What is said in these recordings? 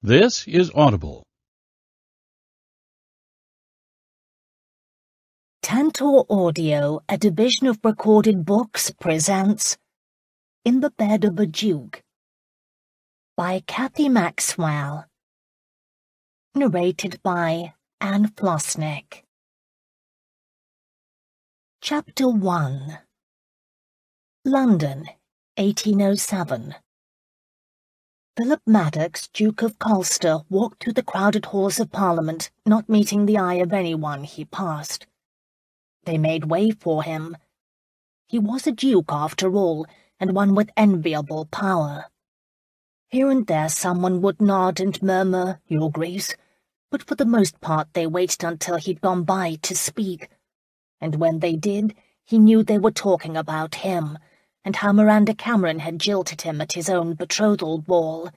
This is Audible. Tantor Audio, a division of Recorded Books, presents In the Bed of a Duke by Cathy Maxwell. Narrated by Anne Flosnick. Chapter 1. London, 1807. Phillip Maddox, Duke of Colster, walked through the crowded halls of Parliament, not meeting the eye of anyone he passed. They made way for him. He was a duke after all, and one with enviable power. Here and there someone would nod and murmur, "Your Grace," but for the most part they waited until he'd gone by to speak, and when they did, he knew they were talking about him, and how Miranda Cameron had jilted him at his own betrothal ball.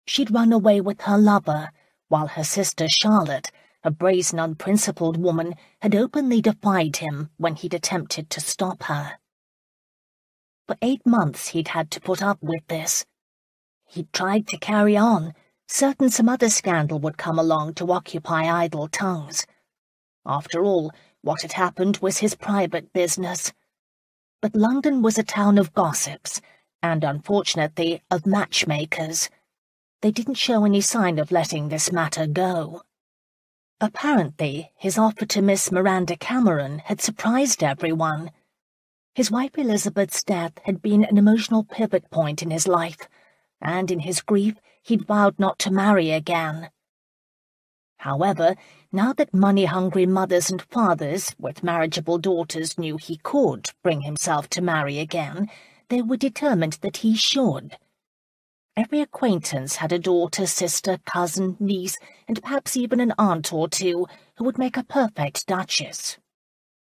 She'd run away with her lover, while her sister Charlotte, a brazen, unprincipled woman, had openly defied him when he'd attempted to stop her. For 8 months he'd had to put up with this. He'd tried to carry on, certain some other scandal would come along to occupy idle tongues. After all, what had happened was his private business. But London was a town of gossips, and unfortunately of matchmakers. They didn't show any sign of letting this matter go. Apparently, his offer to Miss Miranda Cameron had surprised everyone. His wife Elizabeth's death had been an emotional pivot point in his life, and in his grief he'd vowed not to marry again. However, now that money-hungry mothers and fathers with marriageable daughters knew he could bring himself to marry again, they were determined that he should. Every acquaintance had a daughter, sister, cousin, niece, and perhaps even an aunt or two who would make a perfect duchess.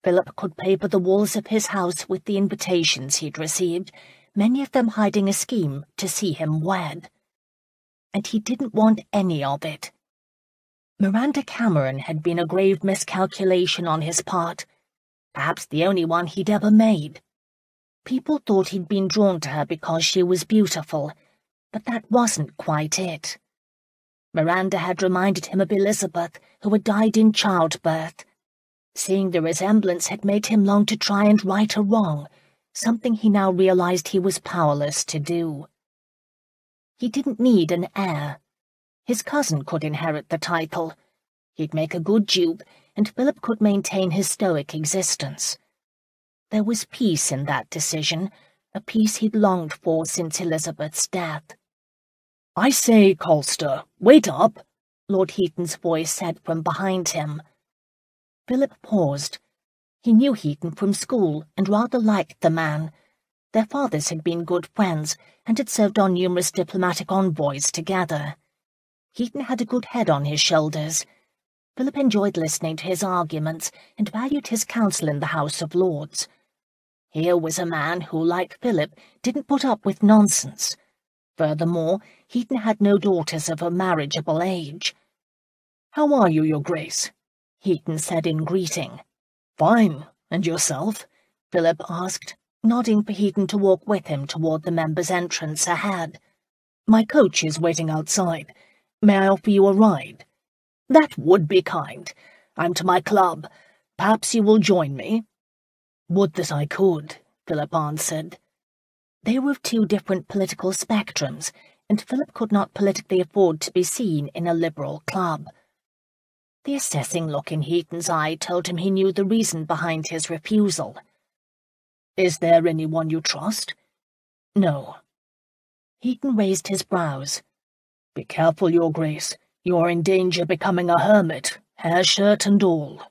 Philip could paper the walls of his house with the invitations he'd received, many of them hiding a scheme to see him wed. And he didn't want any of it. Miranda Cameron had been a grave miscalculation on his part, perhaps the only one he'd ever made. People thought he'd been drawn to her because she was beautiful, but that wasn't quite it. Miranda had reminded him of Elizabeth, who had died in childbirth. Seeing the resemblance had made him long to try and right a wrong, something he now realized he was powerless to do. He didn't need an heir. His cousin could inherit the title. He'd make a good duke, and Philip could maintain his stoic existence. There was peace in that decision, a peace he'd longed for since Elizabeth's death. "I say, Colster, wait up," Lord Heaton's voice said from behind him. Philip paused. He knew Heaton from school and rather liked the man. Their fathers had been good friends and had served on numerous diplomatic envoys together. Heaton had a good head on his shoulders. Philip enjoyed listening to his arguments and valued his counsel in the House of Lords. Here was a man who, like Philip, didn't put up with nonsense. Furthermore, Heaton had no daughters of a marriageable age. "How are you, Your Grace?" Heaton said in greeting. "Fine. And yourself?" Philip asked, nodding for Heaton to walk with him toward the members' entrance ahead. "My coach is waiting outside. May I offer you a ride?" "That would be kind. I'm to my club. Perhaps you will join me?" "Would that I could," Philip answered. They were of 2 different political spectrums, and Philip could not politically afford to be seen in a liberal club. The assessing look in Heaton's eye told him he knew the reason behind his refusal. "Is there anyone you trust?" "No." Heaton raised his brows. "Be careful, Your Grace. You are in danger becoming a hermit, hair shirt and all."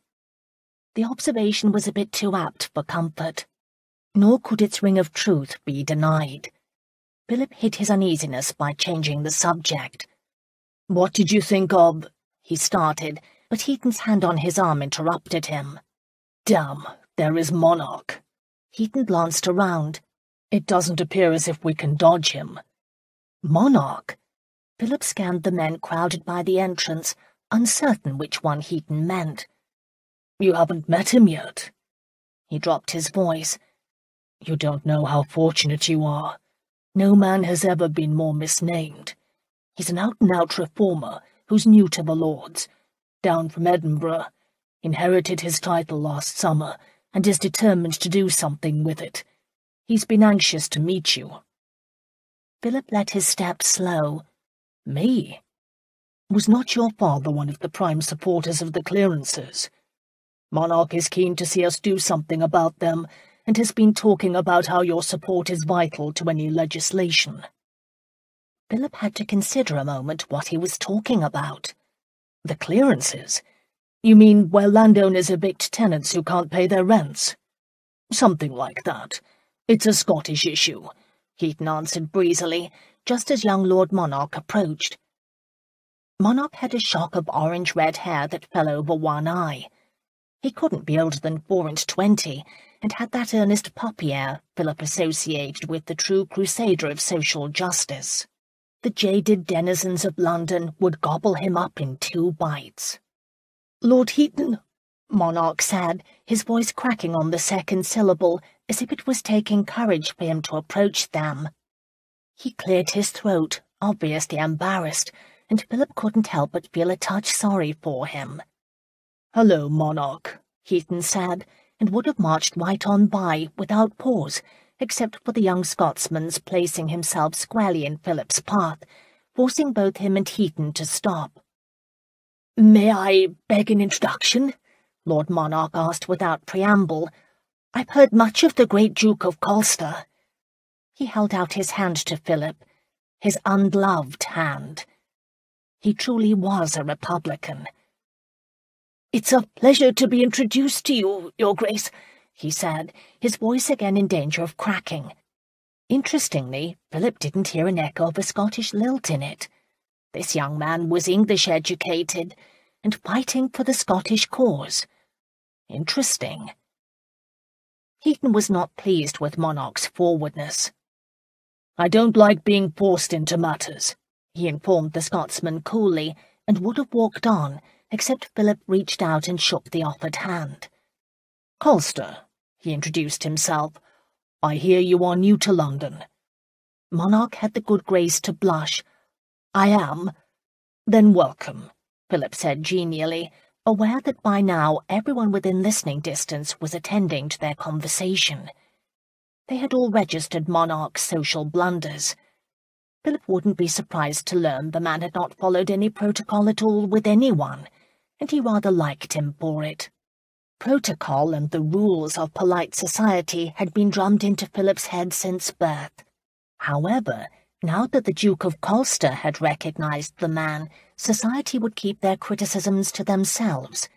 The observation was a bit too apt for comfort. Nor could its ring of truth be denied. Philip hid his uneasiness by changing the subject. "What did you think of—" he started, but Heaton's hand on his arm interrupted him. "Damn, there is Monarch." Heaton glanced around. "It doesn't appear as if we can dodge him." "Monarch?" Philip scanned the men crowded by the entrance, uncertain which one Heaton meant. "You haven't met him yet?" He dropped his voice. "You don't know how fortunate you are. No man has ever been more misnamed. He's an out-and-out reformer who's new to the Lords, down from Edinburgh, inherited his title last summer, and is determined to do something with it. He's been anxious to meet you." Philip let his steps slow. "Me? Was not your father one of the prime supporters of the clearances? Monarch is keen to see us do something about them, and has been talking about how your support is vital to any legislation." Philip had to consider a moment what he was talking about. "The clearances? You mean where landowners evict tenants who can't pay their rents?" "Something like that. It's a Scottish issue," Heaton answered breezily, just as young Lord Monarch approached. Monarch had a shock of orange-red hair that fell over one eye. He couldn't be older than 24, and had that earnest puppy air Philip associated with the true crusader of social justice. The jaded denizens of London would gobble him up in 2 bites. "Lord Heaton," Monarch said, his voice cracking on the second syllable, as if it was taking courage for him to approach them. He cleared his throat, obviously embarrassed, and Philip couldn't help but feel a touch sorry for him. "Hello, Monarch," Heaton said, and would have marched right on by, without pause, except for the young Scotsman's placing himself squarely in Philip's path, forcing both him and Heaton to stop. "May I beg an introduction?" Lord Monarch asked without preamble. "I've heard much of the great Duke of Colster." He held out his hand to Philip, his ungloved hand. He truly was a Republican. "It's a pleasure to be introduced to you, Your Grace," he said, his voice again in danger of cracking. Interestingly, Philip didn't hear an echo of a Scottish lilt in it. This young man was English-educated, and fighting for the Scottish cause. Interesting. Heaton was not pleased with Monarch's forwardness. "I don't like being forced into matters," he informed the Scotsman coolly, and would have walked on, except Philip reached out and shook the offered hand. "Colster," he introduced himself. "I hear you are new to London." Monarch had the good grace to blush. "I am." "Then welcome," Philip said genially, aware that by now everyone within listening distance was attending to their conversation. They had all registered Monarch's social blunders. Philip wouldn't be surprised to learn the man had not followed any protocol at all with anyone, and he rather liked him for it. Protocol and the rules of polite society had been drummed into Philip's head since birth. However, now that the Duke of Colster had recognized the man, society would keep their criticisms to themselves.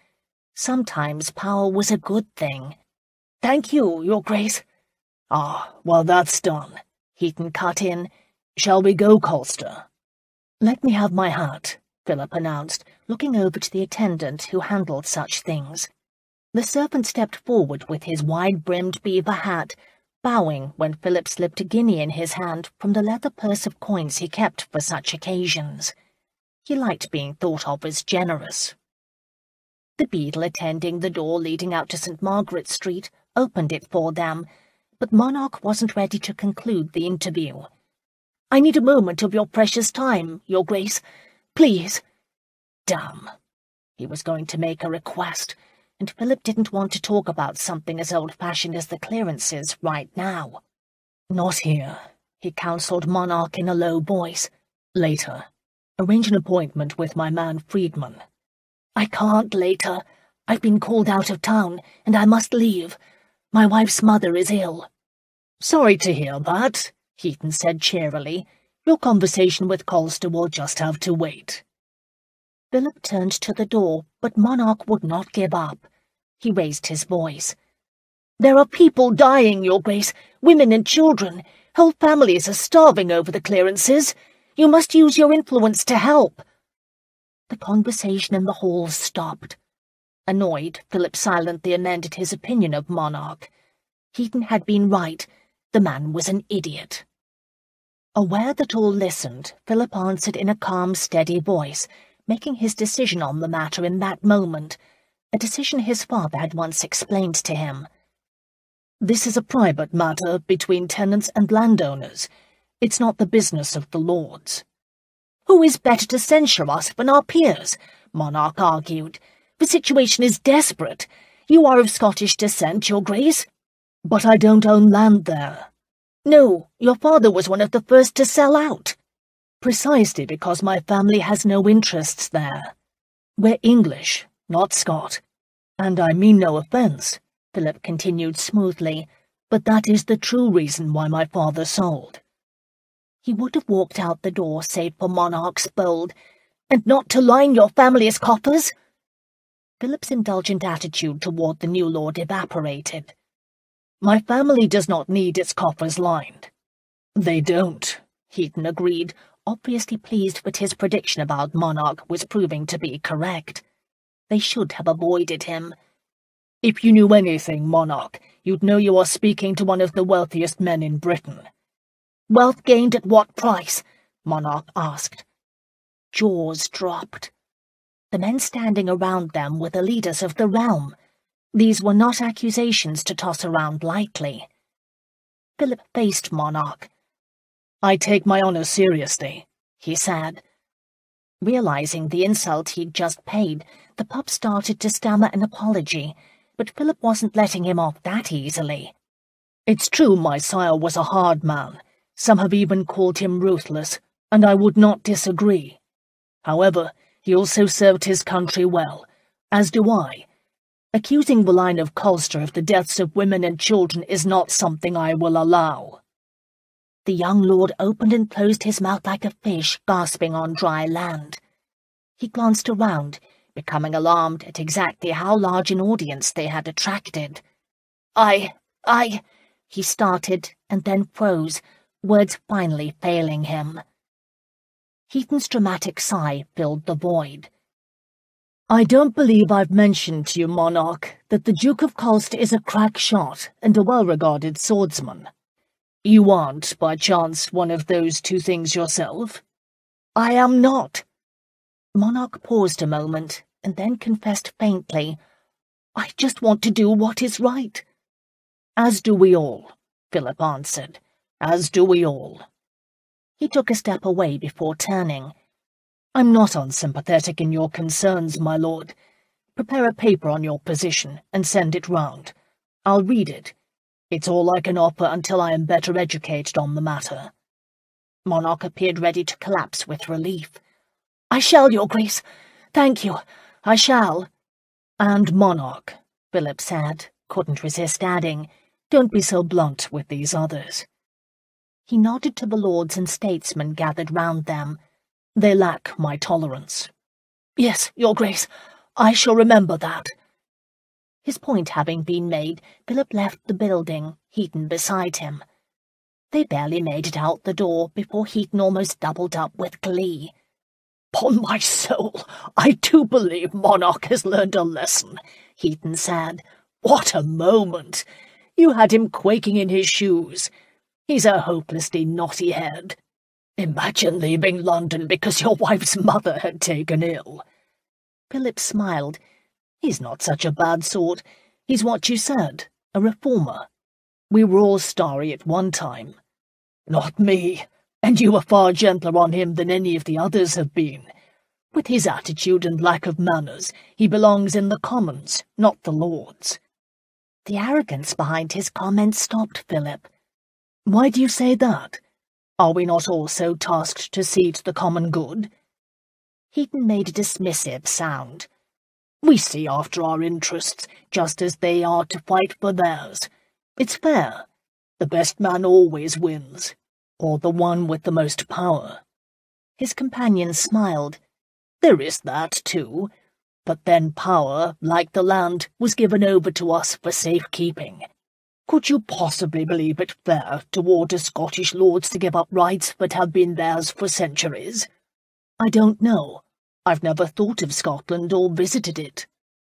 Sometimes power was a good thing. "Thank you, Your Grace." "Ah, well, that's done," Heaton cut in. "Shall we go, Colster?" "Let me have my hat," Philip announced, looking over to the attendant who handled such things. The servant stepped forward with his wide-brimmed beaver hat, bowing when Philip slipped a guinea in his hand from the leather purse of coins he kept for such occasions. He liked being thought of as generous. The beadle attending the door leading out to St. Margaret Street opened it for them, but Monarch wasn't ready to conclude the interview. "I need a moment of your precious time, Your Grace. Please." Damn. He was going to make a request, and Philip didn't want to talk about something as old-fashioned as the clearances right now. "Not here," he counselled Monarch in a low voice. "Later. Arrange an appointment with my man Friedman." "I can't later. I've been called out of town, and I must leave. My wife's mother is ill." "Sorry to hear that," Heaton said cheerily. "Your conversation with Colster will just have to wait." Philip turned to the door, but Monarch would not give up. He raised his voice. "There are people dying, Your Grace, women and children. Whole families are starving over the clearances. You must use your influence to help." The conversation in the hall stopped. Annoyed, Philip silently amended his opinion of Monarch. Heaton had been right. The man was an idiot. Aware that all listened, Philip answered in a calm, steady voice, making his decision on the matter in that moment, a decision his father had once explained to him. "This is a private matter between tenants and landowners. It's not the business of the Lords." Who is better to censure us than our peers? Monarch argued. The situation is desperate. You are of Scottish descent, Your Grace. But I don't own land there. No, your father was one of the first to sell out. Precisely because my family has no interests there. We're English, not Scot. And I mean no offence, Philip continued smoothly, but that is the true reason why my father sold. He would have walked out the door save for Monarch's bold, "And not to line your family's coffers?" Philip's indulgent attitude toward the new lord evaporated. My family does not need its coffers lined. They don't, Heaton agreed, obviously pleased that his prediction about Monarch was proving to be correct. They should have avoided him. If you knew anything, Monarch, you'd know you are speaking to one of the wealthiest men in Britain. Wealth gained at what price? Monarch asked. Jaws dropped. The men standing around them were the leaders of the realm. These were not accusations to toss around lightly. Philip faced Monarch. I take my honour seriously, he said. Realizing the insult he'd just paid, the pup started to stammer an apology, but Philip wasn't letting him off that easily. It's true my sire was a hard man. Some have even called him ruthless, and I would not disagree. However, he also served his country well, as do I. Accusing the line of Colster of the deaths of women and children is not something I will allow. The young lord opened and closed his mouth like a fish gasping on dry land. He glanced around, becoming alarmed at exactly how large an audience they had attracted. He started, and then froze, words finally failing him. Heaton's dramatic sigh filled the void. I don't believe I've mentioned to you, Monarch, that the Duke of Colster is a crack shot and a well-regarded swordsman. You aren't, by chance, one of those two things yourself? I am not. Monarch paused a moment, and then confessed faintly, I just want to do what is right. As do we all, Philip answered. As do we all. He took a step away before turning. I'm not unsympathetic in your concerns, my lord. Prepare a paper on your position and send it round. I'll read it. It's all I can offer until I am better educated on the matter. Monarch appeared ready to collapse with relief. I shall, Your Grace. Thank you. I shall. And Monarch, Philip said, couldn't resist adding, don't be so blunt with these others. He nodded to the lords and statesmen gathered round them. They lack my tolerance. Yes, Your Grace. I shall remember that. His point having been made, Philip left the building, Heaton beside him. They barely made it out the door before Heaton almost doubled up with glee. "'Pon my soul, I do believe Monarch has learned a lesson," Heaton said. "What a moment! You had him quaking in his shoes. He's a hopelessly knotty head. Imagine leaving London because your wife's mother had taken ill." Philip smiled. He's not such a bad sort. He's what you said, a reformer. We were all starry at one time. Not me, and you were far gentler on him than any of the others have been. With his attitude and lack of manners, he belongs in the Commons, not the Lords. The arrogance behind his comments stopped Philip. Why do you say that? Are we not also tasked to see to the common good? Heaton made a dismissive sound. We see after our interests, just as they are to fight for theirs. It's fair. The best man always wins, or the one with the most power. His companion smiled. There is that, too. But then power, like the land, was given over to us for safekeeping. Could you possibly believe it fair to order Scottish lords to give up rights that have been theirs for centuries? I don't know. I've never thought of Scotland or visited it.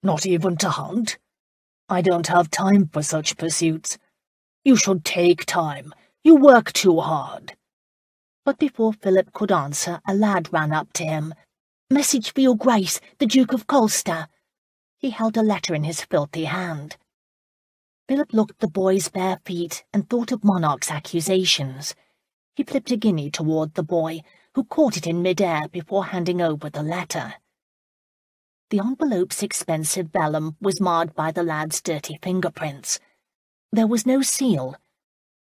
Not even to hunt. I don't have time for such pursuits. You should take time. You work too hard. But before Philip could answer, a lad ran up to him. Message for your Grace, the Duke of Colster. He held a letter in his filthy hand. Philip looked at the boy's bare feet and thought of Monarch's accusations. He flipped a guinea toward the boy, who caught it in mid-air before handing over the letter. The envelope's expensive vellum was marred by the lad's dirty fingerprints. There was no seal.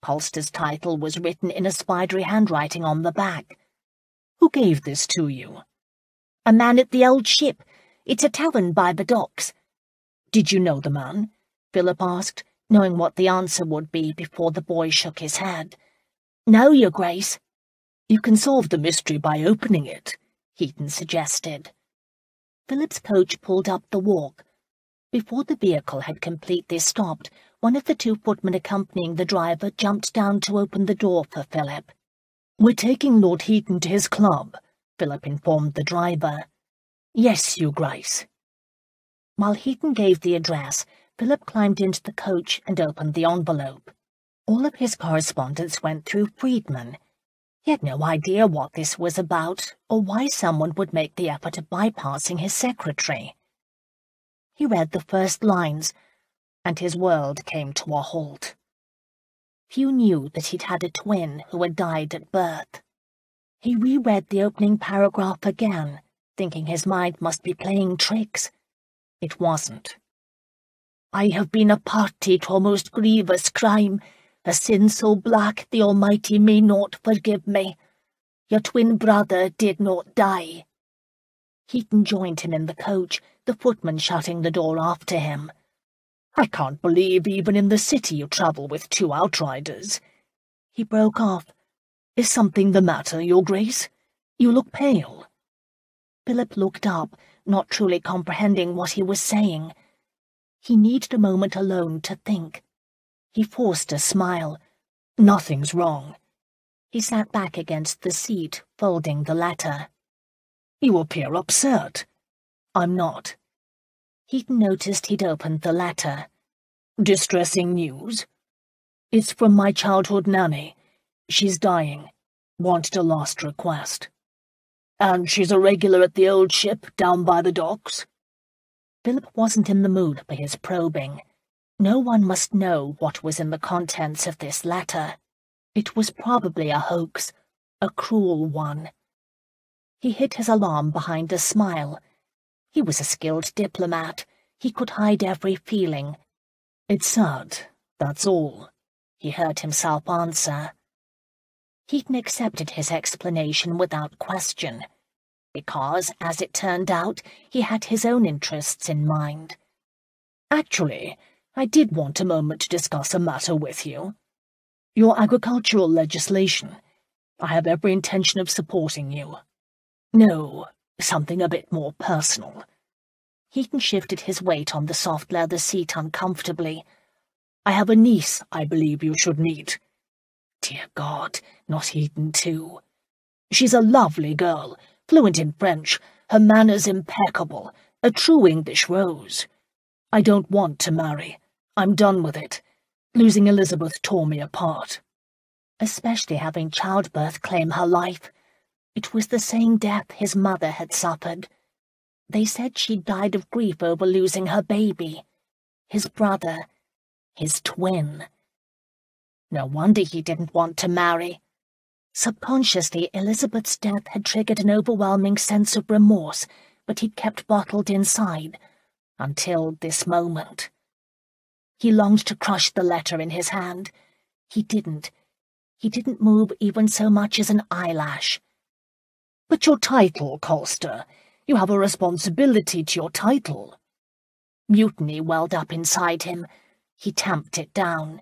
Colster's title was written in a spidery handwriting on the back. Who gave this to you? A man at the old ship. It's a tavern by the docks. Did you know the man? Philip asked, knowing what the answer would be before the boy shook his head. No, Your Grace. You can solve the mystery by opening it, Heaton suggested. Philip's coach pulled up the walk. Before the vehicle had completely stopped, one of the two footmen accompanying the driver jumped down to open the door for Philip. We're taking Lord Heaton to his club, Philip informed the driver. Yes, Your Grace. While Heaton gave the address, Philip climbed into the coach and opened the envelope. All of his correspondence went through Friedman. He had no idea what this was about, or why someone would make the effort of bypassing his secretary. He read the first lines, and his world came to a halt. Few knew that he'd had a twin who had died at birth. He reread the opening paragraph again, thinking his mind must be playing tricks. It wasn't. I have been a party to a most grievous crime, a sin so black the Almighty may not forgive me. Your twin brother did not die. Heaton joined him in the coach, the footman shutting the door after him. I can't believe even in the city you travel with two outriders. He broke off. Is something the matter, Your Grace? You look pale. Philip looked up, not truly comprehending what he was saying. He needed a moment alone to think. He forced a smile. Nothing's wrong. He sat back against the seat, folding the letter. You appear upset. I'm not. Heaton noticed he'd opened the letter. Distressing news? It's from my childhood nanny. She's dying. Wanted a last request. And she's a regular at the old ship down by the docks? Philip wasn't in the mood for his probing. No one must know what was in the contents of this letter. It was probably a hoax, a cruel one. He hid his alarm behind a smile. He was a skilled diplomat. He could hide every feeling. It's sad, that's all, he heard himself answer. Heaton accepted his explanation without question, because, as it turned out, he had his own interests in mind. Actually, I did want a moment to discuss a matter with you. Your agricultural legislation. I have every intention of supporting you. No, something a bit more personal. Heaton shifted his weight on the soft leather seat uncomfortably. I have a niece I believe you should meet. Dear God, not Heaton too. She's a lovely girl, fluent in French, her manners impeccable, a true English rose. I don't want to marry. I'm done with it. Losing Elizabeth tore me apart. Especially having childbirth claim her life. It was the same death his mother had suffered. They said she died of grief over losing her baby. His brother. His twin. No wonder he didn't want to marry. Subconsciously, Elizabeth's death had triggered an overwhelming sense of remorse, but he'd kept bottled inside. Until this moment. He longed to crush the letter in his hand. He didn't. He didn't move even so much as an eyelash. But your title, Colster. You have a responsibility to your title. Mutiny welled up inside him. He tamped it down.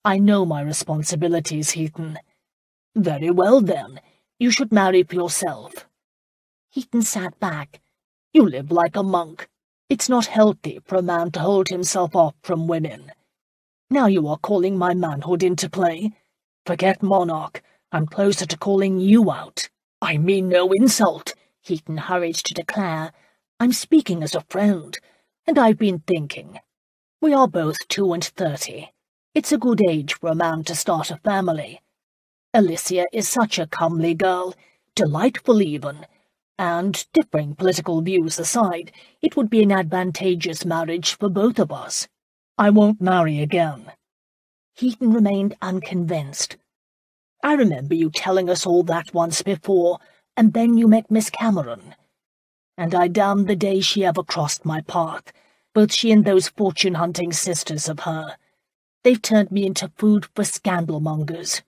I know my responsibilities, Heaton. Very well, then. You should marry for yourself. Heaton sat back. You live like a monk. It's not healthy for a man to hold himself off from women. Now you are calling my manhood into play. Forget monarch. I'm closer to calling you out. I mean no insult, Heaton hurried to declare. I'm speaking as a friend, and I've been thinking. We are both 32. It's a good age for a man to start a family. Alicia is such a comely girl, delightful even, and, differing political views aside, it would be an advantageous marriage for both of us. I won't marry again. Heaton remained unconvinced. I remember you telling us all that once before, and then you met Miss Cameron. And I damn the day she ever crossed my path, both she and those fortune-hunting sisters of her. They've turned me into food for scandal-mongers.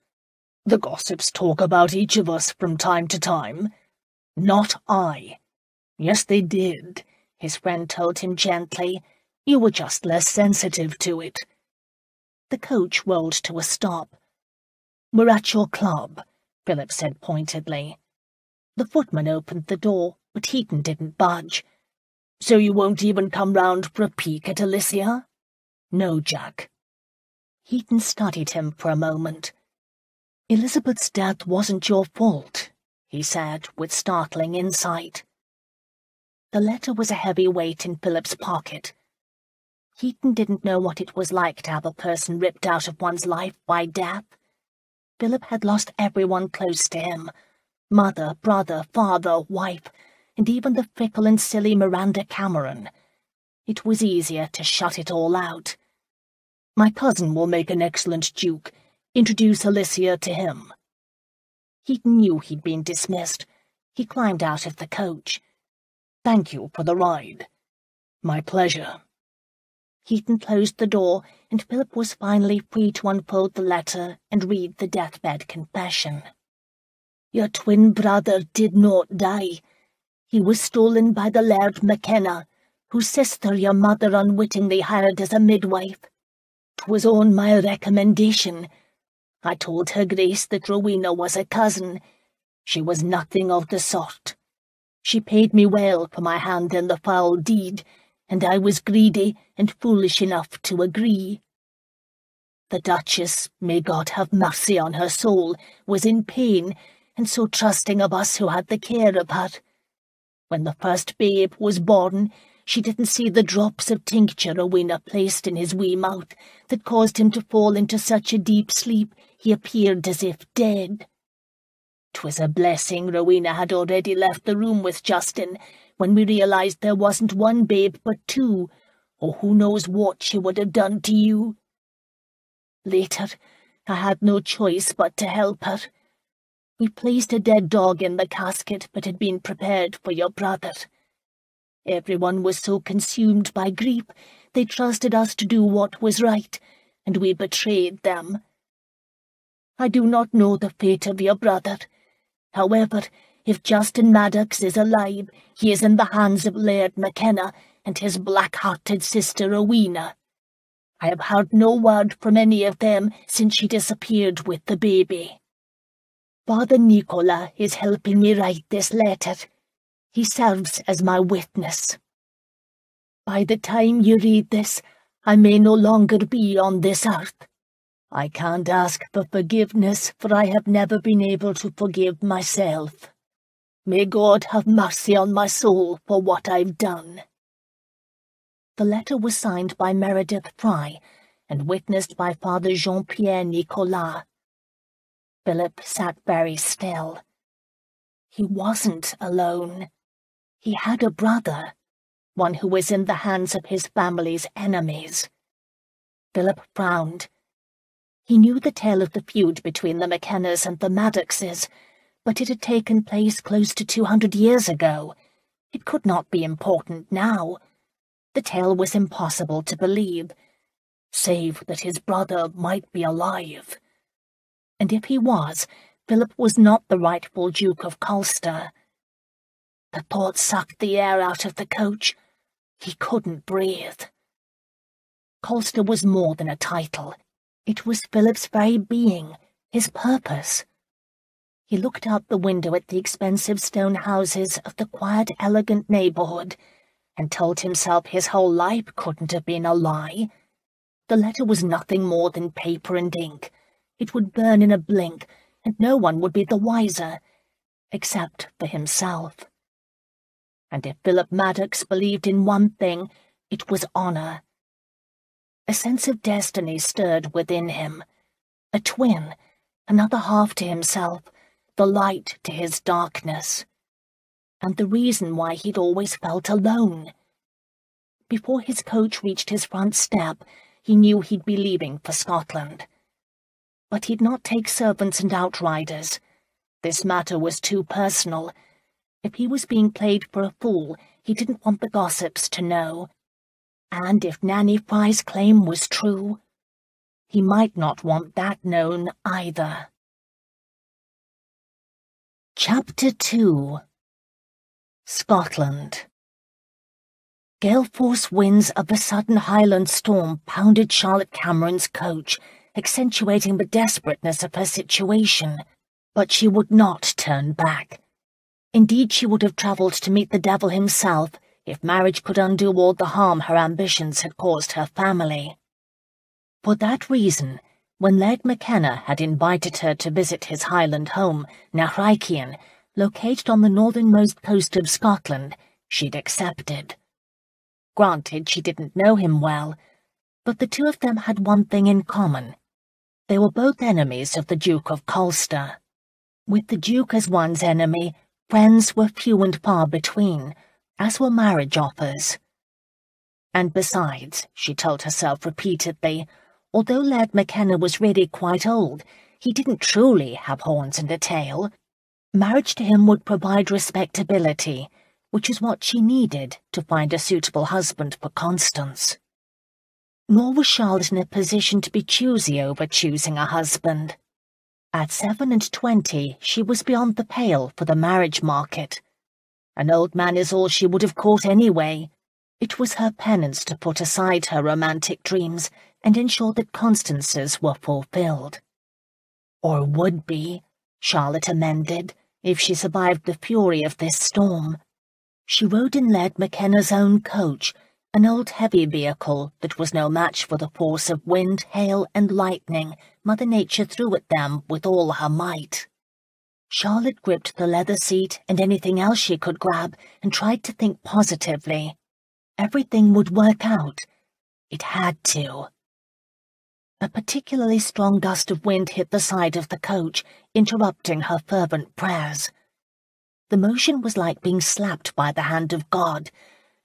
The gossips talk about each of us from time to time. Not I. Yes, they did, his friend told him gently. You were just less sensitive to it. The coach rolled to a stop. We're at your club, Phillip said pointedly. The footman opened the door, but Heaton didn't budge. So you won't even come round for a peek at Alicia? No, Jack. Heaton studied him for a moment. Elizabeth's death wasn't your fault, he said with startling insight. The letter was a heavy weight in Philip's pocket. Heaton didn't know what it was like to have a person ripped out of one's life by death. Philip had lost everyone close to him. Mother, brother, father, wife, and even the fickle and silly Miranda Cameron. It was easier to shut it all out. My cousin will make an excellent duke. Introduce Alicia to him. Heaton knew he'd been dismissed. He climbed out of the coach. Thank you for the ride. My pleasure. Heaton closed the door, and Philip was finally free to unfold the letter and read the deathbed confession. Your twin brother did not die. He was stolen by the Laird McKenna, whose sister your mother unwittingly hired as a midwife. 'Twas on my recommendation. I told her Grace that Rowena was a cousin. She was nothing of the sort. She paid me well for my hand in the foul deed, and I was greedy and foolish enough to agree. The Duchess, may God have mercy on her soul, was in pain, and so trusting of us who had the care of her. When the first babe was born, she didn't see the drops of tincture Rowena placed in his wee mouth that caused him to fall into such a deep sleep he appeared as if dead. 'Twas a blessing Rowena had already left the room with Justin when we realized there wasn't one babe but two, or who knows what she would have done to you. Later, I had no choice but to help her. We placed a dead dog in the casket that had been prepared for your brother. Everyone was so consumed by grief, they trusted us to do what was right, and we betrayed them. I do not know the fate of your brother. However, if Justin Maddox is alive, he is in the hands of Laird McKenna and his black-hearted sister Rowena. I have heard no word from any of them since she disappeared with the baby. Father Nicola is helping me write this letter. He serves as my witness. By the time you read this, I may no longer be on this earth. I can't ask for forgiveness, for I have never been able to forgive myself. May God have mercy on my soul for what I've done. The letter was signed by Meredith Fry and witnessed by Father Jean-Pierre Nicolas. Philip sat very still. He wasn't alone. He had a brother, one who was in the hands of his family's enemies. Philip frowned. He knew the tale of the feud between the McKennas and the Maddoxes, but it had taken place close to 200 years ago. It could not be important now. The tale was impossible to believe, save that his brother might be alive. And if he was, Philip was not the rightful Duke of Colster. The thought sucked the air out of the coach. He couldn't breathe. Colster was more than a title. It was Philip's very being, his purpose. He looked out the window at the expensive stone houses of the quiet, elegant neighborhood, and told himself his whole life couldn't have been a lie. The letter was nothing more than paper and ink. It would burn in a blink, and no one would be the wiser, except for himself. And if Philip Maddox believed in one thing, it was honor. A sense of destiny stirred within him. A twin, another half to himself, the light to his darkness. And the reason why he'd always felt alone. Before his coach reached his front step, he knew he'd be leaving for Scotland. but he'd not take servants and outriders. This matter was too personal. If he was being played for a fool, he didn't want the gossips to know. And if Nanny Fry's claim was true, he might not want that known either. Chapter 2. Scotland. Gale-force winds of a sudden Highland storm pounded Charlotte Cameron's coach, accentuating the desperateness of her situation. But she would not turn back. Indeed, she would have travelled to meet the devil himself if marriage could undo all the harm her ambitions had caused her family. For that reason, when Laird McKenna had invited her to visit his Highland home, Nachraikian, located on the northernmost coast of Scotland, she'd accepted. Granted, she didn't know him well, but the two of them had one thing in common. They were both enemies of the Duke of Colster. With the Duke as one's enemy, friends were few and far between, as were marriage offers. And besides, she told herself repeatedly, although Laird McKenna was really quite old, he didn't truly have horns and a tail. Marriage to him would provide respectability, which is what she needed to find a suitable husband for Constance. Nor was Charlotte in a position to be choosy over choosing a husband. At 27, she was beyond the pale for the marriage market. An old man is all she would have caught anyway. It was her penance to put aside her romantic dreams and ensure that Constance's were fulfilled. Or would be, Charlotte amended, if she survived the fury of this storm. She rode in Laird McKenna's own coach, an old heavy vehicle that was no match for the force of wind, hail, and lightning Mother Nature threw at them with all her might. Charlotte gripped the leather seat and anything else she could grab and tried to think positively. Everything would work out. It had to. A particularly strong gust of wind hit the side of the coach, interrupting her fervent prayers. The motion was like being slapped by the hand of God,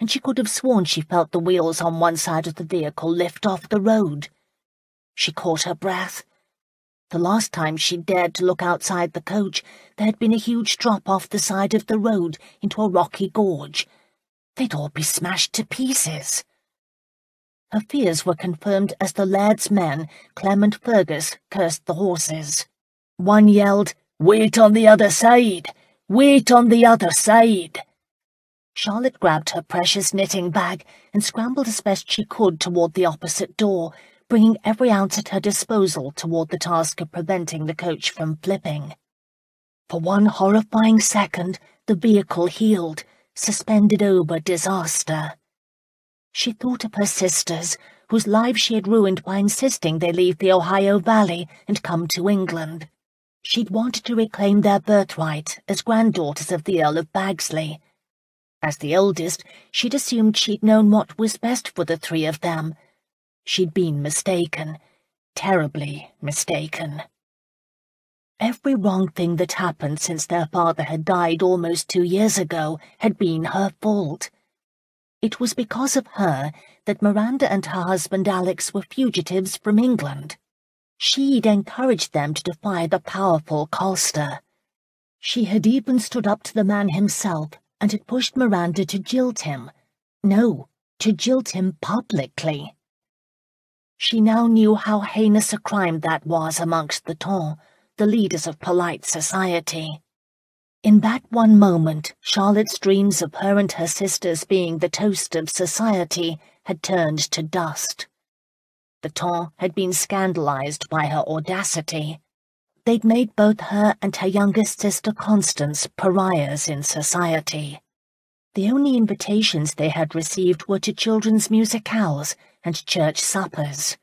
and she could have sworn she felt the wheels on one side of the vehicle lift off the road. She caught her breath. The last time she dared to look outside the coach, there had been a huge drop off the side of the road into a rocky gorge. They'd all be smashed to pieces. Her fears were confirmed as the laird's men, Clem and Fergus, cursed the horses. One yelled, "Wait on the other side! Wait on the other side!" Charlotte grabbed her precious knitting bag and scrambled as best she could toward the opposite door, bringing every ounce at her disposal toward the task of preventing the coach from flipping. For one horrifying second, the vehicle heeled, suspended over disaster. She thought of her sisters, whose lives she had ruined by insisting they leave the Ohio Valley and come to England. She'd wanted to reclaim their birthright as granddaughters of the Earl of Bagsley. As the eldest, she'd assumed she'd known what was best for the three of them. She'd been mistaken, terribly mistaken. Every wrong thing that happened since their father had died almost 2 years ago had been her fault. It was because of her that Miranda and her husband Alex were fugitives from England. She'd encouraged them to defy the powerful Colster. She had even stood up to the man himself and had pushed Miranda to jilt him. No, to jilt him publicly. She now knew how heinous a crime that was amongst the ton, the leaders of polite society. In that one moment, Charlotte's dreams of her and her sisters being the toast of society had turned to dust. The ton had been scandalized by her audacity. They'd made both her and her youngest sister Constance pariahs in society. The only invitations they had received were to children's musicales and church suppers.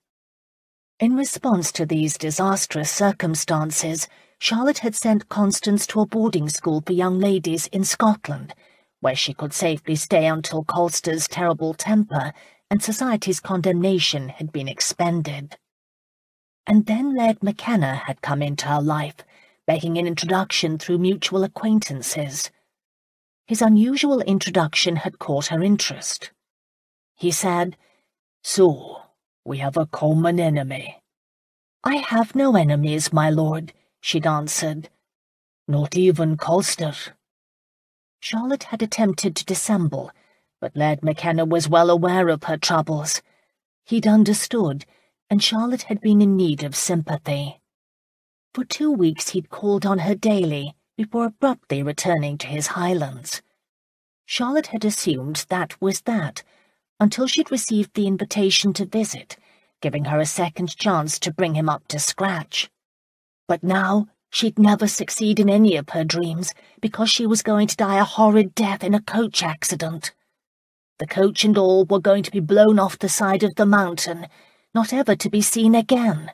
In response to these disastrous circumstances, Charlotte had sent Constance to a boarding school for young ladies in Scotland, where she could safely stay until Colster's terrible temper and society's condemnation had been expended. And then Laird McKenna had come into her life, begging an introduction through mutual acquaintances. His unusual introduction had caught her interest. He said, "So, we have a common enemy. "I have no enemies, my lord," she'd answered. "Not even Colster?" Charlotte had attempted to dissemble, but Laird McKenna was well aware of her troubles. He'd understood, and Charlotte had been in need of sympathy. For 2 weeks he'd called on her daily, before abruptly returning to his Highlands. Charlotte had assumed that was that, until she'd received the invitation to visit, giving her a second chance to bring him up to scratch. But now she'd never succeed in any of her dreams, because she was going to die a horrid death in a coach accident. The coach and all were going to be blown off the side of the mountain, not ever to be seen again.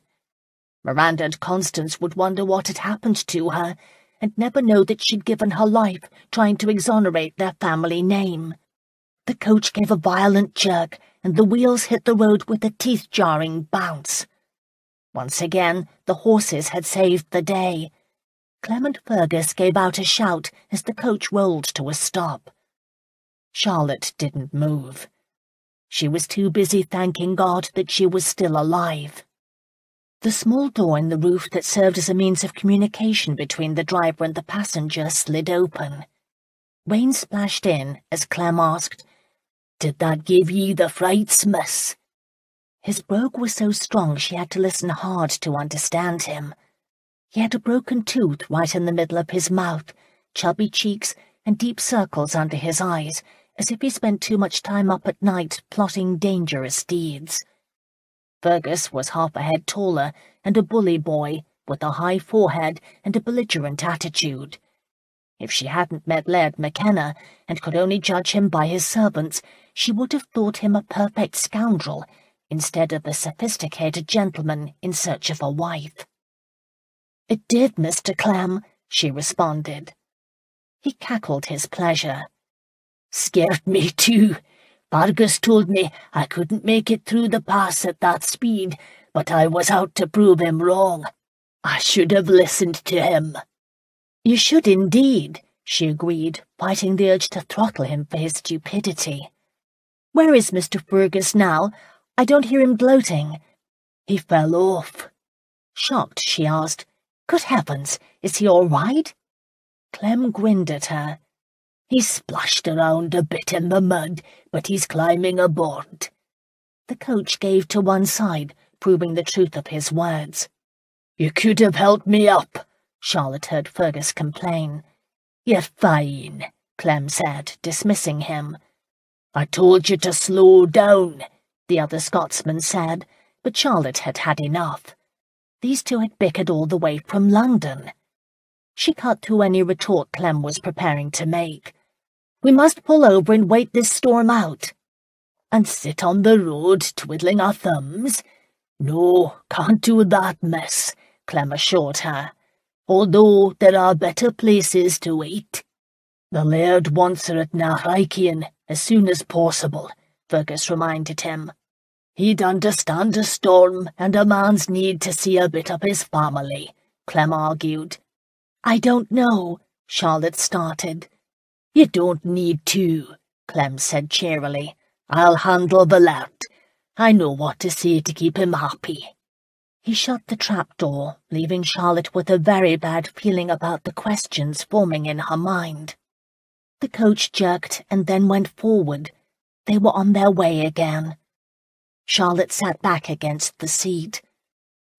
Miranda and Constance would wonder what had happened to her, and never know that she'd given her life trying to exonerate their family name. The coach gave a violent jerk, and the wheels hit the road with a teeth-jarring bounce. Once again, the horses had saved the day. Clement Fergus gave out a shout as the coach rolled to a stop. Charlotte didn't move. She was too busy thanking God that she was still alive. The small door in the roof that served as a means of communication between the driver and the passenger slid open. Wayne splashed in as Clem asked, "Did that give ye the frights, miss?" His brogue was so strong she had to listen hard to understand him. He had a broken tooth right in the middle of his mouth, chubby cheeks, and deep circles under his eyes, as if he spent too much time up at night plotting dangerous deeds. Fergus was half a head taller and a bully boy, with a high forehead and a belligerent attitude. If she hadn't met Laird McKenna, and could only judge him by his servants, she would have thought him a perfect scoundrel, instead of a sophisticated gentleman in search of a wife. "It did, Mr. Clem," she responded. He cackled his pleasure. "Scared me too. Fergus told me I couldn't make it through the pass at that speed, but I was out to prove him wrong. I should have listened to him." "You should indeed," she agreed, fighting the urge to throttle him for his stupidity. "Where is Mr. Fergus now? I don't hear him gloating." "He fell off." Shocked, she asked, "Good heavens, is he all right?" Clem grinned at her. "He splashed around a bit in the mud, but he's climbing aboard." The coach gave to one side, proving the truth of his words. "You could have helped me up," Charlotte heard Fergus complain. "You're fine," Clem said, dismissing him. "I told you to slow down," the other Scotsman said, but Charlotte had had enough. These two had bickered all the way from London. She cut through any retort Clem was preparing to make. "We must pull over and wait this storm out." "And sit on the road twiddling our thumbs? No, can't do that, miss," Clem assured her, "although there are better places to wait." "The Laird wants her at Nachrikian as soon as possible," Fergus reminded him. "He'd understand a storm and a man's need to see a bit of his family," Clem argued. "I don't know," Charlotte started. "You don't need to," Clem said cheerily. "I'll handle the lad. I know what to say to keep him happy." He shut the trapdoor, leaving Charlotte with a very bad feeling about the questions forming in her mind. The coach jerked and then went forward. They were on their way again. Charlotte sat back against the seat.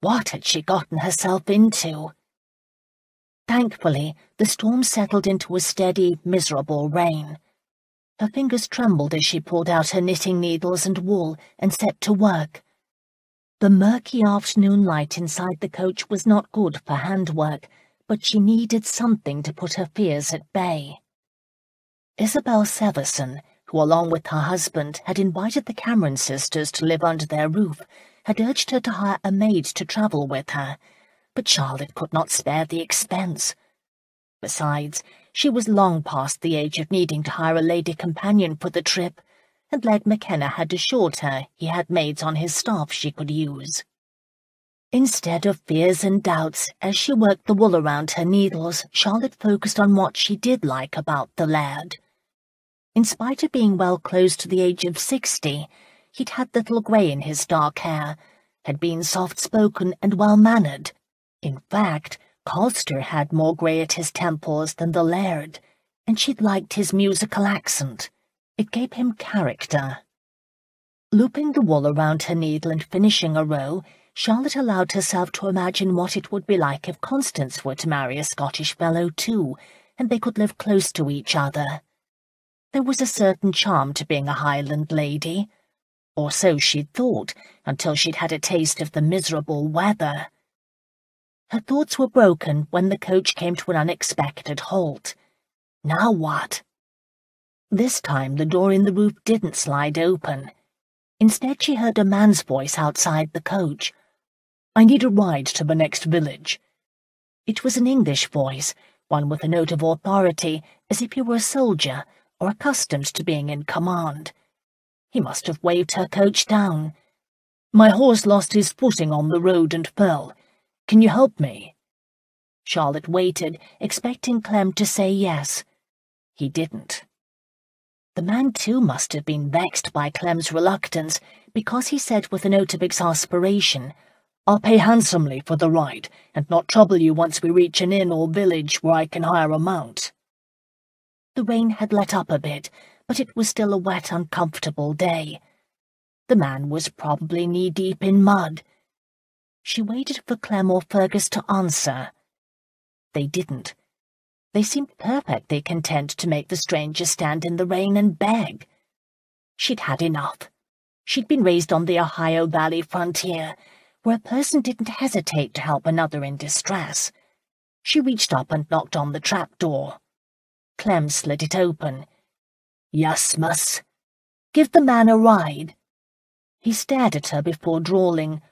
What had she gotten herself into? Thankfully, the storm settled into a steady, miserable rain. Her fingers trembled as she pulled out her knitting needles and wool and set to work. The murky afternoon light inside the coach was not good for handwork, but she needed something to put her fears at bay. Isabel Severson, who along with her husband had invited the Cameron sisters to live under their roof, had urged her to hire a maid to travel with her, but Charlotte could not spare the expense. Besides, she was long past the age of needing to hire a lady companion for the trip, and Laird McKenna had assured her he had maids on his staff she could use. Instead of fears and doubts, as she worked the wool around her needles, Charlotte focused on what she did like about the Laird. In spite of being well close to the age of 60, he'd had little grey in his dark hair, had been soft-spoken and well-mannered. In fact, Colster had more grey at his temples than the laird, and she'd liked his musical accent. It gave him character. Looping the wool around her needle and finishing a row, Charlotte allowed herself to imagine what it would be like if Constance were to marry a Scottish fellow too, and they could live close to each other. There was a certain charm to being a Highland lady, or so she'd thought, until she'd had a taste of the miserable weather. Her thoughts were broken when the coach came to an unexpected halt. Now what? This time the door in the roof didn't slide open. Instead she heard a man's voice outside the coach. "I need a ride to the next village." It was an English voice, one with a note of authority, as if he were a soldier, or accustomed to being in command. He must have waved her coach down. "My horse lost his footing on the road and fell. Can you help me?" Charlotte waited, expecting Clem to say yes. He didn't. The man too must have been vexed by Clem's reluctance, because he said with a note of exasperation, "I'll pay handsomely for the ride, and not trouble you once we reach an inn or village where I can hire a mount." The rain had let up a bit, but it was still a wet, uncomfortable day. The man was probably knee-deep in mud. She waited for Clem or Fergus to answer. They didn't. They seemed perfectly content to make the stranger stand in the rain and beg. She'd had enough. She'd been raised on the Ohio Valley frontier, where a person didn't hesitate to help another in distress. She reached up and knocked on the trapdoor. Clem slid it open. "Yes, miss." "Give the man a ride." He stared at her before drawling,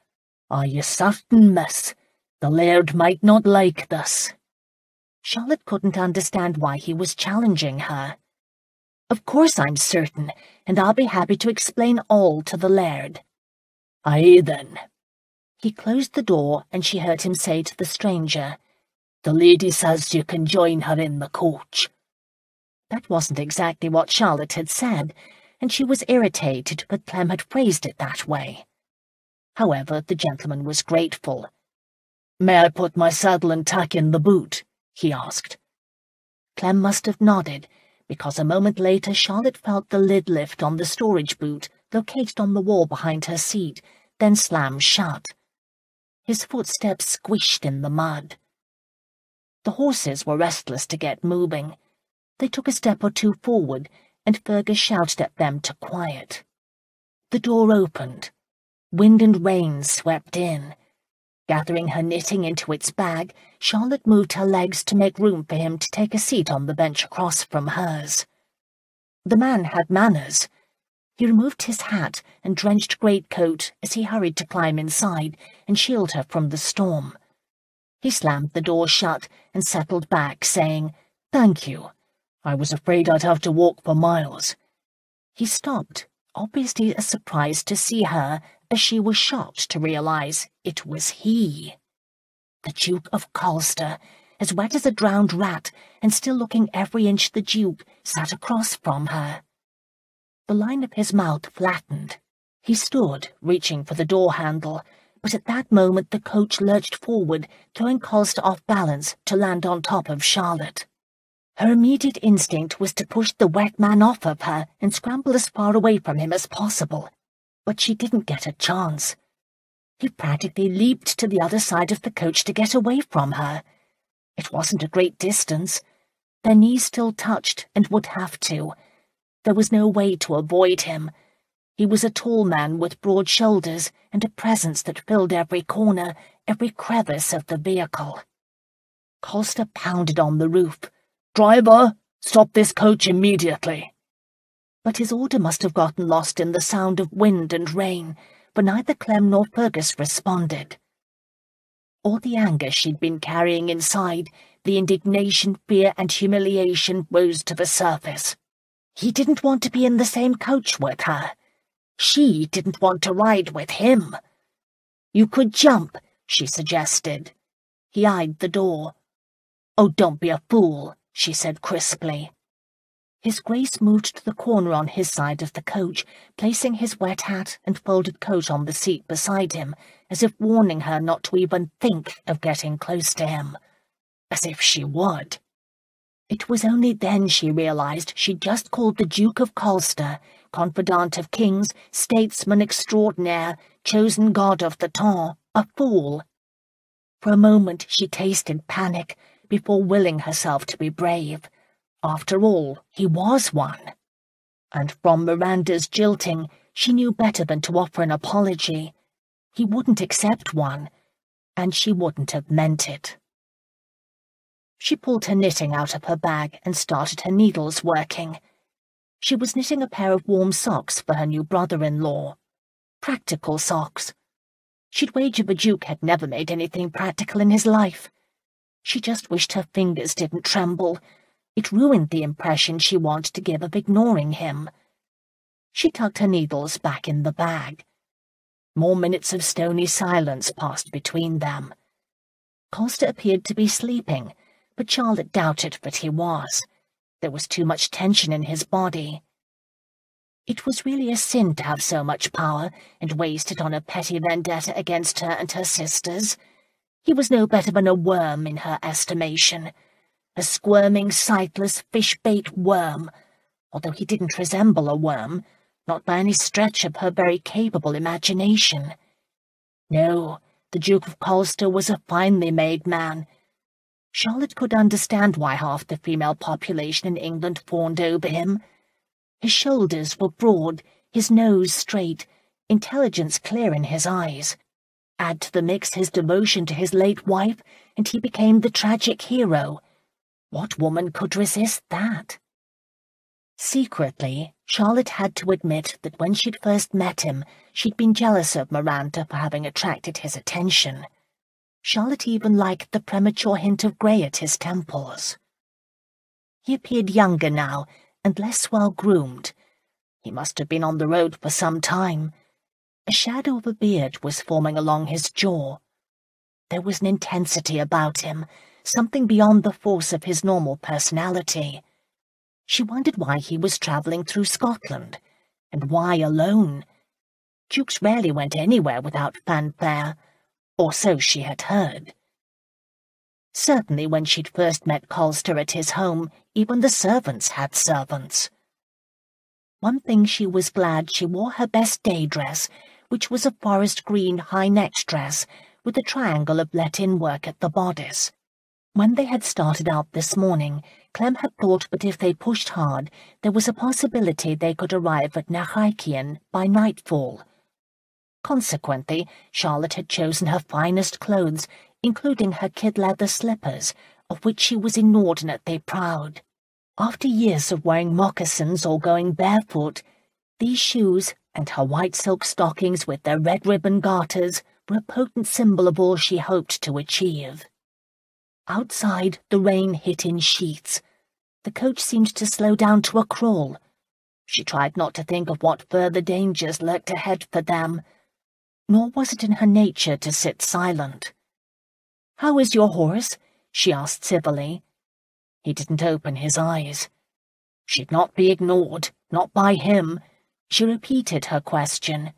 "Are you certain, miss? The laird might not like this." Charlotte couldn't understand why he was challenging her. "Of course I'm certain, and I'll be happy to explain all to the laird." "Aye, then." He closed the door, and she heard him say to the stranger, "The lady says you can join her in the coach." That wasn't exactly what Charlotte had said, and she was irritated that Clem had phrased it that way. However, the gentleman was grateful. "May I put my saddle and tack in the boot?" he asked. Clem must have nodded, because a moment later Charlotte felt the lid lift on the storage boot, located on the wall behind her seat, then slam shut. His footsteps squished in the mud. The horses were restless to get moving. They took a step or two forward, and Fergus shouted at them to quiet. The door opened. Wind and rain swept in. Gathering her knitting into its bag, Charlotte moved her legs to make room for him to take a seat on the bench across from hers. The man had manners. He removed his hat and drenched greatcoat as he hurried to climb inside and shield her from the storm. He slammed the door shut and settled back, saying, "Thank you. I was afraid I'd have to walk for miles." He stopped, obviously as surprised to see her as she was shocked to realize it was he. The Duke of Colster, as wet as a drowned rat and still looking every inch the Duke, sat across from her. The line of his mouth flattened. He stood, reaching for the door handle, but at that moment the coach lurched forward, throwing Colster off balance to land on top of Charlotte. Her immediate instinct was to push the wet man off of her and scramble as far away from him as possible, but she didn't get a chance. He practically leaped to the other side of the coach to get away from her. It wasn't a great distance. Their knees still touched and would have to. There was no way to avoid him. He was a tall man with broad shoulders and a presence that filled every corner, every crevice of the vehicle. Colster pounded on the roof. "Driver, stop this coach immediately." But his order must have gotten lost in the sound of wind and rain, for neither Clem nor Fergus responded. All the anger she'd been carrying inside, the indignation, fear, and humiliation rose to the surface. He didn't want to be in the same coach with her. She didn't want to ride with him. "You could jump," she suggested. He eyed the door. "Oh, don't be a fool," she said crisply. His Grace moved to the corner on his side of the coach, placing his wet hat and folded coat on the seat beside him, as if warning her not to even think of getting close to him. As if she would. It was only then she realized she'd just called the Duke of Colster, confidant of kings, statesman extraordinaire, chosen god of the temps, a fool. For a moment she tasted panic, before willing herself to be brave. After all, he was one. And from Miranda's jilting, she knew better than to offer an apology. He wouldn't accept one, and she wouldn't have meant it. She pulled her knitting out of her bag and started her needles working. She was knitting a pair of warm socks for her new brother-in-law. Practical socks. She'd wager the Duke had never made anything practical in his life. She just wished her fingers didn't tremble. It ruined the impression she wanted to give of ignoring him. She tucked her needles back in the bag. More minutes of stony silence passed between them. Colster appeared to be sleeping, but Charlotte doubted that he was. There was too much tension in his body. It was really a sin to have so much power and waste it on a petty vendetta against her and her sisters. He was no better than a worm in her estimation. A squirming, sightless, fish-bait worm, although he didn't resemble a worm, not by any stretch of her very capable imagination. No, the Duke of Colster was a finely made man. Charlotte could understand why half the female population in England fawned over him. His shoulders were broad, his nose straight, intelligence clear in his eyes. Add to the mix his devotion to his late wife, and he became the tragic hero. What woman could resist that? Secretly, Charlotte had to admit that when she'd first met him, she'd been jealous of Miranda for having attracted his attention. Charlotte even liked the premature hint of grey at his temples. He appeared younger now, and less well-groomed. He must have been on the road for some time. A shadow of a beard was forming along his jaw. There was an intensity about him, something beyond the force of his normal personality. She wondered why he was travelling through Scotland, and why alone. Dukes rarely went anywhere without fanfare, or so she had heard. Certainly when she'd first met Colster at his home, even the servants had servants. One thing she was glad she wore her best day dress, which was a forest green high-necked dress with a triangle of let-in work at the bodice. When they had started out this morning, Clem had thought that if they pushed hard, there was a possibility they could arrive at Nahikian by nightfall. Consequently, Charlotte had chosen her finest clothes, including her kid-leather slippers, of which she was inordinately proud. After years of wearing moccasins or going barefoot, these shoes, and her white silk stockings with their red ribbon garters, were a potent symbol of all she hoped to achieve. Outside, the rain hit in sheets. The coach seemed to slow down to a crawl. She tried not to think of what further dangers lurked ahead for them, nor was it in her nature to sit silent. "How is your horse?" she asked civilly. He didn't open his eyes. She'd not be ignored, not by him. She repeated her question.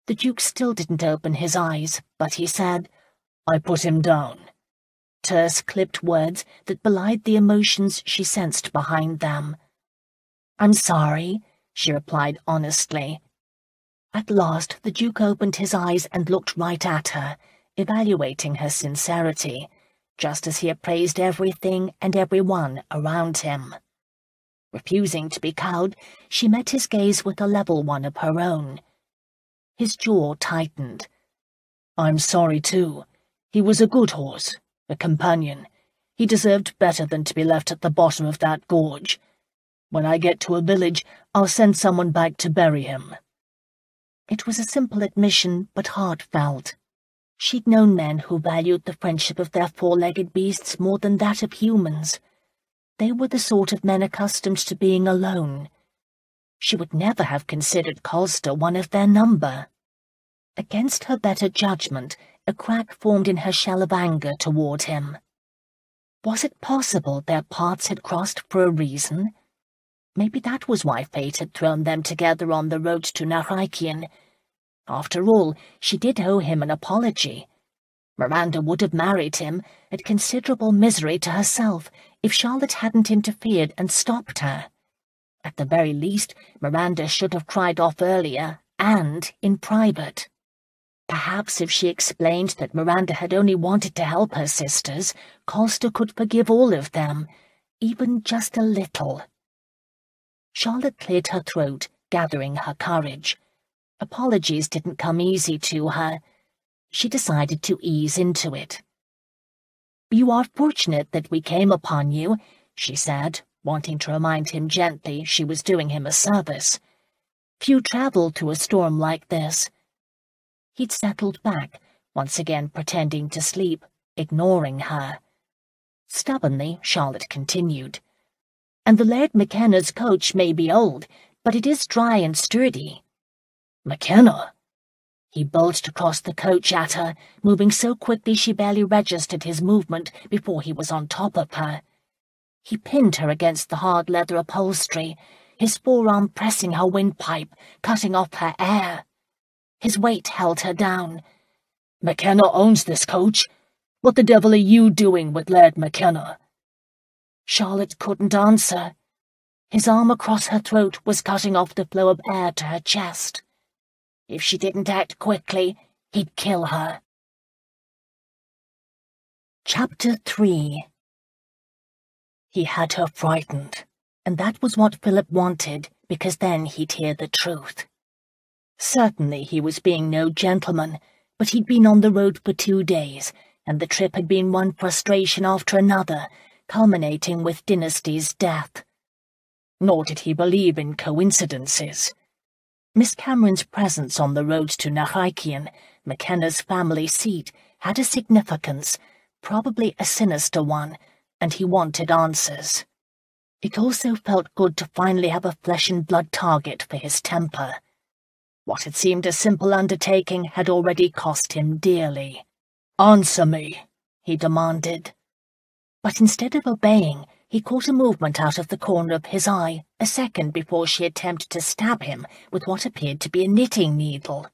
The Duke still didn't open his eyes, but he said, "I put him down." Terse, clipped words that belied the emotions she sensed behind them. "I'm sorry," she replied honestly. At last the Duke opened his eyes and looked right at her, evaluating her sincerity, just as he appraised everything and everyone around him. Refusing to be cowed, she met his gaze with a level one of her own. His jaw tightened. "I'm sorry, too. He was a good horse, a companion. He deserved better than to be left at the bottom of that gorge. When I get to a village, I'll send someone back to bury him." It was a simple admission, but heartfelt. She'd known men who valued the friendship of their four-legged beasts more than that of humans. They were the sort of men accustomed to being alone. She would never have considered Colster one of their number. Against her better judgment, a crack formed in her shell of anger toward him. Was it possible their paths had crossed for a reason? Maybe that was why fate had thrown them together on the road to Naraikian. After all, she did owe him an apology. Miranda would have married him, at considerable misery to herself, if Charlotte hadn't interfered and stopped her. At the very least, Miranda should have cried off earlier, and in private. Perhaps if she explained that Miranda had only wanted to help her sisters, Colster could forgive all of them, even just a little. Charlotte cleared her throat, gathering her courage. Apologies didn't come easy to her. She decided to ease into it. "You are fortunate that we came upon you," she said, wanting to remind him gently she was doing him a service. "Few travel through a storm like this." He'd settled back, once again pretending to sleep, ignoring her. Stubbornly, Charlotte continued. "And the Laird McKenna's coach may be old, but it is dry and sturdy." "McKenna?" He bulged across the coach at her, moving so quickly she barely registered his movement before he was on top of her. He pinned her against the hard leather upholstery, his forearm pressing her windpipe, cutting off her air. His weight held her down. "McKenna owns this coach. What the devil are you doing with Laird McKenna?" Charlotte couldn't answer. His arm across her throat was cutting off the flow of air to her chest. If she didn't act quickly, he'd kill her. Chapter 3. He had her frightened, and that was what Phillip wanted, because then he'd hear the truth. Certainly he was being no gentleman, but he'd been on the road for 2 days, and the trip had been one frustration after another, culminating with Dynasty's death. Nor did he believe in coincidences. Miss Cameron's presence on the road to Naraikian, McKenna's family seat, had a significance, probably a sinister one, and he wanted answers. It also felt good to finally have a flesh-and-blood target for his temper. What had seemed a simple undertaking had already cost him dearly. "Answer me," he demanded. But instead of obeying, he caught a movement out of the corner of his eye, a second before she attempted to stab him with what appeared to be a knitting needle.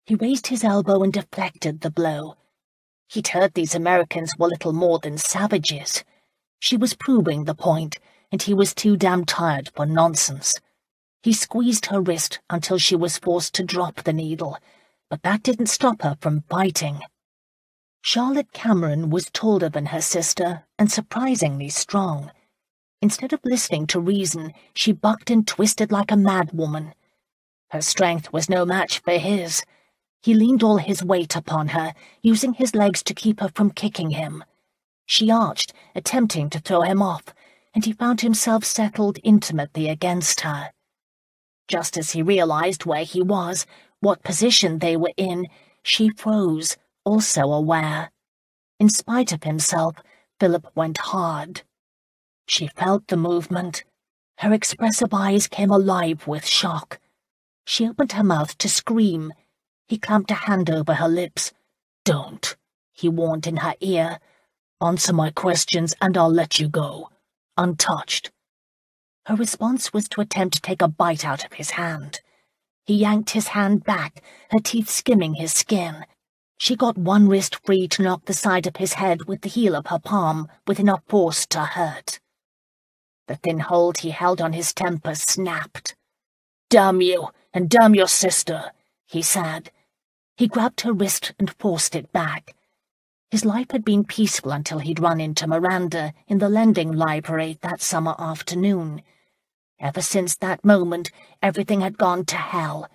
He raised his elbow and deflected the blow. He'd heard these Americans were little more than savages. She was proving the point, and he was too damn tired for nonsense. He squeezed her wrist until she was forced to drop the needle, but that didn't stop her from biting. Charlotte Cameron was taller than her sister and surprisingly strong. Instead of listening to reason, she bucked and twisted like a madwoman. Her strength was no match for his. He leaned all his weight upon her, using his legs to keep her from kicking him. She arched, attempting to throw him off, and he found himself settled intimately against her. Just as he realized where he was, what position they were in, she froze, also aware. In spite of himself, Phillip went hard. She felt the movement. Her expressive eyes came alive with shock. She opened her mouth to scream. He clamped a hand over her lips. "Don't," he warned in her ear. "Answer my questions and I'll let you go. Untouched." Her response was to attempt to take a bite out of his hand. He yanked his hand back, her teeth skimming his skin. She got one wrist free to knock the side of his head with the heel of her palm, with enough force to hurt. The thin hold he held on his temper snapped. "Damn you, and damn your sister," he said. He grabbed her wrist and forced it back. His life had been peaceful until he'd run into Miranda in the lending library that summer afternoon. Ever since that moment, everything had gone to hell.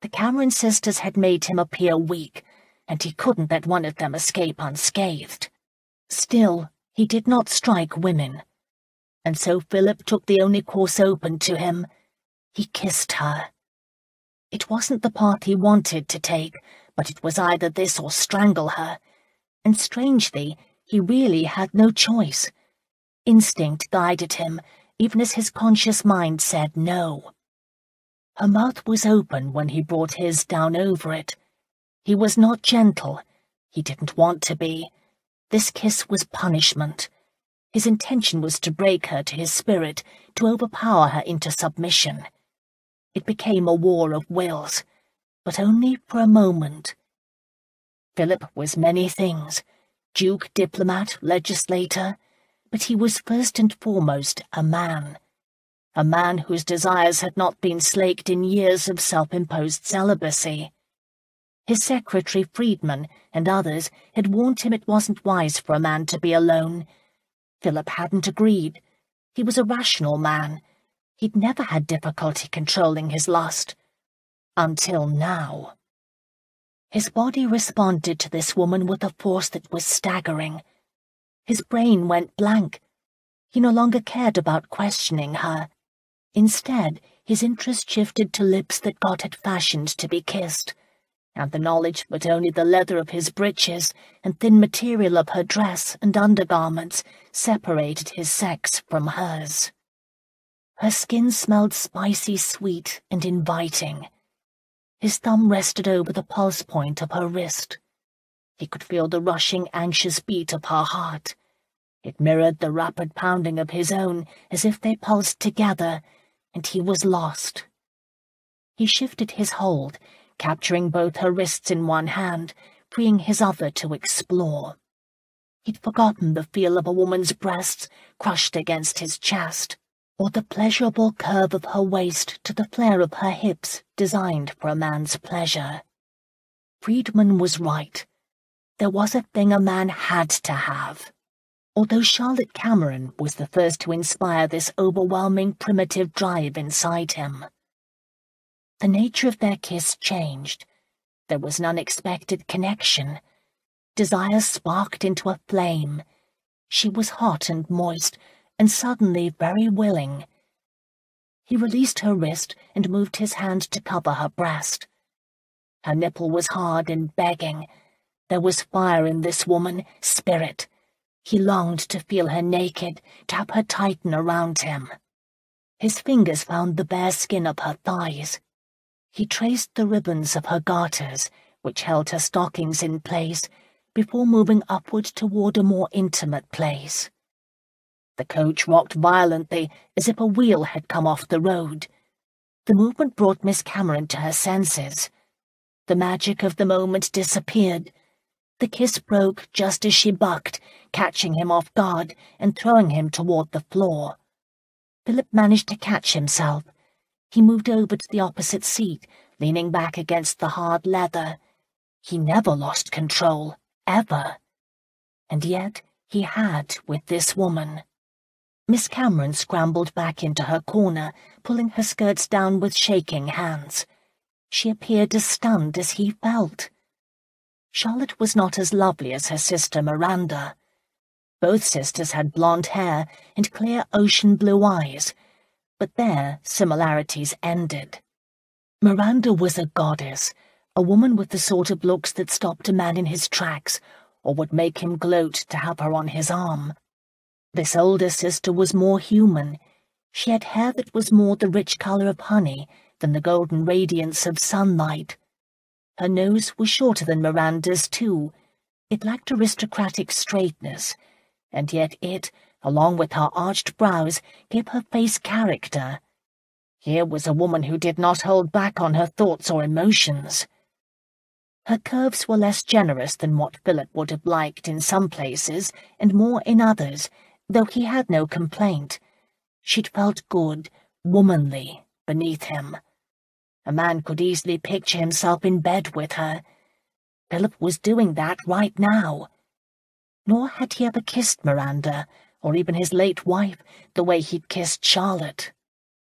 The Cameron sisters had made him appear weak, and he couldn't let one of them escape unscathed. Still, he did not strike women. And so Phillip took the only course open to him. He kissed her. It wasn't the path he wanted to take, but it was either this or strangle her. And strangely, he really had no choice. Instinct guided him, even as his conscious mind said no. Her mouth was open when he brought his down over it. He was not gentle. He didn't want to be. This kiss was punishment. His intention was to break her to his spirit, to overpower her into submission. It became a war of wills, but only for a moment. Philip was many things, duke, diplomat, legislator, but he was first and foremost a man whose desires had not been slaked in years of self-imposed celibacy. His secretary, Friedman, and others had warned him it wasn't wise for a man to be alone. Philip hadn't agreed. He was a rational man. He'd never had difficulty controlling his lust. Until now. His body responded to this woman with a force that was staggering. His brain went blank. He no longer cared about questioning her. Instead, his interest shifted to lips that God had fashioned to be kissed, and the knowledge that only the leather of his breeches and thin material of her dress and undergarments separated his sex from hers. Her skin smelled spicy sweet and inviting. His thumb rested over the pulse point of her wrist. He could feel the rushing, anxious beat of her heart. It mirrored the rapid pounding of his own, as if they pulsed together, and he was lost. He shifted his hold, capturing both her wrists in one hand, freeing his other to explore. He'd forgotten the feel of a woman's breasts crushed against his chest, or the pleasurable curve of her waist to the flare of her hips designed for a man's pleasure. Friedman was right. There was a thing a man had to have. Although Charlotte Cameron was the first to inspire this overwhelming primitive drive inside him. The nature of their kiss changed. There was an unexpected connection. Desire sparked into a flame. She was hot and moist, and suddenly very willing. He released her wrist and moved his hand to cover her breast. Her nipple was hard and begging. There was fire in this woman, spirit. He longed to feel her naked, to have her tighten around him. His fingers found the bare skin of her thighs. He traced the ribbons of her garters, which held her stockings in place, before moving upward toward a more intimate place. The coach rocked violently, as if a wheel had come off the road. The movement brought Miss Cameron to her senses. The magic of the moment disappeared. The kiss broke just as she bucked, catching him off guard and throwing him toward the floor. Philip managed to catch himself. He moved over to the opposite seat, leaning back against the hard leather. He never lost control, ever. And yet he had with this woman. Miss Cameron scrambled back into her corner, pulling her skirts down with shaking hands. She appeared as stunned as he felt. Charlotte was not as lovely as her sister Miranda. Both sisters had blonde hair and clear ocean blue eyes, but there similarities ended. Miranda was a goddess, a woman with the sort of looks that stopped a man in his tracks, or would make him gloat to have her on his arm. This older sister was more human. She had hair that was more the rich colour of honey than the golden radiance of sunlight. Her nose was shorter than Miranda's, too. It lacked aristocratic straightness, and yet it, along with her arched brows, gave her face character. Here was a woman who did not hold back on her thoughts or emotions. Her curves were less generous than what Philip would have liked in some places, and more in others, though he had no complaint. She'd felt good, womanly, beneath him. A man could easily picture himself in bed with her. Philip was doing that right now. Nor had he ever kissed Miranda, or even his late wife, the way he'd kissed Charlotte.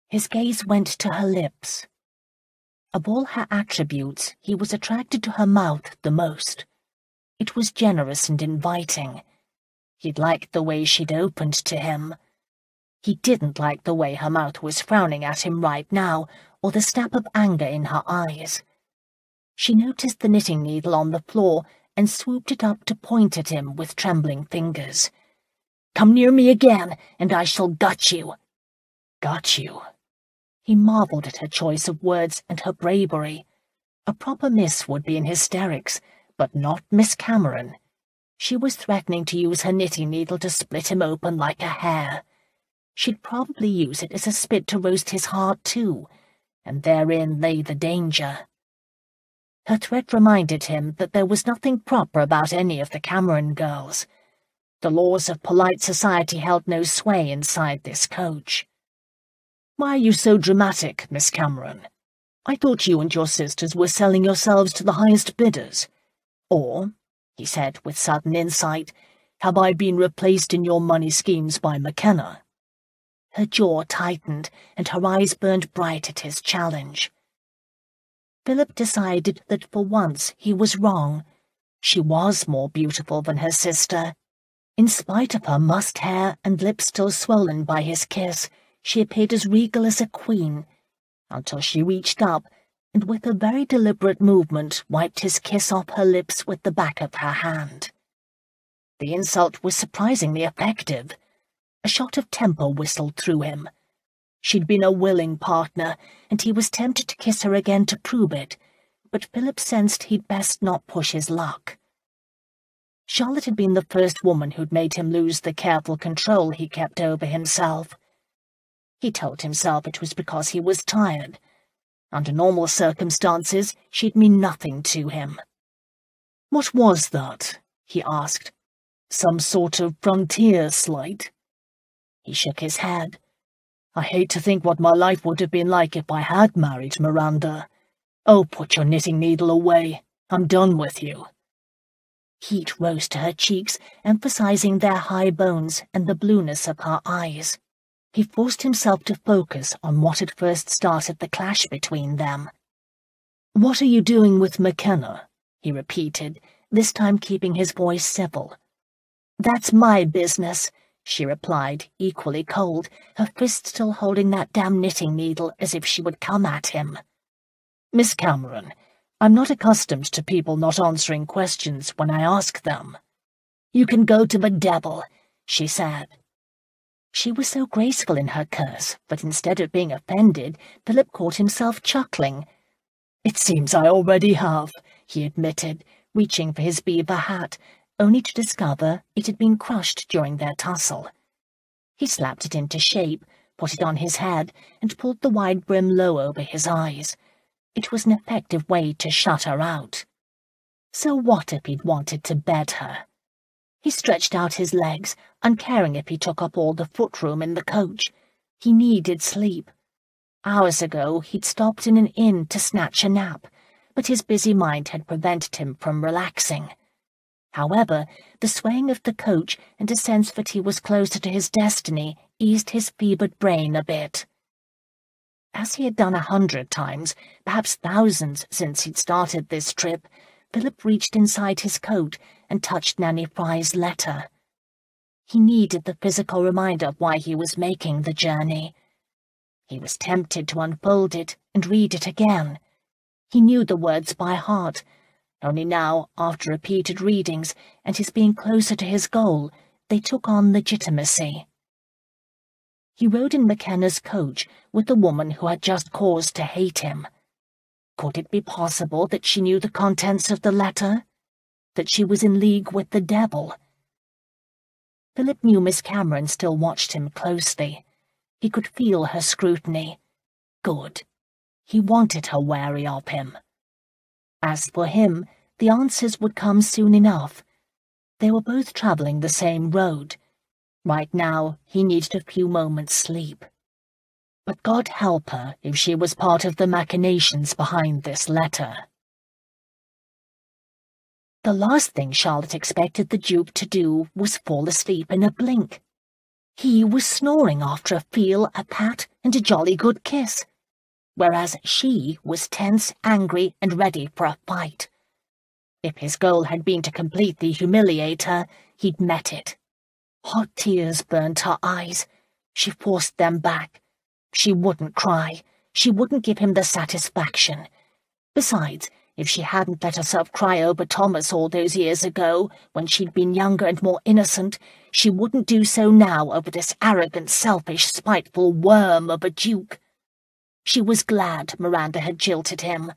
His gaze went to her lips. Of all her attributes, he was attracted to her mouth the most. It was generous and inviting. He'd liked the way she'd opened to him. He didn't like the way her mouth was frowning at him right now, or the snap of anger in her eyes. She noticed the knitting needle on the floor and swooped it up to point at him with trembling fingers. "Come near me again, and I shall gut you." "Gut you?" He marvelled at her choice of words and her bravery. A proper miss would be in hysterics, but not Miss Cameron. She was threatening to use her knitting needle to split him open like a hare. She'd probably use it as a spit to roast his heart too, and therein lay the danger. Her threat reminded him that there was nothing proper about any of the Cameron girls. The laws of polite society held no sway inside this coach. "Why are you so dramatic, Miss Cameron? I thought you and your sisters were selling yourselves to the highest bidders. Or," he said with sudden insight, "have I been replaced in your money schemes by McKenna?" Her jaw tightened, and her eyes burned bright at his challenge. Philip decided that for once he was wrong. She was more beautiful than her sister. In spite of her mussed hair and lips still swollen by his kiss, she appeared as regal as a queen, until she reached up and with a very deliberate movement wiped his kiss off her lips with the back of her hand. The insult was surprisingly effective. A shot of temper whistled through him. She'd been a willing partner, and he was tempted to kiss her again to prove it, but Philip sensed he'd best not push his luck. Charlotte had been the first woman who'd made him lose the careful control he kept over himself. He told himself it was because he was tired. Under normal circumstances, she'd mean nothing to him. "What was that?" he asked. "Some sort of frontier slight?" He shook his head. "I hate to think what my life would have been like if I had married Miranda. Oh, put your knitting needle away. I'm done with you." Heat rose to her cheeks, emphasizing their high bones and the blueness of her eyes. He forced himself to focus on what had first started the clash between them. "What are you doing with McKenna?" he repeated, this time keeping his voice civil. "That's my business," she replied, equally cold, her fist still holding that damn knitting needle as if she would come at him. "Miss Cameron, I'm not accustomed to people not answering questions when I ask them." "You can go to the devil," she said. She was so graceful in her curse, but instead of being offended, Philip caught himself chuckling. "It seems I already have," he admitted, reaching for his beaver hat, only to discover it had been crushed during their tussle. He slapped it into shape, put it on his head, and pulled the wide brim low over his eyes. It was an effective way to shut her out. So what if he'd wanted to bed her? He stretched out his legs, uncaring if he took up all the footroom in the coach. He needed sleep. Hours ago he'd stopped in an inn to snatch a nap, but his busy mind had prevented him from relaxing. However, the swaying of the coach and a sense that he was closer to his destiny eased his fevered brain a bit. As he had done 100 times, perhaps thousands since he'd started this trip, Philip reached inside his coat and touched Nanny Fry's letter. He needed the physical reminder of why he was making the journey. He was tempted to unfold it and read it again. He knew the words by heart, only now, after repeated readings and his being closer to his goal, they took on legitimacy. He rode in McKenna's coach with the woman who had just cause to hate him. Could it be possible that she knew the contents of the letter? That she was in league with the devil? Philip knew Miss Cameron still watched him closely. He could feel her scrutiny. Good. He wanted her wary of him. As for him, the answers would come soon enough. They were both traveling the same road. Right now, he needed a few moments' sleep. But God help her if she was part of the machinations behind this letter. The last thing Charlotte expected the Duke to do was fall asleep in a blink. He was snoring after a feel, a pat, and a jolly good kiss, whereas she was tense, angry, and ready for a fight. If his goal had been to completely humiliate her, he'd met it. Hot tears burnt her eyes. She forced them back. She wouldn't cry. She wouldn't give him the satisfaction. Besides, if she hadn't let herself cry over Thomas all those years ago, when she'd been younger and more innocent, she wouldn't do so now over this arrogant, selfish, spiteful worm of a Duke. She was glad Miranda had jilted him.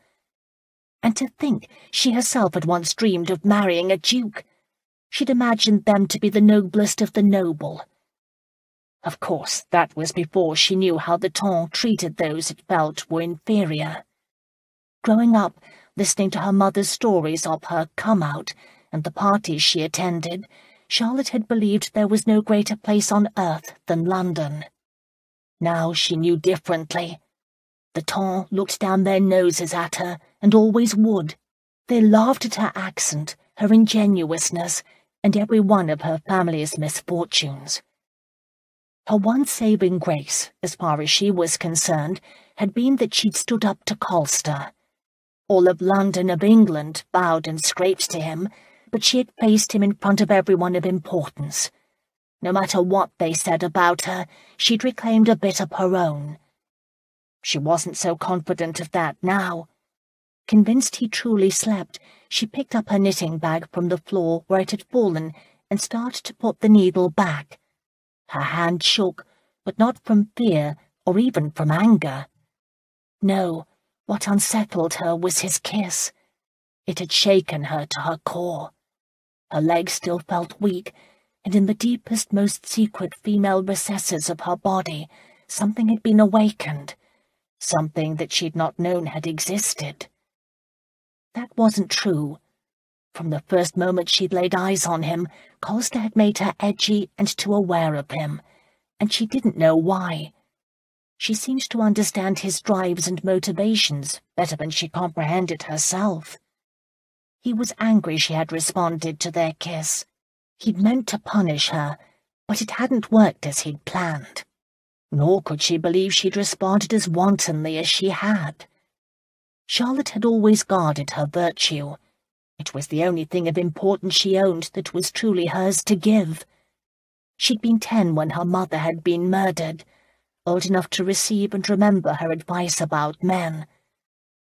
And to think she herself had once dreamed of marrying a Duke. She'd imagined them to be the noblest of the noble. Of course, that was before she knew how the temps treated those it felt were inferior. Growing up, listening to her mother's stories of her come-out and the parties she attended, Charlotte had believed there was no greater place on earth than London. Now she knew differently. The temps looked down their noses at her, and always would. They laughed at her accent, her ingenuousness, and every one of her family's misfortunes. Her one saving grace, as far as she was concerned, had been that she'd stood up to Colster. All of London, of England, bowed and scraped to him, but she had faced him in front of everyone of importance. No matter what they said about her, she'd reclaimed a bit of her own. She wasn't so confident of that now. Convinced he truly slept, she picked up her knitting bag from the floor where it had fallen and started to put the needle back. Her hand shook, but not from fear or even from anger. No, what unsettled her was his kiss. It had shaken her to her core. Her legs still felt weak, and in the deepest, most secret female recesses of her body, something had been awakened, something that she'd not known had existed. That wasn't true. From the first moment she'd laid eyes on him, Colster had made her edgy and too aware of him, and she didn't know why. She seemed to understand his drives and motivations better than she comprehended herself. He was angry she had responded to their kiss. He'd meant to punish her, but it hadn't worked as he'd planned. Nor could she believe she'd responded as wantonly as she had. Charlotte had always guarded her virtue. It was the only thing of importance she owned that was truly hers to give. She'd been 10 when her mother had been murdered, old enough to receive and remember her advice about men.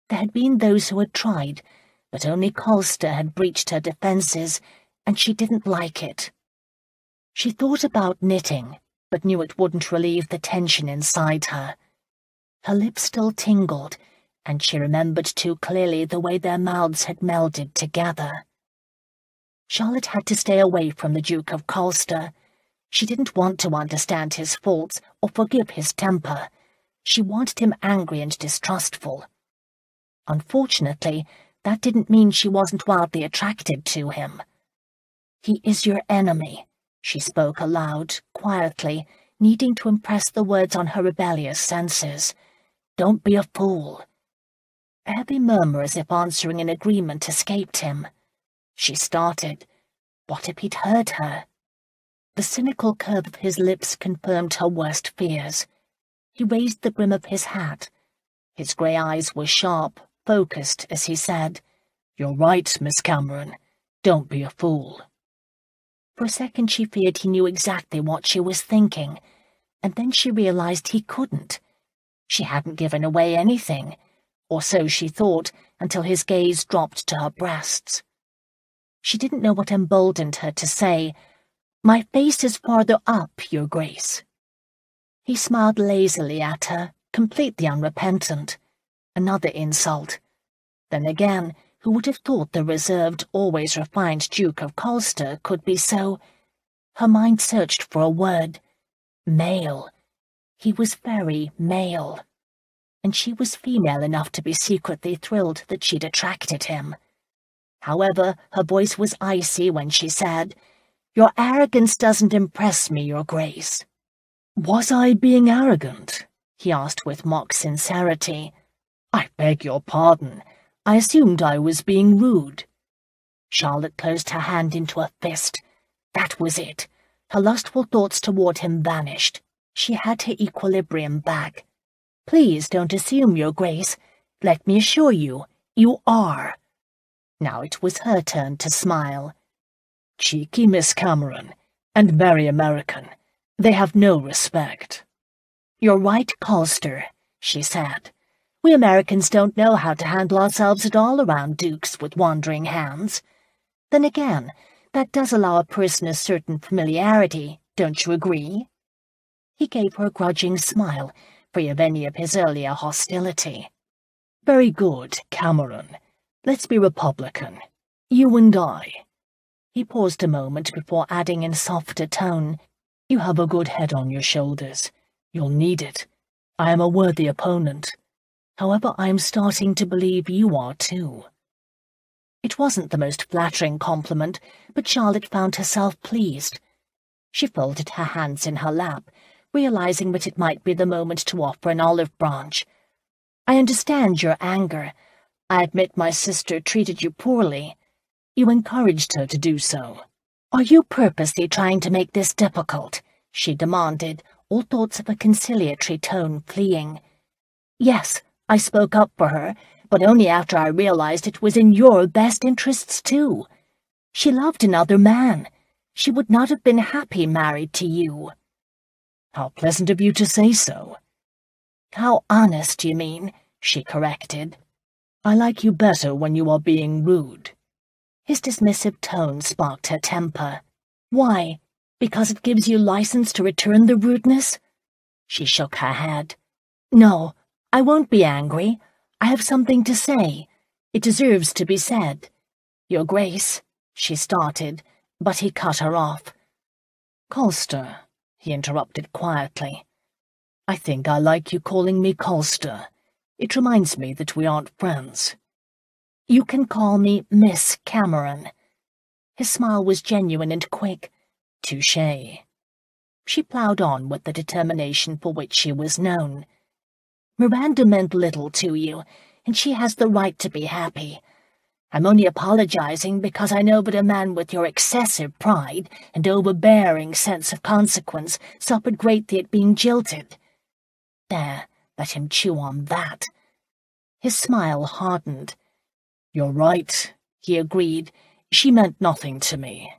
There had been those who had tried, but only Colster had breached her defences, and she didn't like it. She thought about knitting, but knew it wouldn't relieve the tension inside her. Her lips still tingled, and she remembered too clearly the way their mouths had melded together. Charlotte had to stay away from the Duke of Colster. She didn't want to understand his faults or forgive his temper. She wanted him angry and distrustful. Unfortunately, that didn't mean she wasn't wildly attracted to him. "He is your enemy," she spoke aloud, quietly, needing to impress the words on her rebellious senses. "Don't be a fool." A heavy murmur as if answering an agreement escaped him. She started. What if he'd heard her? The cynical curve of his lips confirmed her worst fears. He raised the brim of his hat. His grey eyes were sharp, focused, as he said, "You're right, Miss Cameron. Don't be a fool." For a second she feared he knew exactly what she was thinking, and then she realized he couldn't. She hadn't given away anything, or so she thought, until his gaze dropped to her breasts. She didn't know what emboldened her to say, "My face is farther up, Your Grace." He smiled lazily at her, completely unrepentant. Another insult. Then again, who would have thought the reserved, always refined Duke of Colster could be so— Her mind searched for a word. Male. He was very male. And she was female enough to be secretly thrilled that she'd attracted him. However, her voice was icy when she said, "Your arrogance doesn't impress me, Your Grace." "Was I being arrogant?" he asked with mock sincerity. "I beg your pardon. I assumed I was being rude." Charlotte closed her hand into a fist. That was it. Her lustful thoughts toward him vanished. She had her equilibrium back. "Please don't assume, Your Grace. Let me assure you, you are." Now it was her turn to smile. "Cheeky Miss Cameron, and very American. They have no respect." "You're right, Colster," she said. "We Americans don't know how to handle ourselves at all around dukes with wandering hands. Then again, that does allow a person a certain familiarity, don't you agree?" He gave her a grudging smile, free of any of his earlier hostility. "Very good, Cameron. Let's be Republican. You and I." He paused a moment before adding in softer tone, "You have a good head on your shoulders. You'll need it. I am a worthy opponent. However, I am starting to believe you are too." It wasn't the most flattering compliment, but Charlotte found herself pleased. She folded her hands in her lap, realizing that it might be the moment to offer an olive branch. "I understand your anger. I admit my sister treated you poorly. You encouraged her to do so." "Are you purposely trying to make this difficult?" she demanded, all thoughts of a conciliatory tone fleeing. "Yes, I spoke up for her, but only after I realized it was in your best interests too. She loved another man. She would not have been happy married to you." "How pleasant of you to say so." "How honest, you mean," she corrected. "I like you better when you are being rude." His dismissive tone sparked her temper. "Why? Because it gives you license to return the rudeness?" She shook her head. "No, I won't be angry. I have something to say. It deserves to be said." "Your Grace," she started, but he cut her off. "Colster," he interrupted quietly. "I think I like you calling me Colster. It reminds me that we aren't friends." "You can call me Miss Cameron." His smile was genuine and quick. "Touché." She ploughed on with the determination for which she was known. "Miranda meant little to you, and she has the right to be happy. I'm only apologizing because I know that a man with your excessive pride and overbearing sense of consequence suffered greatly at being jilted. There, let him chew on that." His smile hardened. "You're right," he agreed. "She meant nothing to me."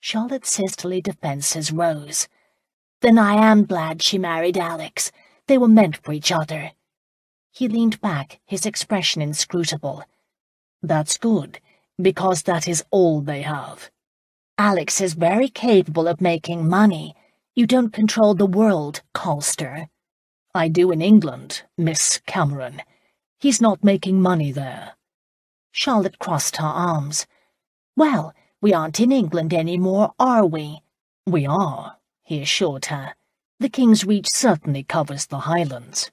Charlotte's sisterly defenses rose. "Then I am glad she married Alex. They were meant for each other." He leaned back, his expression inscrutable. "That's good, because that is all they have." "Alex is very capable of making money. You don't control the world, Colster." "I do in England, Miss Cameron. He's not making money there." Charlotte crossed her arms. "Well, we aren't in England anymore, are we?" "We are," he assured her. "The King's Reach certainly covers the Highlands."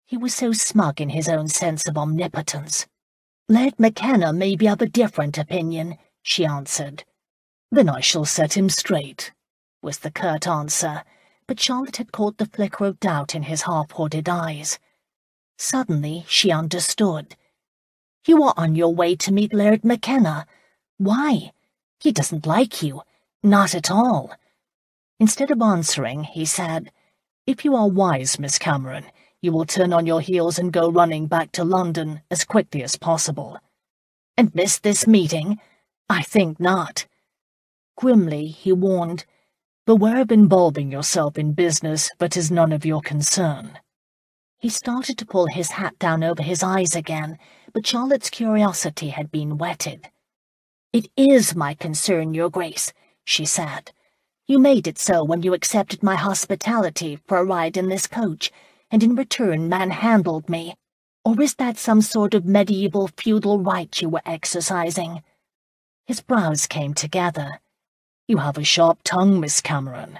He was so smug in his own sense of omnipotence. "Laird McKenna may be of a different opinion," she answered. "Then I shall set him straight," was the curt answer, but Charlotte had caught the flicker of doubt in his half-hooded eyes. Suddenly she understood. "You are on your way to meet Laird McKenna. Why? He doesn't like you. Not at all." Instead of answering, he said, "If you are wise, Miss Cameron, you will turn on your heels and go running back to London as quickly as possible." "And miss this meeting? I think not." Grimly, he warned, "Beware of involving yourself in business that is none of your concern." He started to pull his hat down over his eyes again, but Charlotte's curiosity had been whetted. "It is my concern, Your Grace," she said. "You made it so when you accepted my hospitality for a ride in this coach, and in return manhandled me. Or is that some sort of medieval feudal right you were exercising?" His brows came together. "You have a sharp tongue, Miss Cameron."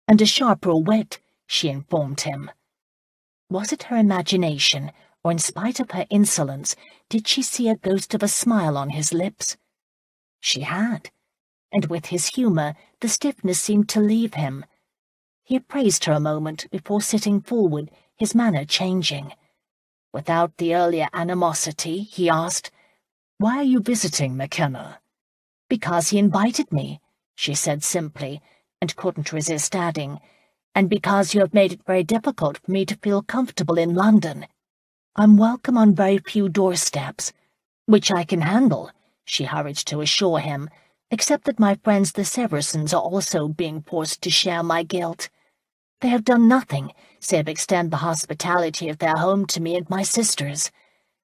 "And a sharper wit," she informed him. Was it her imagination, or in spite of her insolence, did she see a ghost of a smile on his lips? She had, and with his humour the stiffness seemed to leave him. He appraised her a moment before sitting forward, his manner changing. Without the earlier animosity, he asked, "Why are you visiting McKenna?" "Because he invited me," she said simply, and couldn't resist adding, "and because you have made it very difficult for me to feel comfortable in London. I'm welcome on very few doorsteps." "Which I can handle," she hurried to assure him, "except that my friends the Seversons are also being forced to share my guilt. They have done nothing save extend the hospitality of their home to me and my sisters.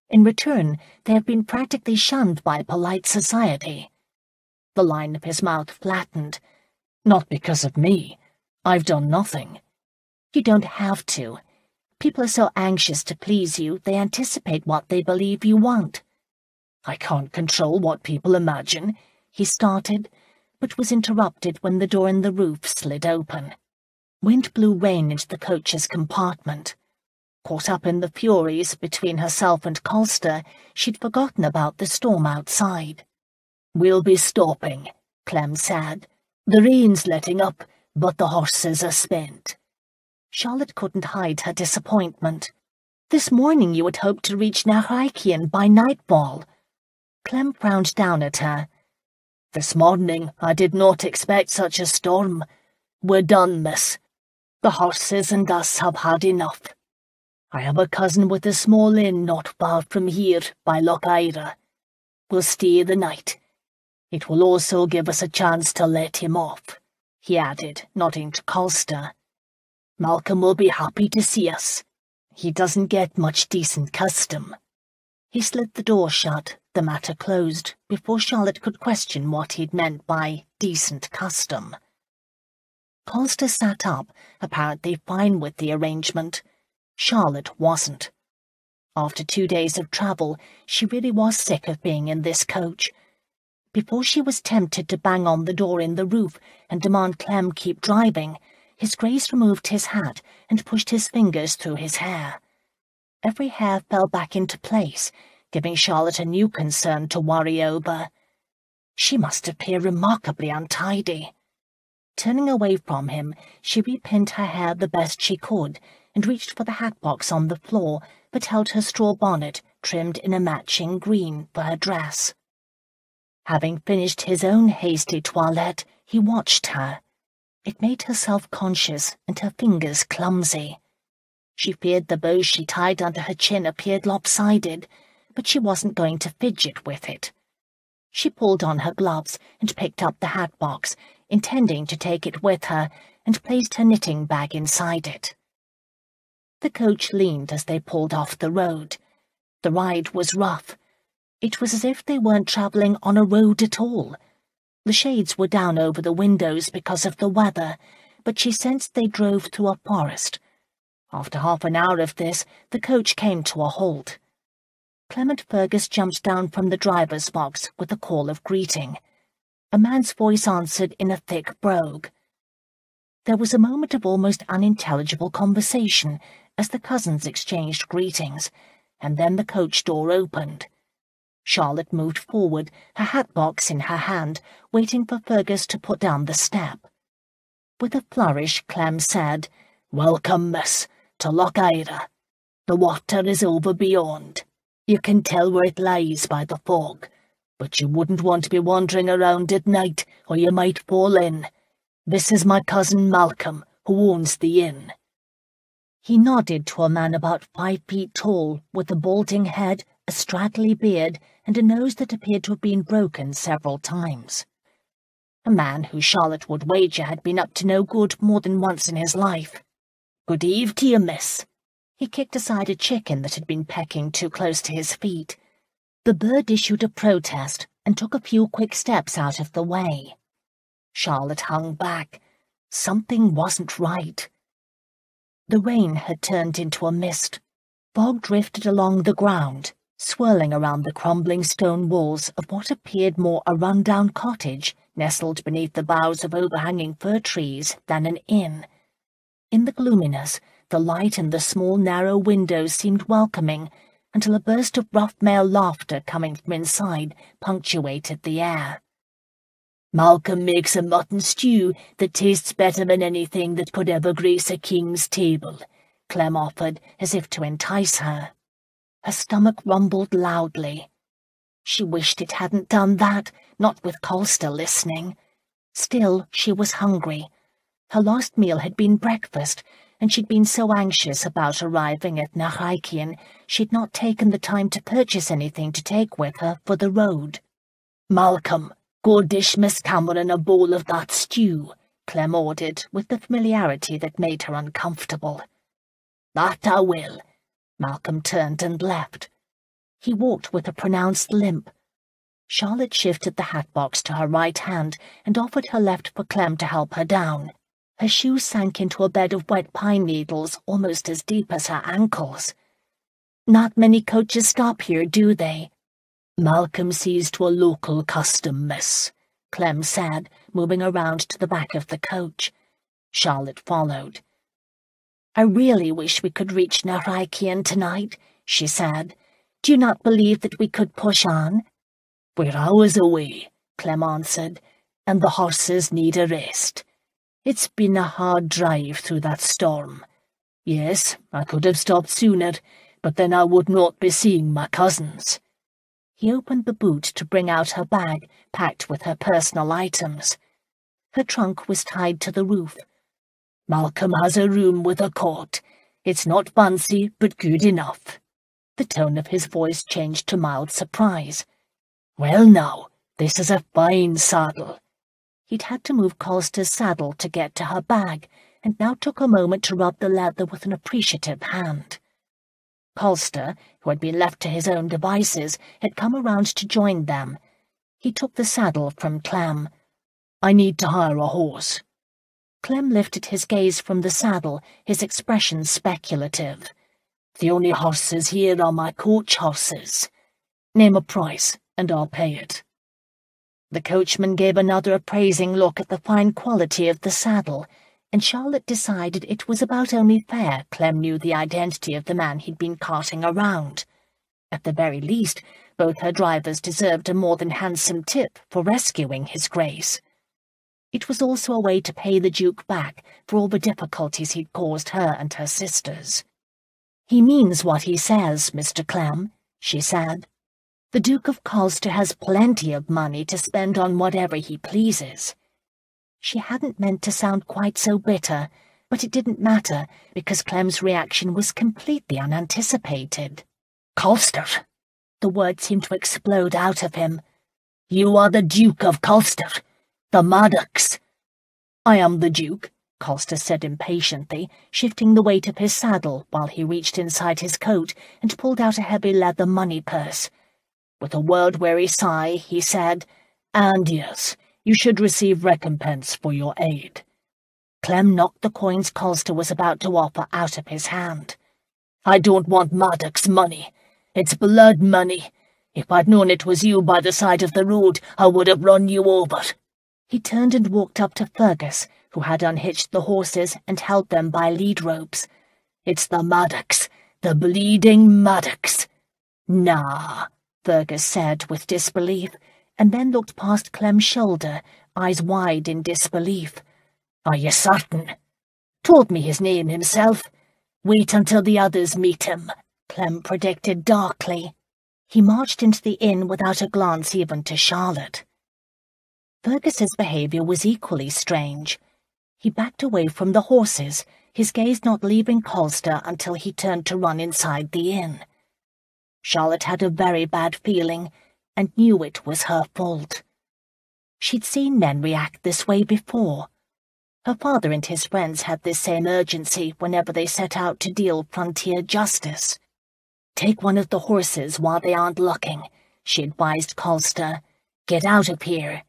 In return, they have been practically shunned by polite society." The line of his mouth flattened. "Not because of me. I've done nothing." "You don't have to. People are so anxious to please you, they anticipate what they believe you want." "I can't control what people imagine. He started, but was interrupted when the door in the roof slid open. Wind blew rain into the coach's compartment. Caught up in the furies between herself and Colster, she'd forgotten about the storm outside. "We'll be stopping," Clem said. "The rain's letting up, but the horses are spent." Charlotte couldn't hide her disappointment. "This morning you had hoped to reach Nahaikian by nightfall." Clem frowned down at her. "This morning I did not expect such a storm. We're done, miss. The horses and us have had enough. I have a cousin with a small inn not far from here by Loch Ira. We'll stay the night. It will also give us a chance to let him off," he added, nodding to Colster. "Malcolm will be happy to see us. He doesn't get much decent custom." He slid the door shut, the matter closed, before Charlotte could question what he'd meant by decent custom. Colster sat up, apparently fine with the arrangement. Charlotte wasn't. After 2 days of travel, she really was sick of being in this coach. Before she was tempted to bang on the door in the roof and demand Clem keep driving, His Grace removed his hat and pushed his fingers through his hair. Every hair fell back into place, giving Charlotte a new concern to worry over. She must appear remarkably untidy. Turning away from him, she repinned her hair the best she could and reached for the hatbox on the floor, but held her straw bonnet, trimmed in a matching green, for her dress. Having finished his own hasty toilette, he watched her. It made her self-conscious and her fingers clumsy. She feared the bow she tied under her chin appeared lopsided, but she wasn't going to fidget with it. She pulled on her gloves and picked up the hatbox, intending to take it with her, and placed her knitting bag inside it. The coach leaned as they pulled off the road. The ride was rough. It was as if they weren't travelling on a road at all. The shades were down over the windows because of the weather, but she sensed they drove through a forest. After half an hour of this, the coach came to a halt. Clement Fergus jumped down from the driver's box with a call of greeting. A man's voice answered in a thick brogue. There was a moment of almost unintelligible conversation as the cousins exchanged greetings, and then the coach door opened. Charlotte moved forward, her hatbox in her hand, waiting for Fergus to put down the step. With a flourish, Clem said, "Welcome, miss, to Loch Ira. The water is over beyond. You can tell where it lies by the fog, but you wouldn't want to be wandering around at night, or you might fall in. This is my cousin Malcolm, who owns the inn." He nodded to a man about 5 feet tall, with a balding head, a straggly beard, and a nose that appeared to have been broken several times. A man who Charlotte would wager had been up to no good more than once in his life. "Good eve to you, miss." He kicked aside a chicken that had been pecking too close to his feet. The bird issued a protest and took a few quick steps out of the way. Charlotte hung back. Something wasn't right. The rain had turned into a mist. Fog drifted along the ground, swirling around the crumbling stone walls of what appeared more a run-down cottage nestled beneath the boughs of overhanging fir trees than an inn. In the gloominess, the light in the small narrow windows seemed welcoming, until a burst of rough male laughter coming from inside punctuated the air. "Malcolm makes a mutton stew that tastes better than anything that could ever grace a king's table," Clem offered, as if to entice her. Her stomach rumbled loudly. She wished it hadn't done that, not with Colster listening. Still, she was hungry. Her last meal had been breakfast, and she'd been so anxious about arriving at Nahaikian, she'd not taken the time to purchase anything to take with her for the road. "Malcolm, go dish Miss Cameron a bowl of that stew," Clem ordered, with the familiarity that made her uncomfortable. "That I will." Malcolm turned and left. He walked with a pronounced limp. Charlotte shifted the hatbox to her right hand and offered her left for Clem to help her down. Her shoes sank into a bed of wet pine needles almost as deep as her ankles. "Not many coaches stop here, do they?" "Malcolm sees to a local custom, miss," Clem said, moving around to the back of the coach. Charlotte followed. "I really wish we could reach Narakian tonight," she said. "Do you not believe that we could push on?" "We're hours away," Clem answered, "and the horses need a rest. It's been a hard drive through that storm. Yes, I could have stopped sooner, but then I would not be seeing my cousins." He opened the boot to bring out her bag, packed with her personal items. Her trunk was tied to the roof. "Malcolm has a room with a cot. It's not fancy, but good enough." The tone of his voice changed to mild surprise. "Well now, this is a fine saddle." He'd had to move Colster's saddle to get to her bag, and now took a moment to rub the leather with an appreciative hand. Colster, who had been left to his own devices, had come around to join them. He took the saddle from Clem. "I need to hire a horse." Clem lifted his gaze from the saddle, his expression speculative. "The only horses here are my coach horses. Name a price, and I'll pay it." The coachman gave another appraising look at the fine quality of the saddle, and Charlotte decided it was about only fair Clem knew the identity of the man he'd been carting around. At the very least, both her drivers deserved a more than handsome tip for rescuing his Grace. It was also a way to pay the Duke back for all the difficulties he'd caused her and her sisters. "He means what he says, Mr. Clem," she said. "The Duke of Colster has plenty of money to spend on whatever he pleases." She hadn't meant to sound quite so bitter, but it didn't matter, because Clem's reaction was completely unanticipated. "Colster!" The word seemed to explode out of him. "You are the Duke of Colster, the Maddox." "I am the Duke," Colster said impatiently, shifting the weight of his saddle while he reached inside his coat and pulled out a heavy leather money purse. With a world-weary sigh, he said, "And yes, you should receive recompense for your aid." Clem knocked the coins Colster was about to offer out of his hand. "I don't want Maddox money. It's blood money. If I'd known it was you by the side of the road, I would have run you over." He turned and walked up to Fergus, who had unhitched the horses and held them by lead ropes. "It's the Maddox, the bleeding Maddox." "Nah," Fergus said with disbelief, and then looked past Clem's shoulder, eyes wide in disbelief. "Are you certain? Told me his name himself. Wait until the others meet him," Clem predicted darkly. He marched into the inn without a glance even to Charlotte. Fergus's behaviour was equally strange. He backed away from the horses, his gaze not leaving Colster until he turned to run inside the inn. Charlotte had a very bad feeling, and knew it was her fault. She'd seen men react this way before. Her father and his friends had this same urgency whenever they set out to deal frontier justice. "Take one of the horses while they aren't looking," she advised Colster. "Get out of here."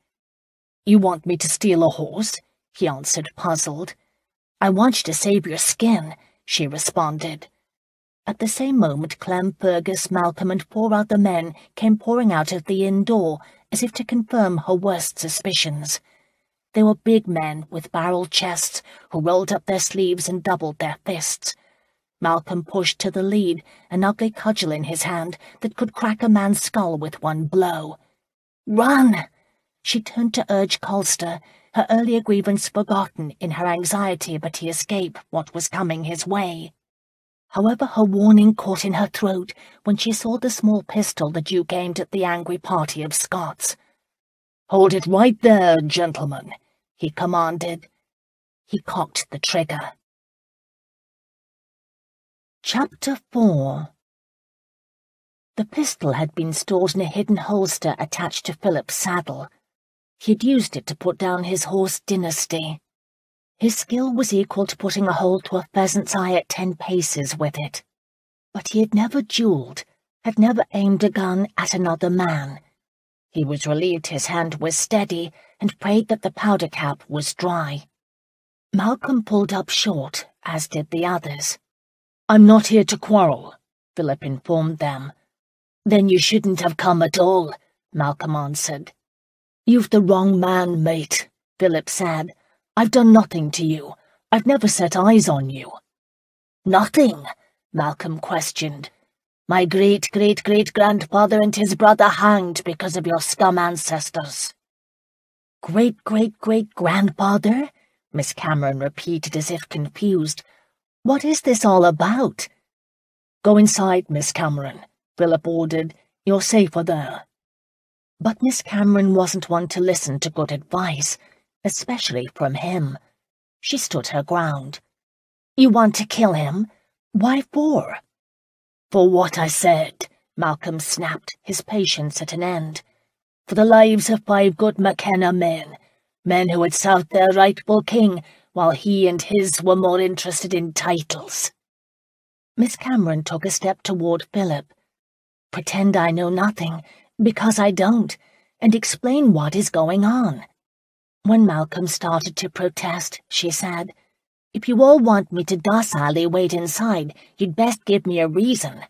"You want me to steal a horse?" he answered, puzzled. "I want you to save your skin," she responded. At the same moment, Clem, Fergus, Malcolm, and 4 other men came pouring out of the inn door, as if to confirm her worst suspicions. They were big men with barrel chests who rolled up their sleeves and doubled their fists. Malcolm pushed to the lead, an ugly cudgel in his hand that could crack a man's skull with one blow. "Run!" She turned to urge Colster, her earlier grievance forgotten in her anxiety that he escape what was coming his way. However, her warning caught in her throat when she saw the small pistol the Duke aimed at the angry party of Scots. "Hold it right there, gentlemen," he commanded. He cocked the trigger. Chapter 4. The pistol had been stored in a hidden holster attached to Philip's saddle. He'd used it to put down his horse Dynasty. His skill was equal to putting a hole to a pheasant's eye at 10 paces with it. But he had never duelled, had never aimed a gun at another man. He was relieved his hand was steady and prayed that the powder cap was dry. Malcolm pulled up short, as did the others. "I'm not here to quarrel," Philip informed them. "Then you shouldn't have come at all," Malcolm answered. "You've the wrong man, mate," Phillip said. "I've done nothing to you. I've never set eyes on you." "Nothing?" Malcolm questioned. "My great-great-great-grandfather and his brother hanged because of your scum ancestors." "Great-great-great-grandfather?" Miss Cameron repeated as if confused. "What is this all about?" "Go inside, Miss Cameron," Phillip ordered. "You're safer there." But Miss Cameron wasn't one to listen to good advice, especially from him. She stood her ground. "You want to kill him? Why for?" "For what I said," Malcolm snapped, his patience at an end. "For the lives of 5 good McKenna men who had served their rightful king, while he and his were more interested in titles." Miss Cameron took a step toward Phillip. "Pretend I know nothing, because I don't, and explain what is going on." When Malcolm started to protest, she said, "If you all want me to docilely wait inside, you'd best give me a reason."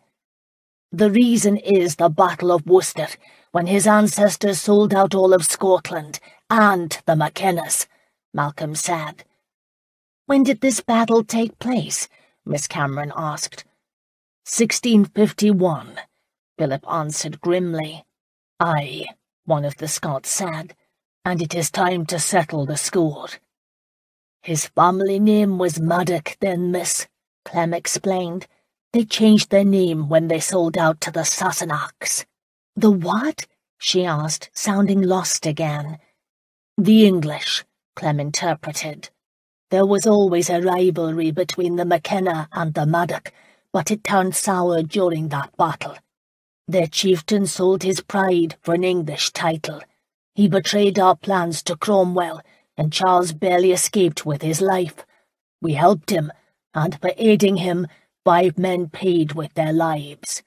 "The reason is the Battle of Worcester, when his ancestors sold out all of Scotland, and the McKennas," Malcolm said. "When did this battle take place?" Miss Cameron asked. 1651, Phillip answered grimly. "Aye," one of the Scots said, "and it is time to settle the score." "His family name was Maddox then, miss," Clem explained. "They changed their name when they sold out to the Sassenachs." "The what?" she asked, sounding lost again. "The English," Clem interpreted. "There was always a rivalry between the McKenna and the Maddox, but it turned sour during that battle. Their chieftain sold his pride for an English title. He betrayed our plans to Cromwell, and Charles barely escaped with his life. We helped him, and for aiding him, 5 men paid with their lives."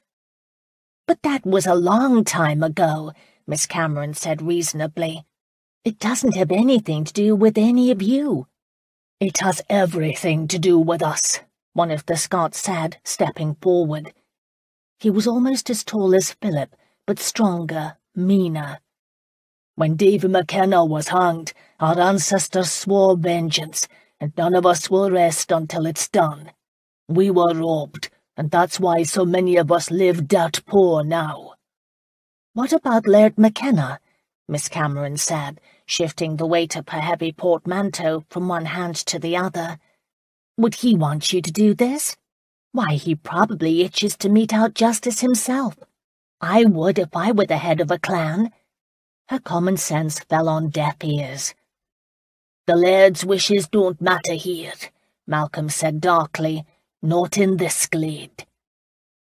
"But that was a long time ago," Miss Cameron said reasonably. "It doesn't have anything to do with any of you." "It has everything to do with us," one of the Scots said, stepping forward. He was almost as tall as Phillip, but stronger, meaner. "When David McKenna was hanged, our ancestors swore vengeance, and none of us will rest until it's done. We were robbed, and that's why so many of us live dirt poor now." "What about Laird McKenna?" Miss Cameron said, shifting the weight of her heavy portmanteau from one hand to the other. "Would he want you to do this? Why, he probably itches to mete out justice himself. I would if I were the head of a clan." Her common sense fell on deaf ears. "The laird's wishes don't matter here," Malcolm said darkly. "Not in this glade."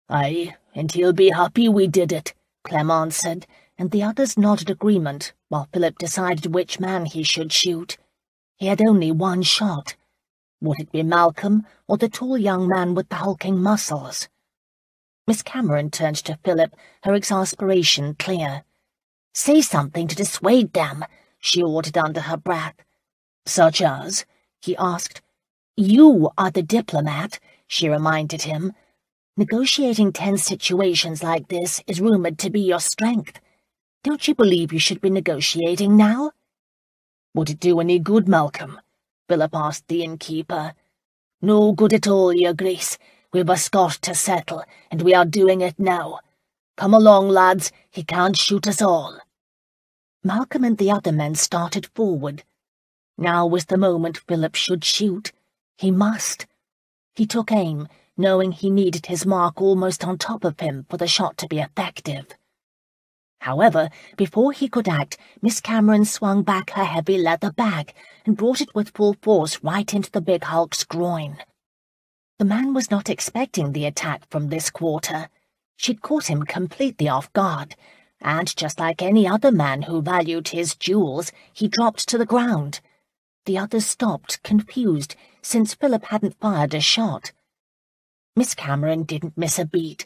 "Aye, and he'll be happy we did it," Clem answered, and the others nodded agreement while Phillip decided which man he should shoot. He had only one shot. Would it be Malcolm or the tall young man with the hulking muscles? Miss Cameron turned to Phillip, her exasperation clear. "Say something to dissuade them," she ordered under her breath. "Such as?" he asked. "You are the diplomat," she reminded him. "Negotiating tense situations like this is rumoured to be your strength. Don't you believe you should be negotiating now?" "Would it do any good, Malcolm?" Phillip asked the innkeeper. "No good at all, your grace. We've a score to settle, and we are doing it now. Come along, lads, he can't shoot us all." Malcolm and the other men started forward. Now was the moment Phillip should shoot. He must. He took aim, knowing he needed his mark almost on top of him for the shot to be effective. However, before he could act, Miss Cameron swung back her heavy leather bag and brought it with full force right into the big hulk's groin. The man was not expecting the attack from this quarter. She'd caught him completely off guard, and just like any other man who valued his jewels, he dropped to the ground. The others stopped, confused, since Phillip hadn't fired a shot. Miss Cameron didn't miss a beat.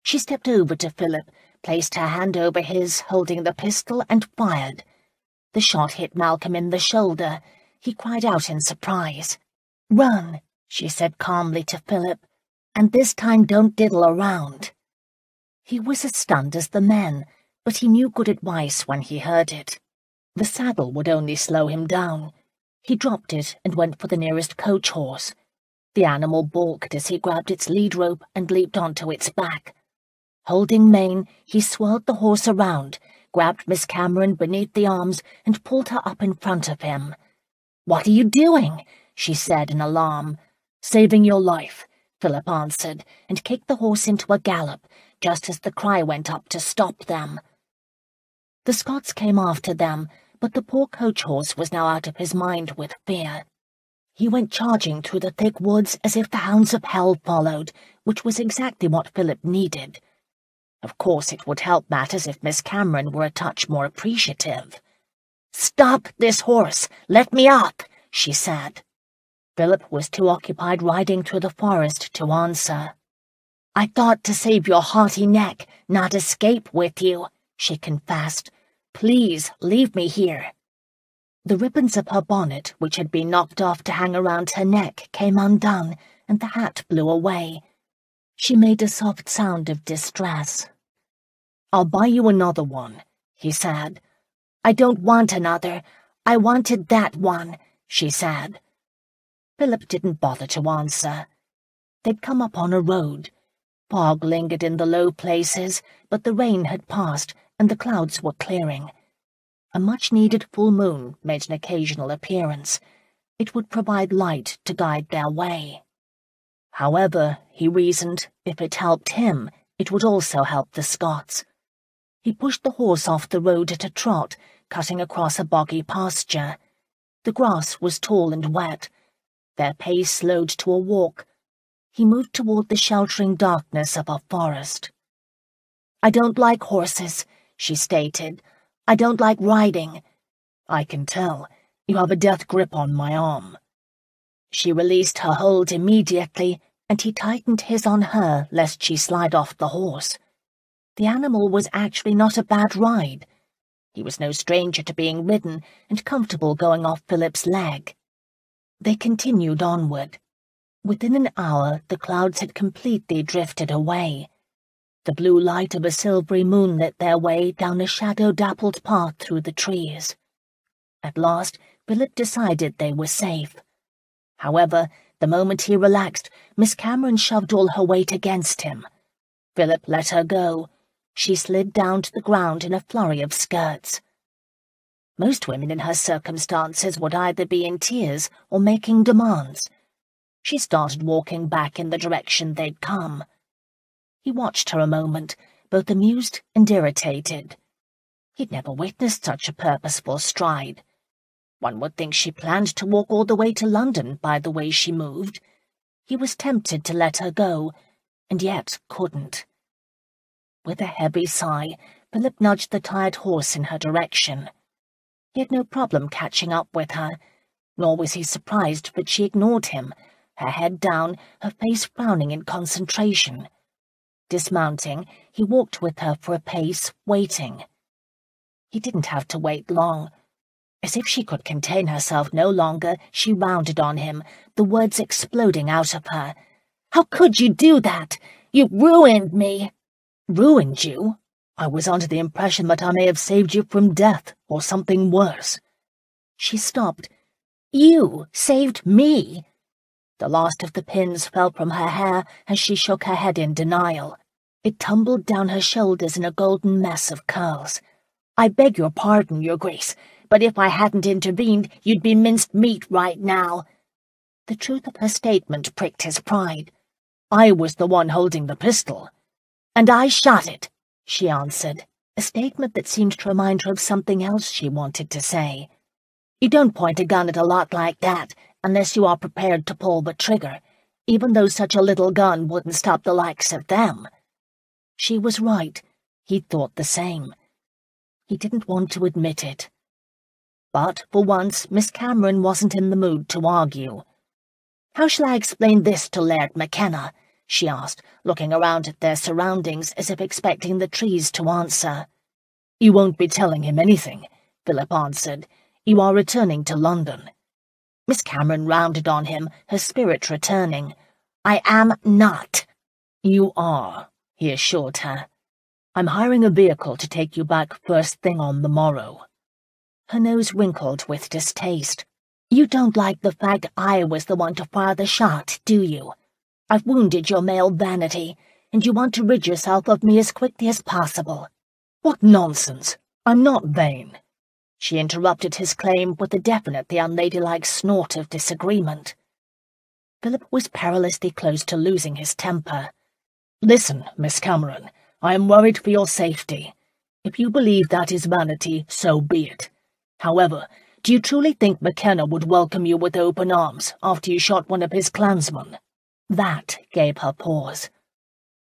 She stepped over to Phillip, placed her hand over his, holding the pistol, and fired. The shot hit Malcolm in the shoulder. He cried out in surprise. "Run," she said calmly to Phillip, "and this time don't diddle around." He was as stunned as the men, but he knew good advice when he heard it. The saddle would only slow him down. He dropped it and went for the nearest coach horse. The animal balked as he grabbed its lead rope and leaped onto its back. Holding mane, he swirled the horse around, grabbed Miss Cameron beneath the arms, and pulled her up in front of him. "What are you doing?" she said in alarm. "Saving your life," Philip answered, and kicked the horse into a gallop, just as the cry went up to stop them. The Scots came after them, but the poor coach horse was now out of his mind with fear. He went charging through the thick woods as if the hounds of hell followed, which was exactly what Philip needed. Of course, it would help matters if Miss Cameron were a touch more appreciative. "Stop this horse! Let me up!" she said. Philip was too occupied riding through the forest to answer. "I thought to save your haughty neck, not escape with you," she confessed. "Please, leave me here." The ribbons of her bonnet, which had been knocked off to hang around her neck, came undone, and the hat blew away. She made a soft sound of distress. "I'll buy you another one," he said. "I don't want another. I wanted that one," she said. Philip didn't bother to answer. They'd come up on a road. Fog lingered in the low places, but the rain had passed, and the clouds were clearing. A much-needed full moon made an occasional appearance. It would provide light to guide their way. However, he reasoned, if it helped him, it would also help the Scots. He pushed the horse off the road at a trot, cutting across a boggy pasture. The grass was tall and wet. Their pace slowed to a walk. He moved toward the sheltering darkness of a forest. "I don't like horses," she stated. "I don't like riding." "I can tell. You have a death grip on my arm." She released her hold immediately, and he tightened his on her lest she slide off the horse. The animal was actually not a bad ride. He was no stranger to being ridden and comfortable going off Philip's leg. They continued onward. Within an hour, the clouds had completely drifted away. The blue light of a silvery moon lit their way down a shadow-dappled path through the trees. At last, Philip decided they were safe. However, the moment he relaxed, Miss Cameron shoved all her weight against him. Philip let her go. She slid down to the ground in a flurry of skirts. Most women in her circumstances would either be in tears or making demands. She started walking back in the direction they'd come. He watched her a moment, both amused and irritated. He'd never witnessed such a purposeful stride. One would think she planned to walk all the way to London by the way she moved. He was tempted to let her go, and yet couldn't. With a heavy sigh, Philip nudged the tired horse in her direction. He had no problem catching up with her, nor was he surprised that she ignored him, her head down, her face frowning in concentration. Dismounting, he walked with her for a pace, waiting. He didn't have to wait long. As if she could contain herself no longer, she rounded on him, the words exploding out of her. "How could you do that? You ruined me." "Ruined you? I was under the impression that I may have saved you from death, or something worse." She stopped. "You saved me?" The last of the pins fell from her hair as she shook her head in denial. It tumbled down her shoulders in a golden mess of curls. "I beg your pardon, Your Grace, but if I hadn't intervened, you'd be minced meat right now." The truth of her statement pricked his pride. "I was the one holding the pistol." "And I shot it," she answered, a statement that seemed to remind her of something else she wanted to say. "You don't point a gun at a lot like that unless you are prepared to pull the trigger, even though such a little gun wouldn't stop the likes of them." She was right. He'd thought the same. He didn't want to admit it. But, for once, Miss Cameron wasn't in the mood to argue. "How shall I explain this to Laird McKenna?" she asked, looking around at their surroundings as if expecting the trees to answer. "You won't be telling him anything," Philip answered. "You are returning to London." Miss Cameron rounded on him, her spirit returning. "I am not." "You are," he assured her. "I'm hiring a vehicle to take you back first thing on the morrow." Her nose wrinkled with distaste. "You don't like the fact I was the one to fire the shot, do you? I've wounded your male vanity, and you want to rid yourself of me as quickly as possible." "What nonsense! I'm not vain." She interrupted his claim with a definitely unladylike snort of disagreement. Philip was perilously close to losing his temper. "Listen, Miss Cameron, I am worried for your safety. If you believe that is vanity, so be it. However, do you truly think McKenna would welcome you with open arms after you shot one of his clansmen?" That gave her pause.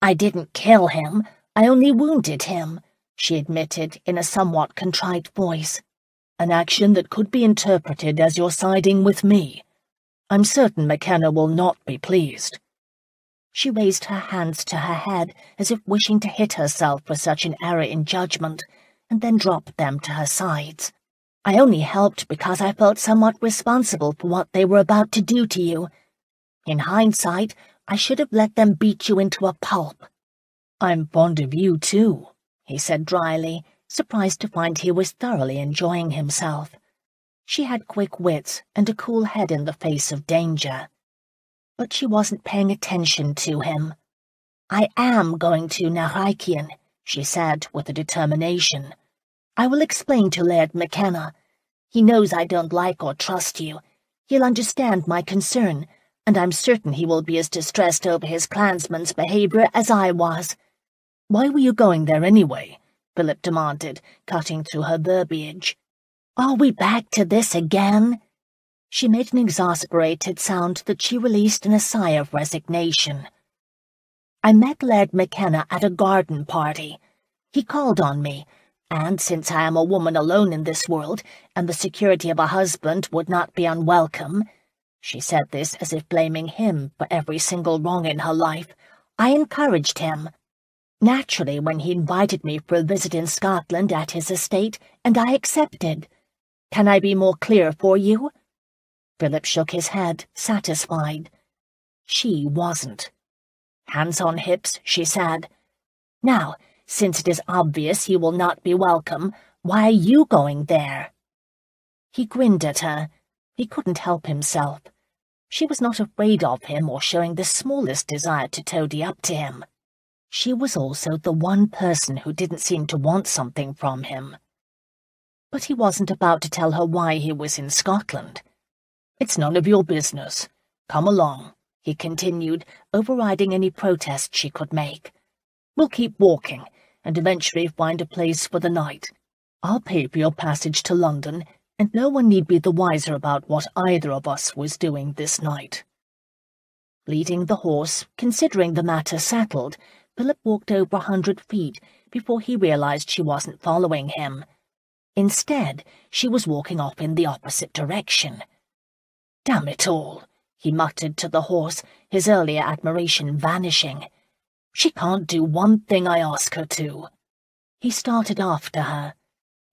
"I didn't kill him. I only wounded him," she admitted in a somewhat contrite voice. "An action that could be interpreted as your siding with me. I'm certain McKenna will not be pleased." She raised her hands to her head as if wishing to hit herself for such an error in judgment, and then dropped them to her sides. "I only helped because I felt somewhat responsible for what they were about to do to you. In hindsight, I should have let them beat you into a pulp." "I'm fond of you, too," he said dryly, surprised to find he was thoroughly enjoying himself. She had quick wits and a cool head in the face of danger. But she wasn't paying attention to him. "I am going to Nahaikian," she said with a determination. "I will explain to Laird McKenna. He knows I don't like or trust you. He'll understand my concern, and I'm certain he will be as distressed over his clansman's behavior as I was." "Why were you going there anyway?" Philip demanded, cutting through her verbiage. "Are we back to this again?" She made an exasperated sound that she released in a sigh of resignation. "I met Laird McKenna at a garden party. He called on me, and since I am a woman alone in this world, and the security of a husband would not be unwelcome," she said this as if blaming him for every single wrong in her life, "I encouraged him. Naturally, when he invited me for a visit in Scotland at his estate, and I accepted. Can I be more clear for you?" Philip shook his head, satisfied. She wasn't. "Hands on hips," she said. "Now, since it is obvious you will not be welcome, why are you going there?" He grinned at her. He couldn't help himself. She was not afraid of him or showing the smallest desire to toady up to him. She was also the one person who didn't seem to want something from him. But he wasn't about to tell her why he was in Scotland. "It's none of your business. Come along," he continued, overriding any protest she could make. "We'll keep walking, and eventually find a place for the night. I'll pay for your passage to London, and no one need be the wiser about what either of us was doing this night." Leading the horse, considering the matter settled, Philip walked over 100 feet before he realized she wasn't following him. Instead, she was walking off in the opposite direction. "Damn it all," he muttered to the horse, his earlier admiration vanishing. "She can't do one thing I ask her to." He started after her.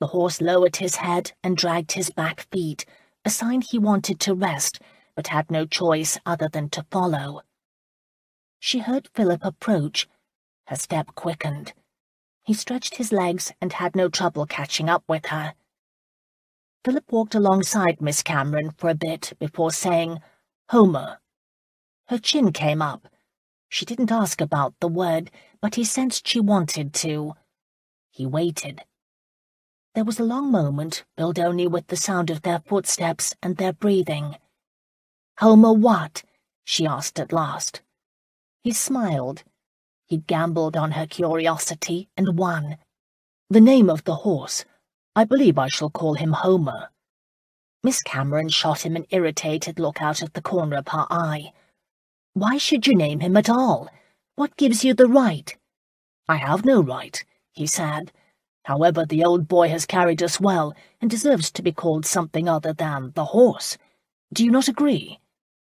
The horse lowered his head and dragged his back feet, a sign he wanted to rest, but had no choice other than to follow. She heard Philip approach. Her step quickened. He stretched his legs and had no trouble catching up with her. Philip walked alongside Miss Cameron for a bit before saying, "Homer." Her chin came up. She didn't ask about the word, but he sensed she wanted to. He waited. There was a long moment, filled only with the sound of their footsteps and their breathing. "Homer what?" she asked at last. He smiled. He gambled on her curiosity and won. "The name of the horse. I believe I shall call him Homer." Miss Cameron shot him an irritated look out of the corner of her eye. "Why should you name him at all? What gives you the right?" "I have no right," he said. "However, the old boy has carried us well and deserves to be called something other than the horse. Do you not agree?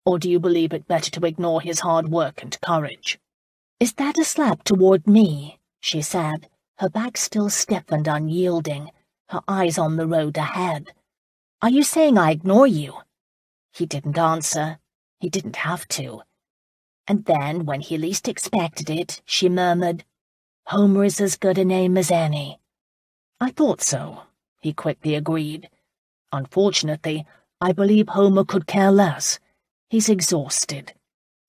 Or do you believe it better to ignore his hard work and courage?" "Is that a slap toward me?" she said, her back still stiff and unyielding, her eyes on the road ahead. "Are you saying I ignore you?" He didn't answer. He didn't have to. And then, when he least expected it, she murmured, "Homer is as good a name as any." "I thought so," he quickly agreed. Unfortunately, I believe Homer could care less. He's exhausted.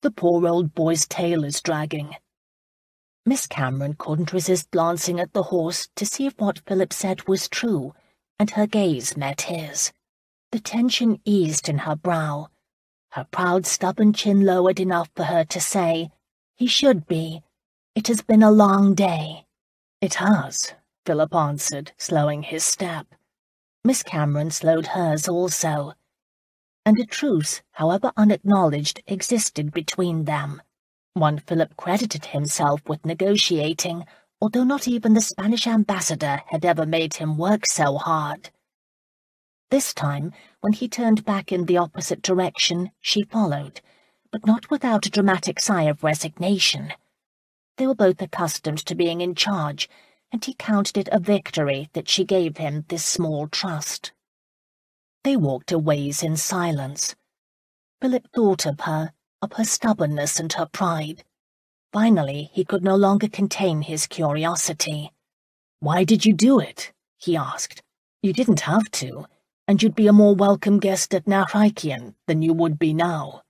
The poor old boy's tail is dragging." Miss Cameron couldn't resist glancing at the horse to see if what Philip said was true, and her gaze met his. The tension eased in her brow. Her proud, stubborn chin lowered enough for her to say, "He should be. It has been a long day." "It has," Philip answered, slowing his step. Miss Cameron slowed hers also, and a truce, however unacknowledged, existed between them. One Philip credited himself with negotiating, although not even the Spanish ambassador had ever made him work so hard. This time, when he turned back in the opposite direction, she followed, but not without a dramatic sigh of resignation. They were both accustomed to being in charge, and he counted it a victory that she gave him this small trust. They walked a ways in silence. Philip thought of her stubbornness and her pride. Finally, he could no longer contain his curiosity. "Why did you do it?" he asked. "You didn't have to, and you'd be a more welcome guest at Nachrichen than you would be now."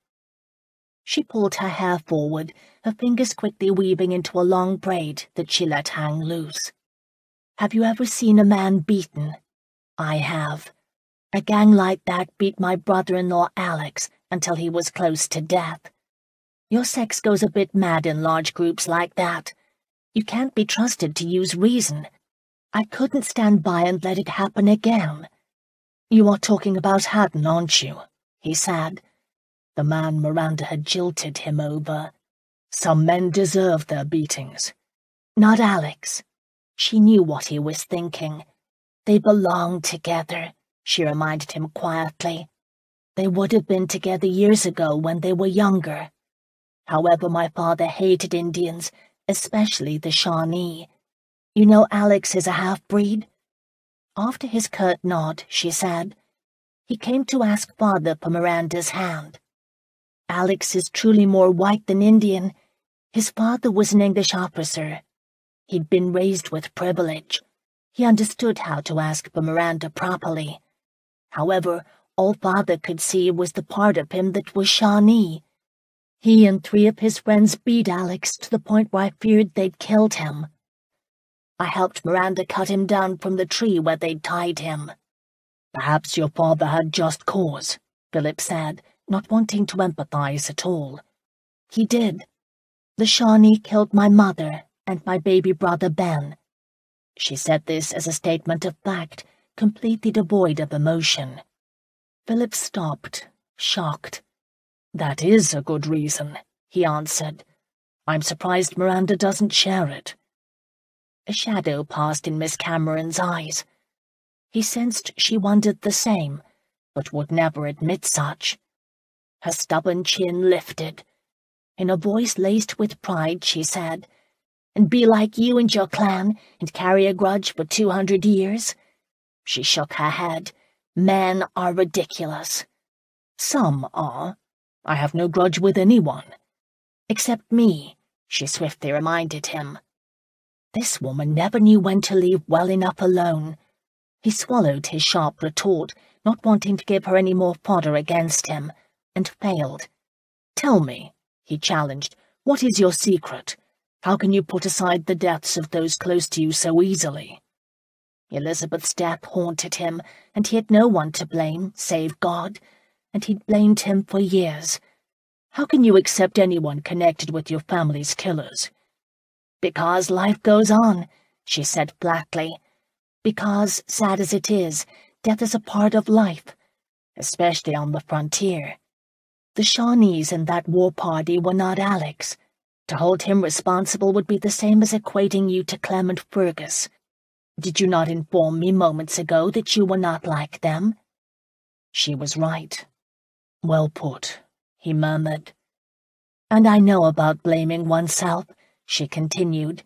She pulled her hair forward, her fingers quickly weaving into a long braid that she let hang loose. "Have you ever seen a man beaten? I have. A gang like that beat my brother-in-law Alex until he was close to death. Your sex goes a bit mad in large groups like that. You can't be trusted to use reason. I couldn't stand by and let it happen again." "You are talking about Haddon, aren't you?" he said. The man Miranda had jilted him over. Some men deserve their beatings. "Not Alex." She knew what he was thinking. "They belong together," she reminded him quietly. "They would have been together years ago when they were younger. However, my father hated Indians, especially the Shawnee. You know Alex is a half-breed?" After his curt nod, she said, "He came to ask Father for Miranda's hand. Alex is truly more white than Indian. His father was an English officer. He'd been raised with privilege. He understood how to ask for Miranda properly. However, all Father could see was the part of him that was Shawnee. He and 3 of his friends beat Alex to the point where I feared they'd killed him. I helped Miranda cut him down from the tree where they'd tied him." "Perhaps your father had just cause," Philip said, not wanting to empathize at all. "He did. The Shawnee killed my mother and my baby brother Ben." She said this as a statement of fact, completely devoid of emotion. Philip stopped, shocked. "That is a good reason," he answered. "I'm surprised Miranda doesn't share it." A shadow passed in Miss Cameron's eyes. He sensed she wondered the same, but would never admit such. Her stubborn chin lifted. In a voice laced with pride, she said, "And be like you and your clan, and carry a grudge for 200 years?" She shook her head. "Men are ridiculous." "Some are. I have no grudge with anyone." "Except me," she swiftly reminded him. This woman never knew when to leave well enough alone. He swallowed his sharp retort, not wanting to give her any more fodder against him, and failed. "Tell me," he challenged, "what is your secret? How can you put aside the deaths of those close to you so easily?" Elizabeth's death haunted him, and he had no one to blame, save God, and he'd blamed him for years. "How can you accept anyone connected with your family's killers?" "Because life goes on," she said flatly. "Because, sad as it is, death is a part of life, especially on the frontier. The Shawnees in that war party were not Alex. To hold him responsible would be the same as equating you to Clement Fergus. Did you not inform me moments ago that you were not like them?" She was right. "Well put," he murmured. "And I know about blaming oneself," she continued.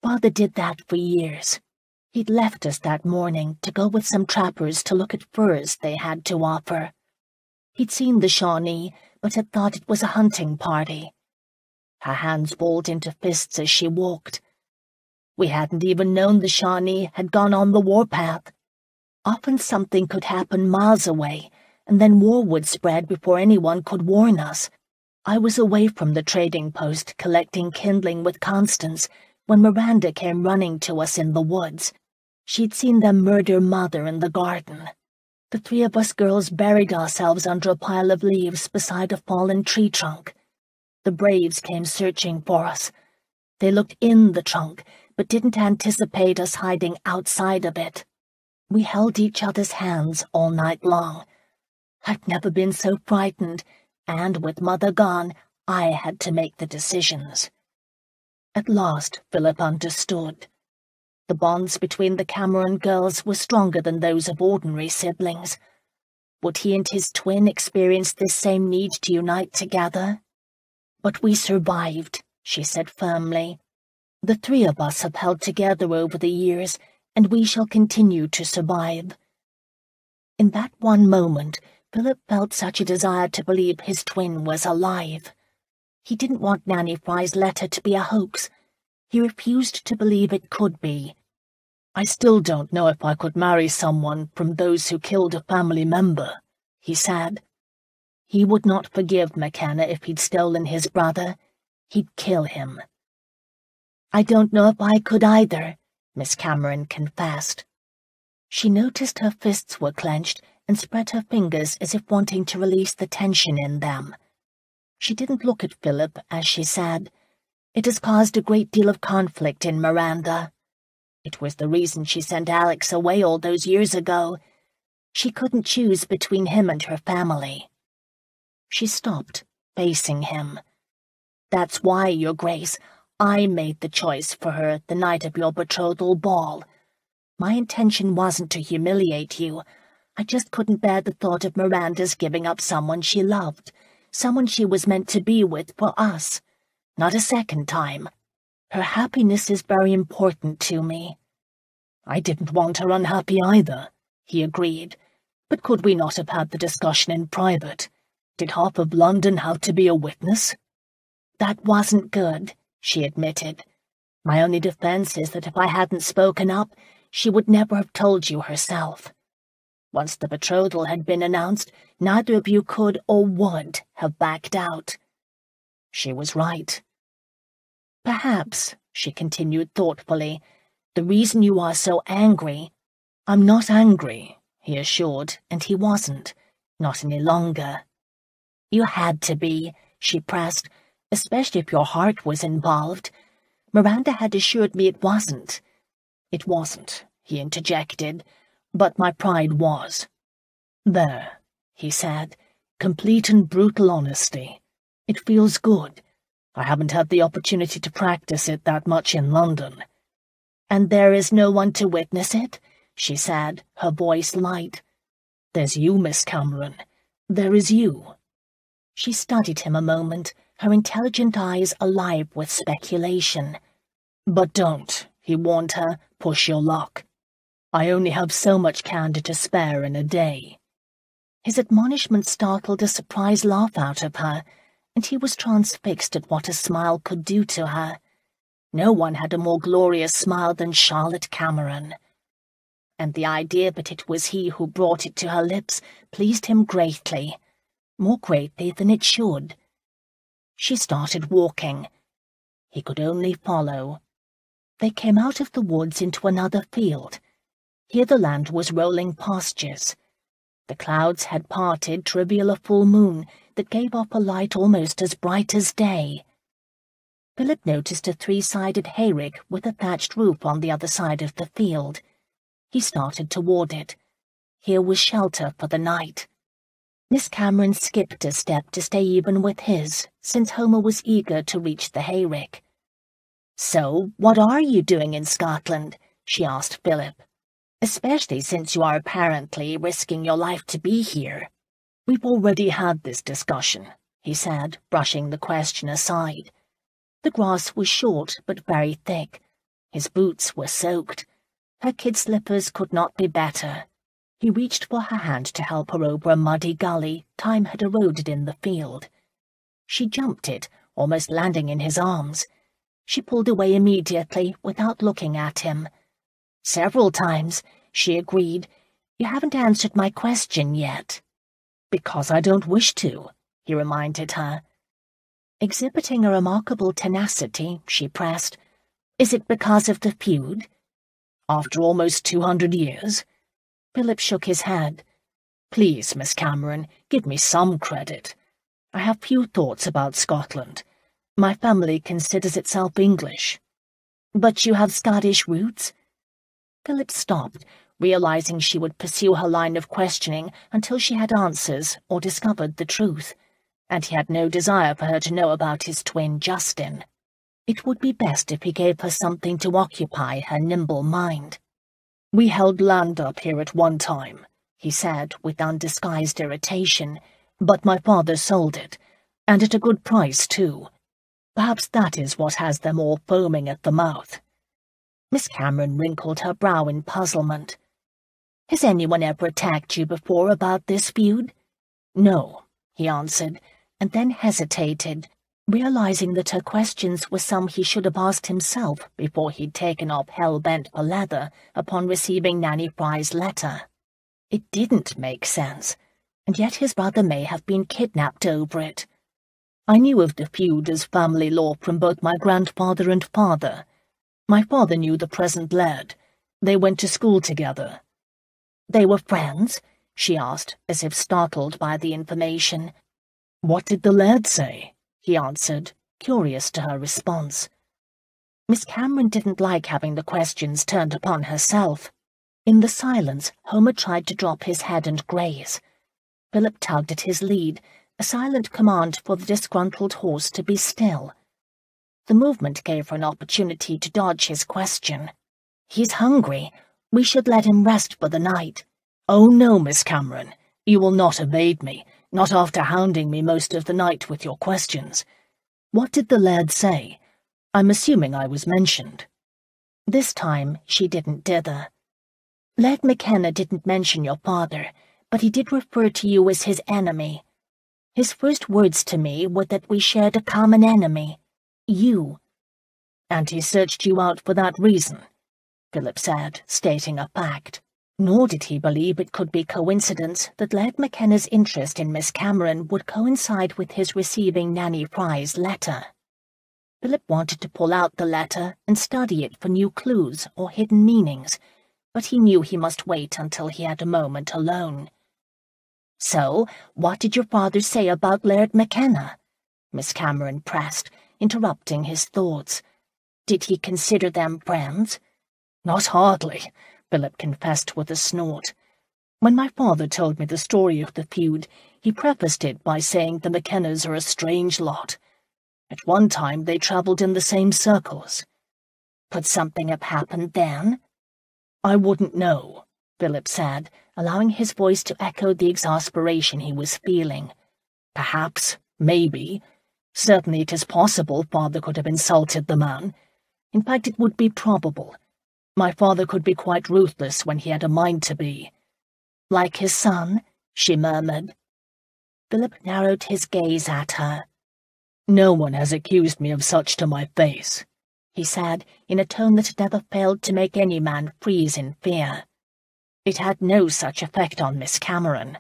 "Father did that for years. He'd left us that morning to go with some trappers to look at furs they had to offer. He'd seen the Shawnee, but had thought it was a hunting party." Her hands balled into fists as she walked. "We hadn't even known the Shawnee had gone on the warpath. Often something could happen miles away, and then war would spread before anyone could warn us. I was away from the trading post collecting kindling with Constance when Miranda came running to us in the woods. She'd seen them murder Mother in the garden. The three of us girls buried ourselves under a pile of leaves beside a fallen tree trunk. The braves came searching for us. They looked in the trunk, but didn't anticipate us hiding outside of it. We held each other's hands all night long. I've never been so frightened, and with Mother gone, I had to make the decisions. At last, Philip understood. The bonds between the Cameron girls were stronger than those of ordinary siblings. Would he and his twin experience this same need to unite together? But we survived, she said firmly. The three of us have held together over the years, and we shall continue to survive. In that one moment, Philip felt such a desire to believe his twin was alive. He didn't want Nanny Fry's letter to be a hoax. He refused to believe it could be. I still don't know if I could marry someone from those who killed a family member, he said. He would not forgive McKenna if he'd stolen his brother. He'd kill him. I don't know if I could either, Miss Cameron confessed. She noticed her fists were clenched and spread her fingers as if wanting to release the tension in them. She didn't look at Philip as she said, "It has caused a great deal of conflict in Miranda. It was the reason she sent Alex away all those years ago. She couldn't choose between him and her family." She stopped, facing him. "That's why, Your Grace, I made the choice for her the night of your betrothal ball. My intention wasn't to humiliate you. I just couldn't bear the thought of Miranda's giving up someone she loved, someone she was meant to be with for us. Not a second time. Her happiness is very important to me." "I didn't want her unhappy either," he agreed. "But could we not have had the discussion in private? Did half of London have to be a witness?" "That wasn't good," she admitted. "My only defense is that if I hadn't spoken up, she would never have told you herself. Once the betrothal had been announced, neither of you could or would have backed out." She was right. "Perhaps," she continued thoughtfully, "the reason you are so angry—" "I'm not angry," he assured, and he wasn't. Not any longer. "You had to be," she pressed, "especially if your heart was involved. Miranda had assured me it wasn't." "It wasn't," he interjected, "but my pride was." "There," he said, "complete and brutal honesty. It feels good. I haven't had the opportunity to practice it that much in London." "And there is no one to witness it?" she said, her voice light. "There's you, Miss Cameron. There is you." She studied him a moment, her intelligent eyes alive with speculation. "But don't," he warned her, "push your luck. I only have so much candour to spare in a day." His admonishment startled a surprised laugh out of her, and he was transfixed at what a smile could do to her. No one had a more glorious smile than Charlotte Cameron. And the idea that it was he who brought it to her lips pleased him greatly, more greatly than it should. She started walking. He could only follow. They came out of the woods into another field. Here the land was rolling pastures. The clouds had parted to reveal a full moon that gave off a light almost as bright as day. Philip noticed a three-sided hayrick with a thatched roof on the other side of the field. He started toward it. Here was shelter for the night. Miss Cameron skipped a step to stay even with his, since Homer was eager to reach the hayrick. "So, what are you doing in Scotland?" she asked Philip. "Especially since you are apparently risking your life to be here." "We've already had this discussion," he said, brushing the question aside. The grass was short but very thick. His boots were soaked. Her kid slippers could not be better. He reached for her hand to help her over a muddy gully time had eroded in the field. She jumped it, almost landing in his arms. She pulled away immediately without looking at him. "Several times," she agreed. You haven't answered my question yet. Because I don't wish to, he reminded her. Exhibiting a remarkable tenacity, she pressed. Is it because of the feud? After almost 200 years? Philip shook his head. Please, Miss Cameron, give me some credit. I have few thoughts about Scotland. My family considers itself English. But you have Scottish roots? Philip stopped, realizing she would pursue her line of questioning until she had answers or discovered the truth, and he had no desire for her to know about his twin Justin. It would be best if he gave her something to occupy her nimble mind. We held land up here at one time, he said with undisguised irritation, but my father sold it, and at a good price too. Perhaps that is what has them all foaming at the mouth. Miss Cameron wrinkled her brow in puzzlement. Has anyone ever attacked you before about this feud? No, he answered, and then hesitated, realizing that her questions were some he should have asked himself before he'd taken off hell-bent for leather upon receiving Nanny Fry's letter. It didn't make sense, and yet his brother may have been kidnapped over it. I knew of the feud as family law from both my grandfather and father. My father knew the present laird. They went to school together. They were friends? She asked, as if startled by the information. What did the laird say? He answered, curious to her response. Miss Cameron didn't like having the questions turned upon herself. In the silence, Homer tried to drop his head and graze. Philip tugged at his lead, a silent command for the disgruntled horse to be still. The movement gave her an opportunity to dodge his question. He's hungry. We should let him rest for the night. Oh no, Miss Cameron. You will not evade me, not after hounding me most of the night with your questions. What did the laird say? I'm assuming I was mentioned. This time she didn't dither. Laird McKenna didn't mention your father, but he did refer to you as his enemy. His first words to me were that we shared a common enemy. You. And he searched you out for that reason, Philip said, stating a fact. Nor did he believe it could be coincidence that Laird McKenna's interest in Miss Cameron would coincide with his receiving Nanny Fry's letter. Philip wanted to pull out the letter and study it for new clues or hidden meanings, but he knew he must wait until he had a moment alone. So, what did your father say about Laird McKenna? Miss Cameron pressed, interrupting his thoughts. Did he consider them friends? Not hardly, Philip confessed with a snort. When my father told me the story of the feud, he prefaced it by saying the McKennas are a strange lot. At one time they travelled in the same circles. Could something have happened then? I wouldn't know, Philip said, allowing his voice to echo the exasperation he was feeling. Perhaps, maybe. Certainly it is possible father could have insulted the man. In fact, it would be probable. My father could be quite ruthless when he had a mind to be. Like his son, she murmured. Philip narrowed his gaze at her. No one has accused me of such to my face, he said, in a tone that never failed to make any man freeze in fear. It had no such effect on Miss Cameron.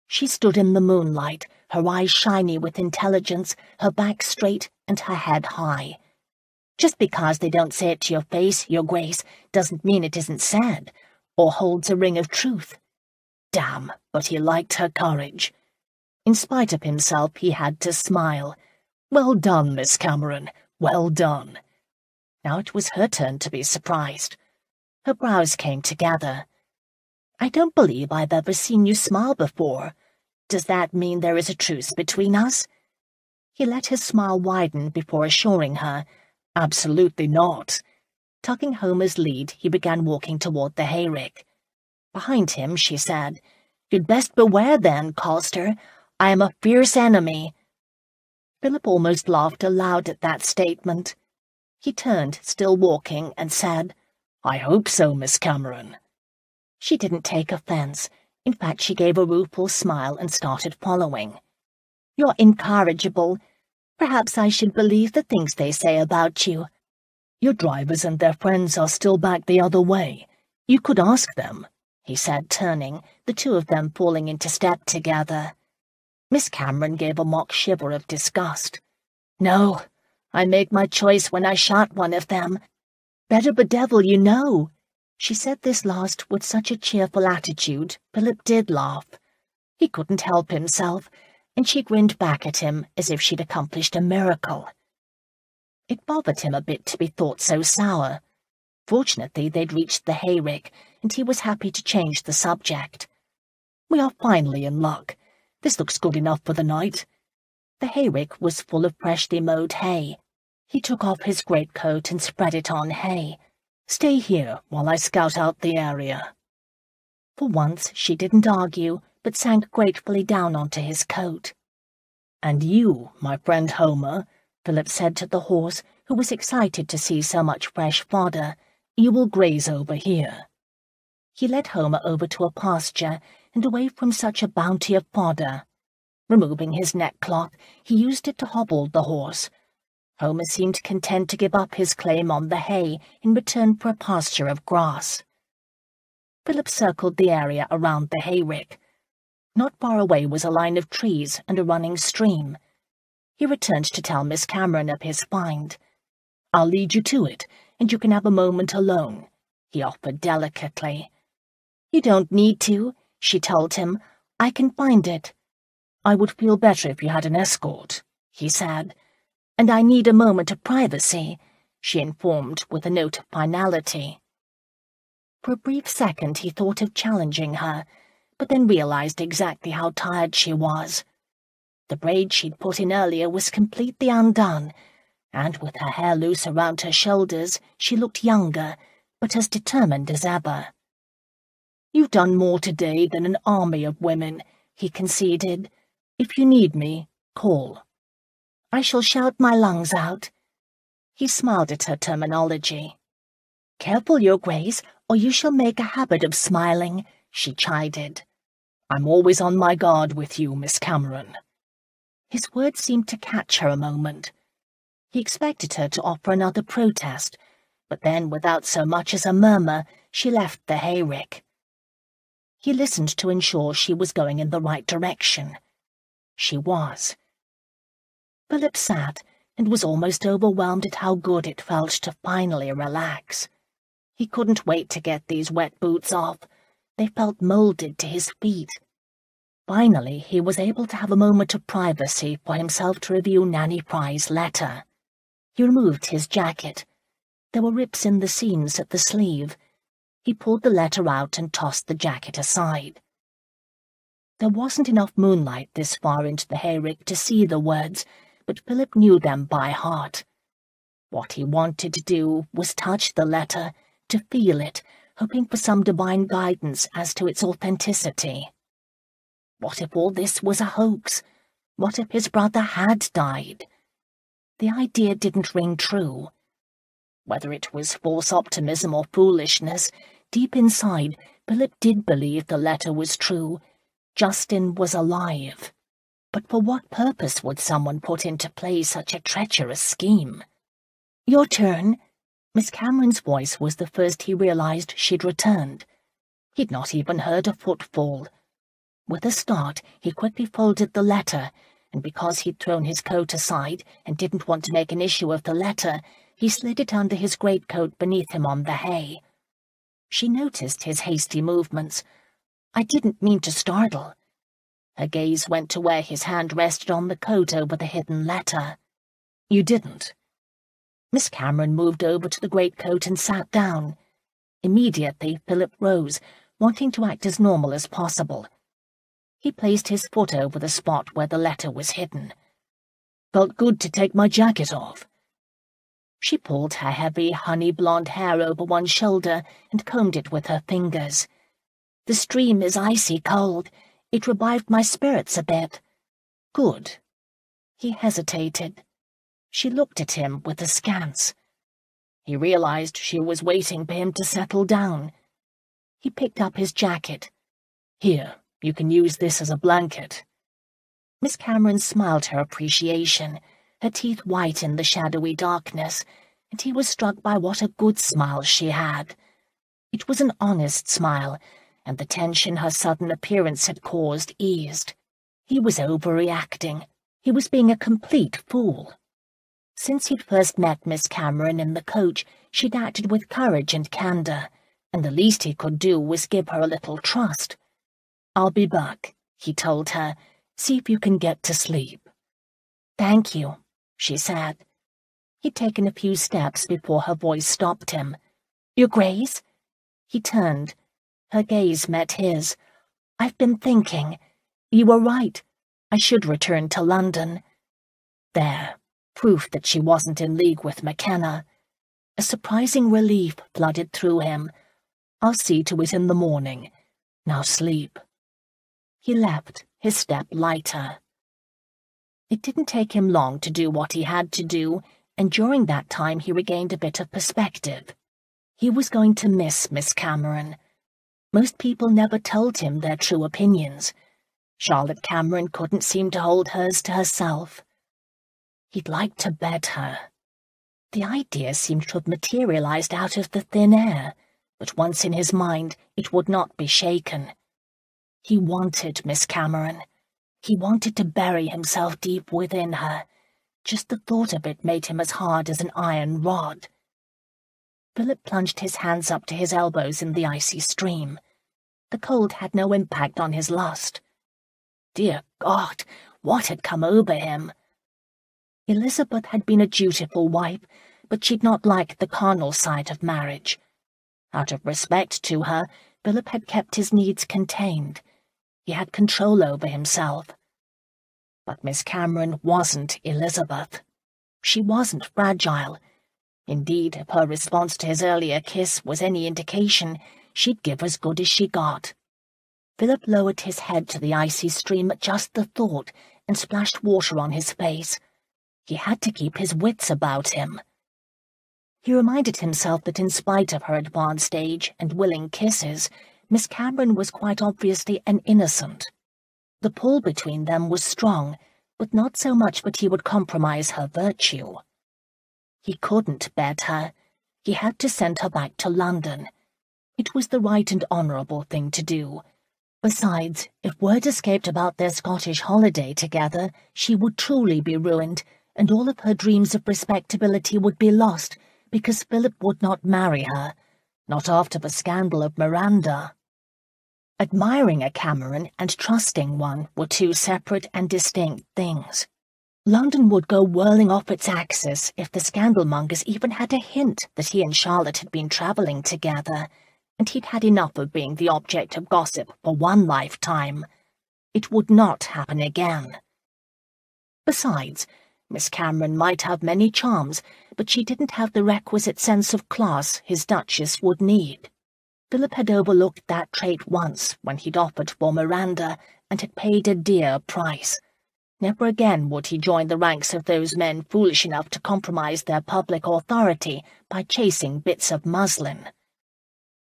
She stood in the moonlight, her eyes shiny with intelligence, her back straight and her head high. Just because they don't say it to your face, Your Grace, doesn't mean it isn't said, or holds a ring of truth. Damn, but he liked her courage. In spite of himself, he had to smile. Well done, Miss Cameron, well done. Now it was her turn to be surprised. Her brows came together. I don't believe I've ever seen you smile before. Does that mean there is a truce between us? He let his smile widen before assuring her, absolutely not. Tucking Homer's lead, he began walking toward the hayrick. Behind him, she said, You'd best beware then, Colster. I am a fierce enemy. Philip almost laughed aloud at that statement. He turned, still walking, and said, I hope so, Miss Cameron. She didn't take offence. In fact, she gave a rueful smile and started following. You're incorrigible. Perhaps I should believe the things they say about you. Your drivers and their friends are still back the other way. You could ask them, he said, turning, the two of them falling into step together. Miss Cameron gave a mock shiver of disgust. "No, I made my choice when I shot one of them. Better bedevil you know." She said this last with such a cheerful attitude, Philip did laugh. He couldn't help himself, and she grinned back at him as if she'd accomplished a miracle. It bothered him a bit to be thought so sour. Fortunately, they'd reached the hayrick, and he was happy to change the subject. "We are finally in luck. This looks good enough for the night." The hayrick was full of freshly mowed hay. He took off his greatcoat and spread it on hay. "Stay here while I scout out the area." For once she didn't argue, but sank gratefully down onto his coat. "And you, my friend Homer," Philip said to the horse, who was excited to see so much fresh fodder, "you will graze over here." He led Homer over to a pasture and away from such a bounty of fodder. Removing his neckcloth, he used it to hobble the horse. Homer seemed content to give up his claim on the hay in return for a pasture of grass. Philip circled the area around the hayrick. Not far away was a line of trees and a running stream. He returned to tell Miss Cameron of his find. "I'll lead you to it, and you can have a moment alone," he offered delicately. "You don't need to," she told him. "I can find it." "I would feel better if you had an escort," he said. "And I need a moment of privacy," she informed with a note of finality. For a brief second he thought of challenging her, but then realized exactly how tired she was. The braid she'd put in earlier was completely undone, and with her hair loose around her shoulders, she looked younger, but as determined as ever. "You've done more today than an army of women," he conceded. "If you need me, call." "I shall shout my lungs out." He smiled at her terminology. "Careful, Your Grace, or you shall make a habit of smiling," she chided. "I'm always on my guard with you, Miss Cameron." His words seemed to catch her a moment. He expected her to offer another protest, but then, without so much as a murmur, she left the hayrick. He listened to ensure she was going in the right direction. She was. Philip sat and was almost overwhelmed at how good it felt to finally relax. He couldn't wait to get these wet boots off. They felt molded to his feet. Finally, he was able to have a moment of privacy for himself to review Nanny Fry's letter. He removed his jacket. There were rips in the seams at the sleeve. He pulled the letter out and tossed the jacket aside. There wasn't enough moonlight this far into the hayrick to see the words, but Philip knew them by heart. What he wanted to do was touch the letter, to feel it, hoping for some divine guidance as to its authenticity. What if all this was a hoax? What if his brother had died? The idea didn't ring true. Whether it was false optimism or foolishness, deep inside, Philip did believe the letter was true. Justin was alive. But for what purpose would someone put into play such a treacherous scheme? "Your turn." Miss Cameron's voice was the first he realized she'd returned. He'd not even heard a footfall. With a start, he quickly folded the letter, and because he'd thrown his coat aside and didn't want to make an issue of the letter, he slid it under his greatcoat beneath him on the hay. She noticed his hasty movements. "I didn't mean to startle." Her gaze went to where his hand rested on the coat over the hidden letter. "You didn't." Miss Cameron moved over to the greatcoat and sat down. Immediately, Philip rose, wanting to act as normal as possible. He placed his foot over the spot where the letter was hidden. "Felt good to take my jacket off." She pulled her heavy, honey-blonde hair over one shoulder and combed it with her fingers. "The stream is icy cold. It revived my spirits a bit." "Good." He hesitated. She looked at him with askance. He realized she was waiting for him to settle down. He picked up his jacket. "Here, you can use this as a blanket." Miss Cameron smiled her appreciation, her teeth white in the shadowy darkness, and he was struck by what a good smile she had. It was an honest smile, and the tension her sudden appearance had caused eased. He was overreacting. He was being a complete fool. Since he'd first met Miss Cameron in the coach, she'd acted with courage and candour, and the least he could do was give her a little trust. "I'll be back," he told her. "See if you can get to sleep." "Thank you," she said. He'd taken a few steps before her voice stopped him. "Your Grace?" He turned. Her gaze met his. "I've been thinking. You were right. I should return to London." There, proof that she wasn't in league with McKenna. A surprising relief flooded through him. "I'll see to it in the morning. Now sleep." He left, his step lighter. It didn't take him long to do what he had to do, and during that time he regained a bit of perspective. He was going to miss Miss Cameron. Most people never told him their true opinions. Charlotte Cameron couldn't seem to hold hers to herself. He'd like to bed her. The idea seemed to have materialized out of the thin air, but once in his mind it would not be shaken. He wanted Miss Cameron. He wanted to bury himself deep within her. Just the thought of it made him as hard as an iron rod. Philip plunged his hands up to his elbows in the icy stream. The cold had no impact on his lust. Dear God, what had come over him? Elizabeth had been a dutiful wife, but she'd not liked the carnal side of marriage. Out of respect to her, Philip had kept his needs contained. He had control over himself. But Miss Cameron wasn't Elizabeth. She wasn't fragile. Indeed, if her response to his earlier kiss was any indication, she'd give as good as she got. Philip lowered his head to the icy stream at just the thought and splashed water on his face. He had to keep his wits about him. He reminded himself that in spite of her advanced age and willing kisses, Miss Cameron was quite obviously an innocent. The pull between them was strong, but not so much that he would compromise her virtue. He couldn't bed her. He had to send her back to London. It was the right and honourable thing to do. Besides, if word escaped about their Scottish holiday together, she would truly be ruined, and all of her dreams of respectability would be lost, because Philip would not marry her, not after the scandal of Miranda. Admiring a Cameron and trusting one were two separate and distinct things. London would go whirling off its axis if the scandalmongers even had a hint that he and Charlotte had been travelling together, and he'd had enough of being the object of gossip for one lifetime. It would not happen again. Besides, Miss Cameron might have many charms, but she didn't have the requisite sense of class his Duchess would need. Philip had overlooked that trait once when he'd offered for Miranda and had paid a dear price. Never again would he join the ranks of those men foolish enough to compromise their public authority by chasing bits of muslin.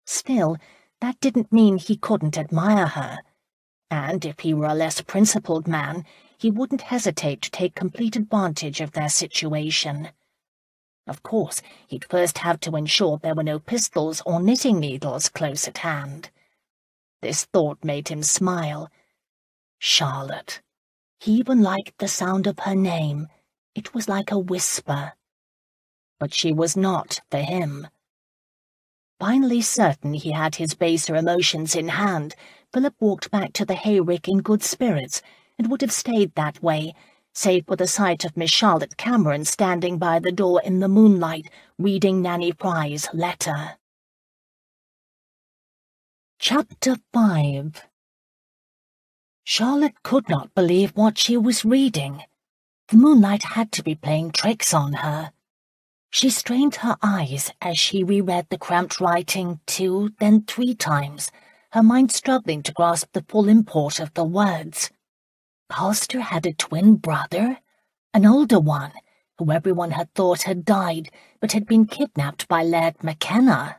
Still, that didn't mean he couldn't admire her, and if he were a less principled man, he wouldn't hesitate to take complete advantage of their situation. Of course, he'd first have to ensure there were no pistols or knitting needles close at hand. This thought made him smile. Charlotte. He even liked the sound of her name. It was like a whisper. But she was not for him. Finally certain he had his baser emotions in hand, Philip walked back to the hayrick in good spirits, and would have stayed that way, save for the sight of Miss Charlotte Cameron standing by the door in the moonlight, reading Nanny Fry's letter. Chapter 5. Charlotte could not believe what she was reading. The moonlight had to be playing tricks on her. She strained her eyes as she reread the cramped writing 2, then 3 times, her mind struggling to grasp the full import of the words. Colster had a twin brother, an older one, who everyone had thought had died, but had been kidnapped by Laird McKenna.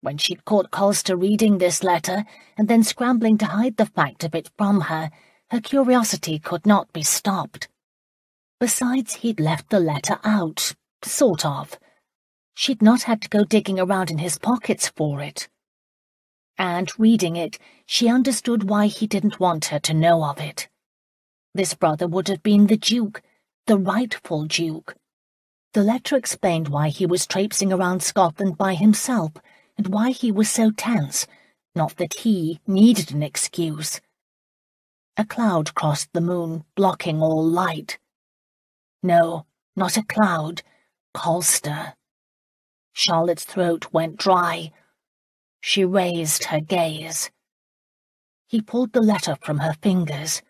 When she'd caught Colster reading this letter, and then scrambling to hide the fact of it from her, her curiosity could not be stopped. Besides, he'd left the letter out, sort of. She'd not had to go digging around in his pockets for it. and reading it, she understood why he didn't want her to know of it. This brother would have been the Duke, the rightful Duke. The letter explained why he was traipsing around Scotland by himself and why he was so tense, not that he needed an excuse. A cloud crossed the moon, blocking all light. No, not a cloud. Colster. Charlotte's throat went dry. She raised her gaze. He pulled the letter from her fingers.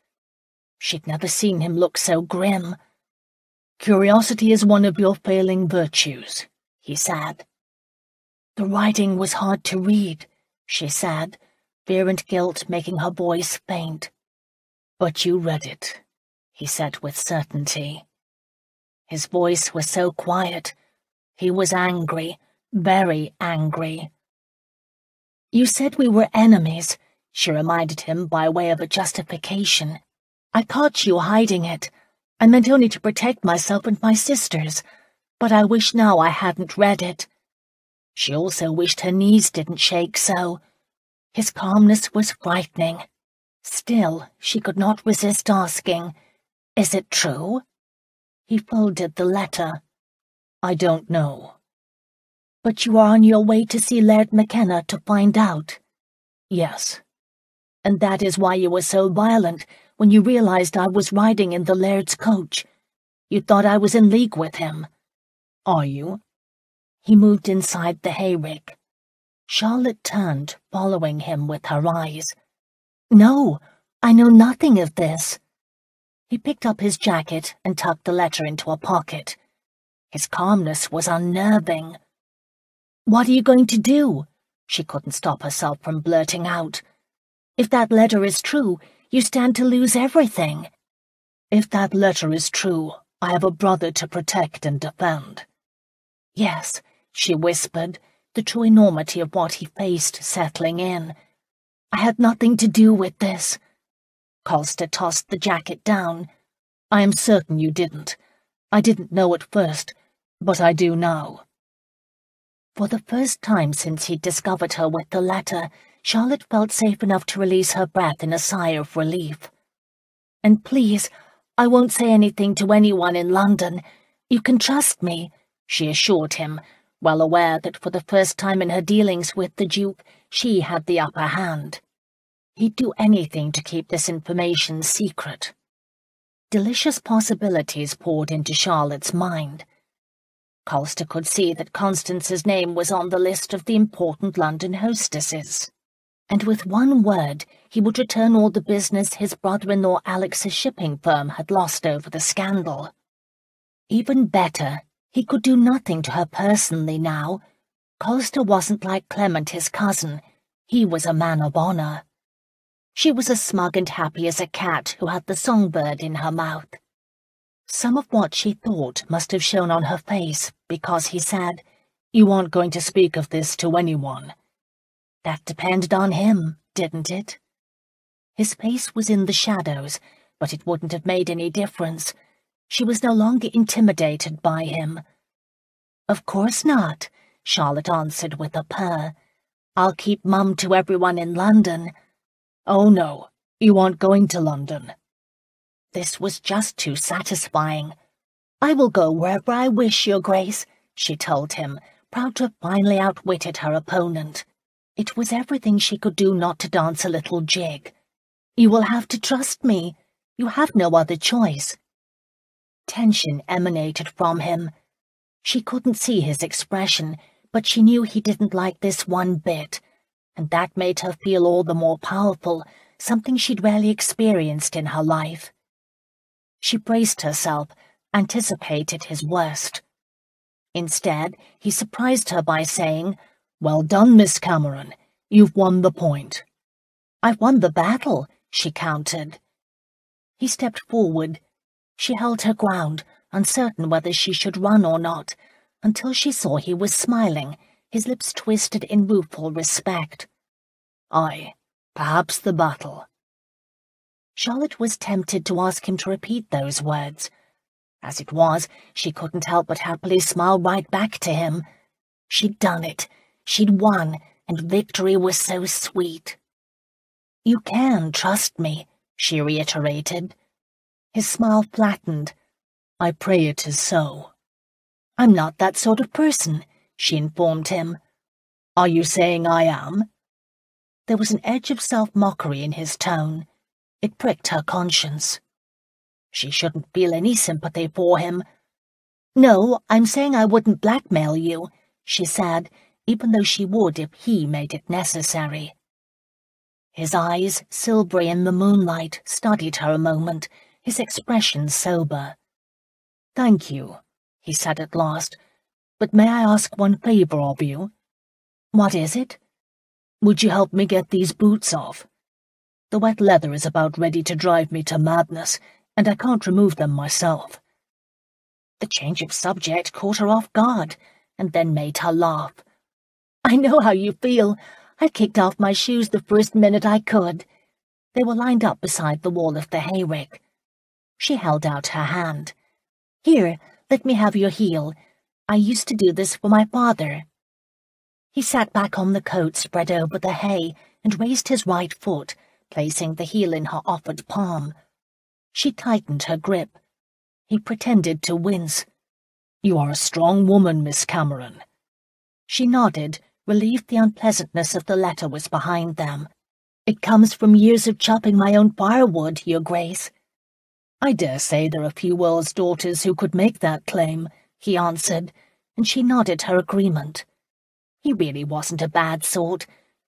She'd never seen him look so grim. "Curiosity is one of your failing virtues," he said. The writing was hard to read, she said, fear and guilt making her voice faint. "But you read it," he said with certainty. His voice was so quiet. He was angry, very angry. "You said we were enemies," she reminded him by way of a justification. "I caught you hiding it. I meant only to protect myself and my sisters, but I wish now I hadn't read it." She also wished her knees didn't shake so. His calmness was frightening. Still, she could not resist asking, "Is it true?" He folded the letter. "I don't know." "But you are on your way to see Laird McKenna to find out?" "Yes." "And that is why you were so violent when you realized I was riding in the Laird's coach. You thought I was in league with him." "Are you?" He moved inside the hayrick. Charlotte turned, following him with her eyes. "No, I know nothing of this." He picked up his jacket and tucked the letter into a pocket. His calmness was unnerving. "What are you going to do?" She couldn't stop herself from blurting out. "If that letter is true, you stand to lose everything." "If that letter is true, I have a brother to protect and defend." "Yes," she whispered, the true enormity of what he faced settling in. "I had nothing to do with this." Colster tossed the jacket down. "I am certain you didn't. I didn't know at first, but I do now." For the first time since he'd discovered her with the letter, Charlotte felt safe enough to release her breath in a sigh of relief. "And please, I won't say anything to anyone in London. You can trust me," she assured him, well aware that for the first time in her dealings with the Duke, she had the upper hand. He'd do anything to keep this information secret. Delicious possibilities poured into Charlotte's mind. Colster could see that Constance's name was on the list of the important London hostesses, and with one word he would return all the business his brother-in-law Alex's shipping firm had lost over the scandal. Even better, he could do nothing to her personally now. Colster wasn't like Clement, his cousin. He was a man of honour. She was as smug and happy as a cat who had the songbird in her mouth. Some of what she thought must have shown on her face because he said, "You aren't going to speak of this to anyone." That depended on him, didn't it? His face was in the shadows, but it wouldn't have made any difference. She was no longer intimidated by him. "Of course not," Charlotte answered with a purr. "I'll keep mum to everyone in London." "Oh no, you aren't going to London." This was just too satisfying. "I will go wherever I wish, Your Grace," she told him, proud to have finally outwitted her opponent. It was everything she could do not to dance a little jig. "You will have to trust me. You have no other choice." Tension emanated from him. She couldn't see his expression, but she knew he didn't like this one bit, and that made her feel all the more powerful, something she'd rarely experienced in her life. She braced herself, anticipated his worst. Instead, he surprised her by saying, "Well done, Miss Cameron. You've won the point." "I've won the battle," she countered. He stepped forward. She held her ground, uncertain whether she should run or not, until she saw he was smiling, his lips twisted in rueful respect. "Aye, perhaps the battle." Charlotte was tempted to ask him to repeat those words. As it was, she couldn't help but happily smile right back to him. She'd done it. She'd won. and victory was so sweet. "You can trust me," she reiterated. His smile flattened. "I pray it is so." "I'm not that sort of person," she informed him. "Are you saying I am?" There was an edge of self-mockery in his tone. It pricked her conscience. She shouldn't feel any sympathy for him. "No, I'm saying I wouldn't blackmail you," she said, even though she would if he made it necessary. His eyes, silvery in the moonlight, studied her a moment, his expression sober. "Thank you," he said at last, "but may I ask one favor of you?" "What is it?" "Would you help me get these boots off? The wet leather is about ready to drive me to madness, and I can't remove them myself." The change of subject caught her off guard, and then made her laugh. "I know how you feel. I kicked off my shoes the first minute I could." They were lined up beside the wall of the hayrick. She held out her hand. "Here, let me have your heel. I used to do this for my father." He sat back on the coat spread over the hay and raised his right foot, placing the heel in her offered palm. She tightened her grip. He pretended to wince. "You are a strong woman, Miss Cameron." She nodded, relieved the unpleasantness of the letter was behind them. "It comes from years of chopping my own firewood, Your Grace." "I dare say there are few earls' daughters who could make that claim," he answered, and she nodded her agreement. He really wasn't a bad sort.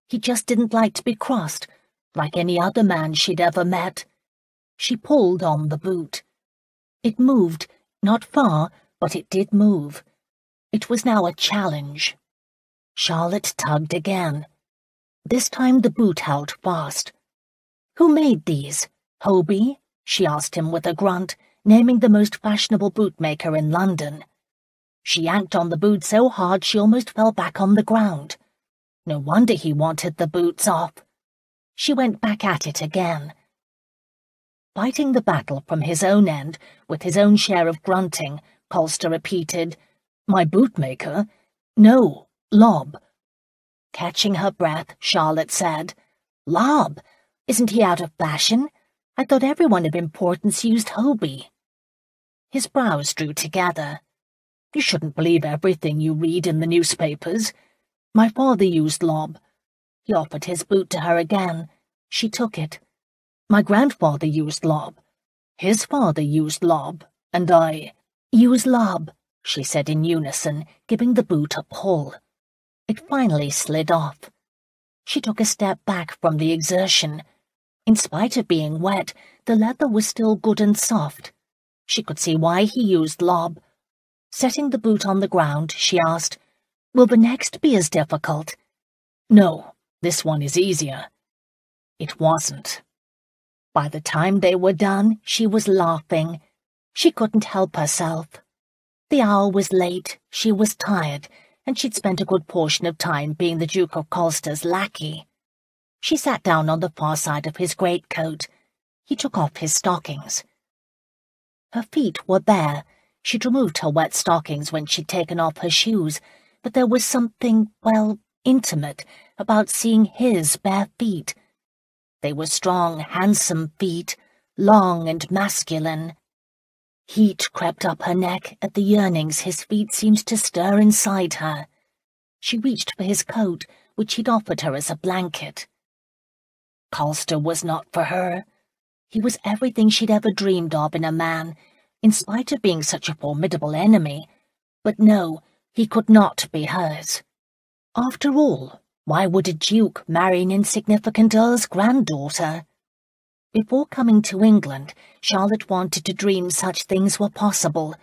He just didn't like to be crossed, like any other man she'd ever met. She pulled on the boot. It moved, not far, but it did move. It was now a challenge. Charlotte tugged again. This time the boot held fast. "Who made these? Hobie?" she asked him with a grunt, naming the most fashionable bootmaker in London. She yanked on the boot so hard she almost fell back on the ground. No wonder he wanted the boots off. She went back at it again. Fighting the battle from his own end, with his own share of grunting, Colster repeated, "My bootmaker? No, Lob." Catching her breath, Charlotte said, "Lob? Isn't he out of fashion? I thought everyone of importance used Hobie." His brows drew together. "You shouldn't believe everything you read in the newspapers. My father used Lob." He offered his boot to her again. She took it. "My grandfather used Lob. His father used Lob, and I—" "Use Lob," she said in unison, giving the boot a pull. It finally slid off. She took a step back from the exertion. In spite of being wet, the leather was still good and soft. She could see why he used Lob. Setting the boot on the ground, she asked, "Will the next be as difficult?" "No, this one is easier." It wasn't. By the time they were done, she was laughing. She couldn't help herself. The hour was late, she was tired, and she'd spent a good portion of time being the Duke of Colster's lackey. She sat down on the far side of his greatcoat. He took off his stockings. Her feet were bare. She'd removed her wet stockings when she'd taken off her shoes, but there was something, well, intimate about seeing his bare feet. They were strong, handsome feet, long and masculine. Heat crept up her neck at the yearnings his feet seemed to stir inside her. She reached for his coat, which he'd offered her as a blanket. Colster was not for her. He was everything she'd ever dreamed of in a man, in spite of being such a formidable enemy. But no, he could not be hers. After all, why would a duke marry an insignificant earl's granddaughter? Before coming to England, Charlotte wanted to dream such things were possible.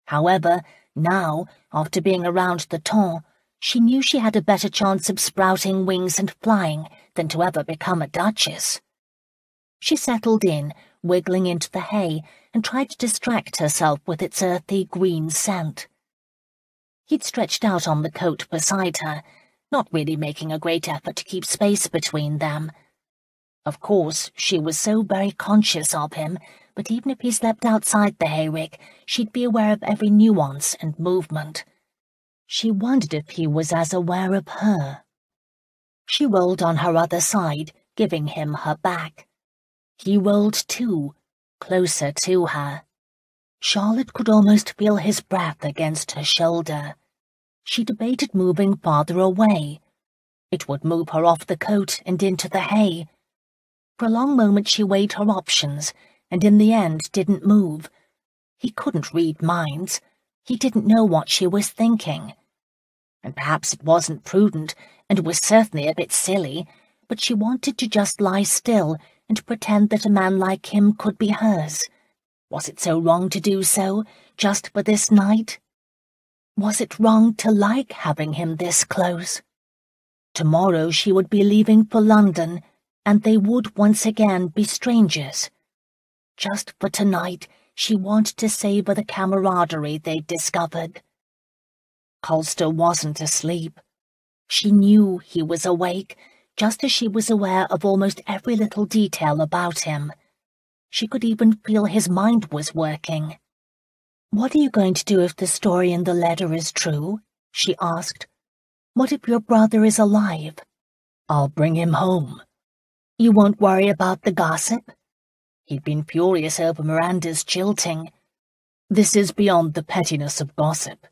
However, now, after being around the temps, she knew she had a better chance of sprouting wings and flying than to ever become a duchess. She settled in, wiggling into the hay, and tried to distract herself with its earthy green scent. He'd stretched out on the coat beside her, not really making a great effort to keep space between them. Of course, she was so very conscious of him, but even if he slept outside the hayrick, she'd be aware of every nuance and movement. She wondered if he was as aware of her. She rolled on her other side, giving him her back. He rolled too, closer to her. Charlotte could almost feel his breath against her shoulder. She debated moving farther away. It would move her off the coat and into the hay. For a long moment she weighed her options, and in the end didn't move. He couldn't read minds. He didn't know what she was thinking. And perhaps it wasn't prudent, and was certainly a bit silly, but she wanted to just lie still and pretend that a man like him could be hers. Was it so wrong to do so, just for this night? Was it wrong to like having him this close? Tomorrow she would be leaving for London, and they would once again be strangers. Just for tonight, she wanted to savour the camaraderie they'd discovered. Colster wasn't asleep. She knew he was awake, just as she was aware of almost every little detail about him. She could even feel his mind was working. "What are you going to do if the story in the letter is true?" she asked. "What if your brother is alive?" "I'll bring him home." "You won't worry about the gossip?" He'd been furious over Miranda's jilting. "This is beyond the pettiness of gossip."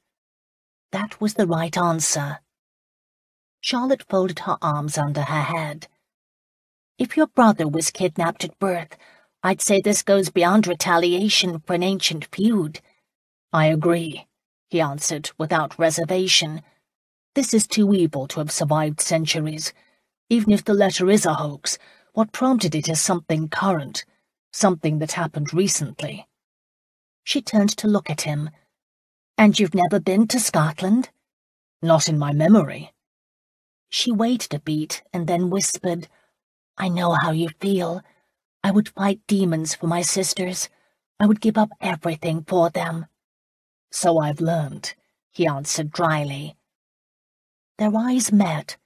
That was the right answer. Charlotte folded her arms under her head. "If your brother was kidnapped at birth, I'd say this goes beyond retaliation for an ancient feud." "I agree," he answered without reservation. "This is too evil to have survived centuries. Even if the letter is a hoax, what prompted it is something current, something that happened recently." She turned to look at him. "And you've never been to Scotland?" "Not in my memory." She waited a beat and then whispered, "I know how you feel. I would fight demons for my sisters. I would give up everything for them." "So I've learned," he answered dryly. Their eyes met.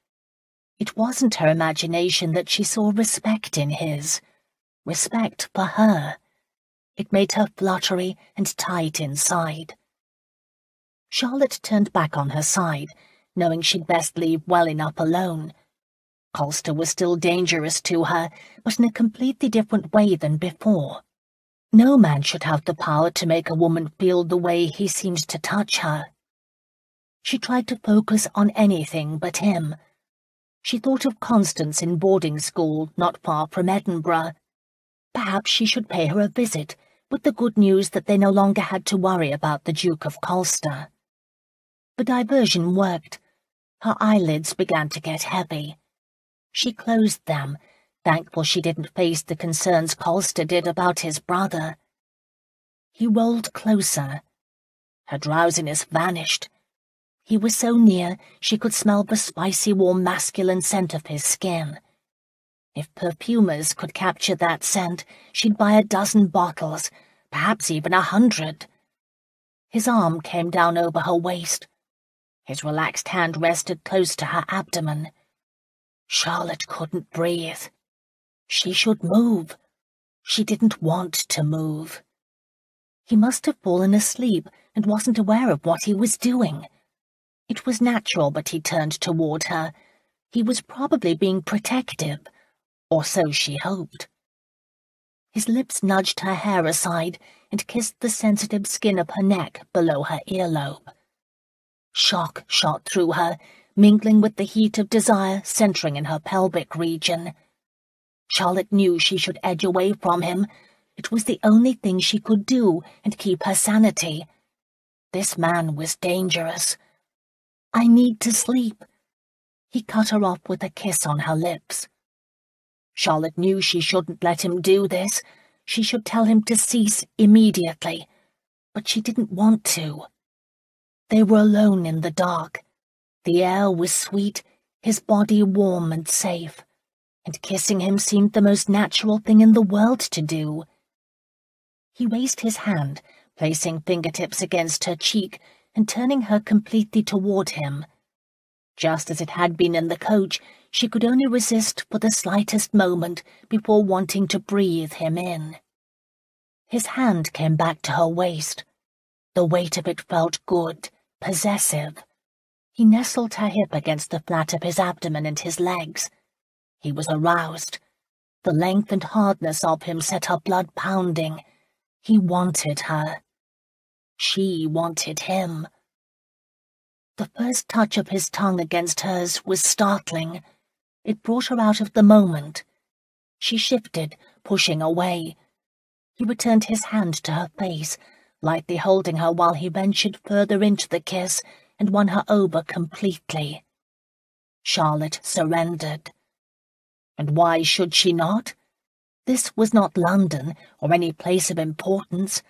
It wasn't her imagination that she saw respect in his. Respect for her. It made her fluttery and tight inside. Charlotte turned back on her side, knowing she'd best leave well enough alone. Colster was still dangerous to her, but in a completely different way than before. No man should have the power to make a woman feel the way he seemed to touch her. She tried to focus on anything but him. She thought of Constance in boarding school not far from Edinburgh. Perhaps she should pay her a visit, with the good news that they no longer had to worry about the Duke of Colster. The diversion worked. Her eyelids began to get heavy. She closed them, thankful she didn't face the concerns Colster did about his brother. He rolled closer. Her drowsiness vanished. He was so near she could smell the spicy warm masculine scent of his skin. If perfumers could capture that scent, she'd buy a dozen bottles, perhaps even 100. His arm came down over her waist. His relaxed hand rested close to her abdomen. Charlotte couldn't breathe. She should move. She didn't want to move. He must have fallen asleep and wasn't aware of what he was doing. It was natural that he turned toward her. He was probably being protective, or so she hoped. His lips nudged her hair aside and kissed the sensitive skin of her neck below her earlobe. Shock shot through her, mingling with the heat of desire centering in her pelvic region. Charlotte knew she should edge away from him. It was the only thing she could do and keep her sanity. This man was dangerous. "I need to sleep." He cut her off with a kiss on her lips. Charlotte knew she shouldn't let him do this. She should tell him to cease immediately. But she didn't want to. They were alone in the dark. The air was sweet, his body warm and safe, and kissing him seemed the most natural thing in the world to do. He raised his hand, placing fingertips against her cheek and turning her completely toward him. Just as it had been in the coach, she could only resist for the slightest moment before wanting to breathe him in. His hand came back to her waist. The weight of it felt good, possessive. He nestled her hip against the flat of his abdomen and his legs. He was aroused. The length and hardness of him set her blood pounding. He wanted her. She wanted him. The first touch of his tongue against hers was startling. It brought her out of the moment. She shifted, pushing away. He returned his hand to her face, lightly holding her while he ventured further into the kiss and won her over completely. Charlotte surrendered. And why should she not? This was not London or any place of importance.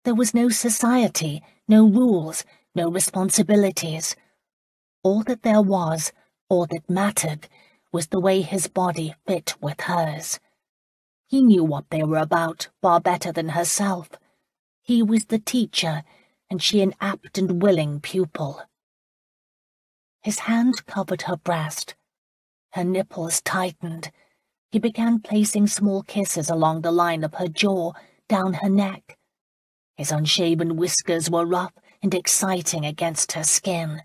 There was no society, no rules, no responsibilities. All that there was, all that mattered, was the way his body fit with hers. He knew what they were about far better than herself. He was the teacher, and she an apt and willing pupil. His hand covered her breast. Her nipples tightened. He began placing small kisses along the line of her jaw, down her neck. His unshaven whiskers were rough and exciting against her skin.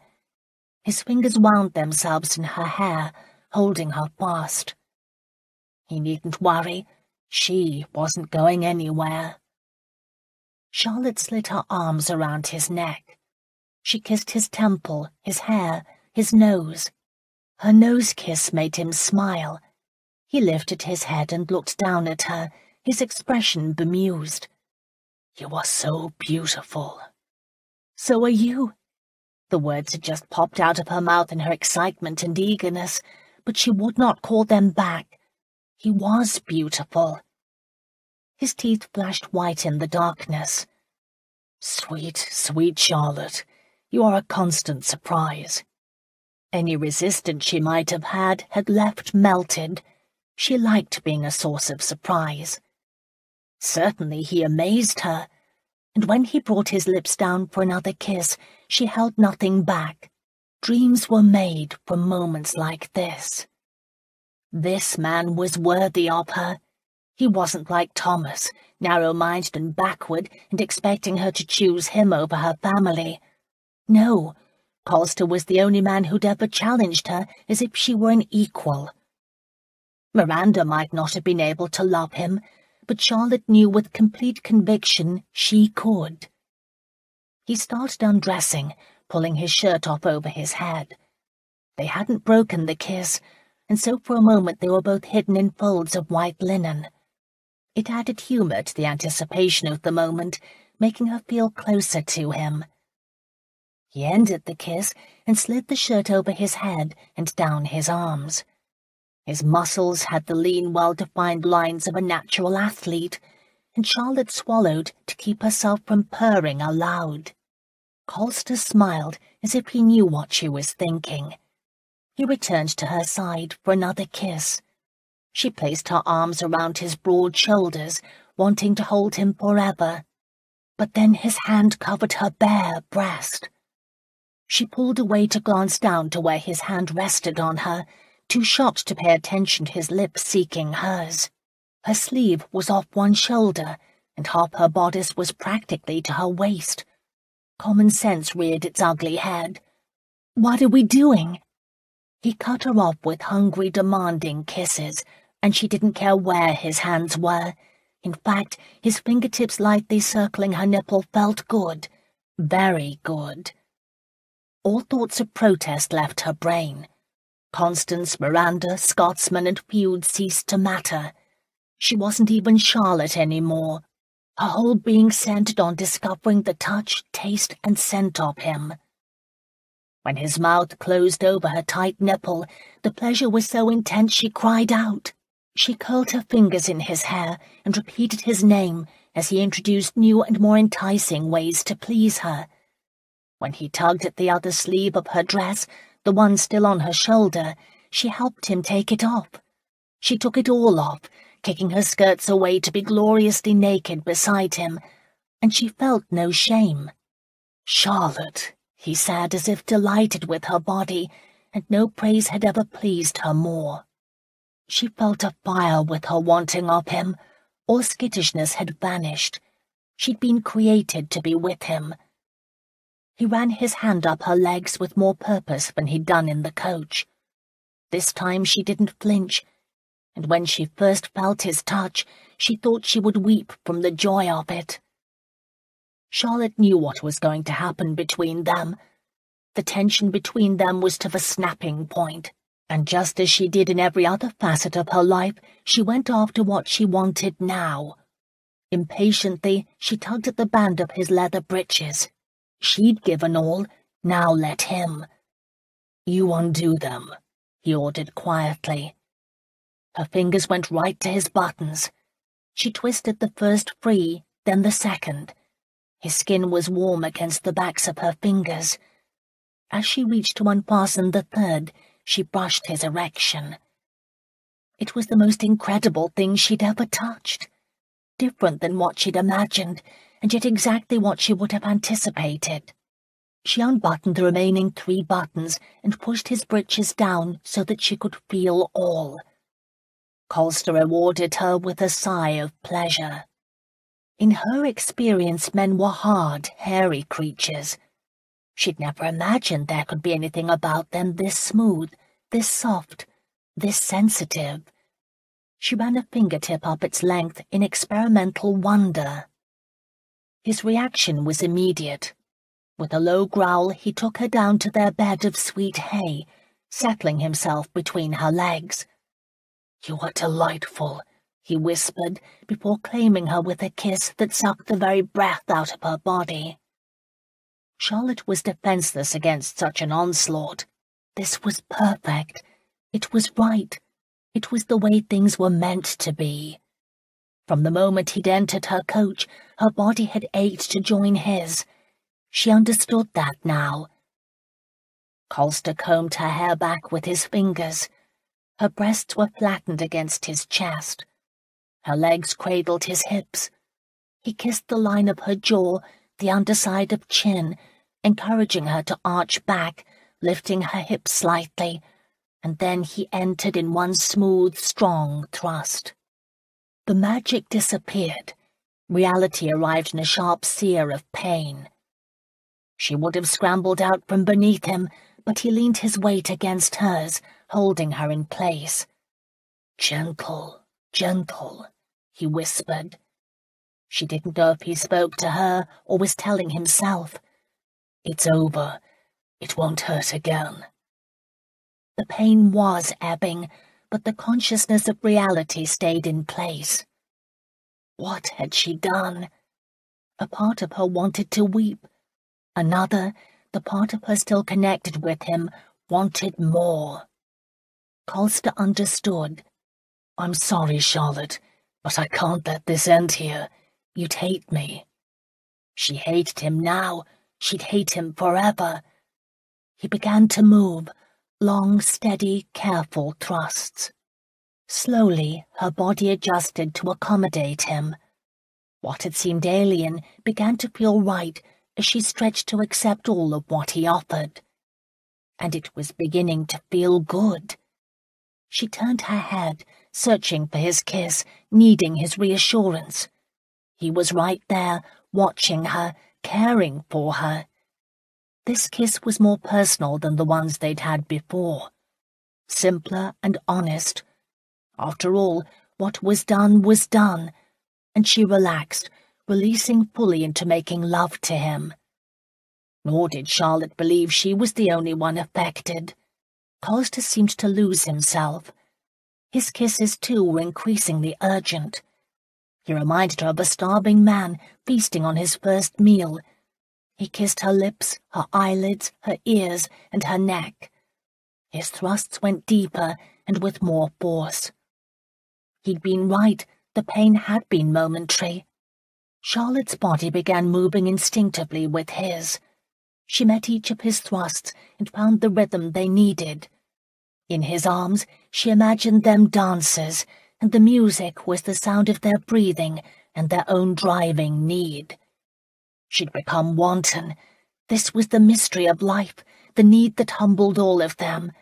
His fingers wound themselves in her hair, holding her fast. He needn't worry. She wasn't going anywhere. Charlotte slid her arms around his neck. She kissed his temple, his hair, his nose. Her nose kiss made him smile. He lifted his head and looked down at her, his expression bemused. "You are so beautiful." "So are you." The words had just popped out of her mouth in her excitement and eagerness, but she would not call them back. He was beautiful. His teeth flashed white in the darkness. "Sweet, sweet Charlotte, you are a constant surprise." Any resistance she might have had left melted. She liked being a source of surprise. Certainly he amazed her, and when he brought his lips down for another kiss, she held nothing back. Dreams were made for moments like this. This man was worthy of her. He wasn't like Thomas, narrow-minded and backward, and expecting her to choose him over her family. No, Colster was the only man who'd ever challenged her as if she were an equal. Miranda might not have been able to love him, but Charlotte knew with complete conviction she could. He started undressing, pulling his shirt off over his head. They hadn't broken the kiss, and so for a moment they were both hidden in folds of white linen. It added humour to the anticipation of the moment, making her feel closer to him. He ended the kiss and slid the shirt over his head and down his arms. His muscles had the lean, well-defined lines of a natural athlete, and Charlotte swallowed to keep herself from purring aloud. Colster smiled as if he knew what she was thinking. He returned to her side for another kiss. She placed her arms around his broad shoulders, wanting to hold him forever. But then his hand covered her bare breast. She pulled away to glance down to where his hand rested on her, too shocked to pay attention to his lips seeking hers. Her sleeve was off one shoulder, and half her bodice was practically to her waist. Common sense reared its ugly head. "What are we doing?" He cut her off with hungry, demanding kisses, and she didn't care where his hands were. In fact, his fingertips lightly circling her nipple felt good, very good. All thoughts of protest left her brain. Constance, Miranda, Scotsman, and feud ceased to matter. She wasn't even Charlotte anymore. Her whole being centered on discovering the touch, taste, and scent of him. When his mouth closed over her tight nipple, the pleasure was so intense she cried out. She curled her fingers in his hair and repeated his name as he introduced new and more enticing ways to please her. When he tugged at the other sleeve of her dress, the one still on her shoulder, she helped him take it off. She took it all off, kicking her skirts away to be gloriously naked beside him, and she felt no shame. "Charlotte," he said, as if delighted with her body, and no praise had ever pleased her more. She felt afire with her wanting of him. All skittishness had vanished. She'd been created to be with him. He ran his hand up her legs with more purpose than he'd done in the coach. This time she didn't flinch, and when she first felt his touch, she thought she would weep from the joy of it. Charlotte knew what was going to happen between them. The tension between them was to the snapping point, and just as she did in every other facet of her life, she went after what she wanted now. Impatiently, she tugged at the band of his leather breeches. She'd given all, now let him. "You undo them," he ordered quietly. Her fingers went right to his buttons. She twisted the first free, then the second. His skin was warm against the backs of her fingers. As she reached to unfasten the third, she brushed his erection. It was the most incredible thing she'd ever touched. Different than what she'd imagined, and yet exactly what she would have anticipated. She unbuttoned the remaining 3 buttons and pushed his breeches down so that she could feel all. Colster rewarded her with a sigh of pleasure. In her experience, men were hard, hairy creatures. She'd never imagined there could be anything about them this smooth, this soft, this sensitive. She ran a fingertip up its length in experimental wonder. His reaction was immediate. With a low growl, he took her down to their bed of sweet hay, settling himself between her legs. "You are delightful," he whispered, before claiming her with a kiss that sucked the very breath out of her body. Charlotte was defenseless against such an onslaught. This was perfect. It was right. It was the way things were meant to be. From the moment he'd entered her coach, her body had ached to join his. She understood that now. Colster combed her hair back with his fingers. Her breasts were flattened against his chest. Her legs cradled his hips. He kissed the line of her jaw, the underside of chin, encouraging her to arch back, lifting her hips slightly, and then he entered in one smooth, strong thrust. The magic disappeared. Reality arrived in a sharp sear of pain. She would have scrambled out from beneath him, but he leaned his weight against hers, holding her in place. "Gentle, gentle," he whispered. She didn't know if he spoke to her or was telling himself. "It's over. It won't hurt again." The pain was ebbing, but the consciousness of reality stayed in place. What had she done? A part of her wanted to weep. Another, the part of her still connected with him, wanted more. Colster understood. "I'm sorry, Charlotte, but I can't let this end here. You'd hate me." She hated him now. She'd hate him forever. He began to move, long, steady, careful thrusts. Slowly, her body adjusted to accommodate him. What had seemed alien began to feel right as she stretched to accept all of what he offered. And it was beginning to feel good. She turned her head, searching for his kiss, needing his reassurance. He was right there, watching her, caring for her. This kiss was more personal than the ones they'd had before. Simpler and honest. After all, what was done, and she relaxed, releasing fully into making love to him. Nor did Charlotte believe she was the only one affected. Colster seemed to lose himself. His kisses, too, were increasingly urgent. He reminded her of a starving man feasting on his first meal. He kissed her lips, her eyelids, her ears, and her neck. His thrusts went deeper and with more force. He'd been right, the pain had been momentary. Charlotte's body began moving instinctively with his. She met each of his thrusts and found the rhythm they needed. In his arms, she imagined them dancers, and the music was the sound of their breathing and their own driving need. She'd become wanton. This was the mystery of life, the need that humbled all of them.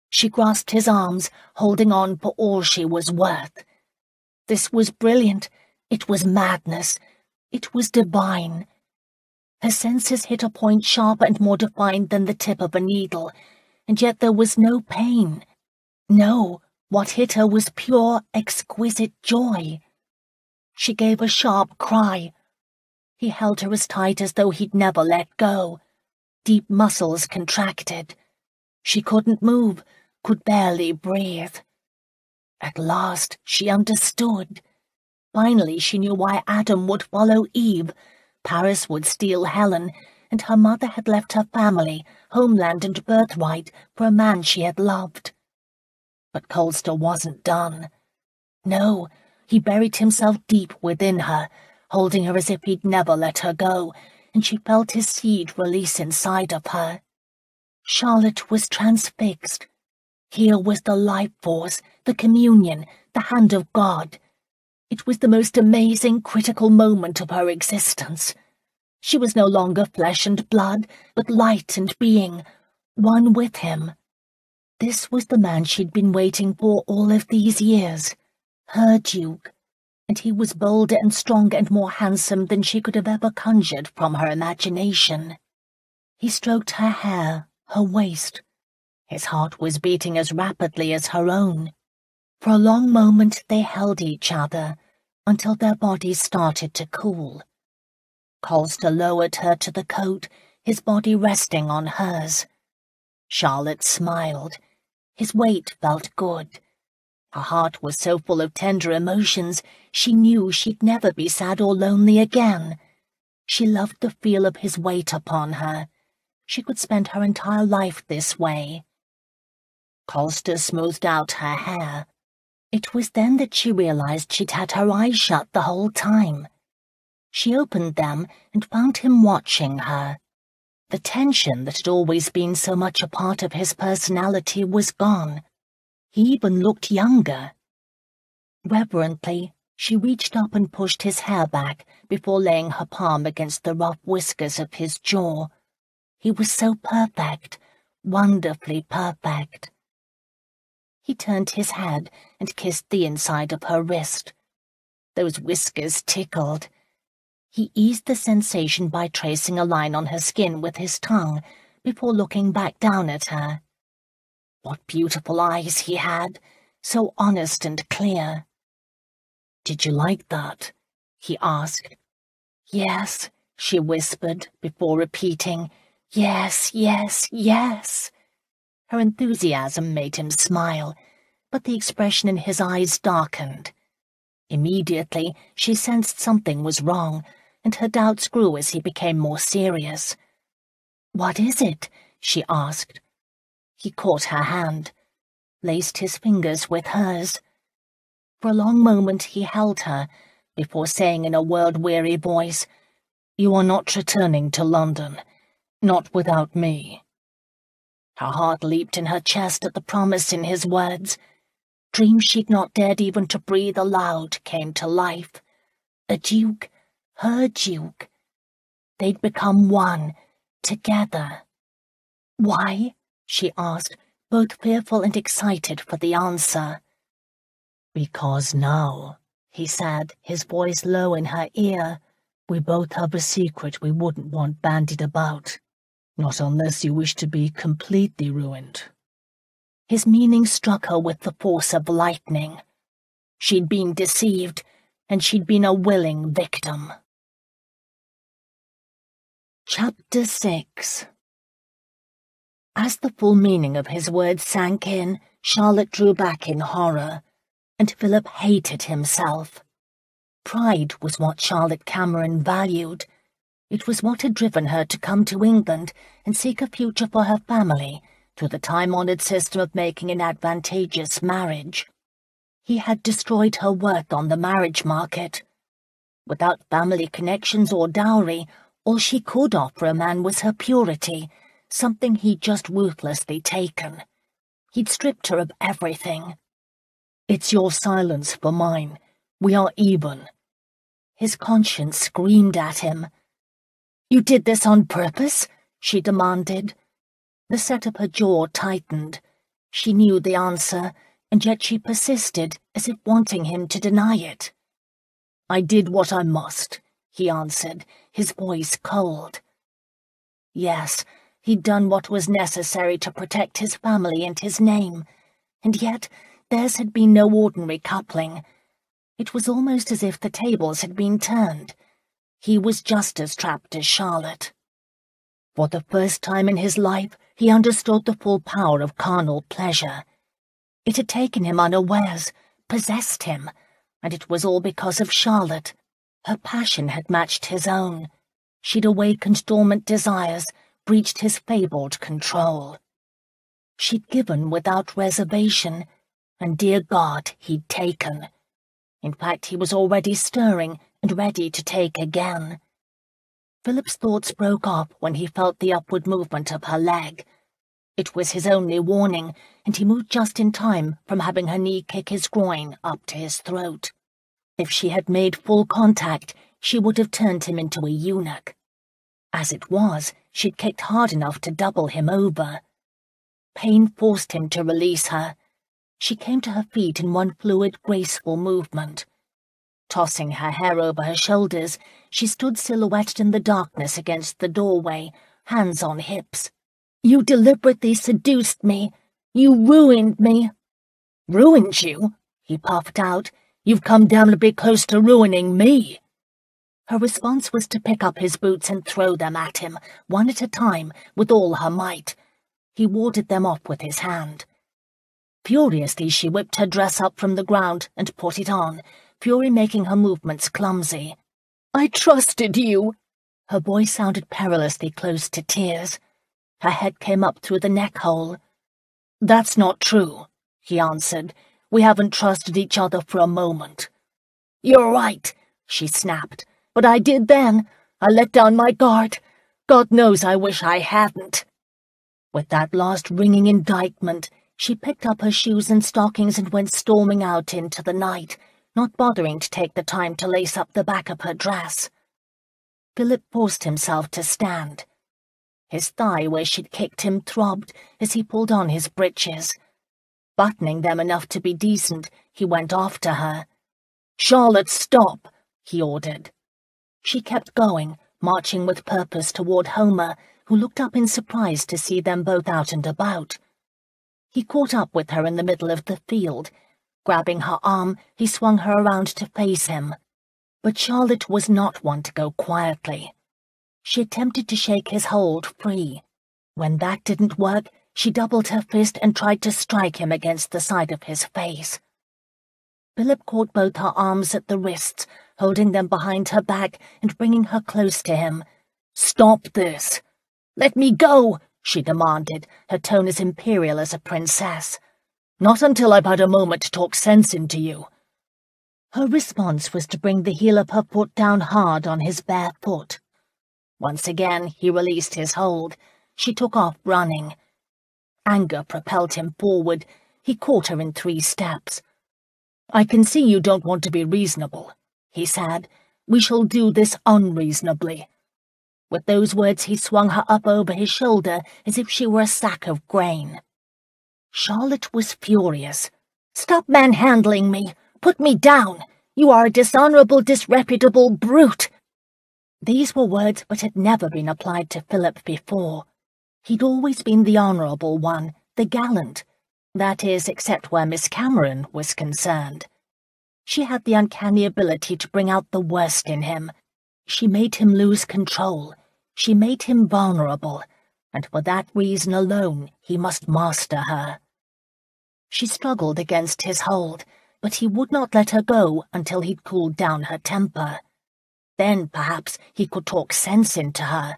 She grasped his arms, holding on for all she was worth. This was brilliant. It was madness. It was divine. Her senses hit a point sharper and more defined than the tip of a needle, and yet there was no pain. No, what hit her was pure, exquisite joy. She gave a sharp cry. He held her as tight as though he'd never let go. Deep muscles contracted. She couldn't move, could barely breathe. At last she understood. Finally she knew why Adam would follow Eve, Paris would steal Helen, and her mother had left her family, homeland and birthright for a man she had loved. But Colster wasn't done. No, he buried himself deep within her, holding her as if he'd never let her go, and she felt his seed release inside of her. Charlotte was transfixed. Here was the life force, the communion, the hand of God. It was the most amazing, critical moment of her existence. She was no longer flesh and blood, but light and being, one with him. This was the man she'd been waiting for all of these years, her Duke, and he was bolder and stronger and more handsome than she could have ever conjured from her imagination. He stroked her hair, her waist. His heart was beating as rapidly as her own. For a long moment they held each other, until their bodies started to cool. Colster lowered her to the coat, his body resting on hers. Charlotte smiled. His weight felt good. Her heart was so full of tender emotions, she knew she'd never be sad or lonely again. She loved the feel of his weight upon her. She could spend her entire life this way. Colster smoothed out her hair. It was then that she realized she'd had her eyes shut the whole time. She opened them and found him watching her. The tension that had always been so much a part of his personality was gone. He even looked younger. Reverently, she reached up and pushed his hair back before laying her palm against the rough whiskers of his jaw. He was so perfect, wonderfully perfect. He turned his head and kissed the inside of her wrist. Those whiskers tickled. He eased the sensation by tracing a line on her skin with his tongue before looking back down at her. What beautiful eyes he had, so honest and clear. "Did you like that?" he asked. "Yes," she whispered before repeating, "Yes, yes, yes." Her enthusiasm made him smile, but the expression in his eyes darkened. Immediately, she sensed something was wrong, and her doubts grew as he became more serious. "What is it?" she asked. He caught her hand, laced his fingers with hers. For a long moment he held her, before saying in a world-weary voice, "You are not returning to London, not without me." Her heart leaped in her chest at the promise in his words. Dreams she'd not dared even to breathe aloud came to life. A duke, her duke. They'd become one, together. "Why?" she asked, both fearful and excited for the answer. "Because now," he said, his voice low in her ear, "we both have a secret we wouldn't want bandied about. Not unless you wish to be completely ruined." His meaning struck her with the force of lightning. She'd been deceived, and she'd been a willing victim. Chapter 6. As the full meaning of his words sank in, Charlotte drew back in horror, and Philip hated himself. Pride was what Charlotte Cameron valued. It was what had driven her to come to England and seek a future for her family through the time-honoured system of making an advantageous marriage. He had destroyed her worth on the marriage market. Without family connections or dowry, all she could offer a man was her purity, something he'd just ruthlessly taken. He'd stripped her of everything. "It's your silence for mine. We are even." His conscience screamed at him. "You did this on purpose?" she demanded. The set of her jaw tightened. She knew the answer, and yet she persisted, as if wanting him to deny it. "I did what I must," he answered, his voice cold. Yes, he'd done what was necessary to protect his family and his name, and yet theirs had been no ordinary coupling. It was almost as if the tables had been turned. He was just as trapped as Charlotte. For the first time in his life, he understood the full power of carnal pleasure. It had taken him unawares, possessed him, and it was all because of Charlotte. Her passion had matched his own. She'd awakened dormant desires, breached his fabled control. She'd given without reservation, and dear God, he'd taken. In fact, he was already stirring and ready to take again. Philip's thoughts broke off when he felt the upward movement of her leg. It was his only warning, and he moved just in time from having her knee kick his groin up to his throat. If she had made full contact, she would have turned him into a eunuch. As it was, she'd kicked hard enough to double him over. Pain forced him to release her. She came to her feet in one fluid, graceful movement. Tossing her hair over her shoulders, she stood silhouetted in the darkness against the doorway, hands on hips. "You deliberately seduced me. You ruined me." "Ruined you?" he puffed out. "You've come damnably close to ruining me." Her response was to pick up his boots and throw them at him, one at a time, with all her might. He warded them off with his hand. Furiously, she whipped her dress up from the ground and put it on, fury making her movements clumsy. "I trusted you." Her voice sounded perilously close to tears. Her head came up through the neck hole. "That's not true," he answered. "We haven't trusted each other for a moment." "You're right," she snapped. "But I did then. I let down my guard. God knows I wish I hadn't." With that last ringing indictment, she picked up her shoes and stockings and went storming out into the night, not bothering to take the time to lace up the back of her dress. Philip forced himself to stand. His thigh where she'd kicked him throbbed as he pulled on his breeches. Buttoning them enough to be decent, he went after her. "Charlotte, stop!" he ordered. She kept going, marching with purpose toward Homer, who looked up in surprise to see them both out and about. He caught up with her in the middle of the field. Grabbing her arm, he swung her around to face him. But Charlotte was not one to go quietly. She attempted to shake his hold free. When that didn't work, she doubled her fist and tried to strike him against the side of his face. Philip caught both her arms at the wrists, holding them behind her back and bringing her close to him. "Stop this!" "Let me go!" she demanded, her tone as imperial as a princess. "Not until I've had a moment to talk sense into you." Her response was to bring the heel of her foot down hard on his bare foot. Once again, he released his hold. She took off running. Anger propelled him forward. He caught her in 3 steps. "I can see you don't want to be reasonable," he said. "We shall do this unreasonably." With those words, he swung her up over his shoulder as if she were a sack of grain. Charlotte was furious. "Stop manhandling me! Put me down! You are a dishonorable, disreputable brute!" These were words but had never been applied to Philip before. He'd always been the honourable one, the gallant. That is, except where Miss Cameron was concerned. She had the uncanny ability to bring out the worst in him. She made him lose control. She made him vulnerable, and for that reason alone he must master her. She struggled against his hold, but he would not let her go until he'd cooled down her temper. Then, perhaps, he could talk sense into her.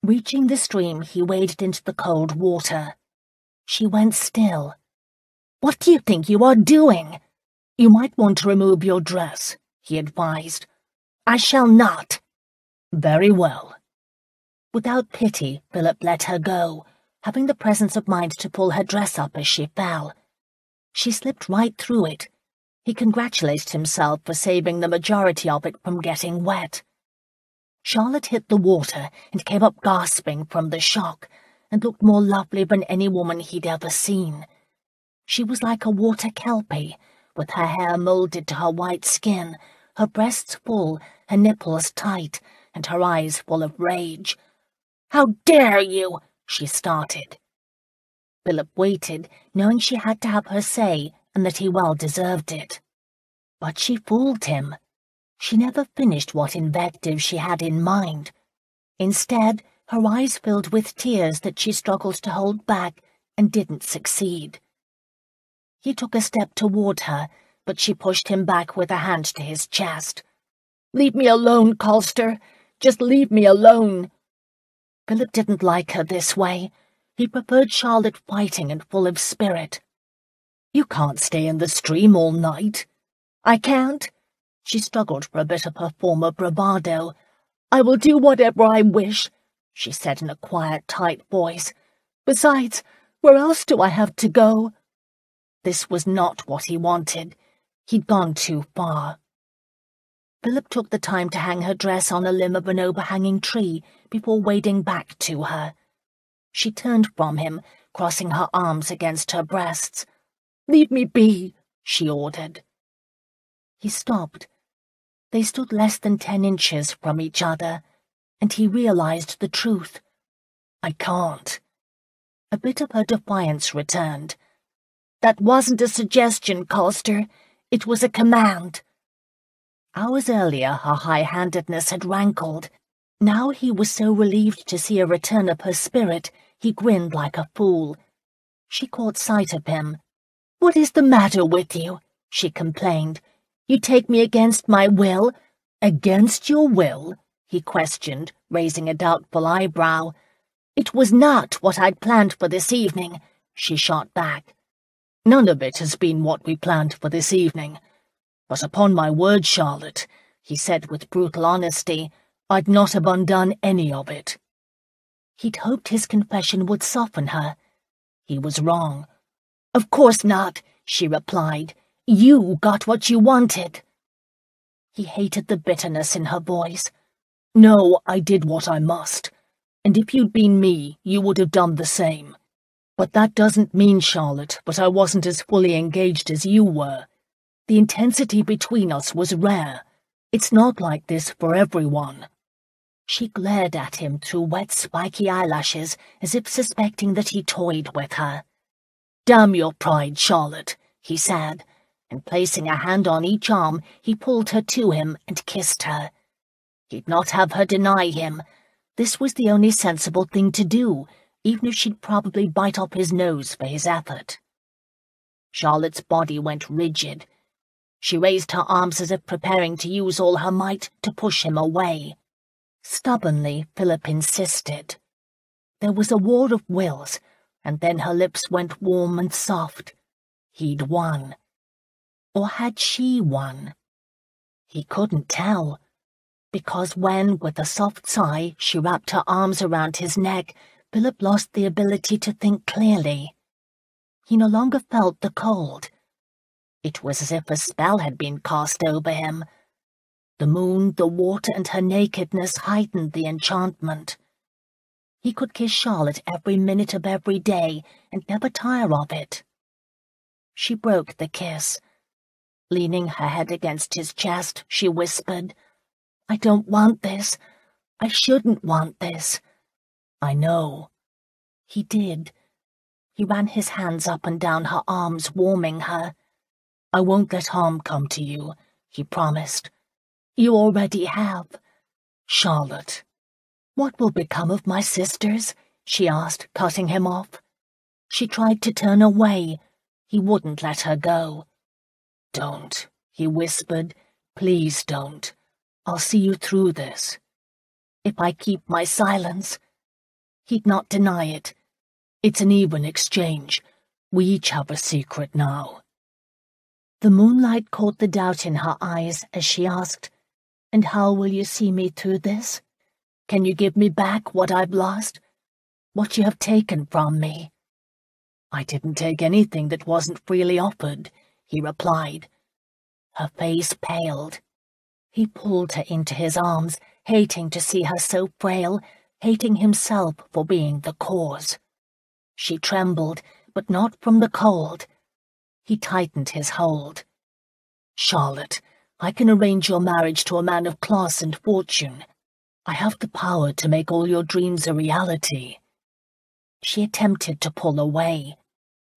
Reaching the stream, he waded into the cold water. She went still. "What do you think you are doing?" "You might want to remove your dress," he advised. "I shall not." "Very well." Without pity, Philip let her go, having the presence of mind to pull her dress up as she fell. She slipped right through it. He congratulated himself for saving the majority of it from getting wet. Charlotte hit the water and came up gasping from the shock, and looked more lovely than any woman he'd ever seen. She was like a water kelpie, with her hair moulded to her white skin, her breasts full, her nipples tight, and her eyes full of rage. "How dare you!" she started. Phillip waited, knowing she had to have her say and that he well deserved it. But she fooled him. She never finished what invective she had in mind. Instead, her eyes filled with tears that she struggled to hold back and didn't succeed. He took a step toward her, but she pushed him back with a hand to his chest. "Leave me alone, Colster. Just leave me alone." Phillip didn't like her this way. He preferred Charlotte fighting and full of spirit. "You can't stay in the stream all night." "I can't." She struggled for a bit of her former bravado. "I will do whatever I wish," she said in a quiet, tight voice. "Besides, where else do I have to go?" This was not what he wanted. He'd gone too far. Phillip took the time to hang her dress on a limb of an overhanging tree before wading back to her. She turned from him, crossing her arms against her breasts. "Leave me be," she ordered. He stopped. They stood less than 10 inches from each other, and he realized the truth. "I can't." A bit of her defiance returned. "That wasn't a suggestion, Colster. It was a command." Hours earlier her high-handedness had rankled. Now he was so relieved to see a return of her spirit, he grinned like a fool. She caught sight of him. "What is the matter with you?" she complained. "You take me against my will?" "Against your will?" he questioned, raising a doubtful eyebrow. "It was not what I'd planned for this evening," she shot back. "None of it has been what we planned for this evening. But upon my word, Charlotte," he said with brutal honesty, "I'd not have undone any of it." He'd hoped his confession would soften her. He was wrong. "Of course not," she replied. "You got what you wanted." He hated the bitterness in her voice. "No, I did what I must. And if you'd been me, you would have done the same. But that doesn't mean, Charlotte, that I wasn't as fully engaged as you were. The intensity between us was rare. It's not like this for everyone." She glared at him through wet, spiky eyelashes, as if suspecting that he toyed with her. "Damn your pride, Charlotte," he said, and placing a hand on each arm, he pulled her to him and kissed her. He'd not have her deny him. This was the only sensible thing to do, even if she'd probably bite off his nose for his effort. Charlotte's body went rigid. She raised her arms as if preparing to use all her might to push him away. Stubbornly, Phillip insisted. There was a war of wills, and then her lips went warm and soft. He'd won. Or had she won? He couldn't tell, because when, with a soft sigh, she wrapped her arms around his neck, Phillip lost the ability to think clearly. He no longer felt the cold. It was as if a spell had been cast over him. The moon, the water, and her nakedness heightened the enchantment. He could kiss Charlotte every minute of every day and never tire of it. She broke the kiss. Leaning her head against his chest, she whispered, "I don't want this. I shouldn't want this." "I know." He did. He ran his hands up and down her arms, warming her. "I won't let harm come to you," he promised. "You already have." "Charlotte." "What will become of my sisters?" she asked, cutting him off. She tried to turn away. He wouldn't let her go. "Don't," he whispered. "Please don't. I'll see you through this." "If I keep my silence?" He'd not deny it. "It's an even exchange. We each have a secret now." The moonlight caught the doubt in her eyes as she asked, "And how will you see me through this? Can you give me back what I've lost? What you have taken from me?" "I didn't take anything that wasn't freely offered," he replied. Her face paled. He pulled her into his arms, hating to see her so frail, hating himself for being the cause. She trembled, but not from the cold. He tightened his hold. "Charlotte, I can arrange your marriage to a man of class and fortune. I have the power to make all your dreams a reality. She attempted to pull away.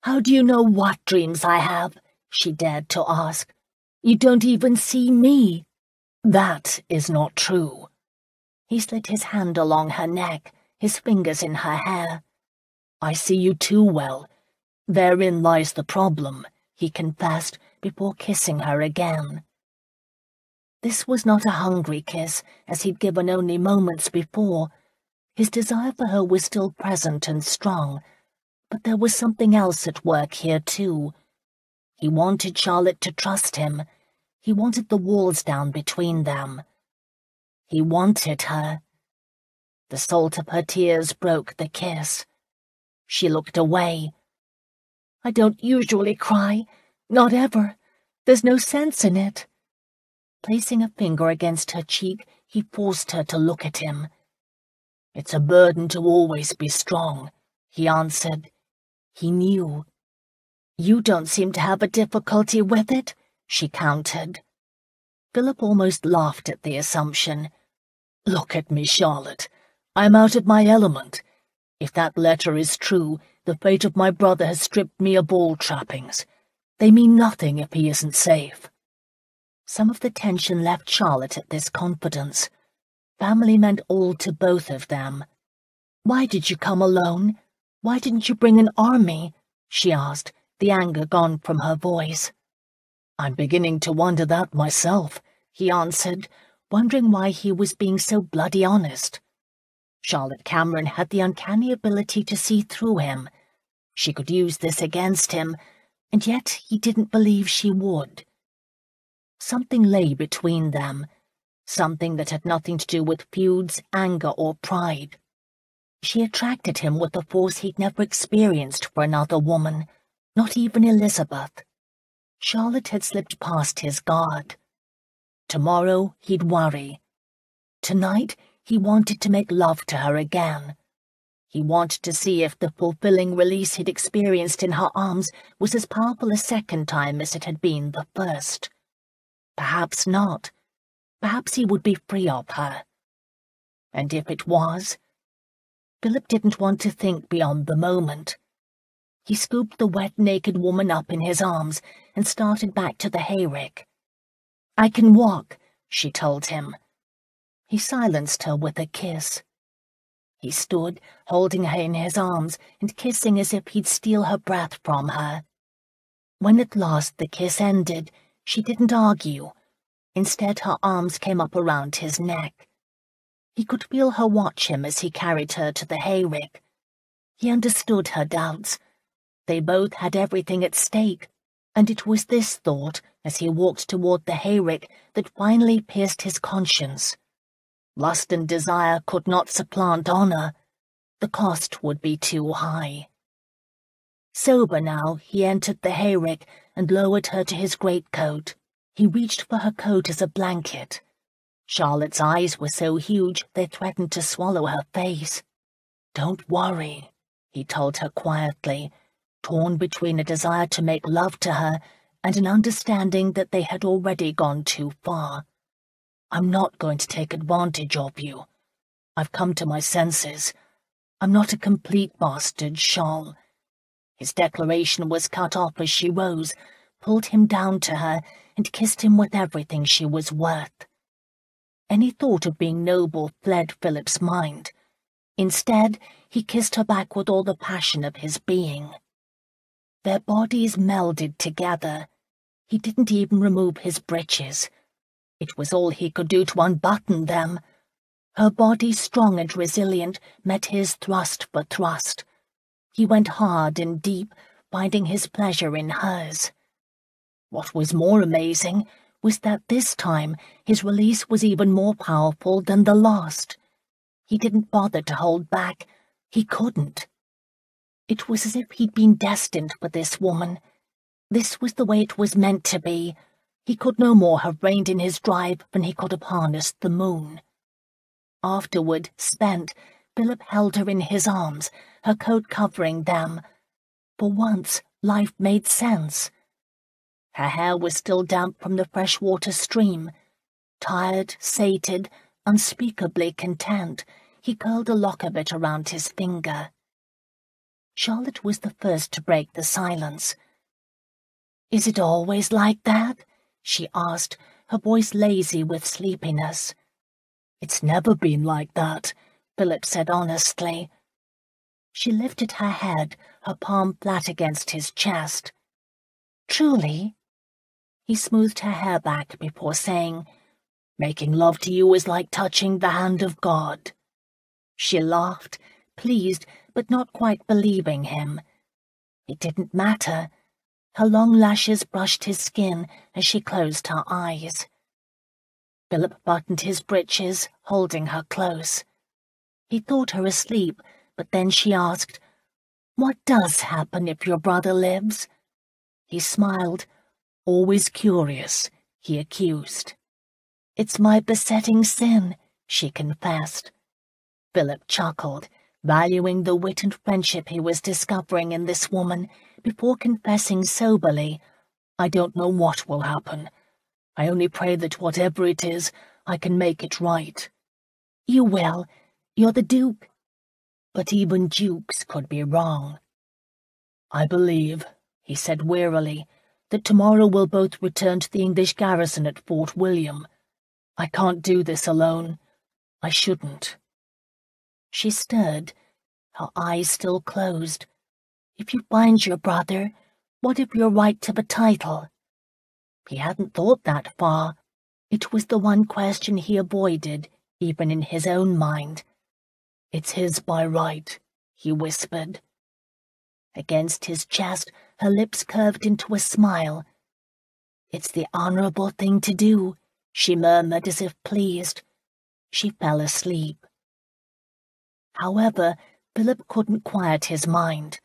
How do you know what dreams I have? She dared to ask. You don't even see me. That is not true. He slid his hand along her neck, his fingers in her hair. I see you too well. Therein lies the problem, he confessed before kissing her again. This was not a hungry kiss, as he'd given only moments before. His desire for her was still present and strong, but there was something else at work here too. He wanted Charlotte to trust him. He wanted the walls down between them. He wanted her. The salt of her tears broke the kiss. She looked away. I don't usually cry. Not ever. There's no sense in it. Placing a finger against her cheek, he forced her to look at him. It's a burden to always be strong, he answered. He knew. You don't seem to have a difficulty with it, she countered. Philip almost laughed at the assumption. Look at me, Charlotte. I am out of my element. If that letter is true, the fate of my brother has stripped me of all trappings. They mean nothing if he isn't safe. Some of the tension left Charlotte at this confidence. Family meant all to both of them. Why did you come alone? Why didn't you bring an army? She asked, the anger gone from her voice. I'm beginning to wonder that myself, he answered, wondering why he was being so bloody honest. Charlotte Cameron had the uncanny ability to see through him. She could use this against him, and yet he didn't believe she would. Something lay between them, something that had nothing to do with feuds, anger, or pride. She attracted him with a force he'd never experienced for another woman, not even Elizabeth. Charlotte had slipped past his guard. Tomorrow he'd worry. Tonight he wanted to make love to her again. He wanted to see if the fulfilling release he'd experienced in her arms was as powerful a second time as it had been the first. Perhaps not. Perhaps he would be free of her. And if it was? Philip didn't want to think beyond the moment. He scooped the wet, naked woman up in his arms and started back to the hayrick. I can walk, she told him. He silenced her with a kiss. He stood, holding her in his arms and kissing as if he'd steal her breath from her. When at last the kiss ended, she didn't argue. Instead, her arms came up around his neck. He could feel her watch him as he carried her to the hayrick. He understood her doubts. They both had everything at stake, and it was this thought, as he walked toward the hayrick, that finally pierced his conscience. Lust and desire could not supplant honor. The cost would be too high. Sober now, he entered the hayrick and lowered her to his greatcoat. He reached for her coat as a blanket. Charlotte's eyes were so huge they threatened to swallow her face. "Don't worry," he told her quietly, torn between a desire to make love to her and an understanding that they had already gone too far. "I'm not going to take advantage of you. I've come to my senses. I'm not a complete bastard, Charles." His declaration was cut off as she rose, pulled him down to her, and kissed him with everything she was worth. Any thought of being noble fled Philip's mind. Instead, he kissed her back with all the passion of his being. Their bodies melded together. He didn't even remove his breeches. It was all he could do to unbutton them. Her body, strong and resilient, met his thrust for thrust. He went hard and deep, finding his pleasure in hers. What was more amazing was that this time his release was even more powerful than the last. He didn't bother to hold back. He couldn't. It was as if he'd been destined for this woman. This was the way it was meant to be. He could no more have reined in his drive than he could have harnessed the moon. Afterward, spent, Philip held her in his arms, her coat covering them. For once, life made sense. Her hair was still damp from the freshwater stream. Tired, sated, Unspeakably content, he curled a lock of it around his finger. Charlotte was the first to break the silence. "Is it always like that?" she asked, her voice lazy with sleepiness. "It's never been like that," Phillip said honestly. She lifted her head, her palm flat against his chest. "Truly?" He smoothed her hair back before saying, "Making love to you is like touching the hand of God." She laughed, pleased but not quite believing him. It didn't matter. Her long lashes brushed his skin as she closed her eyes. Phillip buttoned his breeches, holding her close. He thought her asleep, but then she asked, "What does happen if your brother lives?" He smiled. "Always curious," he accused. "It's my besetting sin," she confessed. Phillip chuckled, valuing the wit and friendship he was discovering in this woman, before confessing soberly, "I don't know what will happen. I only pray that whatever it is, I can make it right." "You will. You're the Duke." "But even dukes could be wrong." "I believe," he said wearily, "that tomorrow we'll both return to the English garrison at Fort William. I can't do this alone. I shouldn't." She stirred, her eyes still closed. "If you find your brother, what if you're right to the title?" He hadn't thought that far. It was the one question he avoided, even in his own mind. "It's his by right," he whispered. Against his chest, her lips curved into a smile. "It's the honorable thing to do," she murmured as if pleased. She fell asleep. However, Phillip couldn't quiet his mind.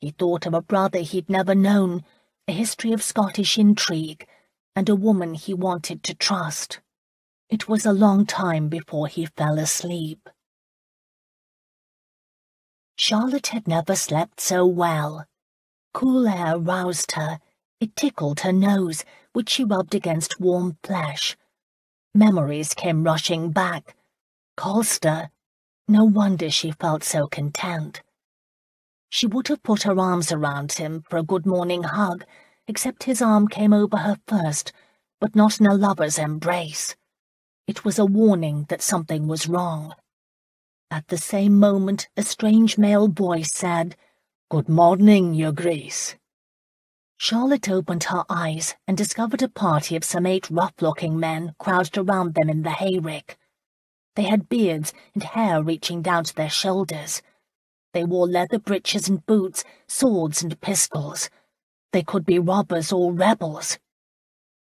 He thought of a brother he'd never known, a history of Scottish intrigue, and a woman he wanted to trust. It was a long time before he fell asleep. Charlotte had never slept so well. Cool air roused her. It tickled her nose, which she rubbed against warm flesh. Memories came rushing back. Colster. No wonder she felt so content. She would have put her arms around him for a good morning hug, except his arm came over her first, but not in a lover's embrace. It was a warning that something was wrong. At the same moment, a strange male voice said, "Good morning, Your Grace." Charlotte opened her eyes and discovered a party of some 8 rough-looking men crowded around them in the hayrick. They had beards and hair reaching down to their shoulders. They wore leather breeches and boots, swords and pistols. They could be robbers or rebels.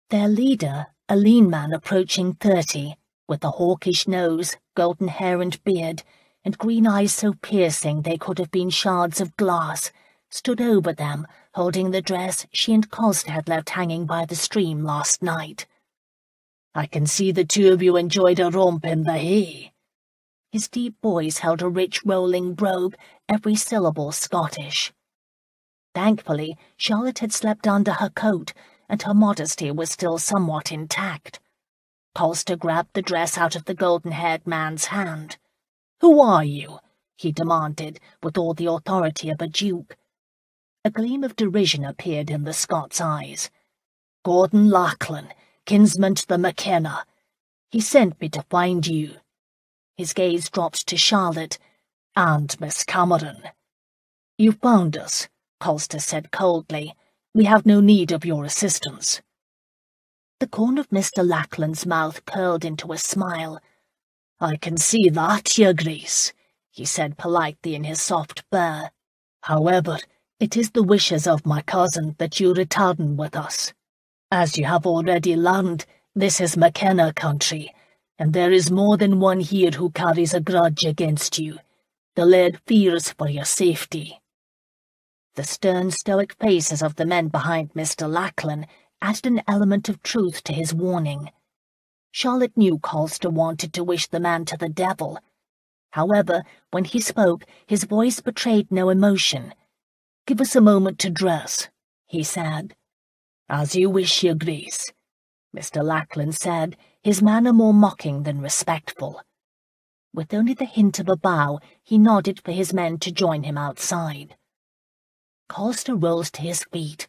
Their leader, a lean man approaching 30, with a hawkish nose, golden hair and beard, and green eyes so piercing they could have been shards of glass, stood over them, holding the dress she and Colster had left hanging by the stream last night. "I can see the two of you enjoyed a romp in the hay." His deep voice held a rich rolling brogue, every syllable Scottish. Thankfully, Charlotte had slept under her coat, and her modesty was still somewhat intact. Colster grabbed the dress out of the golden-haired man's hand. "Who are you?" he demanded, with all the authority of a duke. A gleam of derision appeared in the Scot's eyes. "Gordon Lachlan, kinsman to the McKenna. He sent me to find you." His gaze dropped to Charlotte. "And Miss Cameron." "You found us," Colster said coldly. "We have no need of your assistance." The corner of Mr. Lachlan's mouth curled into a smile. "I can see that, Your Grace," he said politely in his soft burr. "However, it is the wishes of my cousin that you return with us. As you have already learned, this is McKenna country, and there is more than one here who carries a grudge against you. The laird fears for your safety." The stern, stoic faces of the men behind Mr. Lachlan added an element of truth to his warning. Charlotte knew Colster wanted to wish the man to the devil. However, when he spoke, his voice betrayed no emotion. "Give us a moment to dress," he said. "As you wish, Your Grace." Mr. Lackland said, his manner more mocking than respectful. With only the hint of a bow, he nodded for his men to join him outside. Colster rose to his feet.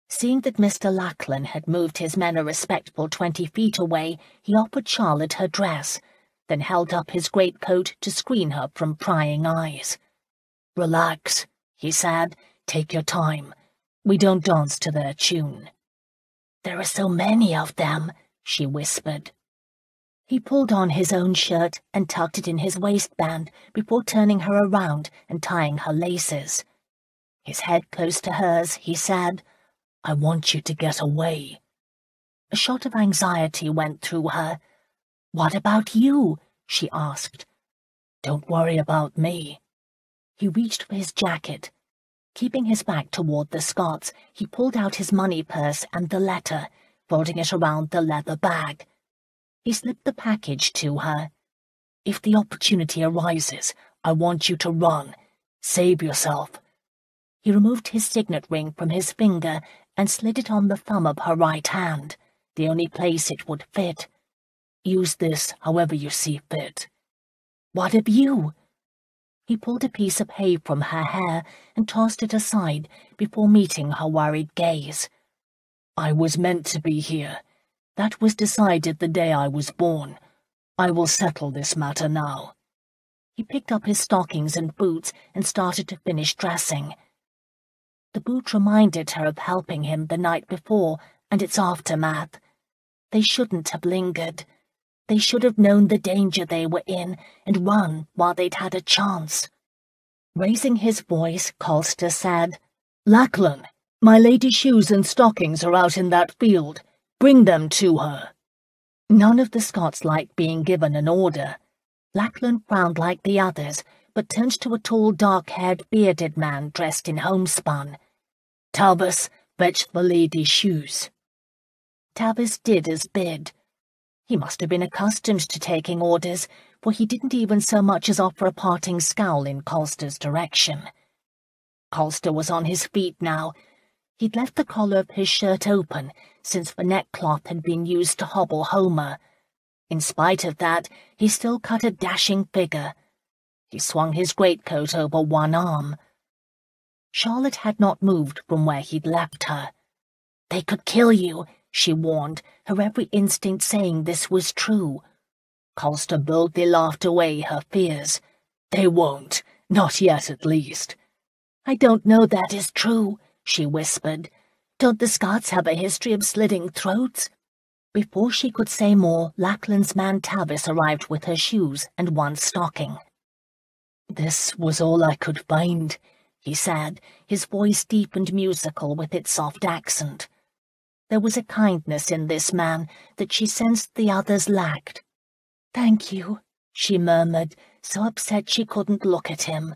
Seeing that Mr. Lackland had moved his men a respectful 20 feet away, he offered Charlotte her dress, then held up his greatcoat to screen her from prying eyes. "Relax," he said. "Take your time. We don't dance to their tune." "There are so many of them," she whispered. He pulled on his own shirt and tucked it in his waistband before turning her around and tying her laces. His head close to hers, he said, "I want you to get away." A shot of anxiety went through her. "What about you?" she asked. "Don't worry about me." He reached for his jacket. Keeping his back toward the Scots, he pulled out his money purse and the letter, folding it around the leather bag. He slipped the package to her. "If the opportunity arises, I want you to run. Save yourself." He removed his signet ring from his finger and slid it on the thumb of her right hand, the only place it would fit. "Use this however you see fit." "What of you?" He pulled a piece of hay from her hair and tossed it aside before meeting her worried gaze. "I was meant to be here. That was decided the day I was born. I will settle this matter now." He picked up his stockings and boots and started to finish dressing. The boot reminded her of helping him the night before and its aftermath. They shouldn't have lingered. They should have known the danger they were in and run while they'd had a chance. Raising his voice, Colster said, "Lackland, my lady's shoes and stockings are out in that field. Bring them to her." None of the Scots liked being given an order. Lackland frowned like the others, but turned to a tall, dark-haired, bearded man dressed in homespun. "Talbot, fetch the lady's shoes." Talbot did as bid. He must have been accustomed to taking orders, for he didn't even so much as offer a parting scowl in Colster's direction. Colster was on his feet now. He'd left the collar of his shirt open, since the neckcloth had been used to hobble Homer. In spite of that, he still cut a dashing figure. He swung his greatcoat over one arm. Charlotte had not moved from where he'd left her. "They could kill you," she warned, her every instinct saying this was true. Colster boldly laughed away her fears. "They won't, not yet at least." "I don't know that is true," she whispered. "Don't the Scots have a history of slitting throats?" Before she could say more, Lackland's man Tavis arrived with her shoes and one stocking. "This was all I could find," he said, his voice deep and musical with its soft accent. There was a kindness in this man that she sensed the others lacked. "Thank you," she murmured, so upset she couldn't look at him.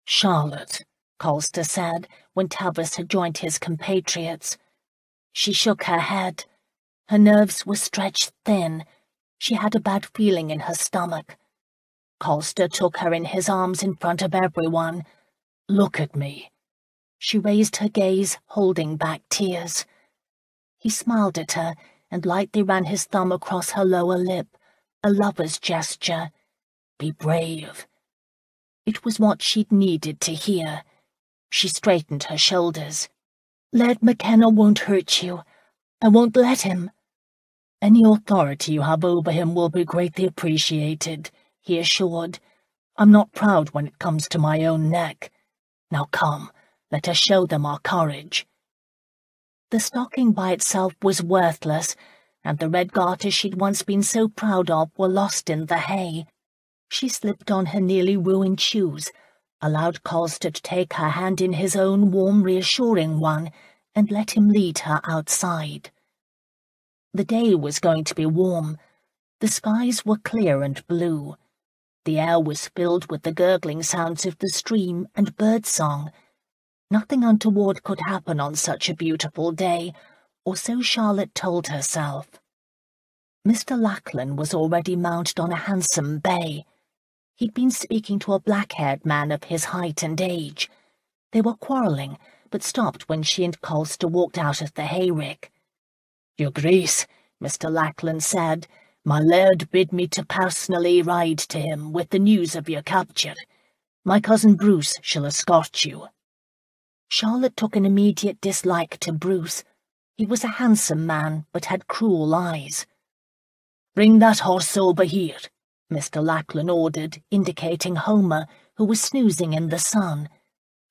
"Charlotte," Colster said, when Tavis had joined his compatriots. She shook her head. Her nerves were stretched thin. She had a bad feeling in her stomach. Colster took her in his arms in front of everyone. "Look at me." She raised her gaze, holding back tears. He smiled at her and lightly ran his thumb across her lower lip, a lover's gesture. "Be brave." It was what she'd needed to hear. She straightened her shoulders. "Lord McKenna won't hurt you. I won't let him." "Any authority you have over him will be greatly appreciated," he assured. "I'm not proud when it comes to my own neck. Now come, let us show them our courage." The stocking by itself was worthless, and the red garters she'd once been so proud of were lost in the hay. She slipped on her nearly ruined shoes, allowed Colster to take her hand in his own warm, reassuring one, and let him lead her outside. The day was going to be warm. The skies were clear and blue. The air was filled with the gurgling sounds of the stream and birdsong. Nothing untoward could happen on such a beautiful day, or so Charlotte told herself. Mr. Lackland was already mounted on a handsome bay. He'd been speaking to a black-haired man of his height and age. They were quarrelling, but stopped when she and Colster walked out of the hayrick. "Your Grace, Mr. Lackland said. "My laird bid me to personally ride to him with the news of your capture. My cousin Bruce shall escort you." Charlotte took an immediate dislike to Bruce. He was a handsome man, but had cruel eyes. "Bring that horse over here," Mr. Lackland ordered, indicating Homer, who was snoozing in the sun.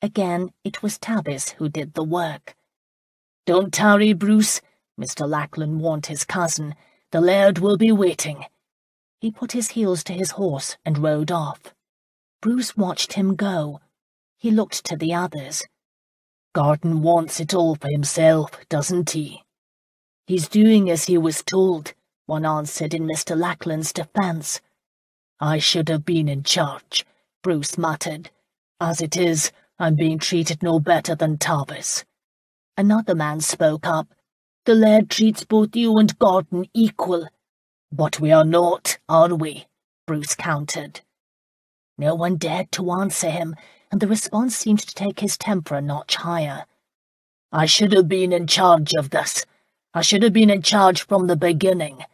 Again, it was Tavis who did the work. "Don't tarry, Bruce," Mr. Lackland warned his cousin. "The laird will be waiting." He put his heels to his horse and rode off. Bruce watched him go. He looked to the others. "Gordon wants it all for himself, doesn't he?" "He's doing as he was told," one answered in Mr. Lackland's defence. "I should have been in charge," Bruce muttered. "As it is, I'm being treated no better than Tavis." Another man spoke up. "The laird treats both you and Gordon equal." "But we are not, are we?" Bruce countered. No one dared to answer him, and the response seemed to take his temper a notch higher. "I should have been in charge of this. I should have been in charge from the beginning.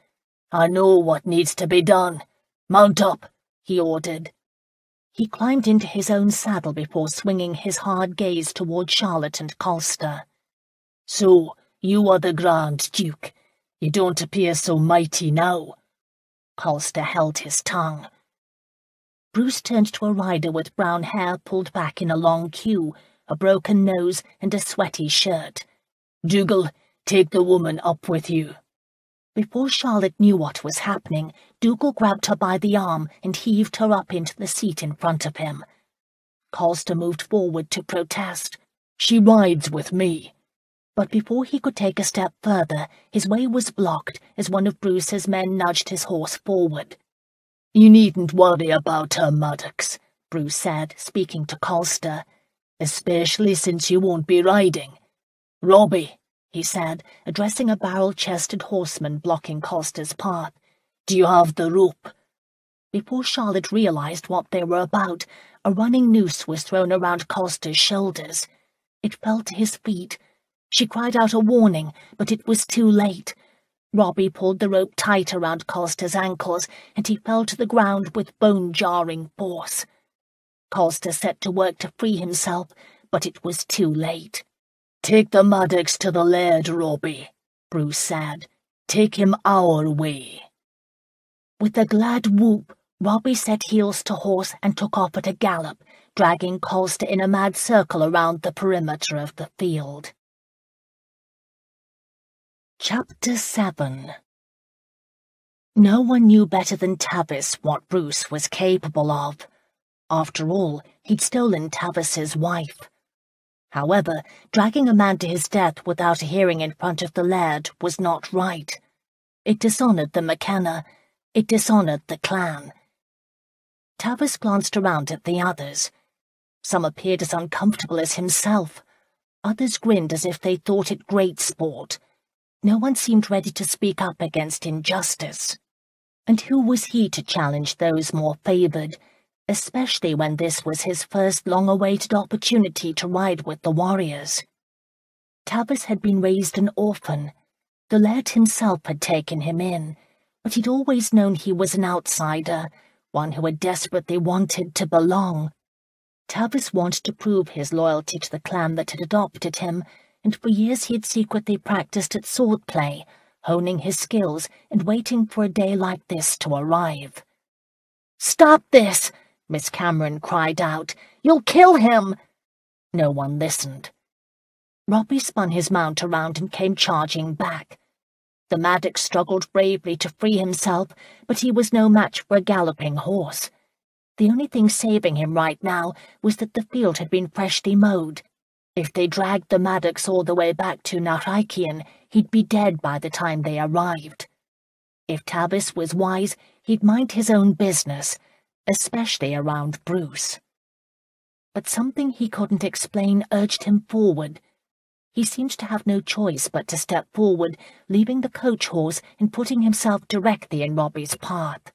I know what needs to be done. Mount up," he ordered. He climbed into his own saddle before swinging his hard gaze toward Charlotte and Colster. "So, you are the Grand Duke. You don't appear so mighty now." Colster held his tongue. Bruce turned to a rider with brown hair pulled back in a long queue, a broken nose, and a sweaty shirt. "Dougal, take the woman up with you." Before Charlotte knew what was happening, Dougal grabbed her by the arm and heaved her up into the seat in front of him. Colster moved forward to protest. "She rides with me." But before he could take a step further, his way was blocked as one of Bruce's men nudged his horse forward. "You needn't worry about her, Maddox," Bruce said, speaking to Colster, "especially since you won't be riding. Robbie," he said, addressing a barrel-chested horseman blocking Colster's path, "do you have the rope?" Before Charlotte realized what they were about, a running noose was thrown around Colster's shoulders. It fell to his feet. She cried out a warning, but it was too late. Robbie pulled the rope tight around Colster's ankles, and he fell to the ground with bone-jarring force. Colster set to work to free himself, but it was too late. "Take the Maddox to the laird, Robbie," Bruce said. "Take him our way." With a glad whoop, Robbie set heels to horse and took off at a gallop, dragging Colster in a mad circle around the perimeter of the field. Chapter 7. No one knew better than Tavis what Bruce was capable of. After all, he'd stolen Tavis's wife. However, dragging a man to his death without a hearing in front of the laird was not right. It dishonoured the McKenna. It dishonoured the clan. Tavis glanced around at the others. Some appeared as uncomfortable as himself. Others grinned as if they thought it great sport. No one seemed ready to speak up against injustice. And who was he to challenge those more favoured, especially when this was his first long-awaited opportunity to ride with the warriors? Tavis had been raised an orphan. The laird himself had taken him in, but he'd always known he was an outsider, one who had desperately wanted to belong. Tavis wanted to prove his loyalty to the clan that had adopted him, and for years he had secretly practiced at swordplay, honing his skills and waiting for a day like this to arrive. "Stop this!" Miss Cameron cried out. "You'll kill him!" No one listened. Robbie spun his mount around and came charging back. The Maddox struggled bravely to free himself, but he was no match for a galloping horse. The only thing saving him right now was that the field had been freshly mowed. If they dragged the Maddox all the way back to Naraikian, he'd be dead by the time they arrived. If Tavis was wise, he'd mind his own business, especially around Bruce. But something he couldn't explain urged him forward. He seemed to have no choice but to step forward, leaving the coach horse and putting himself directly in Robbie's path.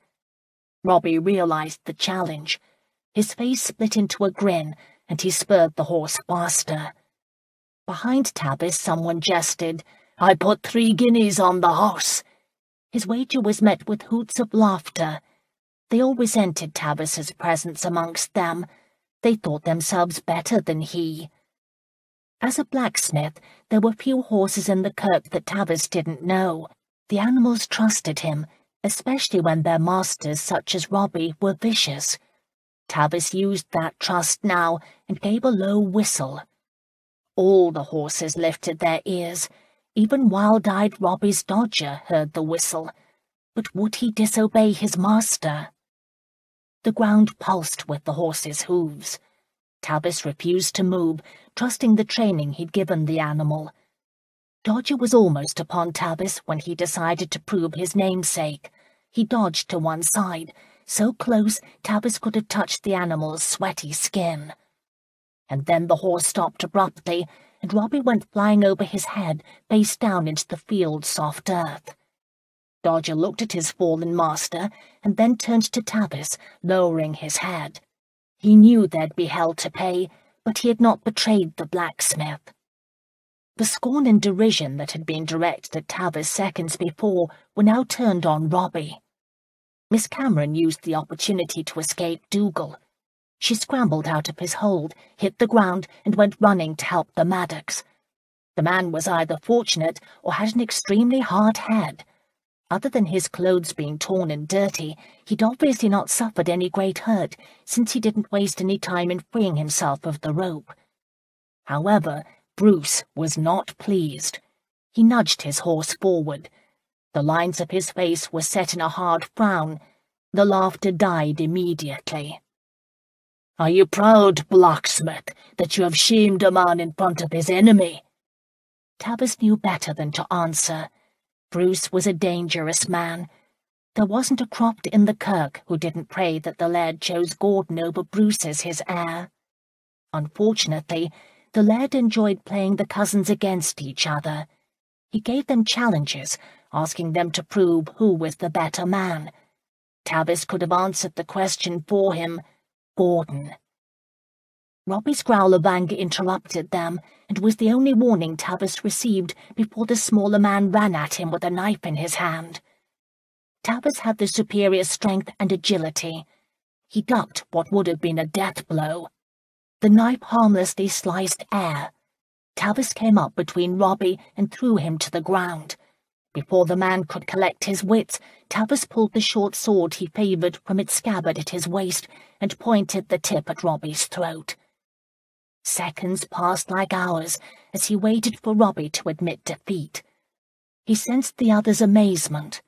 Robbie realized the challenge. His face split into a grin, and he spurred the horse faster. Behind Tavis, someone jested, "I put 3 guineas on the horse." His wager was met with hoots of laughter. They all resented Tavis's presence amongst them. They thought themselves better than he. As a blacksmith, there were few horses in the kirk that Tavis didn't know. The animals trusted him, especially when their masters, such as Robbie, were vicious. Tavis used that trust now and gave a low whistle. All the horses lifted their ears. Even wild-eyed Robbie's dodger heard the whistle. But would he disobey his master? The ground pulsed with the horses' hooves. Tavis refused to move, trusting the training he'd given the animal. Dodger was almost upon Tavis when he decided to prove his namesake. He dodged to one side, so close Tavis could have touched the animal's sweaty skin. And then the horse stopped abruptly, and Robbie went flying over his head, face down into the field's soft earth. Dodger looked at his fallen master, and then turned to Tavis, lowering his head. He knew there'd be hell to pay, but he had not betrayed the blacksmith. The scorn and derision that had been directed at Tavis seconds before were now turned on Robbie. Miss Cameron used the opportunity to escape Dougal. She scrambled out of his hold, hit the ground, and went running to help the Maddox. The man was either fortunate or had an extremely hard head. Other than his clothes being torn and dirty, he'd obviously not suffered any great hurt, since he didn't waste any time in freeing himself of the rope. However, Bruce was not pleased. He nudged his horse forward. The lines of his face were set in a hard frown. The laughter died immediately. "Are you proud, blacksmith, that you have shamed a man in front of his enemy?" Tavis knew better than to answer. Bruce was a dangerous man. There wasn't a croft in the kirk who didn't pray that the laird chose Gordon over Bruce as his heir. Unfortunately, the laird enjoyed playing the cousins against each other. He gave them challenges, asking them to prove who was the better man. Tavis could have answered the question for him: Gordon. Robbie's growl of anger interrupted them, and was the only warning Tavis received before the smaller man ran at him with a knife in his hand. Tavis had the superior strength and agility. He ducked what would have been a death blow. The knife harmlessly sliced air. Tavis came up between Robbie and threw him to the ground. Before the man could collect his wits, Tavis pulled the short sword he favoured from its scabbard at his waist and pointed the tip at Robbie's throat. Seconds passed like hours as he waited for Robbie to admit defeat. He sensed the others' amazement.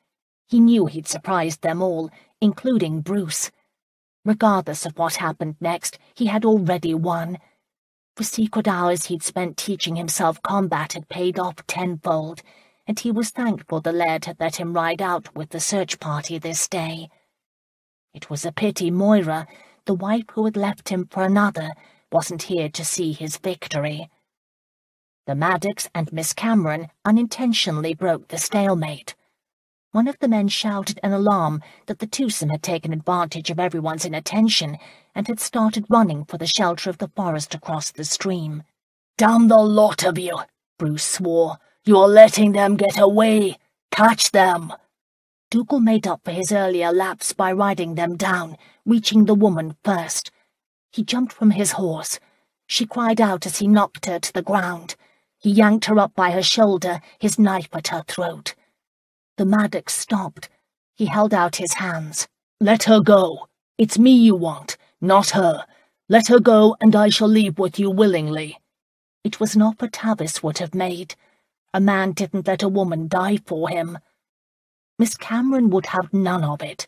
He knew he'd surprised them all, including Bruce. Regardless of what happened next, he had already won. The secret hours he'd spent teaching himself combat had paid off tenfold, and he was thankful the laird had let him ride out with the search party this day. It was a pity Moira, the wife who had left him for another, wasn't here to see his victory. The Maddox and Miss Cameron unintentionally broke the stalemate. One of the men shouted an alarm that the twosome had taken advantage of everyone's inattention and had started running for the shelter of the forest across the stream. "Damn the lot of you," Bruce swore. "You are letting them get away. Catch them." Dougal made up for his earlier lapse by riding them down, reaching the woman first. He jumped from his horse. She cried out as he knocked her to the ground. He yanked her up by her shoulder, his knife at her throat. The Maddox stopped. He held out his hands. "Let her go. It's me you want, not her. Let her go, and I shall leave with you willingly." It was an offer Tavis would have made. A man didn't let a woman die for him. Miss Cameron would have none of it.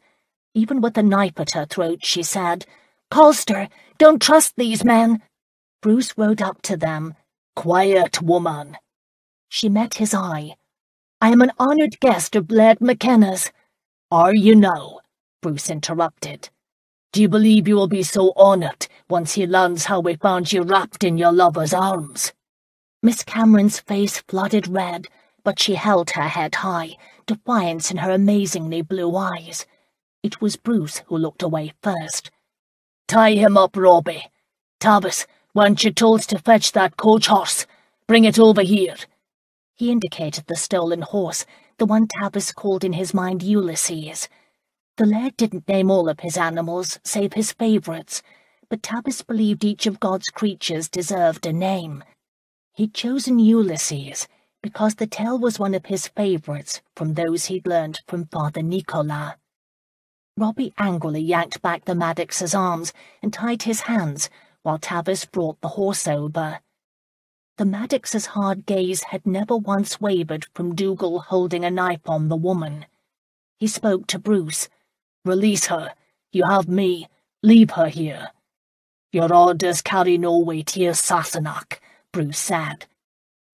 Even with a knife at her throat, she said, "Colster, don't trust these men." Bruce rode up to them. "Quiet, woman." She met his eye. "I am an honoured guest of Laird McKenna's." "Are you now?" Bruce interrupted. "Do you believe you will be so honoured once he learns how we found you wrapped in your lover's arms?" Miss Cameron's face flooded red, but she held her head high, defiance in her amazingly blue eyes. It was Bruce who looked away first. "Tie him up, Robbie. Tavis, weren't you told to fetch that coach horse? Bring it over here." He indicated the stolen horse, the one Tavis called in his mind Ulysses. The laird didn't name all of his animals, save his favourites, but Tavis believed each of God's creatures deserved a name. He'd chosen Ulysses because the tale was one of his favourites from those he'd learned from Father Nicolas. Robbie angrily yanked back the Maddox's arms and tied his hands while Tavis brought the horse over. The Maddox's hard gaze had never once wavered from Dougal holding a knife on the woman. He spoke to Bruce. "Release her. You have me. Leave her here." "Your orders carry no weight here, Sassenach," Bruce said.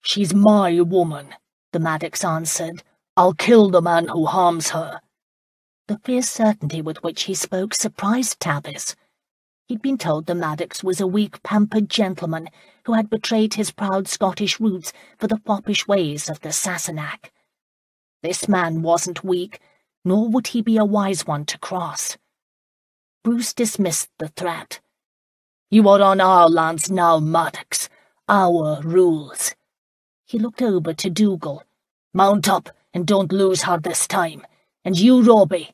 "She's my woman," the Maddox answered. "I'll kill the man who harms her." The fierce certainty with which he spoke surprised Tavis. He'd been told the Maddox was a weak, pampered gentleman who had betrayed his proud Scottish roots for the foppish ways of the Sassenach. This man wasn't weak, nor would he be a wise one to cross. Bruce dismissed the threat. "You are on our lands now, Maddox. Our rules." He looked over to Dougal. "Mount up and don't lose her this time. And you, Robbie."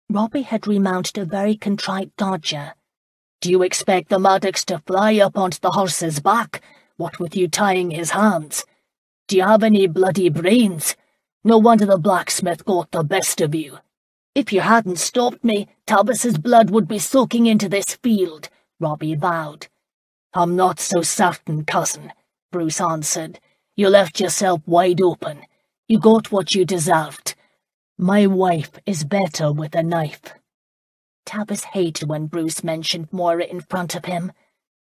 Robbie had remounted a very contrite dodger. "Do you expect the Maddox to fly up onto the horse's back, what with you tying his hands? Do you have any bloody brains? No wonder the blacksmith got the best of you." "If you hadn't stopped me, Tavis's blood would be soaking into this field," Robbie vowed. "I'm not so certain, cousin," Bruce answered. "You left yourself wide open. You got what you deserved. My wife is better with a knife." Tavis hated when Bruce mentioned Moira in front of him.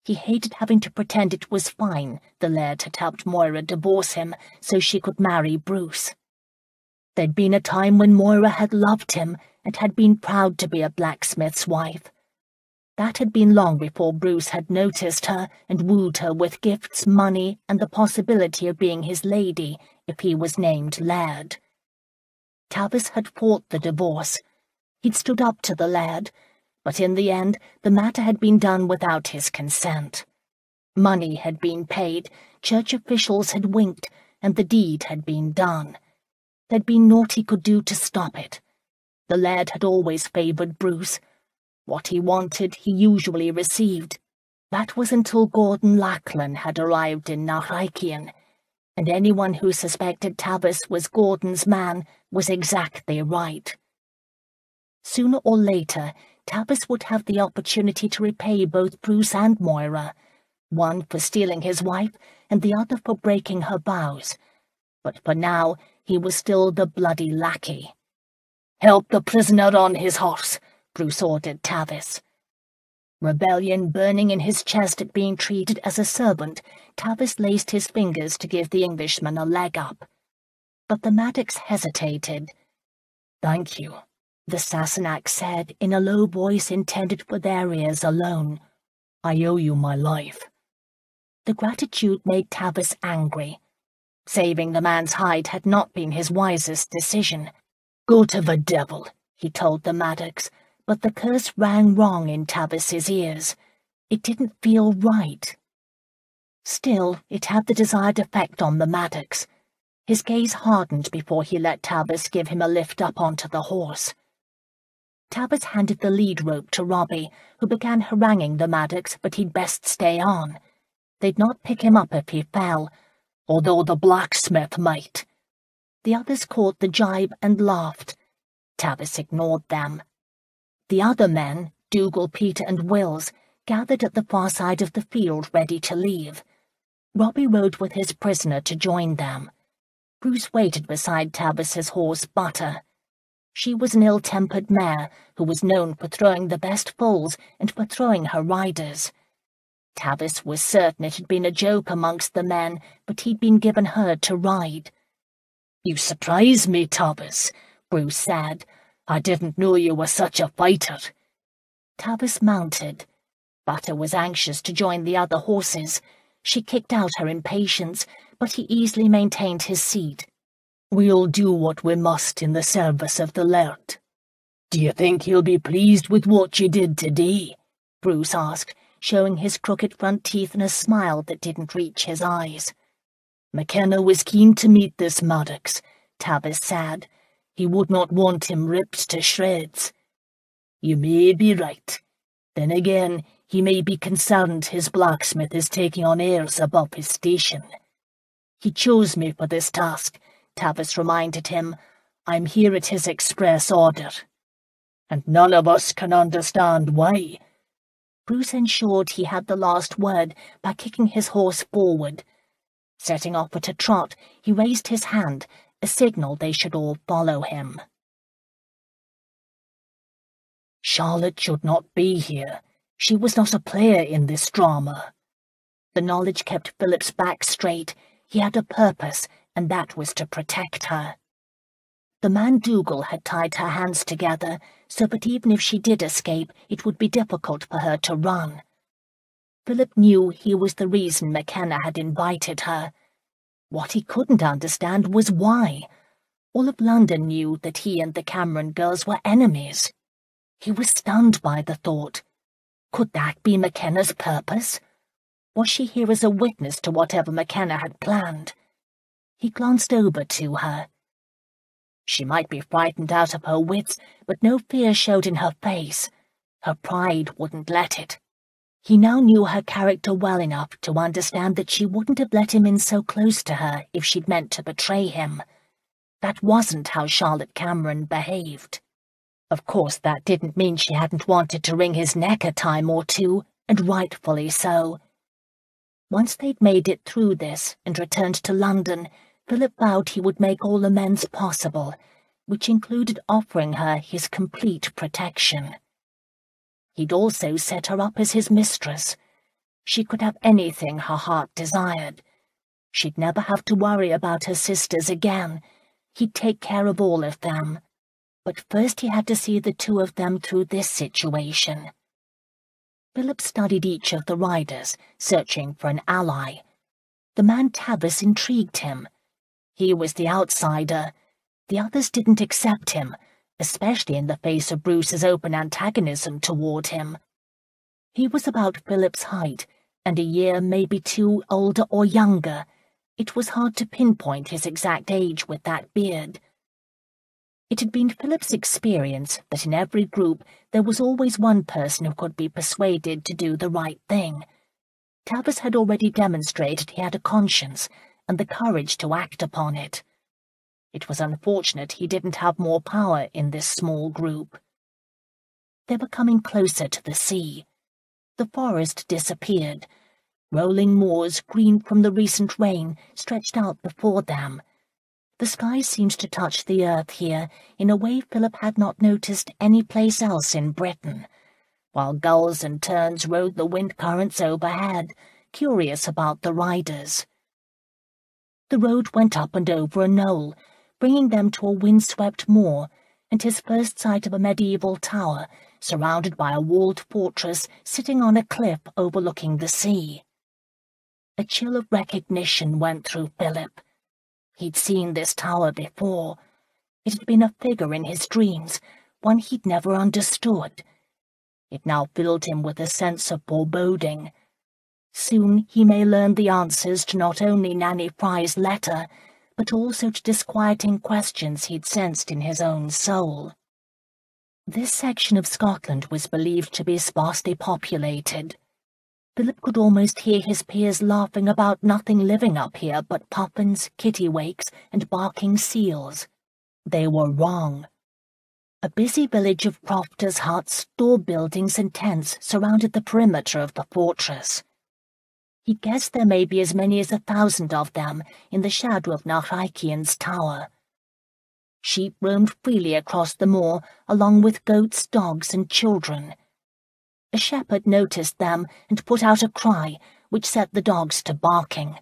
He hated having to pretend it was fine the laird had helped Moira divorce him so she could marry Bruce. There'd been a time when Moira had loved him and had been proud to be a blacksmith's wife. That had been long before Bruce had noticed her and wooed her with gifts, money, and the possibility of being his lady if he was named laird. Tavis had fought the divorce. He'd stood up to the laird, but in the end the matter had been done without his consent. Money had been paid, church officials had winked, and the deed had been done. There'd been naught he could do to stop it. The laird had always favoured Bruce. What he wanted he usually received. That was until Gordon Lachlan had arrived in Naraikian, and anyone who suspected Tavis was Gordon's man was exactly right. Sooner or later, Tavis would have the opportunity to repay both Bruce and Moira, one for stealing his wife and the other for breaking her vows. But for now, he was still the bloody lackey. "Help the prisoner on his horse," Bruce ordered Tavis. Rebellion burning in his chest at being treated as a servant, Tavis laced his fingers to give the Englishman a leg up. But the Maddox hesitated. "Thank you," the Sassenach said in a low voice intended for their ears alone. "I owe you my life." The gratitude made Tavis angry. Saving the man's hide had not been his wisest decision. "Go to the devil," he told the Maddox, but the curse rang wrong in Tavis's ears. It didn't feel right. Still, it had the desired effect on the Maddox. His gaze hardened before he let Tavis give him a lift up onto the horse. Tavis handed the lead rope to Robbie, who began haranguing the Maddox, but he'd best stay on. They'd not pick him up if he fell, although the blacksmith might. The others caught the jibe and laughed. Tavis ignored them. The other men, Dougal, Peter and Wills, gathered at the far side of the field ready to leave. Robbie rode with his prisoner to join them. Bruce waited beside Tavis's horse, Butter. She was an ill-tempered mare who was known for throwing the best foals and for throwing her riders. Tavis was certain it had been a joke amongst the men, but he'd been given her to ride. "You surprise me, Tavis," Bruce said. "I didn't know you were such a fighter." Tavis mounted. Butter was anxious to join the other horses. She kicked out her impatience, but he easily maintained his seat. "We'll do what we must in the service of the laird." "Do you think he'll be pleased with what you did today?" Bruce asked, showing his crooked front teeth in a smile that didn't reach his eyes. McKenna was keen to meet this Maddox, Tavis said. He would not want him ripped to shreds. You may be right. Then again, he may be concerned his blacksmith is taking on airs above his station. He chose me for this task, Tavis reminded him. I'm here at his express order. And none of us can understand why. Bruce ensured he had the last word by kicking his horse forward. Setting off at a trot, he raised his hand, a signal they should all follow him. Charlotte should not be here. She was not a player in this drama. The knowledge kept Philip's back straight. He had a purpose, and that was to protect her. The man Dougal had tied her hands together, so that even if she did escape, it would be difficult for her to run. Philip knew he was the reason McKenna had invited her. What he couldn't understand was why. All of London knew that he and the Cameron girls were enemies. He was stunned by the thought. Could that be McKenna's purpose? Was she here as a witness to whatever McKenna had planned? He glanced over to her. She might be frightened out of her wits, but no fear showed in her face. Her pride wouldn't let it. He now knew her character well enough to understand that she wouldn't have let him in so close to her if she'd meant to betray him. That wasn't how Charlotte Cameron behaved. Of course, that didn't mean she hadn't wanted to wring his neck a time or two, and rightfully so. Once they'd made it through this and returned to London, Philip vowed he would make all amends possible, which included offering her his complete protection. He'd also set her up as his mistress. She could have anything her heart desired. She'd never have to worry about her sisters again. He'd take care of all of them. But first he had to see the two of them through this situation. Philip studied each of the riders, searching for an ally. The man Tavis intrigued him. He was the outsider. The others didn't accept him, especially in the face of Bruce's open antagonism toward him. He was about Philip's height, and a year, maybe two, older or younger. It was hard to pinpoint his exact age with that beard. It had been Philip's experience that in every group there was always one person who could be persuaded to do the right thing. Tavis had already demonstrated he had a conscience and the courage to act upon it. It was unfortunate he didn't have more power in this small group. They were coming closer to the sea. The forest disappeared. Rolling moors, green from the recent rain, stretched out before them. The sky seemed to touch the earth here in a way Philip had not noticed any place else in Britain, while gulls and terns rode the wind currents overhead, curious about the riders. The road went up and over a knoll, bringing them to a windswept moor, and his first sight of a medieval tower, surrounded by a walled fortress sitting on a cliff overlooking the sea. A chill of recognition went through Philip. He'd seen this tower before. It had been a figure in his dreams, one he'd never understood. It now filled him with a sense of foreboding. Soon he may learn the answers to not only Nanny Fry's letter, but also to disquieting questions he'd sensed in his own soul. This section of Scotland was believed to be sparsely populated. Philip could almost hear his peers laughing about nothing living up here but puffins, kittiwakes, and barking seals. They were wrong. A busy village of crofters' huts, store buildings, and tents surrounded the perimeter of the fortress. He guessed there may be as many as 1,000 of them in the shadow of Nachaikian's tower. Sheep roamed freely across the moor, along with goats, dogs, and children. A shepherd noticed them and put out a cry, which set the dogs to barking.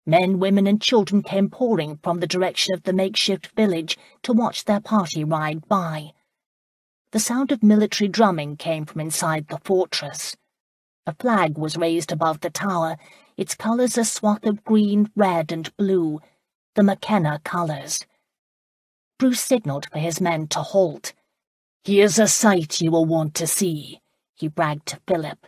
Men, women, and children came pouring from the direction of the makeshift village to watch their party ride by. The sound of military drumming came from inside the fortress. A flag was raised above the tower, its colours a swath of green, red, and blue, the McKenna colours. Bruce signalled for his men to halt. "Here's a sight you will want to see," he bragged to Philip.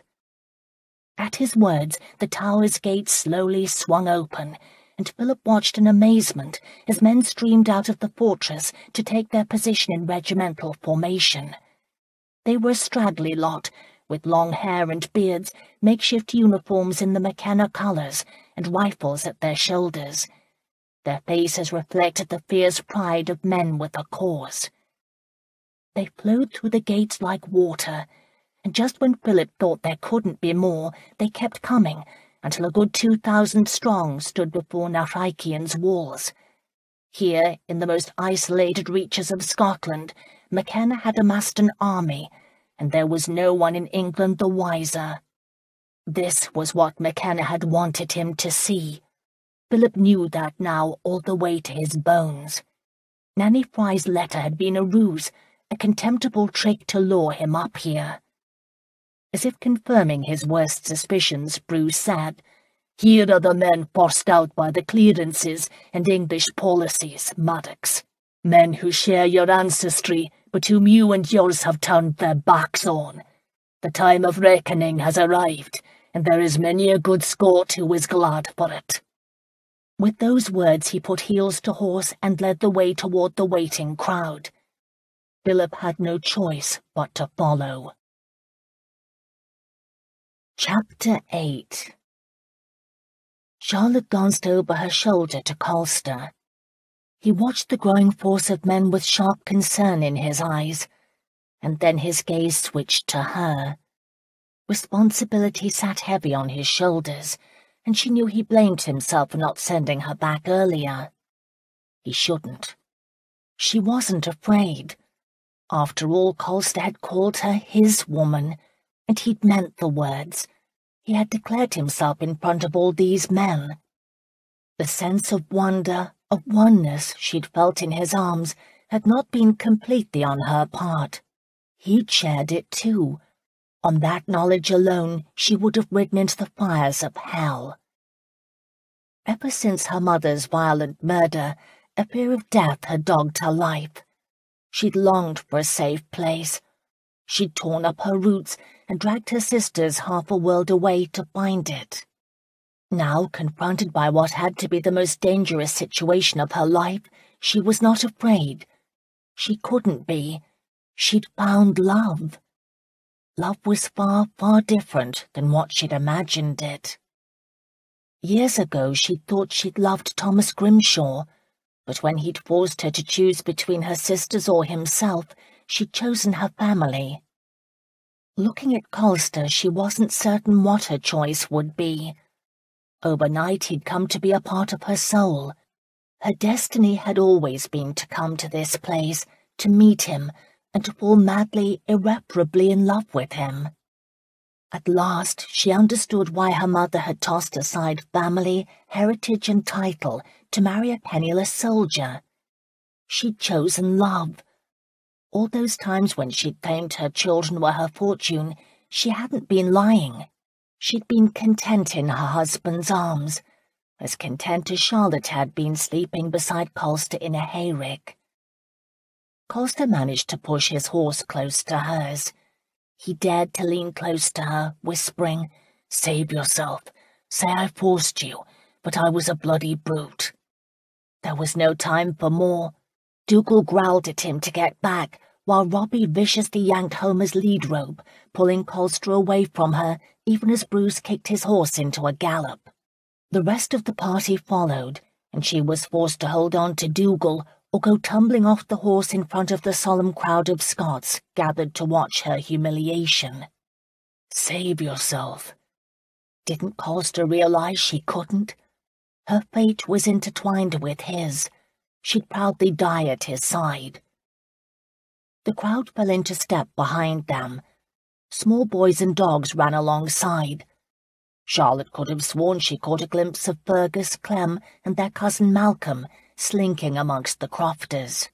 At his words, the tower's gates slowly swung open, and Philip watched in amazement as men streamed out of the fortress to take their position in regimental formation. They were a straggly lot, with long hair and beards, makeshift uniforms in the McKenna colours, and rifles at their shoulders. Their faces reflected the fierce pride of men with a cause. They flowed through the gates like water, and just when Philip thought there couldn't be more, they kept coming, until a good 2,000 strong stood before Naraikian's walls. Here, in the most isolated reaches of Scotland, McKenna had amassed an army, and there was no one in England the wiser. This was what McKenna had wanted him to see. Philip knew that now all the way to his bones. Nanny Fry's letter had been a ruse, a contemptible trick to lure him up here. As if confirming his worst suspicions, Bruce said, "Here are the men forced out by the clearances and English policies, Maddox. Men who share your ancestry, but whom you and yours have turned their backs on. The time of reckoning has arrived, and there is many a good Scot who is glad for it." With those words he put heels to horse and led the way toward the waiting crowd. Philip had no choice but to follow. Chapter 8. Charlotte glanced over her shoulder to Colster. He watched the growing force of men with sharp concern in his eyes, and then his gaze switched to her. Responsibility sat heavy on his shoulders, and she knew he blamed himself for not sending her back earlier. He shouldn't. She wasn't afraid. After all, Colster had called her his woman, and he'd meant the words. He had declared himself in front of all these men. The sense of wonder, of oneness she'd felt in his arms had not been completely on her part. He'd shared it too. On that knowledge alone, she would have ridden into the fires of hell. Ever since her mother's violent murder, a fear of death had dogged her life. She'd longed for a safe place. She'd torn up her roots and dragged her sisters half a world away to find it. Now, confronted by what had to be the most dangerous situation of her life, she was not afraid. She couldn't be. She'd found love. Love was far, far different than what she'd imagined it. Years ago she'd thought she'd loved Thomas Grimshaw, but when he'd forced her to choose between her sisters or himself, she'd chosen her family. Looking at Colster, she wasn't certain what her choice would be. Overnight he'd come to be a part of her soul. Her destiny had always been to come to this place, to meet him, and to fall madly, irreparably in love with him. At last she understood why her mother had tossed aside family, heritage and title to marry a penniless soldier. She'd chosen love. All those times when she'd claimed her children were her fortune, she hadn't been lying. She'd been content in her husband's arms, as content as Charlotte had been sleeping beside Colster in a hayrick. Colster managed to push his horse close to hers. He dared to lean close to her, whispering, "Save yourself. Say I forced you, but I was a bloody brute." There was no time for more. Dougal growled at him to get back, while Robbie viciously yanked Homer's lead rope, pulling Colster away from her, even as Bruce kicked his horse into a gallop. The rest of the party followed, and she was forced to hold on to Dougal or go tumbling off the horse in front of the solemn crowd of Scots gathered to watch her humiliation. Save yourself. Didn't Colster realize she couldn't? Her fate was intertwined with his. She'd proudly die at his side. The crowd fell into step behind them. Small boys and dogs ran alongside. Charlotte could have sworn she caught a glimpse of Fergus, Clem, and their cousin Malcolm slinking amongst the crofters.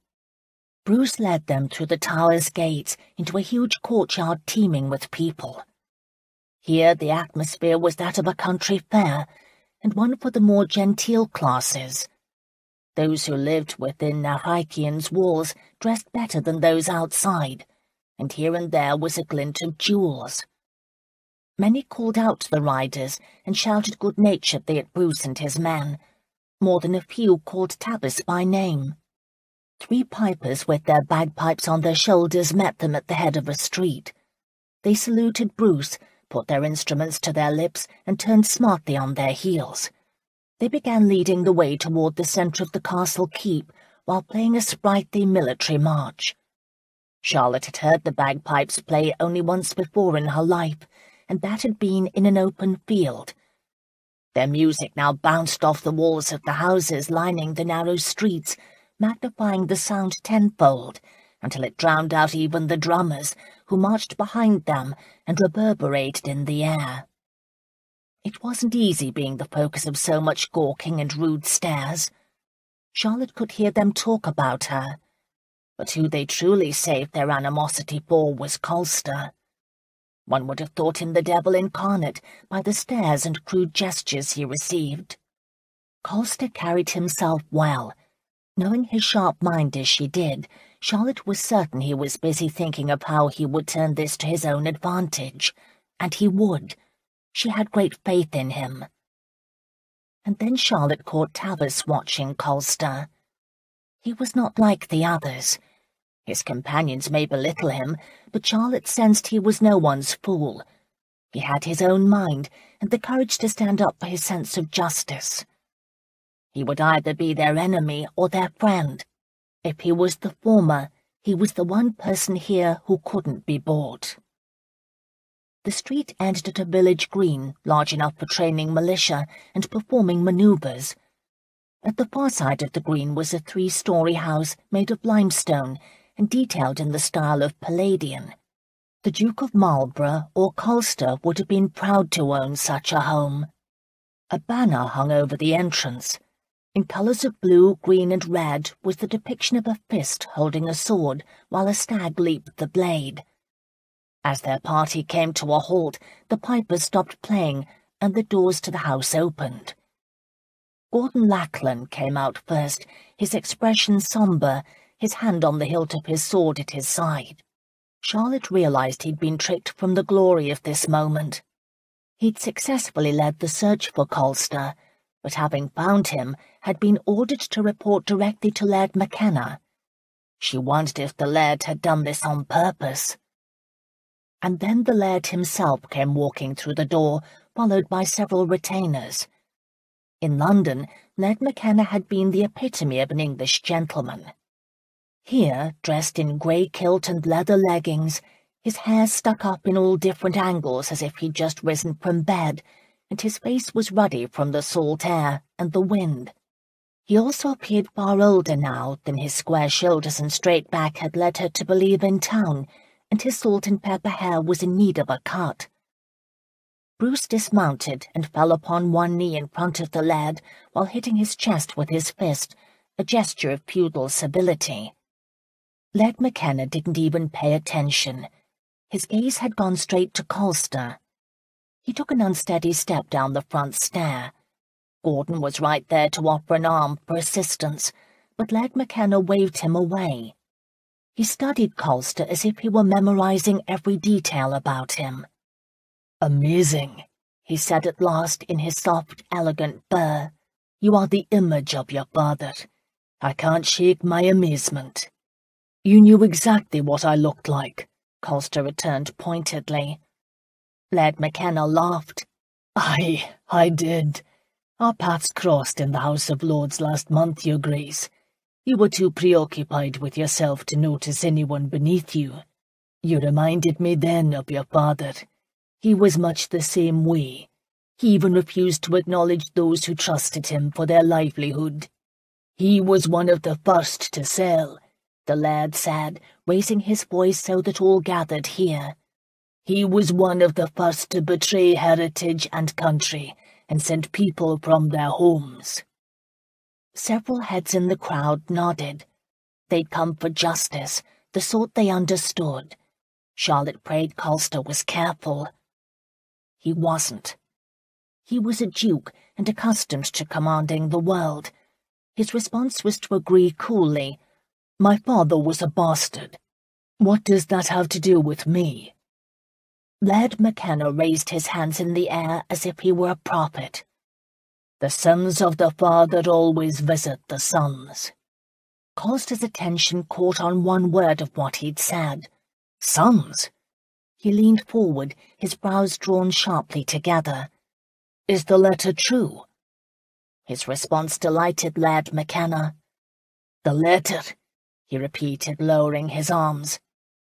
Bruce led them through the tower's gates into a huge courtyard teeming with people. Here the atmosphere was that of a country fair, and one for the more genteel classes. Those who lived within Naraikian's walls dressed better than those outside, and here and there was a glint of jewels. Many called out to the riders and shouted good-naturedly at Bruce and his men, more than a few called Tavis by name. 3 pipers with their bagpipes on their shoulders met them at the head of a street. They saluted Bruce, put their instruments to their lips, and turned smartly on their heels. They began leading the way toward the centre of the castle keep while playing a sprightly military march. Charlotte had heard the bagpipes play only once before in her life, and that had been in an open field. Their music now bounced off the walls of the houses lining the narrow streets, magnifying the sound tenfold, until it drowned out even the drummers, who marched behind them and reverberated in the air. It wasn't easy being the focus of so much gawking and rude stares. Charlotte could hear them talk about her, but who they truly saved their animosity for was Colster. One would have thought him the devil incarnate by the stares and crude gestures he received. Colster carried himself well. Knowing his sharp mind as she did, Charlotte was certain he was busy thinking of how he would turn this to his own advantage. And he would. She had great faith in him. And then Charlotte caught Tavis watching Colster. He was not like the others. His companions may belittle him, but Charlotte sensed he was no one's fool. He had his own mind and the courage to stand up for his sense of justice. He would either be their enemy or their friend. If he was the former, he was the one person here who couldn't be bought. The street ended at a village green, large enough for training militia and performing manoeuvres. At the far side of the green was a 3-story house made of limestone and detailed in the style of Palladian. The Duke of Marlborough or Colster would have been proud to own such a home. A banner hung over the entrance. In colours of blue, green and red was the depiction of a fist holding a sword while a stag leaped the blade. As their party came to a halt, the pipers stopped playing and the doors to the house opened. Gordon Lackland came out first, his expression sombre, his hand on the hilt of his sword at his side. Charlotte realized he'd been tricked from the glory of this moment. He'd successfully led the search for Colster, but having found him, had been ordered to report directly to Laird McKenna. She wondered if the Laird had done this on purpose. And then the Laird himself came walking through the door, followed by several retainers. In London, Laird McKenna had been the epitome of an English gentleman. Here, dressed in grey kilt and leather leggings, his hair stuck up in all different angles as if he'd just risen from bed, and his face was ruddy from the salt air and the wind. He also appeared far older now than his square shoulders and straight back had led her to believe in town, and his salt and pepper hair was in need of a cut. Bruce dismounted and fell upon one knee in front of the Laird while hitting his chest with his fist, a gesture of feudal civility. Laird McKenna didn't even pay attention. His gaze had gone straight to Colster. He took an unsteady step down the front stair. Gordon was right there to offer an arm for assistance, but Laird McKenna waved him away. He studied Colster as if he were memorizing every detail about him. "Amazing," he said at last in his soft, elegant burr. "You are the image of your father. I can't shake my amazement." "You knew exactly what I looked like," Colster returned pointedly. Laird McKenna laughed. I did. Our paths crossed in the House of Lords last month, Your Grace. You were too preoccupied with yourself to notice anyone beneath you. You reminded me then of your father. He was much the same way. He even refused to acknowledge those who trusted him for their livelihood. He was one of the first to sell, the Laird said, raising his voice so that all gathered here. He was one of the first to betray heritage and country and send people from their homes. Several heads in the crowd nodded. They'd come for justice, the sort they understood. Charlotte prayed Colster was careful. He wasn't. He was a duke and accustomed to commanding the world. His response was to agree coolly. "My father was a bastard. What does that have to do with me?" Laird McKenna raised his hands in the air as if he were a prophet. The sons of the father always visit the sons. Colster's attention caught on one word of what he'd said. Sons? He leaned forward, his brows drawn sharply together. Is the letter true? His response delighted Lad McKenna. The letter, he repeated, lowering his arms.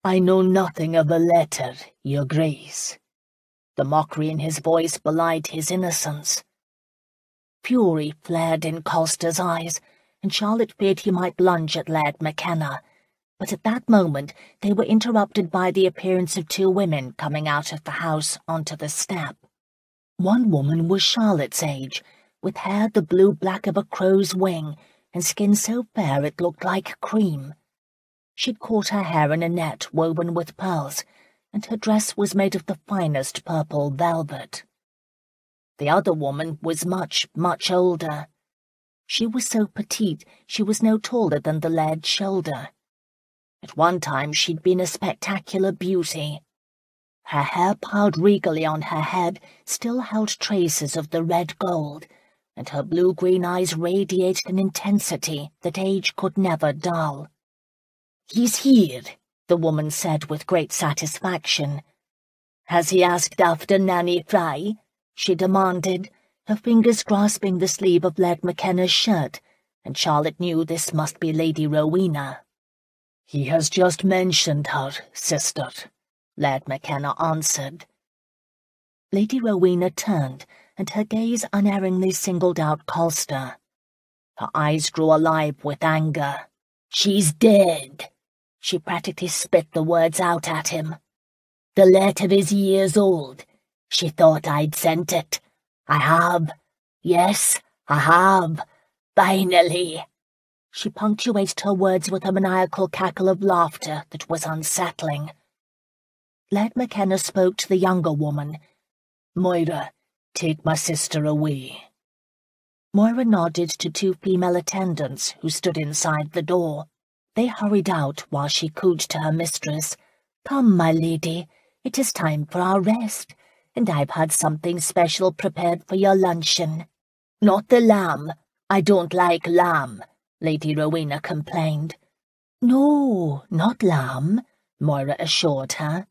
I know nothing of the letter, your grace. The mockery in his voice belied his innocence. Fury flared in Colster's eyes, and Charlotte feared he might lunge at Lad McKenna. But at that moment they were interrupted by the appearance of two women coming out of the house onto the step. One woman was Charlotte's age, with hair the blue-black of a crow's wing, and skin so fair it looked like cream. She'd caught her hair in a net woven with pearls, and her dress was made of the finest purple velvet. The other woman was much, much older. She was so petite she was no taller than the lad's shoulder. At one time she'd been a spectacular beauty. Her hair piled regally on her head still held traces of the red gold, and her blue-green eyes radiated an intensity that age could never dull. "He's here," the woman said with great satisfaction. "Has he asked after Nanny Fry?" she demanded, her fingers grasping the sleeve of Lad McKenna's shirt, and Charlotte knew this must be Lady Rowena. "He has just mentioned her, sister," Lad McKenna answered. Lady Rowena turned, and her gaze unerringly singled out Colster. Her eyes grew alive with anger. "She's dead." She practically spit the words out at him. "The letter is years old. She thought I'd sent it. I have. Yes, I have. Finally." She punctuated her words with a maniacal cackle of laughter that was unsettling. Lad McKenna spoke to the younger woman. "Moira, take my sister away." Moira nodded to two female attendants who stood inside the door. They hurried out while she cooed to her mistress. "Come, my lady, it is time for our rest, and I've had something special prepared for your luncheon." "Not the lamb. I don't like lamb," Lady Rowena complained. "No, not lamb," Moira assured her.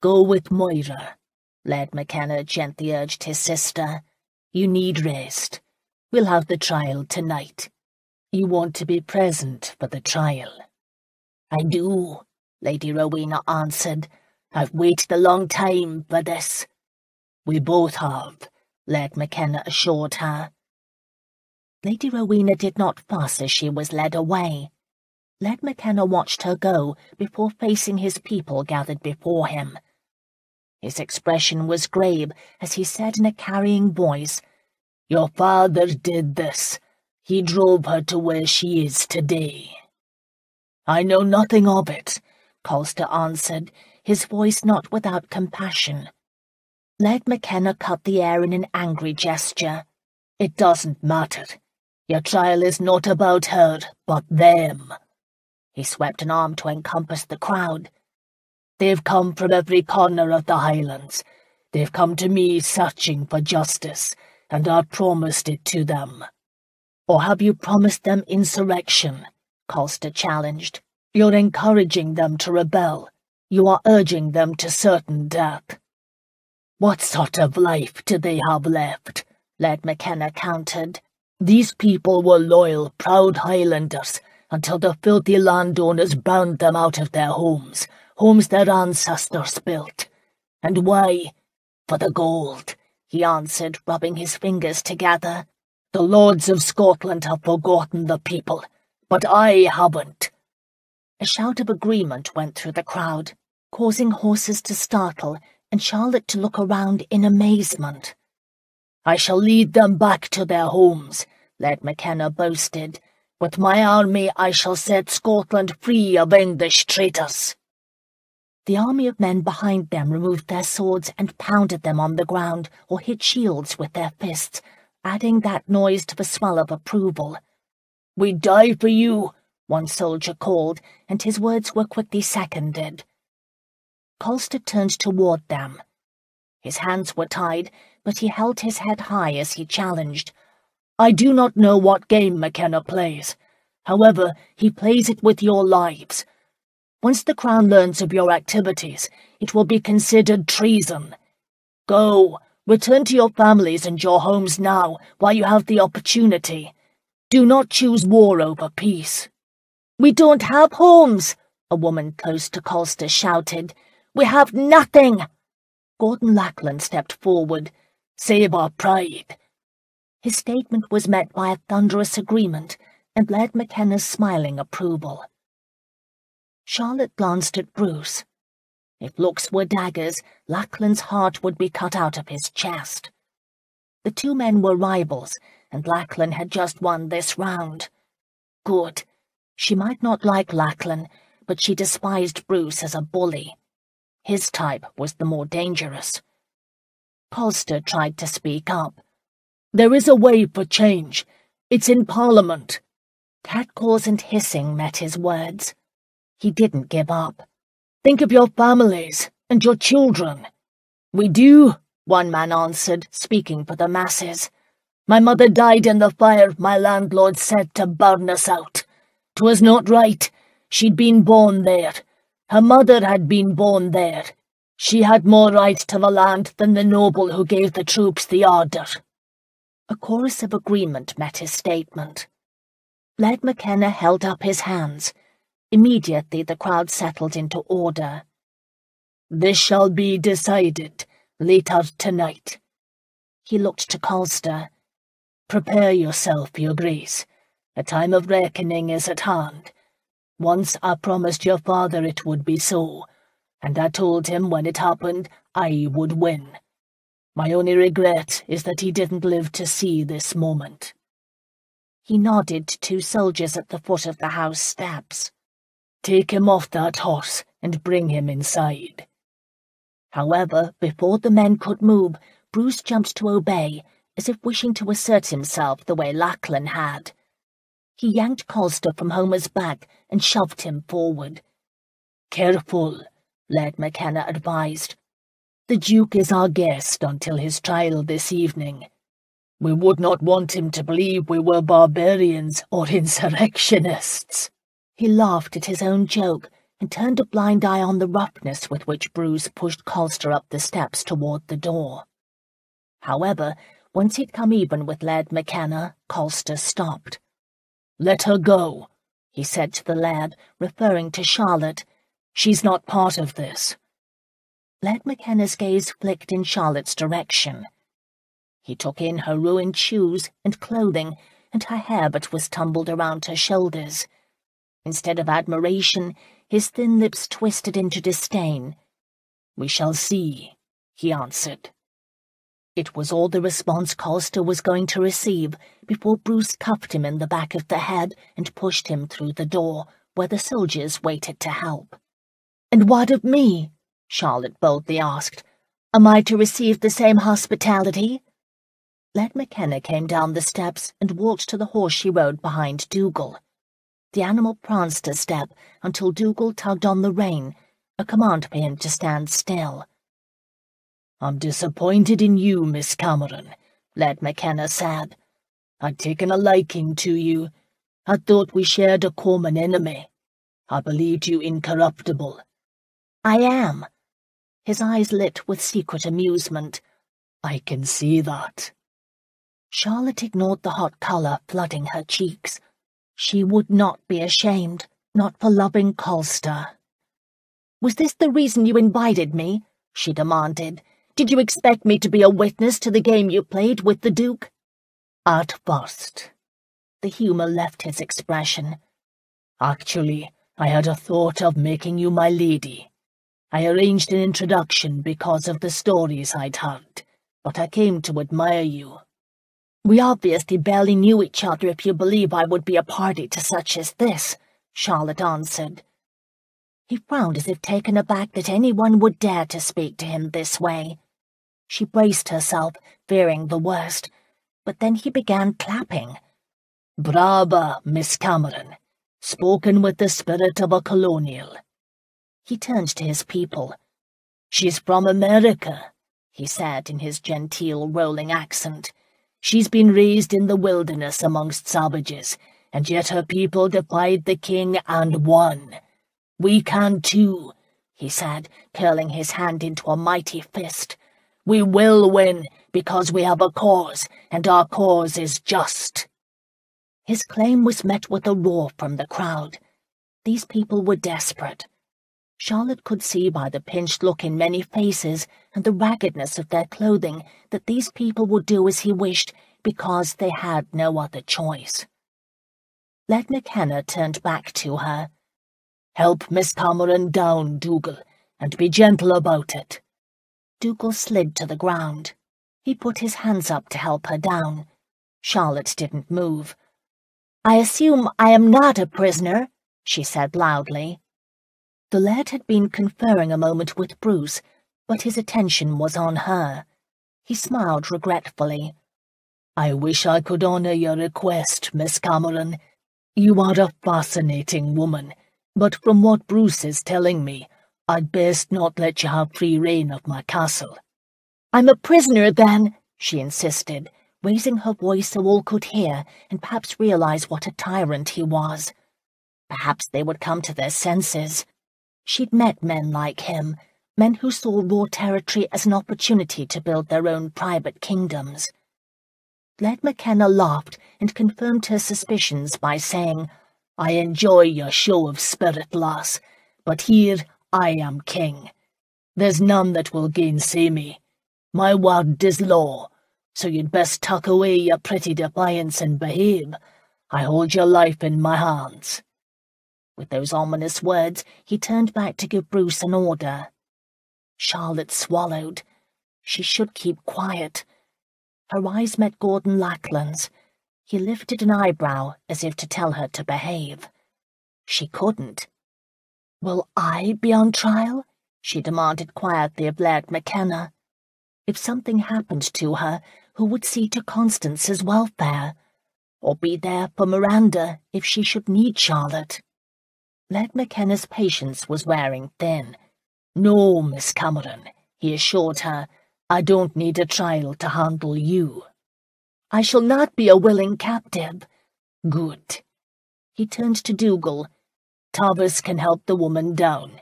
"Go with Moira," Lad McKenna gently urged his sister. "You need rest. We'll have the trial tonight. You want to be present for the trial." "I do," Lady Rowena answered. "I've waited a long time for this." "We both have," Lad McKenna assured her. Lady Rowena did not fuss as she was led away. Lad McKenna watched her go before facing his people gathered before him. His expression was grave as he said in a carrying voice, "Your father did this. He drove her to where she is today." "I know nothing of it," Colster answered, his voice not without compassion. Lad McKenna cut the air in an angry gesture. "It doesn't matter. Your trial is not about her, but them." He swept an arm to encompass the crowd. "They've come from every corner of the Highlands. They've come to me searching for justice, and I've promised it to them." "Or have you promised them insurrection?" Colster challenged. "You're encouraging them to rebel. You are urging them to certain death." "What sort of life do they have left?" Lad McKenna countered. "These people were loyal, proud Highlanders until the filthy landowners bound them out of their homes their ancestors built. And why? For the gold," he answered, rubbing his fingers together. "The lords of Scotland have forgotten the people, but I haven't." A shout of agreement went through the crowd, causing horses to startle and Charlotte to look around in amazement. "I shall lead them back to their homes," Lad McKenna boasted. "With my army I shall set Scotland free of English traitors." The army of men behind them removed their swords and pounded them on the ground or hit shields with their fists, adding that noise to the swell of approval. "We die for you," one soldier called, and his words were quickly seconded. Colster turned toward them. His hands were tied, but he held his head high as he challenged. I do not know what game McKenna plays. However, he plays it with your lives. Once the Crown learns of your activities, it will be considered treason. Go, return to your families and your homes now, while you have the opportunity. Do not choose war over peace." "We don't have homes," a woman close to Colster shouted. "We have nothing." Gordon Lackland stepped forward. "Save our pride." His statement was met by a thunderous agreement, and led McKenna's smiling approval. Charlotte glanced at Bruce. If looks were daggers, Lackland's heart would be cut out of his chest. The two men were rivals, and Lackland had just won this round. Good. She might not like Lackland, but she despised Bruce as a bully. His type was the more dangerous. Colster tried to speak up. "There is a way for change. It's in Parliament." Catcalls and hissing met his words. He didn't give up. "Think of your families and your children." "We do," one man answered, speaking for the masses. "My mother died in the fire my landlord set to burn us out. 'Twas not right. She'd been born there. Her mother had been born there. She had more right to the land than the noble who gave the troops the order." A chorus of agreement met his statement. Led McKenna held up his hands. Immediately the crowd settled into order. "This shall be decided later tonight." He looked to Colster. "Prepare yourself, your grace. A time of reckoning is at hand. Once I promised your father it would be so, and I told him when it happened I would win. My only regret is that he didn't live to see this moment." He nodded to two soldiers at the foot of the house steps. "Take him off that horse and bring him inside." However, before the men could move, Bruce jumped to obey, as if wishing to assert himself the way Lackland had. He yanked Colster from Homer's back and shoved him forward. "Careful," Led McKenna advised. "The Duke is our guest until his trial this evening. We would not want him to believe we were barbarians or insurrectionists." He laughed at his own joke and turned a blind eye on the roughness with which Bruce pushed Colster up the steps toward the door. However, once he'd come even with Led McKenna, Colster stopped. "Let her go," he said to the lad, referring to Charlotte. "She's not part of this." Led McKenna's gaze flicked in Charlotte's direction. He took in her ruined shoes and clothing, and her hair that was tumbled around her shoulders. Instead of admiration, his thin lips twisted into disdain. "We shall see," he answered. It was all the response Colster was going to receive before Bruce cuffed him in the back of the head and pushed him through the door, where the soldiers waited to help. "And what of me?" Charlotte boldly asked. "Am I to receive the same hospitality?" Led McKenna came down the steps and walked to the horse she rode behind Dougal. The animal pranced a step until Dougal tugged on the rein, a command for him to stand still. "I'm disappointed in you, Miss Cameron," Led McKenna said. "I'd taken a liking to you. I thought we shared a common enemy. I believed you incorruptible." "I am." His eyes lit with secret amusement. "I can see that." Charlotte ignored the hot colour flooding her cheeks. She would not be ashamed, not for loving Colster. "Was this the reason you invited me?" she demanded. "Did you expect me to be a witness to the game you played with the Duke?" "At first." The humour left his expression. "Actually, I had a thought of making you my lady. I arranged an introduction because of the stories I'd heard, but I came to admire you." "We obviously barely knew each other if you believe I would be a party to such as this," Charlotte answered. He frowned as if taken aback that anyone would dare to speak to him this way. She braced herself, fearing the worst, but then he began clapping. "Brava, Miss Cameron, spoken with the spirit of a colonial." He turned to his people. "She's from America," he said in his genteel, rolling accent. "She's been raised in the wilderness amongst savages, and yet her people defied the king and won. We can too," he said, curling his hand into a mighty fist. "We will win, because we have a cause, and our cause is just." His claim was met with a roar from the crowd. These people were desperate. Charlotte could see by the pinched look in many faces and the raggedness of their clothing that these people would do as he wished because they had no other choice. Led McKenna turned back to her. "Help Miss Cameron down, Dougal, and be gentle about it." Dougal slid to the ground. He put his hands up to help her down. Charlotte didn't move. "I assume I am not a prisoner," she said loudly. The laird had been conferring a moment with Bruce, but his attention was on her. He smiled regretfully. "I wish I could honour your request, Miss Cameron. You are a fascinating woman, but from what Bruce is telling me, I'd best not let you have free rein of my castle." "I'm a prisoner, then," she insisted, raising her voice so all could hear and perhaps realize what a tyrant he was. Perhaps they would come to their senses. She'd met men like him, men who saw raw territory as an opportunity to build their own private kingdoms. Led McKenna laughed and confirmed her suspicions by saying, "I enjoy your show of spirit, lass, but here I am king. There's none that will gainsay me. My word is law, so you'd best tuck away your pretty defiance and behave. I hold your life in my hands." With those ominous words, he turned back to give Bruce an order. Charlotte swallowed. She should keep quiet. Her eyes met Gordon Lackland's. He lifted an eyebrow as if to tell her to behave. She couldn't. "Will I be on trial?" she demanded quietly of Laird McKenna. If something happened to her, who would see to Constance's welfare? Or be there for Miranda if she should need Charlotte? Laird McKenna's patience was wearing thin. "No, Miss Cameron," he assured her. "I don't need a trial to handle you." "I shall not be a willing captive." "Good." He turned to Dougal. "Tavis can help the woman down.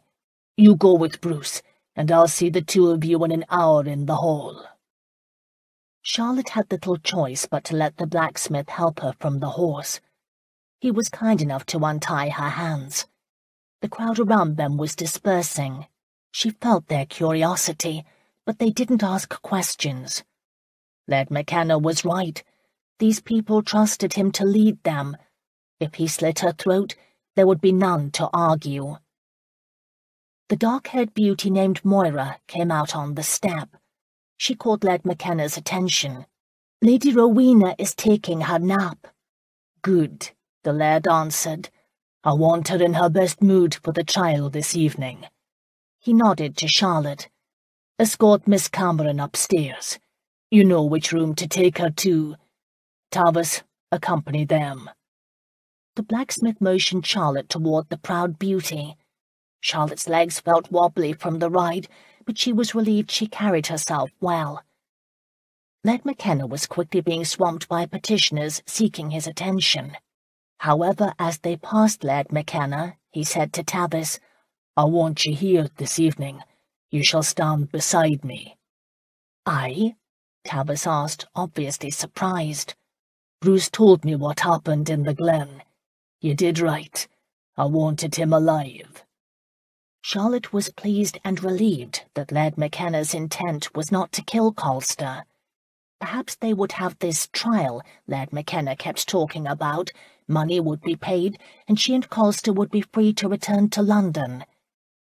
You go with Bruce, and I'll see the two of you in an hour in the hall." Charlotte had little choice but to let the blacksmith help her from the horse. He was kind enough to untie her hands. The crowd around them was dispersing. She felt their curiosity, but they didn't ask questions. Laird McKenna was right. These people trusted him to lead them. If he slit her throat, there would be none to argue. The dark-haired beauty named Moira came out on the step. She caught Laird McKenna's attention. "Lady Rowena is taking her nap." "Good," the laird answered. "I want her in her best mood for the trial this evening." He nodded to Charlotte. "Escort Miss Cameron upstairs. You know which room to take her to. Tavis, accompany them." The blacksmith motioned Charlotte toward the proud beauty. Charlotte's legs felt wobbly from the ride, but she was relieved she carried herself well. Laird McKenna was quickly being swamped by petitioners seeking his attention. However, as they passed Laird McKenna, he said to Tavis, "I want you here this evening. You shall stand beside me." "I?" Tavis asked, obviously surprised. "Bruce told me what happened in the glen. You did right. I wanted him alive." Charlotte was pleased and relieved that Laird McKenna's intent was not to kill Colster. Perhaps they would have this trial Laird McKenna kept talking about. Money would be paid, and she and Colster would be free to return to London.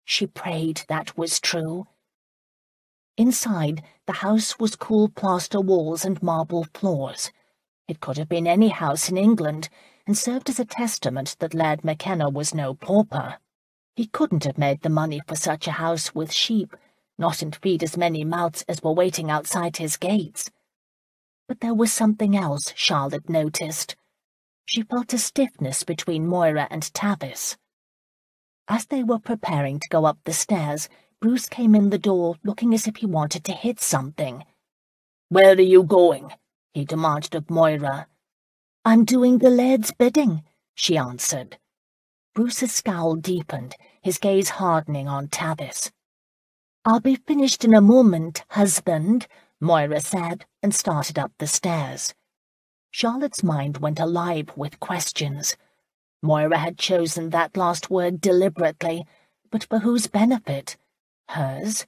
She prayed that was true. Inside, the house was cool plaster walls and marble floors. It could have been any house in England, and served as a testament that Laird McKenna was no pauper. He couldn't have made the money for such a house with sheep, not to feed as many mouths as were waiting outside his gates. But there was something else Charlotte noticed. She felt a stiffness between Moira and Tavis. As they were preparing to go up the stairs, Bruce came in the door, looking as if he wanted to hit something. "Where are you going?" he demanded of Moira. "I'm doing the lad's bidding," she answered. Bruce's scowl deepened, his gaze hardening on Tavis. "I'll be finished in a moment, husband," Moira said, and started up the stairs. Charlotte's mind went alive with questions. Moira had chosen that last word deliberately, but for whose benefit? Hers?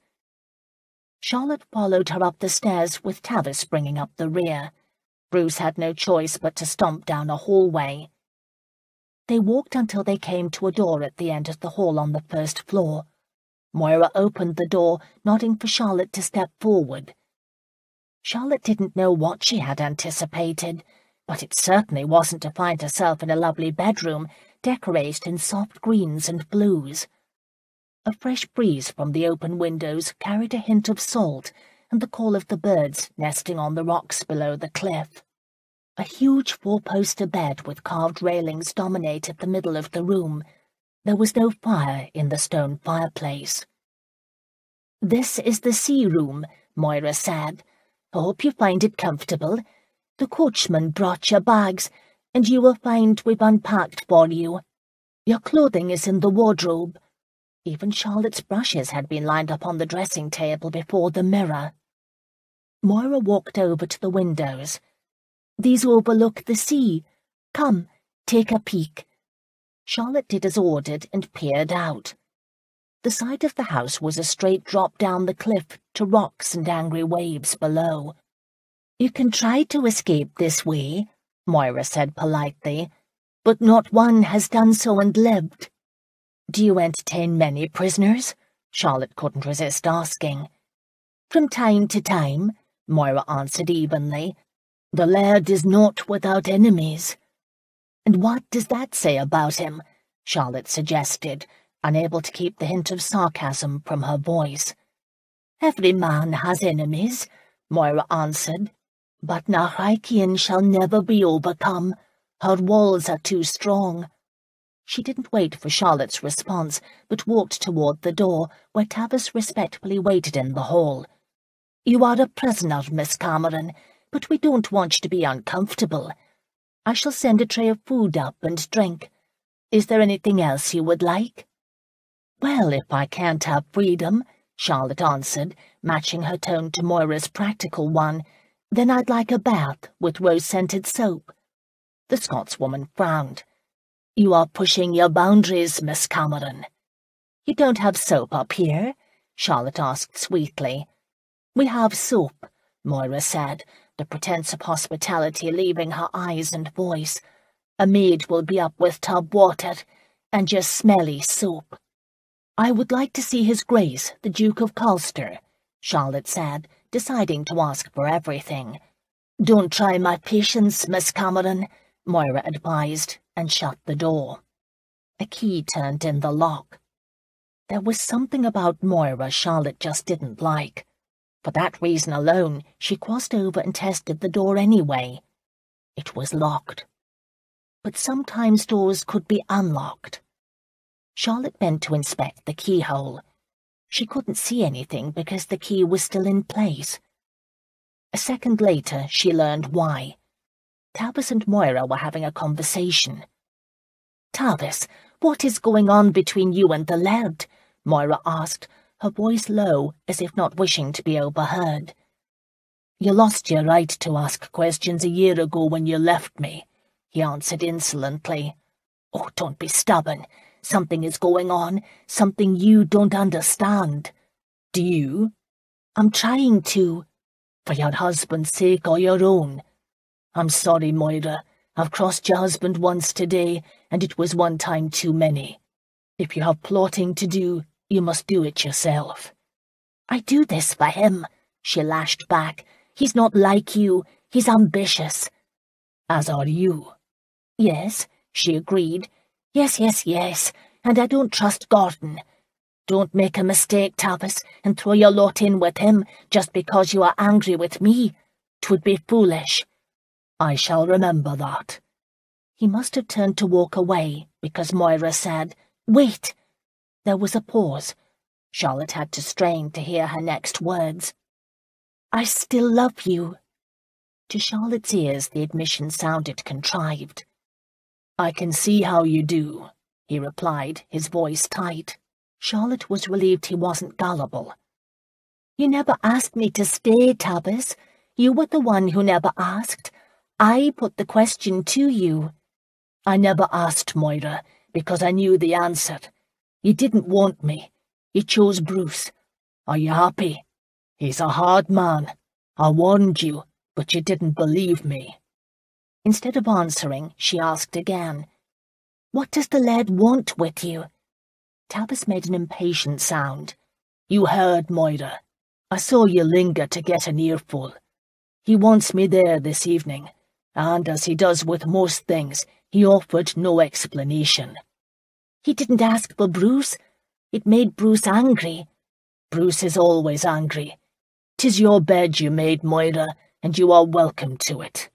Charlotte followed her up the stairs with Tavis bringing up the rear. Bruce had no choice but to stomp down a hallway. They walked until they came to a door at the end of the hall on the first floor. Moira opened the door, nodding for Charlotte to step forward. Charlotte didn't know what she had anticipated, but it certainly wasn't to find herself in a lovely bedroom decorated in soft greens and blues. A fresh breeze from the open windows carried a hint of salt and the call of the birds nesting on the rocks below the cliff. A huge four-poster bed with carved railings dominated the middle of the room. There was no fire in the stone fireplace. "This is the sea room," Moira said. "I hope you find it comfortable. The coachman brought your bags, and you will find we've unpacked for you. Your clothing is in the wardrobe." Even Charlotte's brushes had been lined up on the dressing table before the mirror. Moira walked over to the windows. "These overlook the sea. Come, take a peek." Charlotte did as ordered and peered out. The side of the house was a straight drop down the cliff to rocks and angry waves below. "You can try to escape this way," Moira said politely, "but not one has done so and lived." "Do you entertain many prisoners?" Charlotte couldn't resist asking. "From time to time," Moira answered evenly. "The laird is not without enemies." "And what does that say about him?" Charlotte suggested, unable to keep the hint of sarcasm from her voice. "Every man has enemies," Moira answered, "but Nahakian shall never be overcome. Her walls are too strong." She didn't wait for Charlotte's response, but walked toward the door, where Tavis respectfully waited in the hall. "You are a prisoner, Miss Cameron, but we don't want you to be uncomfortable. I shall send a tray of food up and drink. Is there anything else you would like?" "Well, if I can't have freedom," Charlotte answered, matching her tone to Moira's practical one, "then I'd like a bath with rose-scented soap." The Scotswoman frowned. "You are pushing your boundaries, Miss Cameron." "You don't have soap up here?" Charlotte asked sweetly. "We have soap," Moira said, the pretense of hospitality leaving her eyes and voice. "A maid will be up with tub water, and your smelly soap." "I would like to see His Grace, the Duke of Colster," Charlotte said, deciding to ask for everything. "Don't try my patience, Miss Cameron," Moira advised, and shut the door. A key turned in the lock. There was something about Moira Charlotte just didn't like. For that reason alone, she crossed over and tested the door anyway. It was locked. But sometimes doors could be unlocked. Charlotte bent to inspect the keyhole. She couldn't see anything because the key was still in place. A second later, she learned why. Tavis and Moira were having a conversation. "Tavis, what is going on between you and the laird?" Moira asked, her voice low, as if not wishing to be overheard. "You lost your right to ask questions a year ago when you left me," he answered insolently. "Oh, don't be stubborn. Something is going on, something you don't understand." "Do you?" "I'm trying to." "For your husband's sake or your own?" "I'm sorry, Moira. I've crossed your husband once today, and it was one time too many. If you have plotting to do, you must do it yourself." "I do this for him," she lashed back. "He's not like you. He's ambitious." "As are you." "Yes," she agreed. Yes, and I don't trust Gordon. Don't make a mistake, Tavis, and throw your lot in with him just because you are angry with me. 'Twould be foolish." "I shall remember that." He must have turned to walk away, because Moira said, "Wait." There was a pause. Charlotte had to strain to hear her next words. "I still love you." To Charlotte's ears, the admission sounded contrived. "I can see how you do," he replied, his voice tight. Charlotte was relieved he wasn't gullible. "You never asked me to stay, Tabbas. You were the one who never asked. I put the question to you." "I never asked, Moira, because I knew the answer. You didn't want me. You chose Bruce. Are you happy? He's a hard man. I warned you, but you didn't believe me." Instead of answering, she asked again, "What does the lad want with you?" Tabbas made an impatient sound. "You heard, Moira. I saw you linger to get an earful. He wants me there this evening, and as he does with most things, he offered no explanation." "He didn't ask for Bruce. It made Bruce angry." "Bruce is always angry. 'Tis your bed you made, Moira, and you are welcome to it."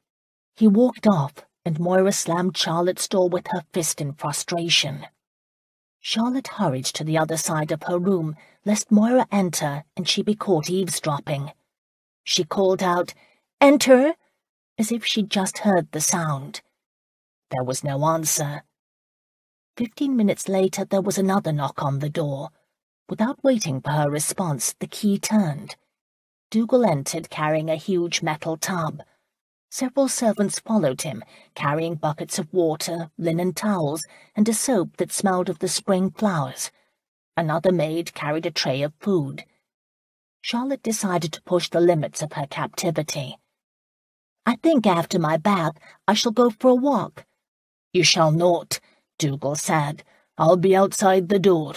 He walked off, and Moira slammed Charlotte's door with her fist in frustration. Charlotte hurried to the other side of her room, lest Moira enter and she be caught eavesdropping. She called out, "Enter!" as if she'd just heard the sound. There was no answer. 15 minutes later, there was another knock on the door. Without waiting for her response, the key turned. Dougal entered carrying a huge metal tub. Several servants followed him, carrying buckets of water, linen towels, and a soap that smelled of the spring flowers. Another maid carried a tray of food. Charlotte decided to push the limits of her captivity. "I think after my bath I shall go for a walk." "You shall not," Dougal said. "I'll be outside the door.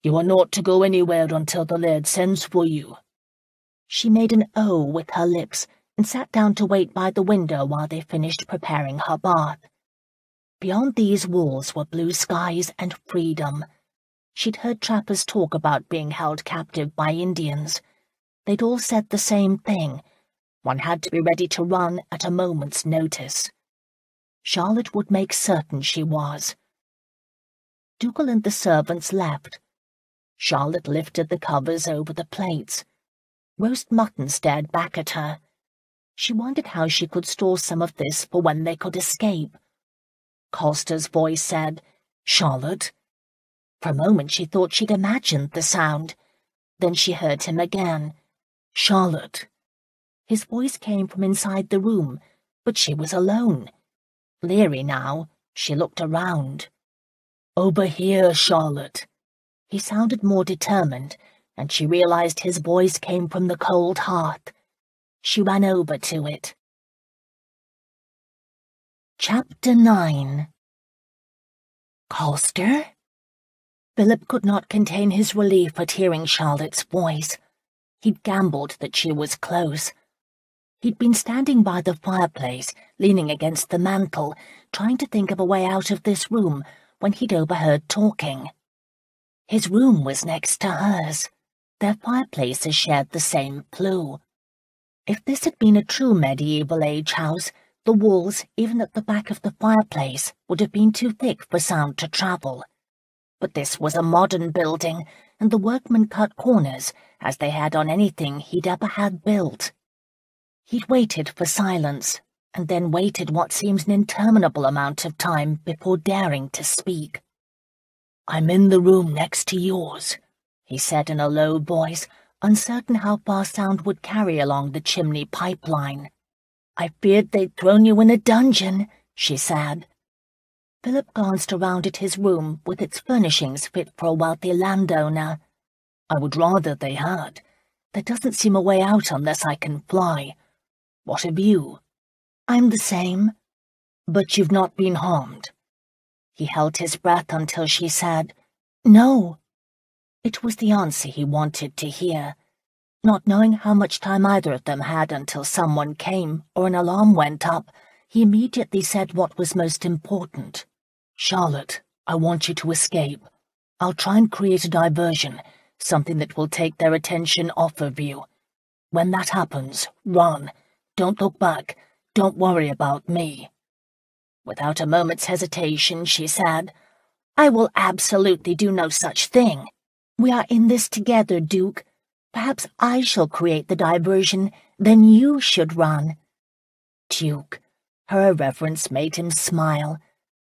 You are not to go anywhere until the laird sends for you." She made an O with her lips and sat down to wait by the window while they finished preparing her bath. Beyond these walls were blue skies and freedom. She'd heard trappers talk about being held captive by Indians. They'd all said the same thing. One had to be ready to run at a moment's notice. Charlotte would make certain she was. Dougal and the servants left. Charlotte lifted the covers over the plates. Roast mutton stared back at her. She wondered how she could store some of this for when they could escape. Colster's voice said, "Charlotte." For a moment she thought she'd imagined the sound. Then she heard him again. "Charlotte." His voice came from inside the room, but she was alone. Leery now, she looked around. "Over here, Charlotte." He sounded more determined, and she realized his voice came from the cold hearth. She ran over to it. Chapter 9. "Colster?" Phillip could not contain his relief at hearing Charlotte's voice. He'd gambled that she was close. He'd been standing by the fireplace, leaning against the mantel, trying to think of a way out of this room when he'd overheard talking. His room was next to hers. Their fireplaces shared the same flue. If this had been a true medieval age house, the walls, even at the back of the fireplace, would have been too thick for sound to travel. But this was a modern building, and the workmen cut corners, as they had on anything he'd ever had built. He'd waited for silence, and then waited what seemed an interminable amount of time before daring to speak. "I'm in the room next to yours," he said in a low voice, uncertain how far sound would carry along the chimney pipeline. "I feared they'd thrown you in a dungeon," she said. Phillip glanced around at his room with its furnishings fit for a wealthy landowner. "I would rather they had. There doesn't seem a way out unless I can fly. What of you?" "I'm the same." "But you've not been harmed?" He held his breath until she said, "No." It was the answer he wanted to hear. Not knowing how much time either of them had until someone came or an alarm went up, he immediately said what was most important. "Charlotte, I want you to escape. I'll try and create a diversion, something that will take their attention off of you. When that happens, run. Don't look back. Don't worry about me." Without a moment's hesitation, she said, "I will absolutely do no such thing." We are in this together, Duke. Perhaps I shall create the diversion, then you should run. Duke, her irreverence made him smile.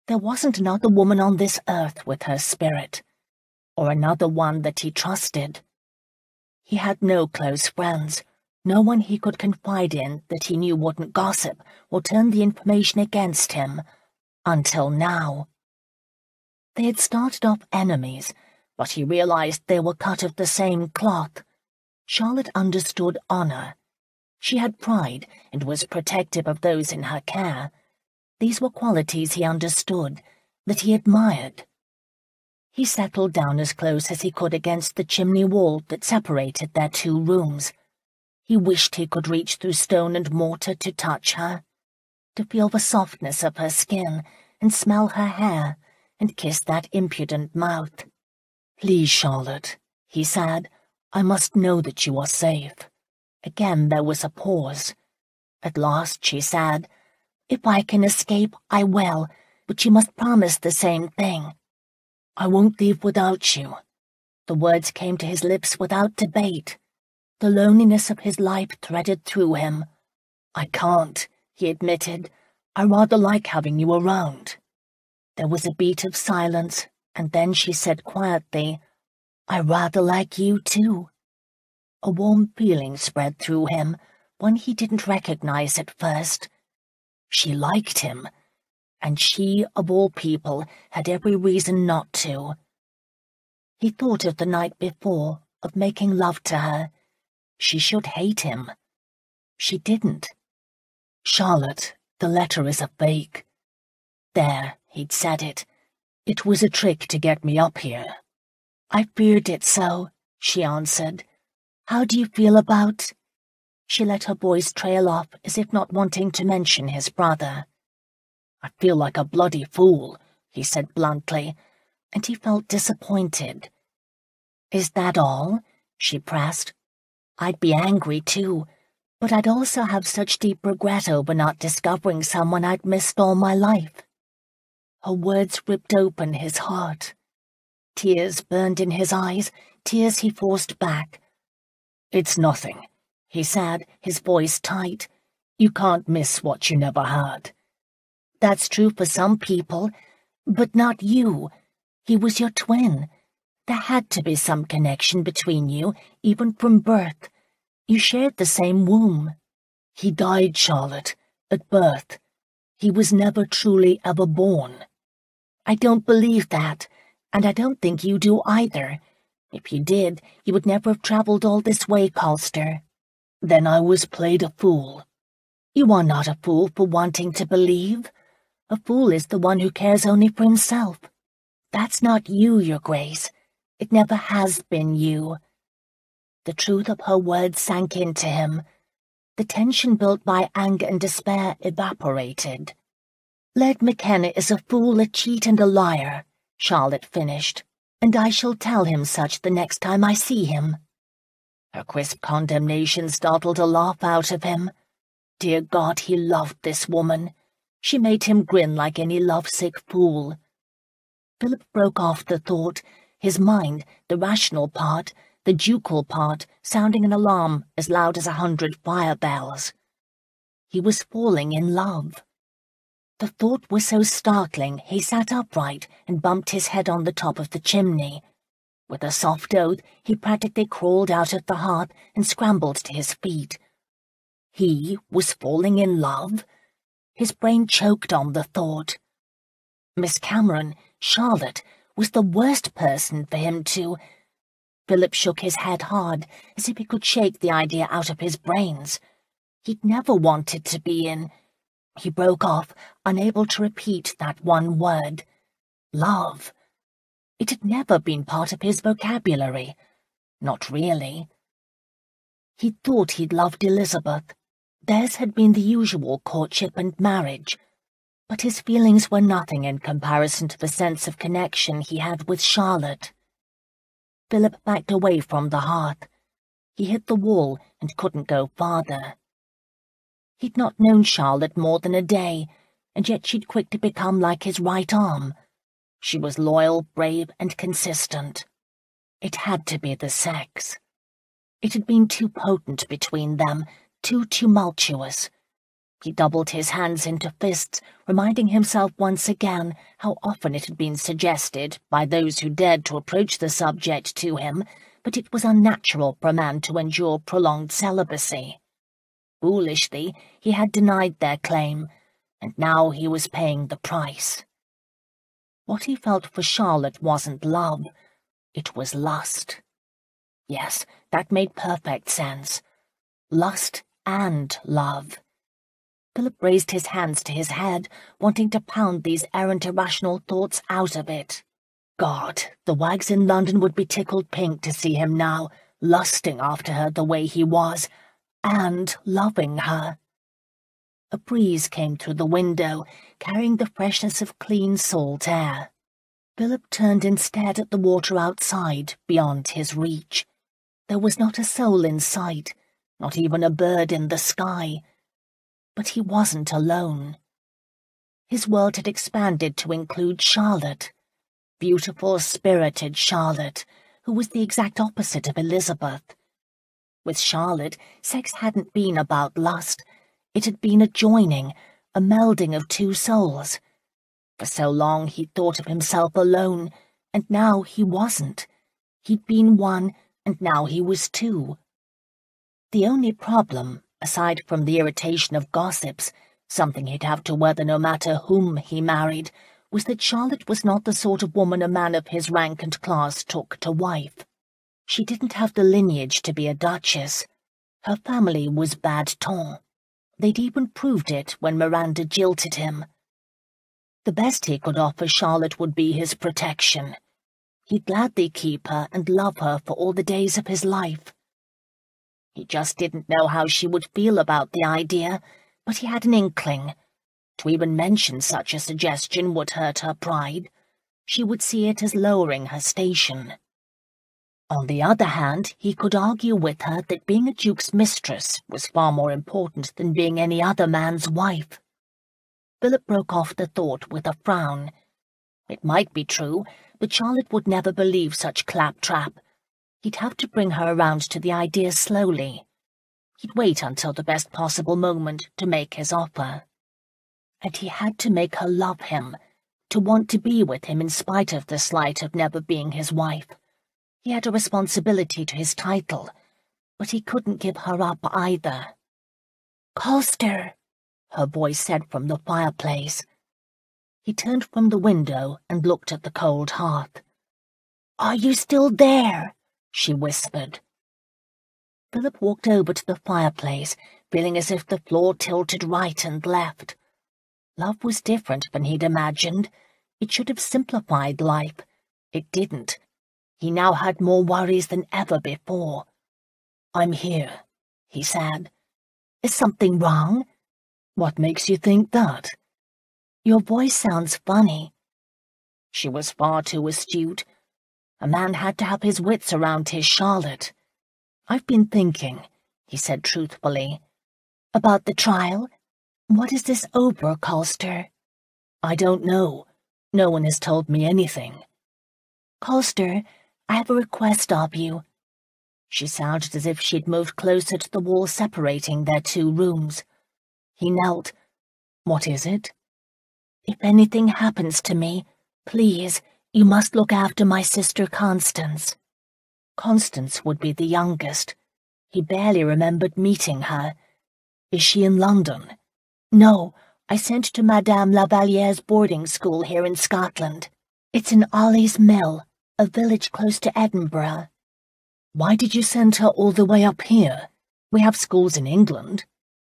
There wasn't another woman on this earth with her spirit, or another one that he trusted. He had no close friends, no one he could confide in that he knew wouldn't gossip or turn the information against him, until now. They had started off enemies, but he realized they were cut of the same cloth. Charlotte understood honor. She had pride and was protective of those in her care. These were qualities he understood, that he admired. He settled down as close as he could against the chimney wall that separated their 2 rooms. He wished he could reach through stone and mortar to touch her, to feel the softness of her skin and smell her hair and kiss that impudent mouth. "Please, Charlotte," he said, "I must know that you are safe." Again there was a pause. At last she said, "If I can escape, I will, but you must promise the same thing." "I won't leave without you." The words came to his lips without debate. The loneliness of his life threaded through him. "I can't," he admitted. "I rather like having you around." There was a beat of silence, and then she said quietly, "I rather like you too." A warm feeling spread through him, one he didn't recognize at first. She liked him, and she, of all people, had every reason not to. He thought of the night before, of making love to her. She should hate him. She didn't. "Charlotte, the letter is a fake." There, he'd said it. It was a trick to get me up here. "I feared it so," she answered. "How do you feel about—" She let her voice trail off as if not wanting to mention his brother. "I feel like a bloody fool," he said bluntly, and he felt disappointed. "Is that all?" she pressed. "I'd be angry too, but I'd also have such deep regret over not discovering someone I'd missed all my life." Her words ripped open his heart. Tears burned in his eyes, tears he forced back. "It's nothing," he said, his voice tight. "You can't miss what you never had." "That's true for some people, but not you. He was your twin. There had to be some connection between you, even from birth. You shared the same womb." "He died, Charlotte, at birth. He was never truly ever born." "I don't believe that, and I don't think you do either. If you did, you would never have traveled all this way, Colster." "Then I was played a fool." "You are not a fool for wanting to believe. A fool is the one who cares only for himself. That's not you, Your Grace. It never has been you." The truth of her words sank into him. The tension built by anger and despair evaporated. "Led McKenna is a fool, a cheat, and a liar," Charlotte finished, "and I shall tell him such the next time I see him." Her crisp condemnation startled a laugh out of him. Dear God, he loved this woman. She made him grin like any lovesick fool. Philip broke off the thought, his mind, the rational part, the ducal part, sounding an alarm as loud as 100 fire bells. He was falling in love. The thought was so startling he sat upright and bumped his head on the top of the chimney. With a soft oath, he practically crawled out of the hearth and scrambled to his feet. He was falling in love? His brain choked on the thought. Miss Cameron, Charlotte, was the worst person for him to— Philip shook his head hard, as if he could shake the idea out of his brains. He'd never wanted to be in— He broke off, unable to repeat that one word. Love. It had never been part of his vocabulary. Not really. He thought he'd loved Elizabeth. Theirs had been the usual courtship and marriage. But his feelings were nothing in comparison to the sense of connection he had with Charlotte. Philip backed away from the hearth. He hit the wall and couldn't go farther. He'd not known Charlotte more than a day, and yet she'd quickly become like his right arm. She was loyal, brave, and consistent. It had to be the sex. It had been too potent between them, too tumultuous. He doubled his hands into fists, reminding himself once again how often it had been suggested by those who dared to approach the subject to him, but it was unnatural for a man to endure prolonged celibacy. Foolishly, he had denied their claim, and now he was paying the price. What he felt for Charlotte wasn't love, it was lust. Yes, that made perfect sense. Lust and love. Philip raised his hands to his head, wanting to pound these errant irrational thoughts out of it. God, the wags in London would be tickled pink to see him now, lusting after her the way he was, and loving her. A breeze came through the window, carrying the freshness of clean salt air. Philip turned and stared at the water outside, beyond his reach. There was not a soul in sight, not even a bird in the sky. But he wasn't alone. His world had expanded to include Charlotte. Beautiful, spirited Charlotte, who was the exact opposite of Elizabeth. With Charlotte, sex hadn't been about lust. It had been a joining, a melding of two souls. For so long he'd thought of himself alone, and now he wasn't. He'd been one, and now he was two. The only problem, aside from the irritation of gossips, something he'd have to weather no matter whom he married, was that Charlotte was not the sort of woman a man of his rank and class took to wife. She didn't have the lineage to be a duchess. Her family was bad ton. They'd even proved it when Miranda jilted him. The best he could offer Charlotte would be his protection. He'd gladly keep her and love her for all the days of his life. He just didn't know how she would feel about the idea, but he had an inkling. To even mention such a suggestion would hurt her pride. She would see it as lowering her station. On the other hand, he could argue with her that being a duke's mistress was far more important than being any other man's wife. Philip broke off the thought with a frown. It might be true, but Charlotte would never believe such claptrap. He'd have to bring her around to the idea slowly. He'd wait until the best possible moment to make his offer. And he had to make her love him, to want to be with him in spite of the slight of never being his wife. He had a responsibility to his title, but he couldn't give her up either. "Colster," her voice said from the fireplace. He turned from the window and looked at the cold hearth. "Are you still there?" she whispered. Philip walked over to the fireplace, feeling as if the floor tilted right and left. Love was different than he'd imagined. It should have simplified life. It didn't. He now had more worries than ever before. "I'm here," he said. "Is something wrong?" "What makes you think that?" "Your voice sounds funny." She was far too astute. A man had to have his wits around his Charlotte. "I've been thinking," he said truthfully. "About the trial? What is this over, Colster?" "I don't know. No one has told me anything." "Colster, I have a request of you." She sounded as if she'd moved closer to the wall separating their two rooms. He knelt. "What is it?" "If anything happens to me, please, you must look after my sister Constance." Constance would be the youngest. He barely remembered meeting her. "Is she in London?" "No, I sent to Madame Lavaliere's boarding school here in Scotland. It's in Ollie's Mill, a village close to Edinburgh." "Why did you send her all the way up here? We have schools in England."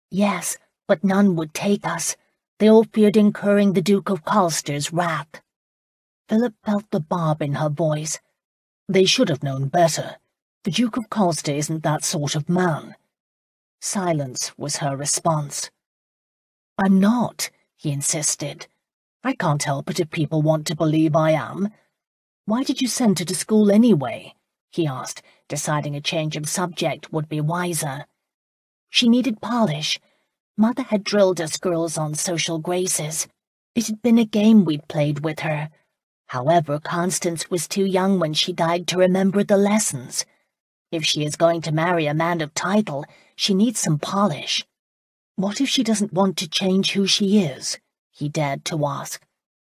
"Yes, but none would take us. They all feared incurring the Duke of Colster's wrath." Philip felt the barb in her voice. "They should have known better. The Duke of Colster isn't that sort of man." Silence was her response. "I'm not," he insisted. "I can't help it if people want to believe I am." "Why did you send her to school anyway?" he asked, deciding a change of subject would be wiser. "She needed polish. Mother had drilled us girls on social graces. It had been a game we'd played with her. However, Constance was too young when she died to remember the lessons. If she is going to marry a man of title, she needs some polish. What if she doesn't want to change who she is? He dared to ask.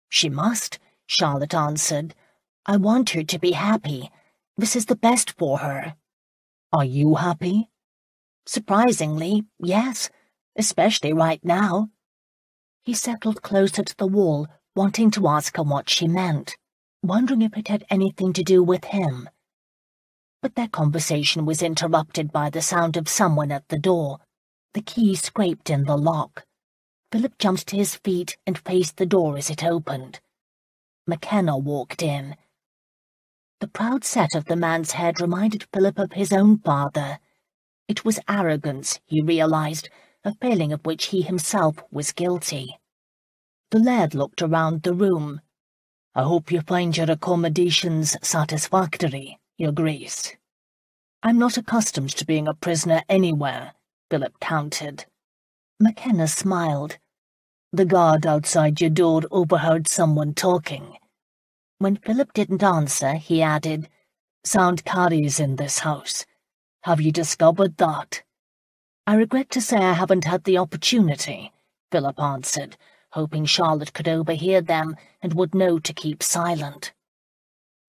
She must, Charlotte answered. I want her to be happy. This is the best for her. Are you happy? Surprisingly, yes, especially right now. He settled closer to the wall, wanting to ask her what she meant, wondering if it had anything to do with him. But their conversation was interrupted by the sound of someone at the door. The key scraped in the lock. Philip jumped to his feet and faced the door as it opened. McKenna walked in. The proud set of the man's head reminded Philip of his own father. It was arrogance, he realized, a failing of which he himself was guilty. The laird looked around the room. I hope you find your accommodations satisfactory, Your Grace. I'm not accustomed to being a prisoner anywhere, Philip countered. McKenna smiled. The guard outside your door overheard someone talking. When Philip didn't answer, he added, Sound carries in this house. Have you discovered that? I regret to say I haven't had the opportunity, Philip answered, hoping Charlotte could overhear them and would know to keep silent.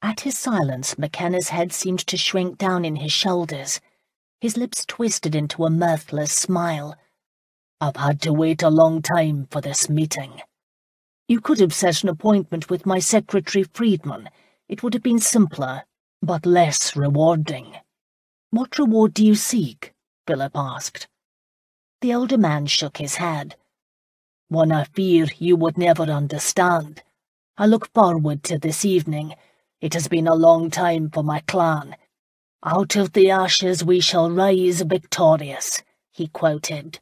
At his silence, McKenna's head seemed to shrink down in his shoulders. His lips twisted into a mirthless smile. I've had to wait a long time for this meeting. You could have set an appointment with my secretary Friedman. It would have been simpler, but less rewarding. What reward do you seek? Philip asked. The older man shook his head. One I fear you would never understand. I look forward to this evening. It has been a long time for my clan. Out of the ashes we shall rise victorious, he quoted.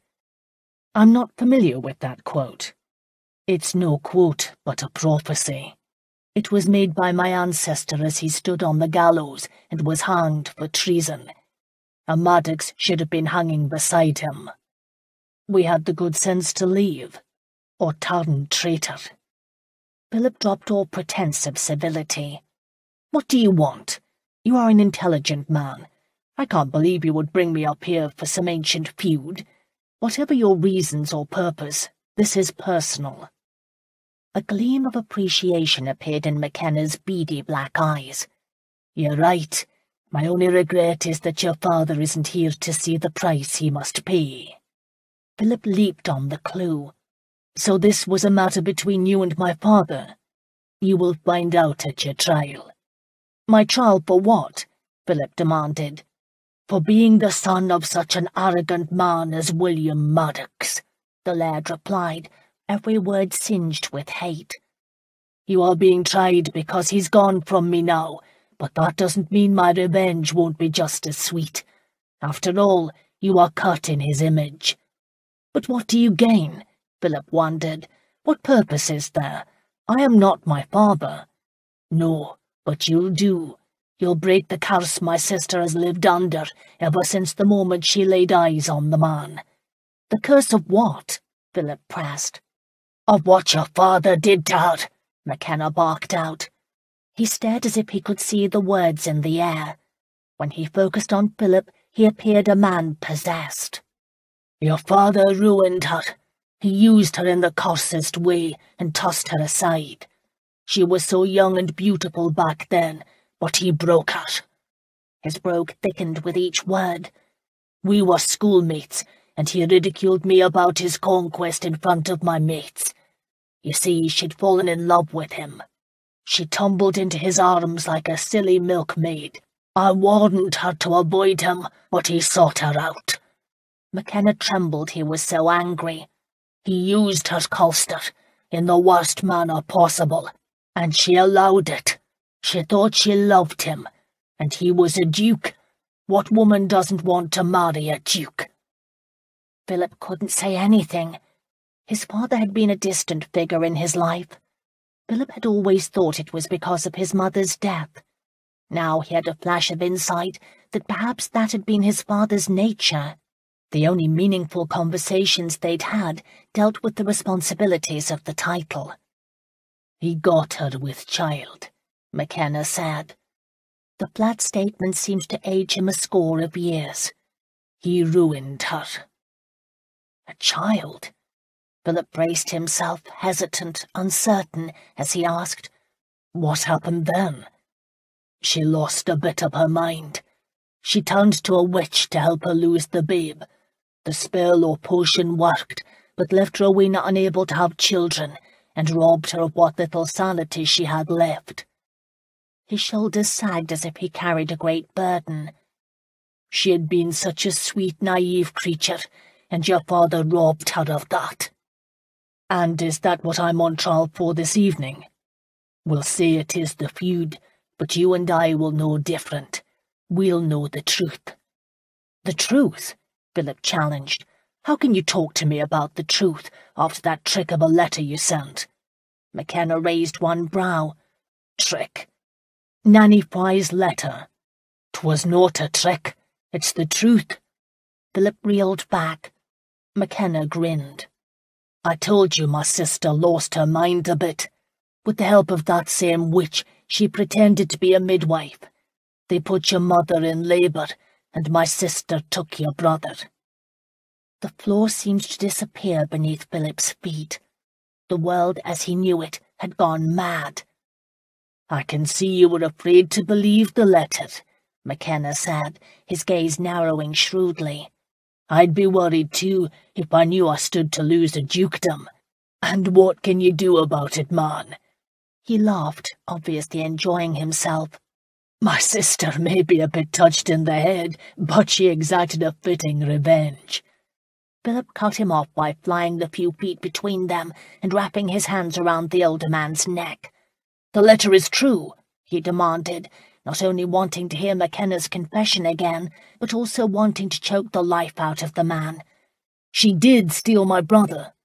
I'm not familiar with that quote. It's no quote, but a prophecy. It was made by my ancestor as he stood on the gallows and was hanged for treason. A Maddox should have been hanging beside him. We had the good sense to leave, or turn traitor. Philip dropped all pretense of civility. What do you want? You are an intelligent man. I can't believe you would bring me up here for some ancient feud. Whatever your reasons or purpose, this is personal. A gleam of appreciation appeared in McKenna's beady black eyes. You're right. My only regret is that your father isn't here to see the price he must pay. Philip leaped on the clue. So this was a matter between you and my father? You will find out at your trial. My trial for what? Philip demanded. For being the son of such an arrogant man as William Maddox, the laird replied, every word singed with hate. You are being tried because he's gone from me now, but that doesn't mean my revenge won't be just as sweet. After all, you are cut in his image. But what do you gain? Philip wondered. What purpose is there? I am not my father. No, but you'll do. You'll break the curse my sister has lived under ever since the moment she laid eyes on the man. The curse of what? Philip pressed. Of what your father did to her, McKenna barked out. He stared as if he could see the words in the air. When he focused on Philip, he appeared a man possessed. Your father ruined her. He used her in the coarsest way and tossed her aside. She was so young and beautiful back then, but he broke her. His brogue thickened with each word. We were schoolmates, and he ridiculed me about his conquest in front of my mates. You see, she'd fallen in love with him. She tumbled into his arms like a silly milkmaid. I warned her to avoid him, but he sought her out. McKenna trembled, he was so angry. He used her, Colster, in the worst manner possible, and she allowed it. She thought she loved him, and he was a duke. What woman doesn't want to marry a duke? Philip couldn't say anything. His father had been a distant figure in his life. Philip had always thought it was because of his mother's death. Now he had a flash of insight that perhaps that had been his father's nature. The only meaningful conversations they'd had dealt with the responsibilities of the title. He got her with child, McKenna said. The flat statement seemed to age him a score of years. He ruined her. A child? Philip braced himself, hesitant, uncertain, as he asked, "What happened then?" "She lost a bit of her mind. She turned to a witch to help her lose the babe. The spell or potion worked, but left Rowena unable to have children, and robbed her of what little sanity she had left." His shoulders sagged as if he carried a great burden. "She had been such a sweet, naive creature, and your father robbed her of that." "And is that what I'm on trial for this evening? We'll say it is the feud, but you and I will know different. We'll know the truth." "The truth?" Philip challenged. "How can you talk to me about the truth after that trick of a letter you sent?" McKenna raised one brow. "Trick? Nanny Fry's letter. 'Twas not a trick. It's the truth." Philip reeled back. McKenna grinned. "I told you my sister lost her mind a bit. With the help of that same witch, she pretended to be a midwife. They put your mother in labour, and my sister took your brother." The floor seemed to disappear beneath Philip's feet. The world as he knew it had gone mad. "I can see you were afraid to believe the letter," McKenna said, his gaze narrowing shrewdly. "I'd be worried too if I knew I stood to lose a dukedom. And what can you do about it, man?" He laughed, obviously enjoying himself. "My sister may be a bit touched in the head, but she exacted a fitting revenge." Philip cut him off by flying the few feet between them and wrapping his hands around the older man's neck. "The letter is true," he demanded, not only wanting to hear McKenna's confession again, but also wanting to choke the life out of the man. "She did steal my brother."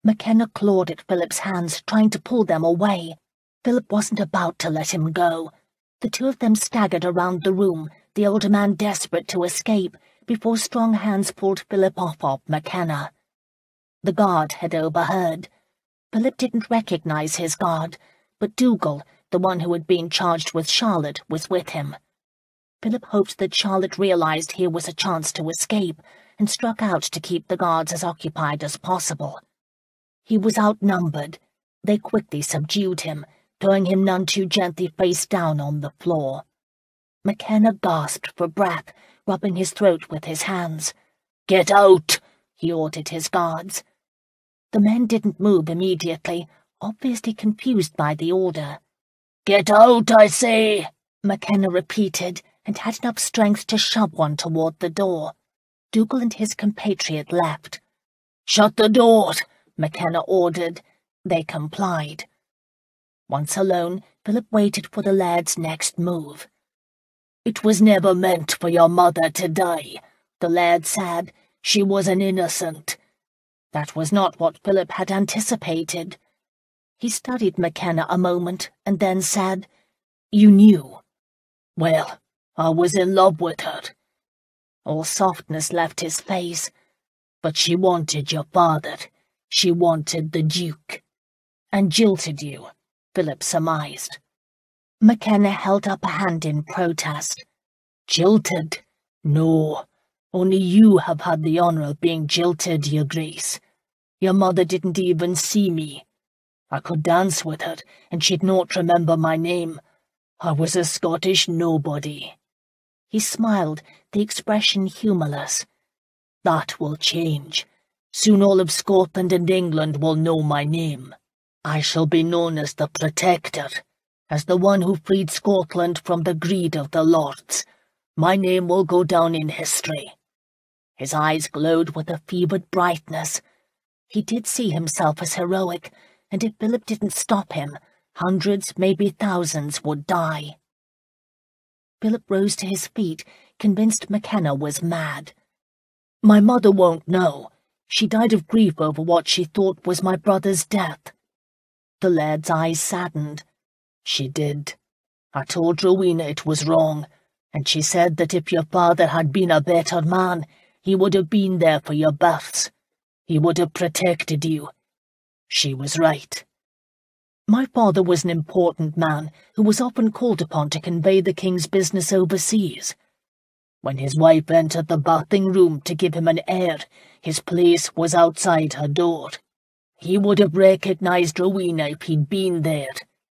McKenna clawed at Philip's hands, trying to pull them away. Philip wasn't about to let him go. The two of them staggered around the room, the older man desperate to escape, before strong hands pulled Philip off of McKenna. The guard had overheard. Philip didn't recognize his guard, but Dougal, the one who had been charged with Charlotte, was with him. Philip hoped that Charlotte realized here was a chance to escape, and struck out to keep the guards as occupied as possible. He was outnumbered. They quickly subdued him, throwing him none too gently face down on the floor. McKenna gasped for breath, rubbing his throat with his hands. "Get out!" he ordered his guards. The men didn't move immediately, obviously confused by the order. "Get out, I say!" McKenna repeated, and had enough strength to shove one toward the door. Dougal and his compatriot left. "Shut the door!" McKenna ordered. They complied. Once alone, Philip waited for the lad's next move. "It was never meant for your mother to die," the lad said. "She was an innocent." That was not what Philip had anticipated. He studied McKenna a moment, and then said, "You knew." "Well, I was in love with her." All softness left his face. "But she wanted your father. She wanted the Duke." "And jilted you," Philip surmised. McKenna held up a hand in protest. "Jilted? No. Only you have had the honour of being jilted, your grace. Your mother didn't even see me. I could dance with her, and she'd not remember my name. I was a Scottish nobody." He smiled, the expression humourless. "That will change. Soon all of Scotland and England will know my name. I shall be known as the Protector, as the one who freed Scotland from the greed of the lords. My name will go down in history." His eyes glowed with a fevered brightness. He did see himself as heroic, and if Philip didn't stop him, hundreds, maybe thousands, would die. Philip rose to his feet, convinced McKenna was mad. "My mother won't know. She died of grief over what she thought was my brother's death." The lad's eyes saddened. "She did. I told Rowena it was wrong, and she said that if your father had been a better man, he would have been there for your births. He would have protected you. She was right." My father was an important man who was often called upon to convey the king's business overseas. When his wife entered the bathing room to give him an air, his place was outside her door. He would have recognized Rowena if he'd been there.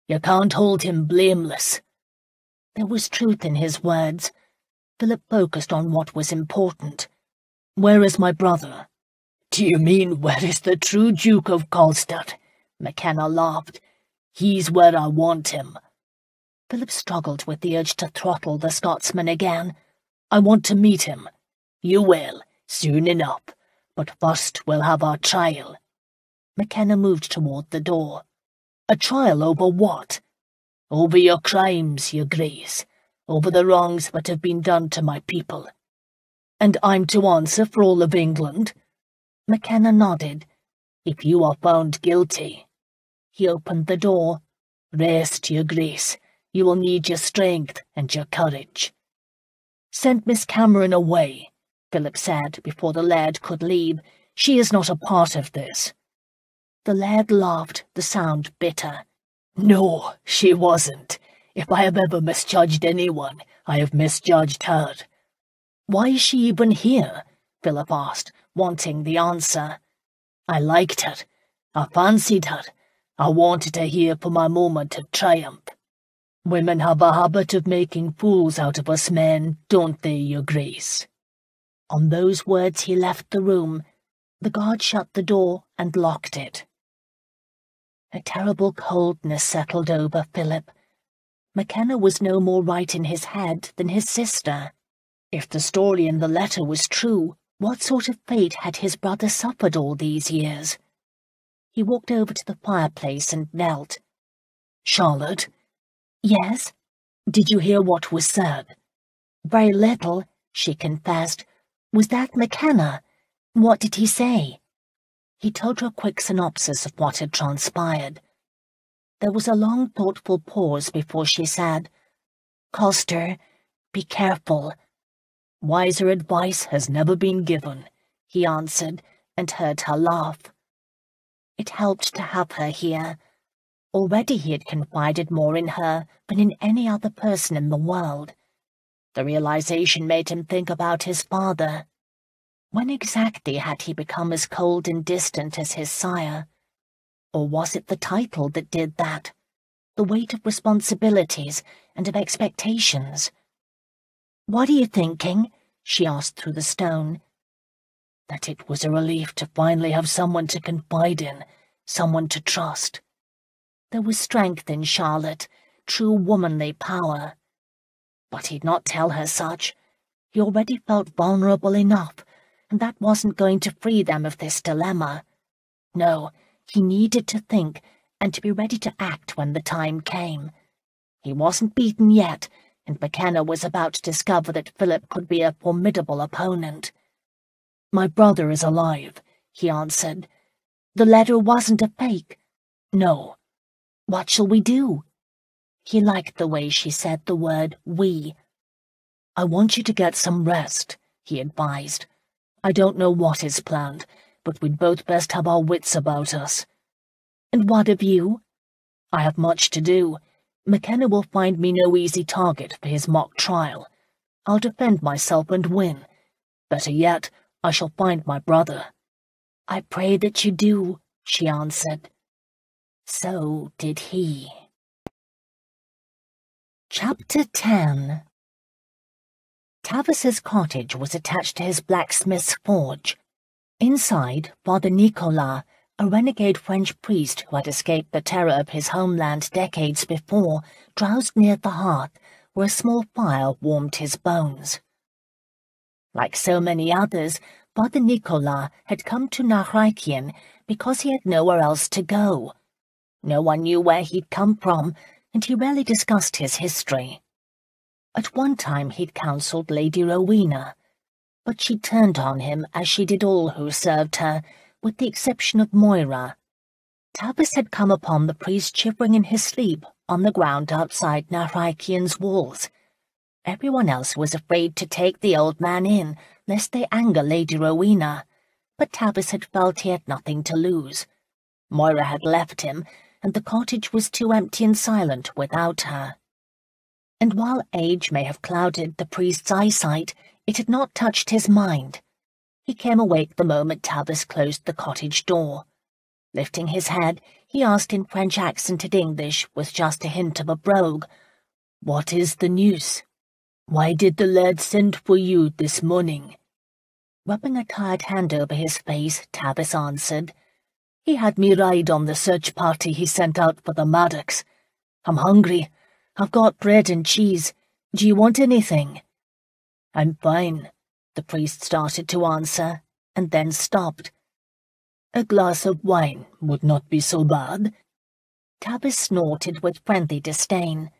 You can't hold him blameless." There was truth in his words. Philip focused on what was important. "Where is my brother?" "Do you mean where is the true Duke of Colster?" McKenna laughed. "He's where I want him." Philip struggled with the urge to throttle the Scotsman again. "I want to meet him." "You will, soon enough. But first we'll have our trial." McKenna moved toward the door. "A trial over what?" "Over your crimes, your grace. Over the wrongs that have been done to my people." "And I'm to answer for all of England?" McKenna nodded. "If you are found guilty." He opened the door. "Rest, your grace. You will need your strength and your courage." "Send Miss Cameron away," Philip said before the laird could leave. "She is not a part of this." The laird laughed, the sound bitter. "No, she wasn't. If I have ever misjudged anyone, I have misjudged her." "Why is she even here?" Philip asked, wanting the answer. "I liked her. I fancied her. I wanted her here for my moment of triumph. Women have a habit of making fools out of us men, don't they, your grace?" On those words he left the room. The guard shut the door and locked it. A terrible coldness settled over Philip. McKenna was no more right in his head than his sister. If the story in the letter was true, what sort of fate had his brother suffered all these years? He walked over to the fireplace and knelt. "Charlotte?" "Yes?" "Did you hear what was said?" "Very little," she confessed. "Was that McKenna? What did he say?" He told her a quick synopsis of what had transpired. There was a long, thoughtful pause before she said, "Colster, be careful." "Wiser advice has never been given," he answered, and heard her laugh. It helped to have her here. Already he had confided more in her than in any other person in the world. The realization made him think about his father. When exactly had he become as cold and distant as his sire? Or was it the title that did that? The weight of responsibilities and of expectations? "What are you thinking?" she asked through the stone. That it was a relief to finally have someone to confide in, someone to trust. There was strength in Charlotte, true womanly power. But he'd not tell her such. He already felt vulnerable enough, and that wasn't going to free them of this dilemma. No, he needed to think, and to be ready to act when the time came. He wasn't beaten yet, and McKenna was about to discover that Philip could be a formidable opponent. "My brother is alive," he answered. "The letter wasn't a fake?" "No." "What shall we do?" He liked the way she said the word we. "I want you to get some rest," he advised. "I don't know what is planned, but we'd both best have our wits about us." "And what of you?" "I have much to do. McKenna will find me no easy target for his mock trial. I'll defend myself and win. Better yet, I shall find my brother." "I pray that you do," she answered. So did he. Chapter 10. Tavis's cottage was attached to his blacksmith's forge. Inside, Father Nicolas, a renegade French priest who had escaped the terror of his homeland decades before, drowsed near the hearth, where a small fire warmed his bones. Like so many others, Father Nicolas had come to Nahraikien because he had nowhere else to go. No one knew where he'd come from, and he rarely discussed his history. At one time he'd counselled Lady Rowena, but she turned on him as she did all who served her, with the exception of Moira. Tavis had come upon the priest shivering in his sleep on the ground outside Nahraikian's walls. Everyone else was afraid to take the old man in, lest they anger Lady Rowena, but Tavis had felt he had nothing to lose. Moira had left him, and the cottage was too empty and silent without her. And while age may have clouded the priest's eyesight, it had not touched his mind. He came awake the moment Tavis closed the cottage door. Lifting his head, he asked in French-accented English, with just a hint of a brogue, "What is the news? Why did the lad send for you this morning?" Rubbing a tired hand over his face, Tavis answered, "He had me ride on the search party he sent out for the Maddox. I'm hungry. I've got bread and cheese. Do you want anything?" "I'm fine," the priest started to answer, and then stopped. "A glass of wine would not be so bad." Tavis snorted with friendly disdain.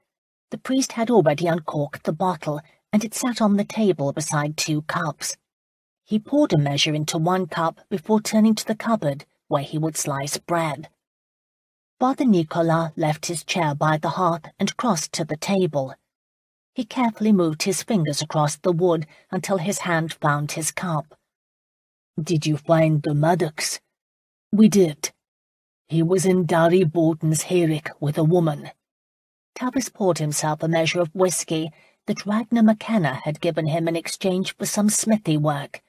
The priest had already uncorked the bottle, and it sat on the table beside 2 cups. He poured a measure into 1 cup before turning to the cupboard, where he would slice bread. Father Nicolas left his chair by the hearth and crossed to the table. He carefully moved his fingers across the wood until his hand found his cup. "Did you find the Maddox?" "We did. He was in Darry Bolton's hayrick with a woman." Tavis poured himself a measure of whiskey that Ragnar McKenna had given him in exchange for some smithy work.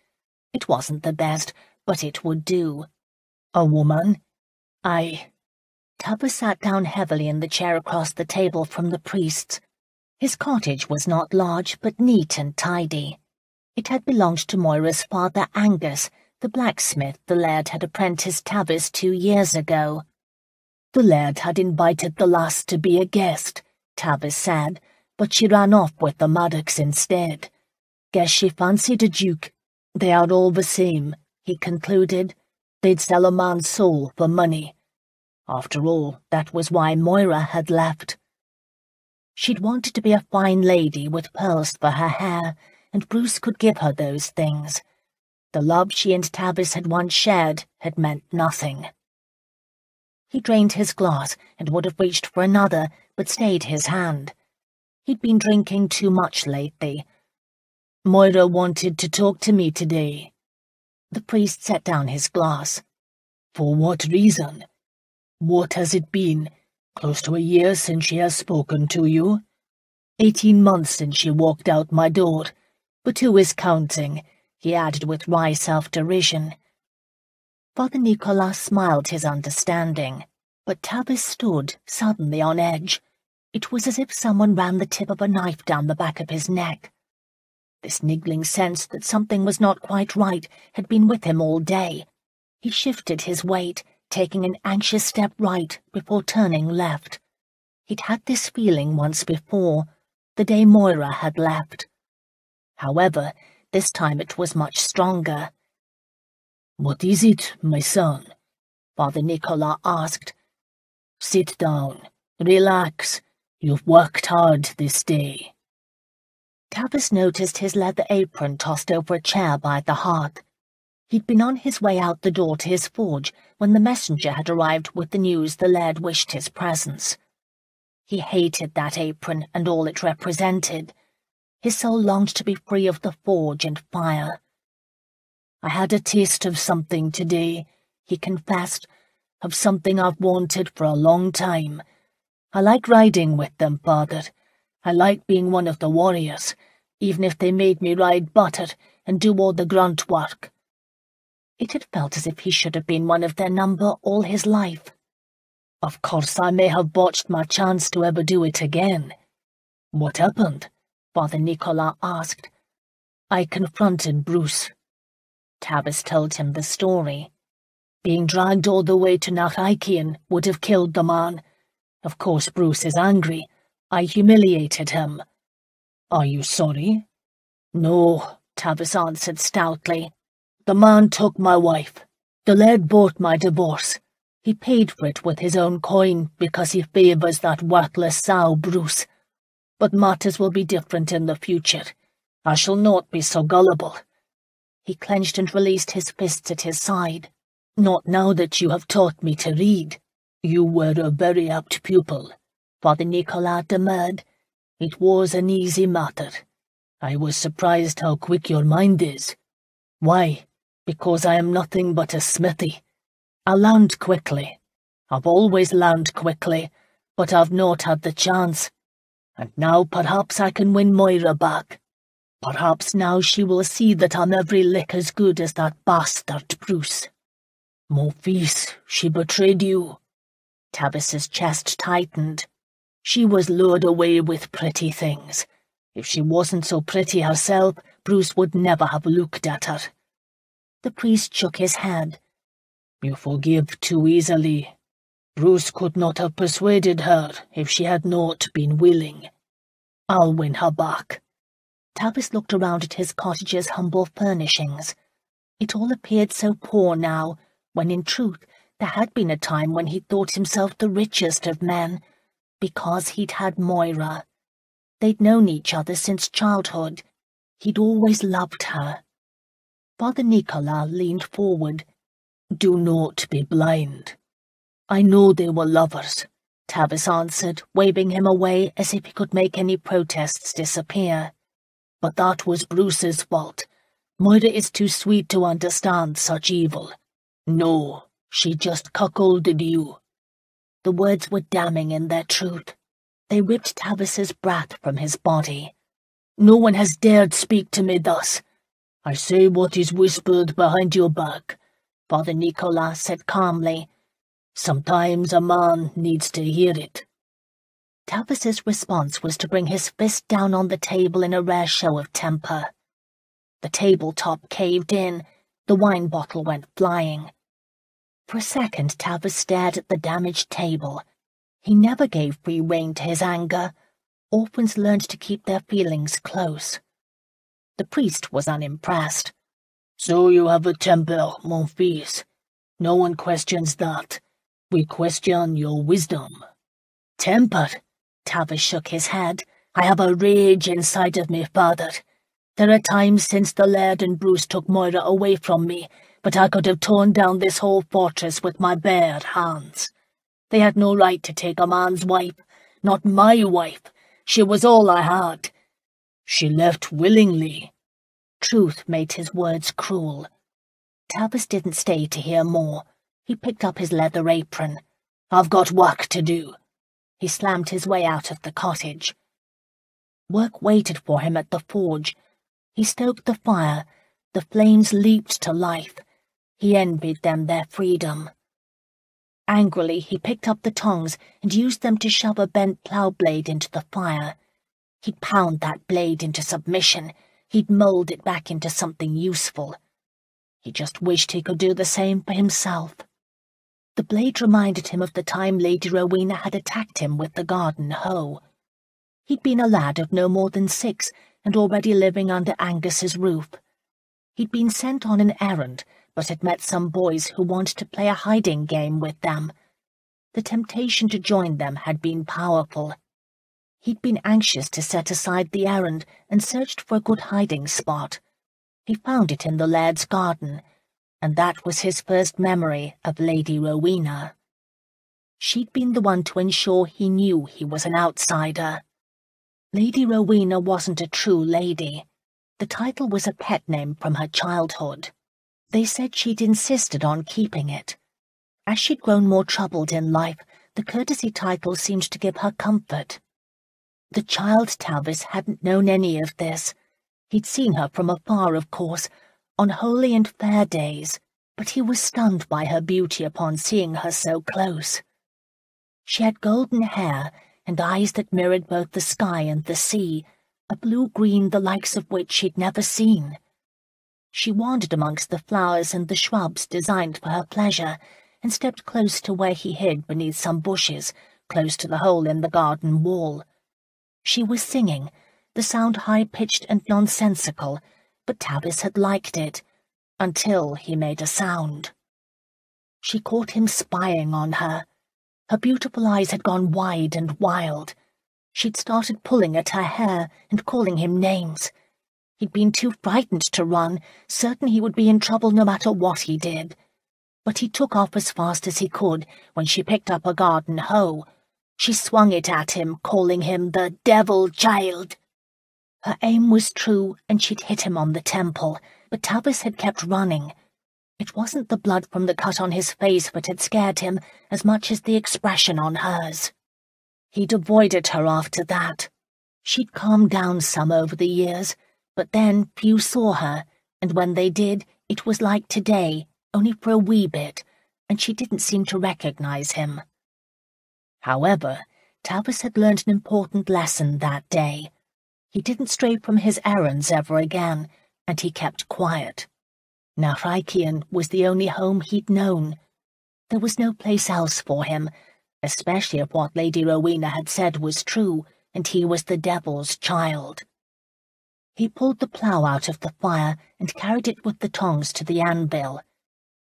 It wasn't the best, but it would do. "A woman?" "Aye." Tavis sat down heavily in the chair across the table from the priest's. His cottage was not large, but neat and tidy. It had belonged to Moira's father Angus, the blacksmith the laird had apprenticed Tavis 2 years ago. "The laird had invited the lass to be a guest," Tavis said, "but she ran off with the Maddox instead. Guess she fancied a duke. They are all the same," he concluded. "They'd sell a man's soul for money. After all, that was why Moira had left. She'd wanted to be a fine lady with pearls for her hair, and Bruce could give her those things. The love she and Tavis had once shared had meant nothing." He drained his glass and would have reached for another, but stayed his hand. He'd been drinking too much lately. "Moira wanted to talk to me today." The priest set down his glass. "For what reason? What has it been? Close to a year since she has spoken to you? 18 months since she walked out my door. But who is counting?" he added with wry self-derision. Father Nicolas smiled his understanding, but Tavis stood suddenly on edge. It was as if someone ran the tip of a knife down the back of his neck. This niggling sense that something was not quite right had been with him all day. He shifted his weight, taking an anxious step right before turning left. He'd had this feeling once before, the day Moira had left. However, this time it was much stronger. "What is it, my son?" Father Nicolas asked. "Sit down. Relax. You've worked hard this day." Tavis noticed his leather apron tossed over a chair by the hearth. He'd been on his way out the door to his forge when the messenger had arrived with the news the laird wished his presence. He hated that apron and all it represented. His soul longed to be free of the forge and fire. "I had a taste of something today," he confessed, "of something I've wanted for a long time. I like riding with them, Father. I like being one of the warriors, even if they made me ride butter and do all the grunt work." It had felt as if he should have been one of their number all his life. "Of course I may have botched my chance to ever do it again." "What happened?" Father Nicolas asked. "I confronted Bruce." Tavis told him the story. "Being dragged all the way to Nachikian would have killed the man. Of course Bruce is angry. I humiliated him." "Are you sorry?" "No," Tavis answered stoutly. "The man took my wife. The laird bought my divorce. He paid for it with his own coin because he favours that worthless sow, Bruce. But matters will be different in the future. I shall not be so gullible." He clenched and released his fists at his side. "Not now that you have taught me to read." "You were a very apt pupil," Father Nicolas demurred. "It was an easy matter. I was surprised how quick your mind is." "Why? Because I am nothing but a smithy. I learned quickly. I've always learned quickly, but I've not had the chance. And now perhaps I can win Moira back. Perhaps now she will see that I'm every lick as good as that bastard Bruce. Mon fils, she betrayed you." Tavis's chest tightened. She was lured away with pretty things. If she wasn't so pretty herself, Bruce would never have looked at her. The priest shook his head. "You forgive too easily. Bruce could not have persuaded her if she had not been willing. I'll win her back." Tavis looked around at his cottage's humble furnishings. It all appeared so poor now, when in truth there had been a time when he thought himself the richest of men, because he'd had Moira. They'd known each other since childhood. He'd always loved her. Father Nicola leaned forward. "Do not be blind. I know they were lovers," Tavis answered, waving him away as if he could make any protests disappear. "But that was Bruce's fault. Moira is too sweet to understand such evil. No, she just cuckolded you." The words were damning in their truth. They ripped Tavis's breath from his body. "No one has dared speak to me thus. I say what is whispered behind your back," Father Nicola said calmly. "Sometimes a man needs to hear it." Tavis's response was to bring his fist down on the table in a rare show of temper. The tabletop caved in. The wine bottle went flying. For a second, Tavis stared at the damaged table. He never gave free rein to his anger. Orphans learned to keep their feelings close. The priest was unimpressed. "So you have a temper, mon fils. No one questions that. We question your wisdom." "Temper?" Tavis shook his head. "I have a rage inside of me, father. There are times since the laird and Bruce took Moira away from me, but I could have torn down this whole fortress with my bare hands. They had no right to take a man's wife, not my wife. She was all I had. She left willingly." Truth made his words cruel. Tavis didn't stay to hear more. He picked up his leather apron. "I've got work to do." He slammed his way out of the cottage. Work waited for him at the forge. He stoked the fire. The flames leaped to life. He envied them their freedom. Angrily, he picked up the tongs and used them to shove a bent plough blade into the fire. He'd pound that blade into submission. He'd mould it back into something useful. He just wished he could do the same for himself. The blade reminded him of the time Lady Rowena had attacked him with the garden hoe. He'd been a lad of no more than 6 and already living under Angus's roof. He'd been sent on an errand, but had met some boys who wanted to play a hiding game with them. The temptation to join them had been powerful. He'd been anxious to set aside the errand and searched for a good hiding spot. He found it in the laird's garden, and that was his first memory of Lady Rowena. She'd been the one to ensure he knew he was an outsider. Lady Rowena wasn't a true lady. The title was a pet name from her childhood. They said she'd insisted on keeping it. As she'd grown more troubled in life, the courtesy title seemed to give her comfort. The child Tavis hadn't known any of this. He'd seen her from afar, of course, on holy and fair days, but he was stunned by her beauty upon seeing her so close. She had golden hair and eyes that mirrored both the sky and the sea, a blue-green the likes of which she'd never seen. She wandered amongst the flowers and the shrubs designed for her pleasure, and stepped close to where he hid beneath some bushes, close to the hole in the garden wall. She was singing, the sound high-pitched and nonsensical, but Tavis had liked it, until he made a sound. She caught him spying on her. Her beautiful eyes had gone wide and wild. She'd started pulling at her hair and calling him names. He'd been too frightened to run, certain he would be in trouble no matter what he did. But he took off as fast as he could when she picked up a garden hoe. She swung it at him, calling him the devil child. Her aim was true, and she'd hit him on the temple, but Tavis had kept running. It wasn't the blood from the cut on his face that had scared him as much as the expression on hers. He'd avoided her after that. She'd calmed down some over the years, but then few saw her, and when they did, it was like today, only for a wee bit, and she didn't seem to recognize him. However, Tavis had learned an important lesson that day. He didn't stray from his errands ever again, and he kept quiet. Now Rhikian was the only home he'd known. There was no place else for him, especially if what Lady Rowena had said was true, and he was the devil's child. He pulled the plough out of the fire and carried it with the tongs to the anvil.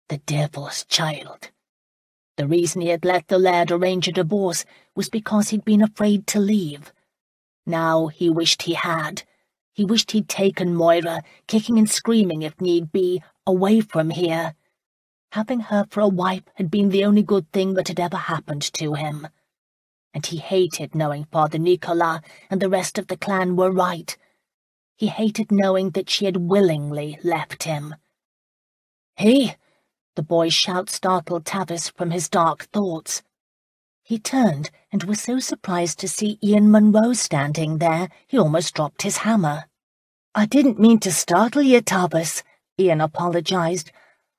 The devil's child. The reason he had let the laird arrange a divorce was because he'd been afraid to leave. Now he wished he had. He wished he'd taken Moira, kicking and screaming if need be, away from here. Having her for a wife had been the only good thing that had ever happened to him. And he hated knowing Father Nicolas and the rest of the clan were right. He hated knowing that she had willingly left him. "Hey!" The boy's shout startled Tavis from his dark thoughts. He turned and was so surprised to see Ian Munro standing there, he almost dropped his hammer. "I didn't mean to startle you, Tavis," Ian apologized.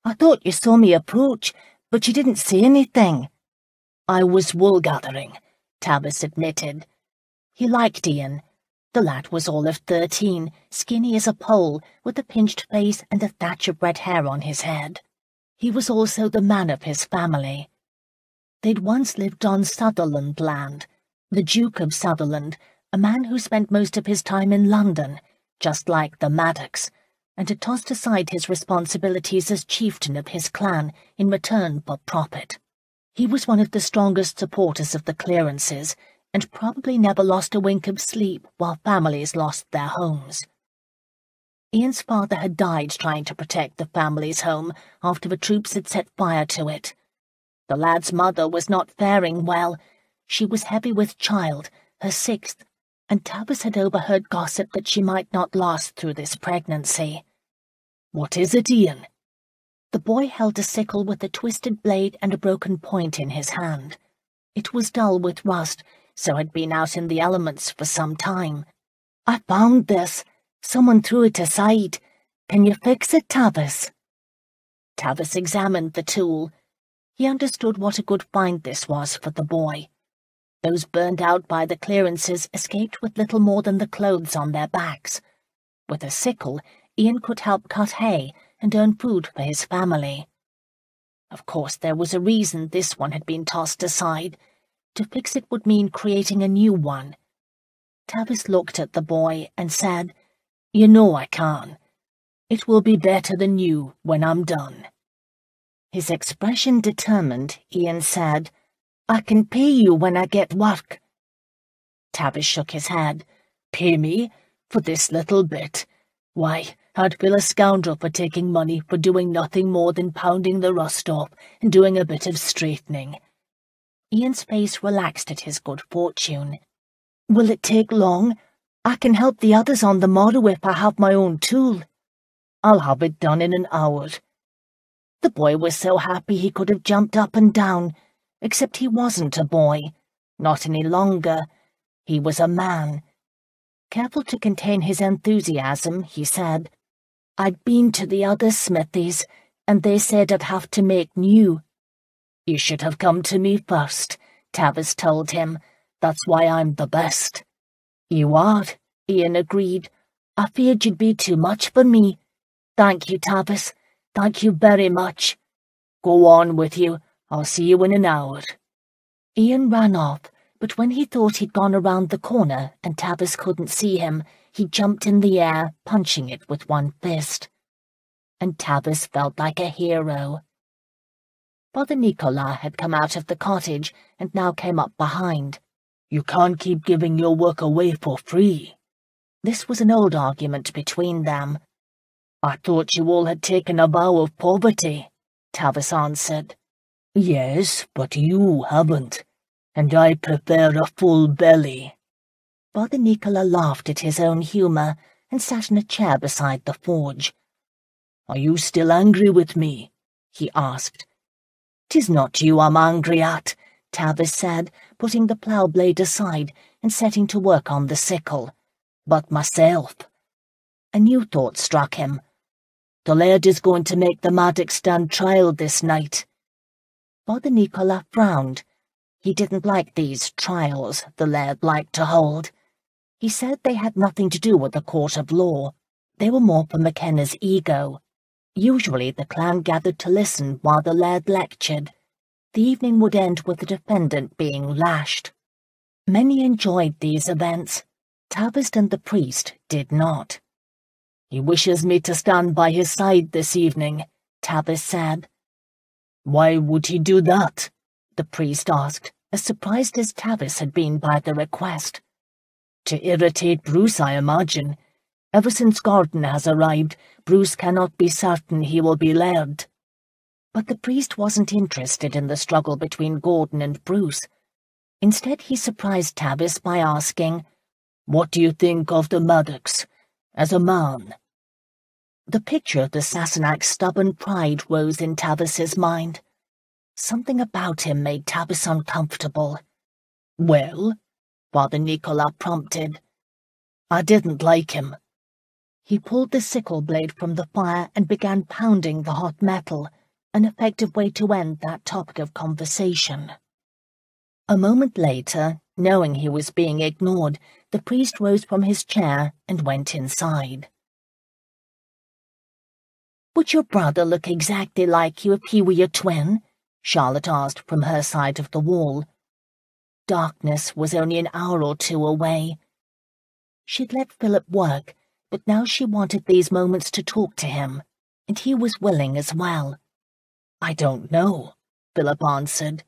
"I thought you saw me approach, but you didn't say anything." "I was wool-gathering," Tavis admitted. He liked Ian. The lad was all of 13, skinny as a pole, with a pinched face and a thatch of red hair on his head. He was also the man of his family. They'd once lived on Sutherland land, the Duke of Sutherland, a man who spent most of his time in London, just like the Maddox, and had tossed aside his responsibilities as chieftain of his clan in return for profit. He was one of the strongest supporters of the clearances, and probably never lost a wink of sleep while families lost their homes. Ian's father had died trying to protect the family's home after the troops had set fire to it. The lad's mother was not faring well. She was heavy with child, her 6th, and Tavis had overheard gossip that she might not last through this pregnancy. "What is it, Ian?" The boy held a sickle with a twisted blade and a broken point in his hand. It was dull with rust, so had been out in the elements for some time. "I found this. Someone threw it aside. Can you fix it, Tavis?" Tavis examined the tool. He understood what a good find this was for the boy. Those burned out by the clearances escaped with little more than the clothes on their backs. With a sickle, Ian could help cut hay and earn food for his family. Of course, there was a reason this one had been tossed aside. To fix it would mean creating a new one. Tavis looked at the boy and said, "You know I can. It will be better than new when I'm done." His expression determined, Ian said, "I can pay you when I get work." Tavis shook his head. "Pay me? For this little bit? Why, I'd feel a scoundrel for taking money for doing nothing more than pounding the rust off and doing a bit of straightening." Ian's face relaxed at his good fortune. "Will it take long? I can help the others on the morrow if I have my own tool." "I'll have it done in an hour." The boy was so happy he could have jumped up and down, except he wasn't a boy. Not any longer. He was a man. Careful to contain his enthusiasm, he said, "I'd been to the other smithies, and they said I'd have to make new." "You should have come to me first," Tavis told him. "That's why I'm the best." "You are," Ian agreed. "I feared you'd be too much for me. Thank you, Tavis. Thank you very much." "Go on with you. I'll see you in an hour." Ian ran off, but when he thought he'd gone around the corner and Tavis couldn't see him, he jumped in the air, punching it with one fist. And Tavis felt like a hero. Father Nicolas had come out of the cottage and now came up behind. "You can't keep giving your work away for free." This was an old argument between them. "I thought you all had taken a vow of poverty," Tavis answered. "Yes, but you haven't, and I prefer a full belly." Father Nicolas laughed at his own humour and sat in a chair beside the forge. "Are you still angry with me?" he asked. "'Tis not you I'm angry at," Tavis said, putting the plough blade aside and setting to work on the sickle, "but myself." A new thought struck him. "The laird is going to make the Maddox stand trial this night." Father Nicola frowned. He didn't like these trials the laird liked to hold. He said they had nothing to do with the court of law. They were more for McKenna's ego. Usually the clan gathered to listen while the laird lectured. The evening would end with the defendant being lashed. Many enjoyed these events. Tavis and the priest did not. "He wishes me to stand by his side this evening," Tavis said. "Why would he do that?" the priest asked, as surprised as Tavis had been by the request. "To irritate Bruce, I imagine. Ever since Gordon has arrived, Bruce cannot be certain he will be laird." But the priest wasn't interested in the struggle between Gordon and Bruce. Instead, he surprised Tavis by asking, "What do you think of the Maddox, as a man?" The picture of the Sassenach's stubborn pride rose in Tavis's mind. Something about him made Tavis uncomfortable. "Well?" Father Nicola prompted. "I didn't like him." He pulled the sickle blade from the fire and began pounding the hot metal, an effective way to end that topic of conversation. A moment later, knowing he was being ignored, the priest rose from his chair and went inside. "Would your brother look exactly like you if he were your twin?" Charlotte asked from her side of the wall. Darkness was only an hour or two away. She'd let Philip work, but now she wanted these moments to talk to him, and he was willing as well. "I don't know," Philip answered.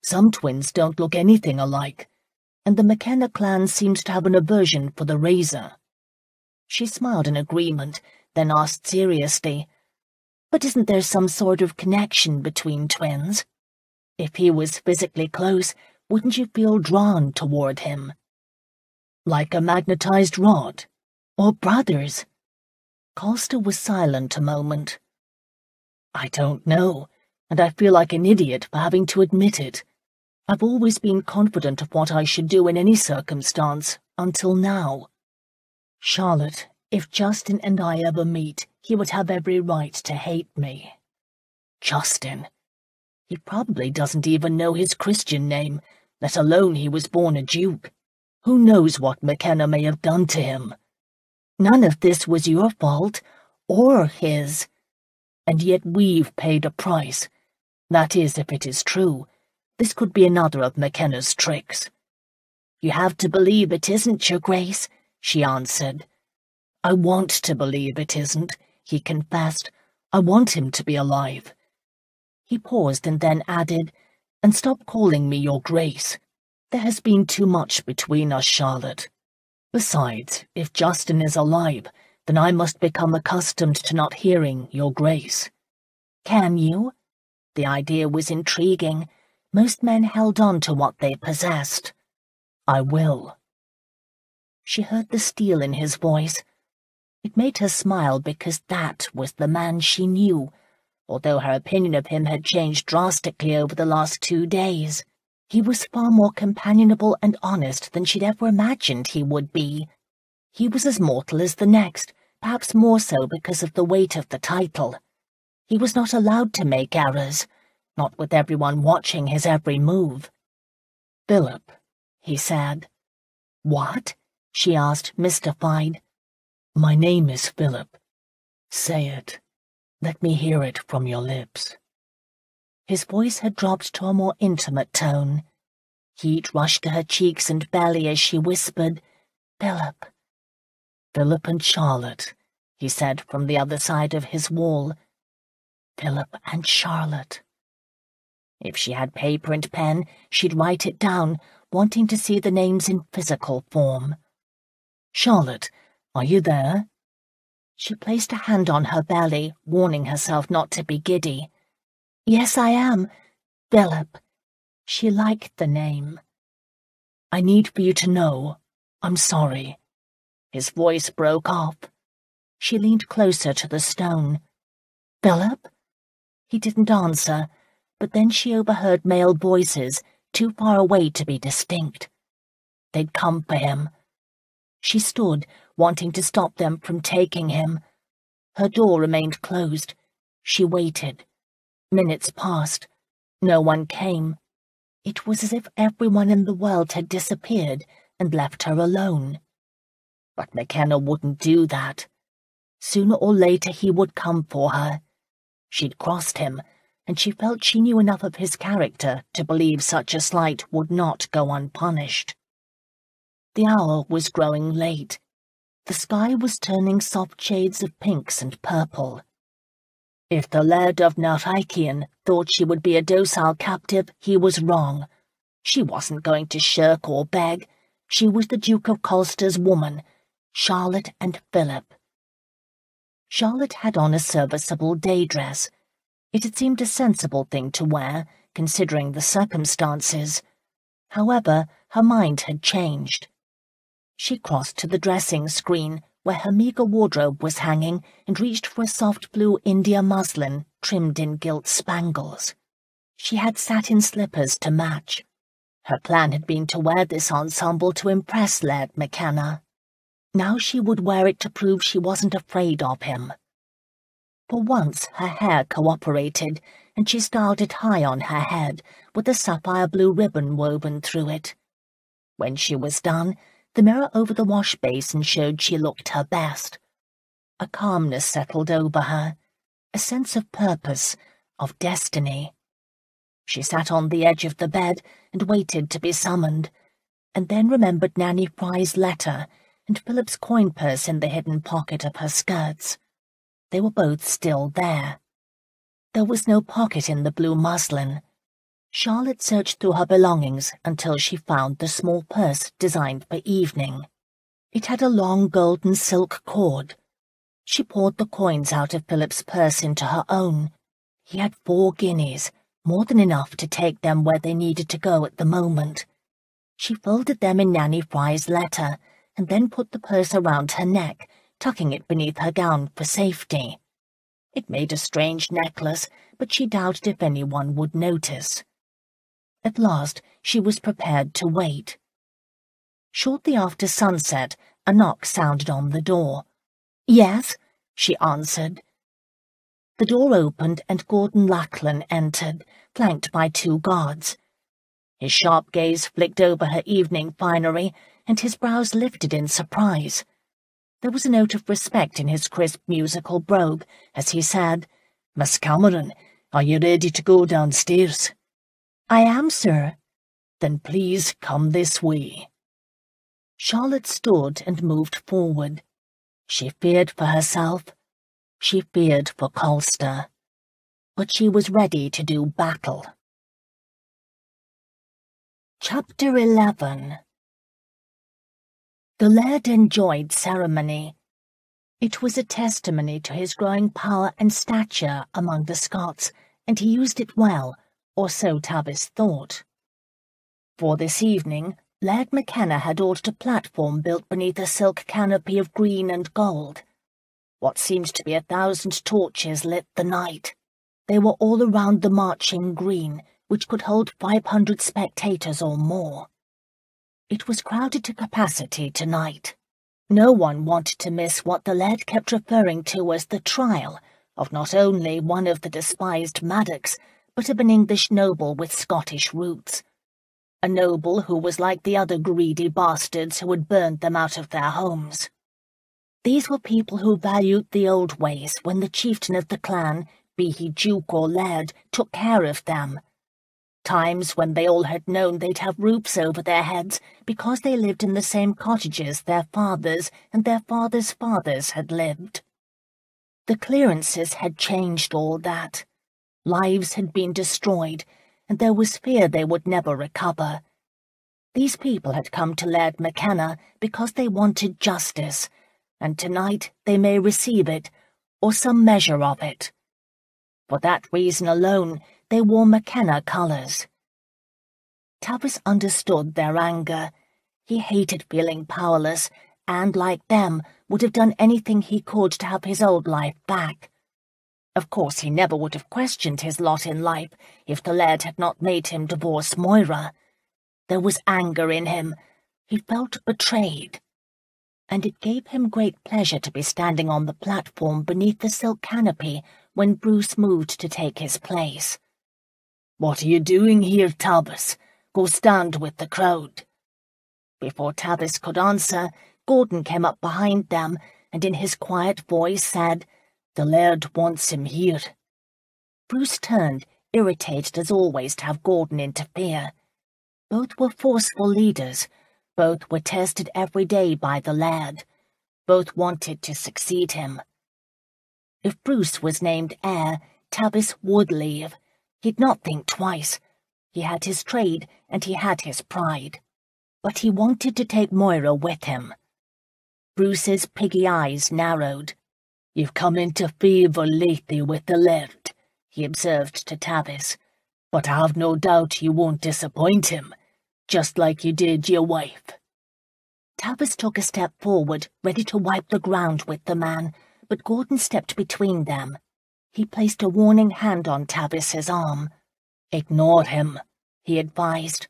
"Some twins don't look anything alike, and the McKenna clan seems to have an aversion for the razor." She smiled in agreement, then asked seriously, "But isn't there some sort of connection between twins? If he was physically close, wouldn't you feel drawn toward him?" "Like a magnetized rod? Or brothers?" Colster was silent a moment. "I don't know, and I feel like an idiot for having to admit it. I've always been confident of what I should do in any circumstance, until now. Charlotte, if Justin and I ever meet, he would have every right to hate me." "Justin? He probably doesn't even know his Christian name, let alone he was born a duke. Who knows what McKenna may have done to him?" "None of this was your fault, or his." "And yet we've paid a price. That is, if it is true. This could be another of McKenna's tricks." "You have to believe it isn't, Your Grace," she answered. "I want to believe it isn't," he confessed. "I want him to be alive." He paused and then added, "And stop calling me Your Grace. There has been too much between us, Charlotte. Besides, if Justin is alive, then I must become accustomed to not hearing Your Grace." "Can you?" The idea was intriguing. Most men held on to what they possessed. "I will." She heard the steel in his voice. It made her smile because that was the man she knew, although her opinion of him had changed drastically over the last 2 days. He was far more companionable and honest than she'd ever imagined he would be. He was as mortal as the next, perhaps more so because of the weight of the title. He was not allowed to make errors, not with everyone watching his every move. "Philip," he said. "What?" she asked, mystified. "My name is Philip. Say it. Let me hear it from your lips." His voice had dropped to a more intimate tone. Heat rushed to her cheeks and belly as she whispered, "Philip." "Philip and Charlotte," he said from the other side of his wall. "Philip and Charlotte." If she had paper and pen, she'd write it down, wanting to see the names in physical form. "Charlotte, are you there?" She placed a hand on her belly, warning herself not to be giddy. "Yes, I am. Philip." She liked the name. "I need for you to know. I'm sorry." His voice broke off. She leaned closer to the stone. "Philip?" He didn't answer, but then she overheard male voices, too far away to be distinct. They'd come for him. She stood, wanting to stop them from taking him. Her door remained closed. She waited. Minutes passed. No one came. It was as if everyone in the world had disappeared and left her alone. But McKenna wouldn't do that. Sooner or later he would come for her. She'd crossed him, and she felt she knew enough of his character to believe such a slight would not go unpunished. The hour was growing late. The sky was turning soft shades of pinks and purple. If the Laird of Narthikian thought she would be a docile captive, he was wrong. She wasn't going to shirk or beg. She was the Duke of Colster's woman, Charlotte and Philip. Charlotte had on a serviceable day dress. It had seemed a sensible thing to wear, considering the circumstances. However, her mind had changed. She crossed to the dressing screen, where her meagre wardrobe was hanging, and reached for a soft blue India muslin trimmed in gilt spangles. She had satin slippers to match. Her plan had been to wear this ensemble to impress Laird McKenna. Now she would wear it to prove she wasn't afraid of him. For once her hair cooperated, and she styled it high on her head, with a sapphire blue ribbon woven through it. When she was done, the mirror over the wash basin showed she looked her best. A calmness settled over her, a sense of purpose, of destiny. She sat on the edge of the bed and waited to be summoned, and then remembered Nanny Fry's letter and Philip's coin purse in the hidden pocket of her skirts. They were both still there. There was no pocket in the blue muslin. Charlotte searched through her belongings until she found the small purse designed for evening. It had a long golden silk cord. She poured the coins out of Philip's purse into her own. He had 4 guineas, more than enough to take them where they needed to go at the moment. She folded them in Nanny Fry's letter, and then put the purse around her neck, tucking it beneath her gown for safety. It made a strange necklace, but she doubted if anyone would notice. At last she was prepared to wait. Shortly after sunset, a knock sounded on the door. "Yes," she answered. The door opened and Gordon Lachlan entered, flanked by 2 guards. His sharp gaze flicked over her evening finery, and his brows lifted in surprise. There was a note of respect in his crisp musical brogue as he said, "Miss Cameron, are you ready to go downstairs?" "I am, sir." "Then please come this way." Charlotte stood and moved forward. She feared for herself. She feared for Colster. But she was ready to do battle. Chapter 11. The Laird enjoyed ceremony. It was a testimony to his growing power and stature among the Scots, and he used it well, or so Tavis thought. For this evening, Laird McKenna had ordered a platform built beneath a silk canopy of green and gold. What seemed to be 1,000 torches lit the night. They were all around the marching green, which could hold 500 spectators or more. It was crowded to capacity tonight. No one wanted to miss what the Laird kept referring to as the trial of not only one of the despised Maddox, but of an English noble with Scottish roots. A noble who was like the other greedy bastards who had burned them out of their homes. These were people who valued the old ways when the chieftain of the clan, be he duke or laird, took care of them. Times when they all had known they'd have roofs over their heads because they lived in the same cottages their fathers and their fathers' fathers had lived. The clearances had changed all that. Lives had been destroyed, and there was fear they would never recover. These people had come to Laird McKenna because they wanted justice, and tonight they may receive it, or some measure of it. For that reason alone, they wore McKenna colours. Tavis understood their anger. He hated feeling powerless, and, like them, would have done anything he could to have his old life back. Of course, he never would have questioned his lot in life if the laird had not made him divorce Moira. There was anger in him. He felt betrayed. And it gave him great pleasure to be standing on the platform beneath the silk canopy when Bruce moved to take his place. "What are you doing here, Tavis? Go stand with the crowd." Before Tavis could answer, Gordon came up behind them and in his quiet voice said, "The laird wants him here." Bruce turned, irritated as always to have Gordon interfere. Both were forceful leaders. Both were tested every day by the laird. Both wanted to succeed him. If Bruce was named heir, Tavis would leave. He'd not think twice. He had his trade and he had his pride. But he wanted to take Moira with him. Bruce's piggy eyes narrowed. "You've come into favour lately with the laird," he observed to Tavis, "but I have no doubt you won't disappoint him, just like you did your wife." Tavis took a step forward, ready to wipe the ground with the man, but Gordon stepped between them. He placed a warning hand on Tavis's arm. "Ignore him," he advised.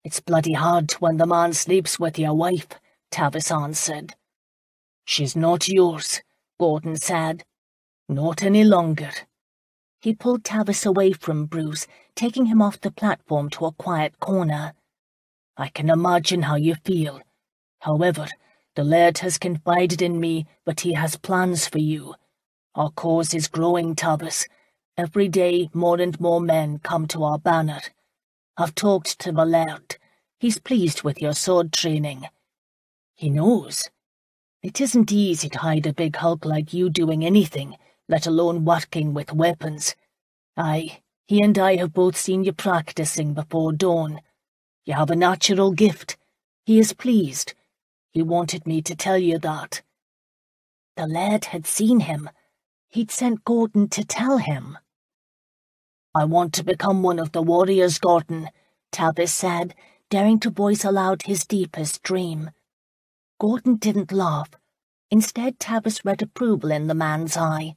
"It's bloody hard when the man sleeps with your wife," Tavis answered. "She's not yours," Gordon said. "Not any longer." He pulled Tavis away from Bruce, taking him off the platform to a quiet corner. "I can imagine how you feel. However, the laird has confided in me, but he has plans for you. Our cause is growing, Tavis. Every day more and more men come to our banner. I've talked to the laird. He's pleased with your sword training. He knows. It isn't easy to hide a big hulk like you doing anything, let alone working with weapons. Aye, he and I have both seen you practicing before dawn. You have a natural gift. He is pleased. He wanted me to tell you that." The laird had seen him. He'd sent Gordon to tell him. "I want to become one of the warriors, Gordon," Tavis said, daring to voice aloud his deepest dream. Gordon didn't laugh. Instead, Tavis read approval in the man's eye.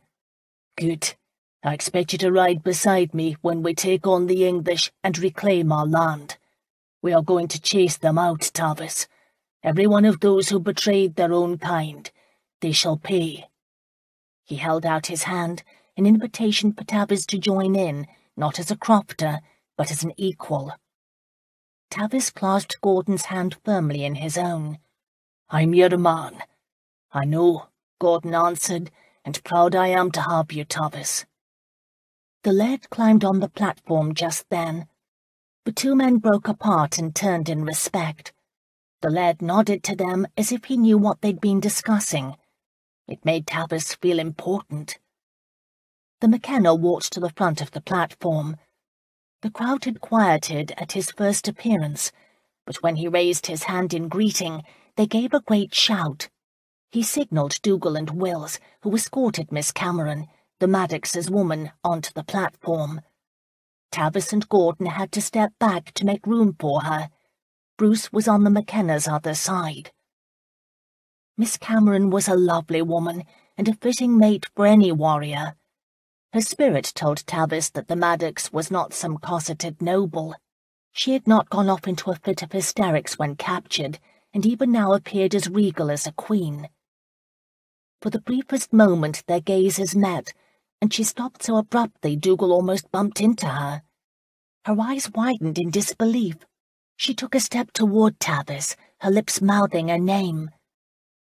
"Good. I expect you to ride beside me when we take on the English and reclaim our land. We are going to chase them out, Tavis. Every one of those who betrayed their own kind. They shall pay." He held out his hand, an invitation for Tavis to join in, not as a crofter, but as an equal. Tavis clasped Gordon's hand firmly in his own. "I'm your man." "I know," Gordon answered, "and proud I am to have you, Tavis." The laird climbed on the platform just then. The two men broke apart and turned in respect. The laird nodded to them as if he knew what they'd been discussing. It made Tavis feel important. The McKenna walked to the front of the platform. The crowd had quieted at his first appearance, but when he raised his hand in greeting, they gave a great shout. He signalled Dougal and Wills, who escorted Miss Cameron, the Maddox's woman, onto the platform. Tavis and Gordon had to step back to make room for her. Bruce was on the McKenna's other side. Miss Cameron was a lovely woman, and a fitting mate for any warrior. Her spirit told Tavis that the Maddox was not some cosseted noble. She had not gone off into a fit of hysterics when captured, and even now appeared as regal as a queen. For the briefest moment their gazes met, and she stopped so abruptly Dougal almost bumped into her. Her eyes widened in disbelief. She took a step toward Tavis, her lips mouthing her name.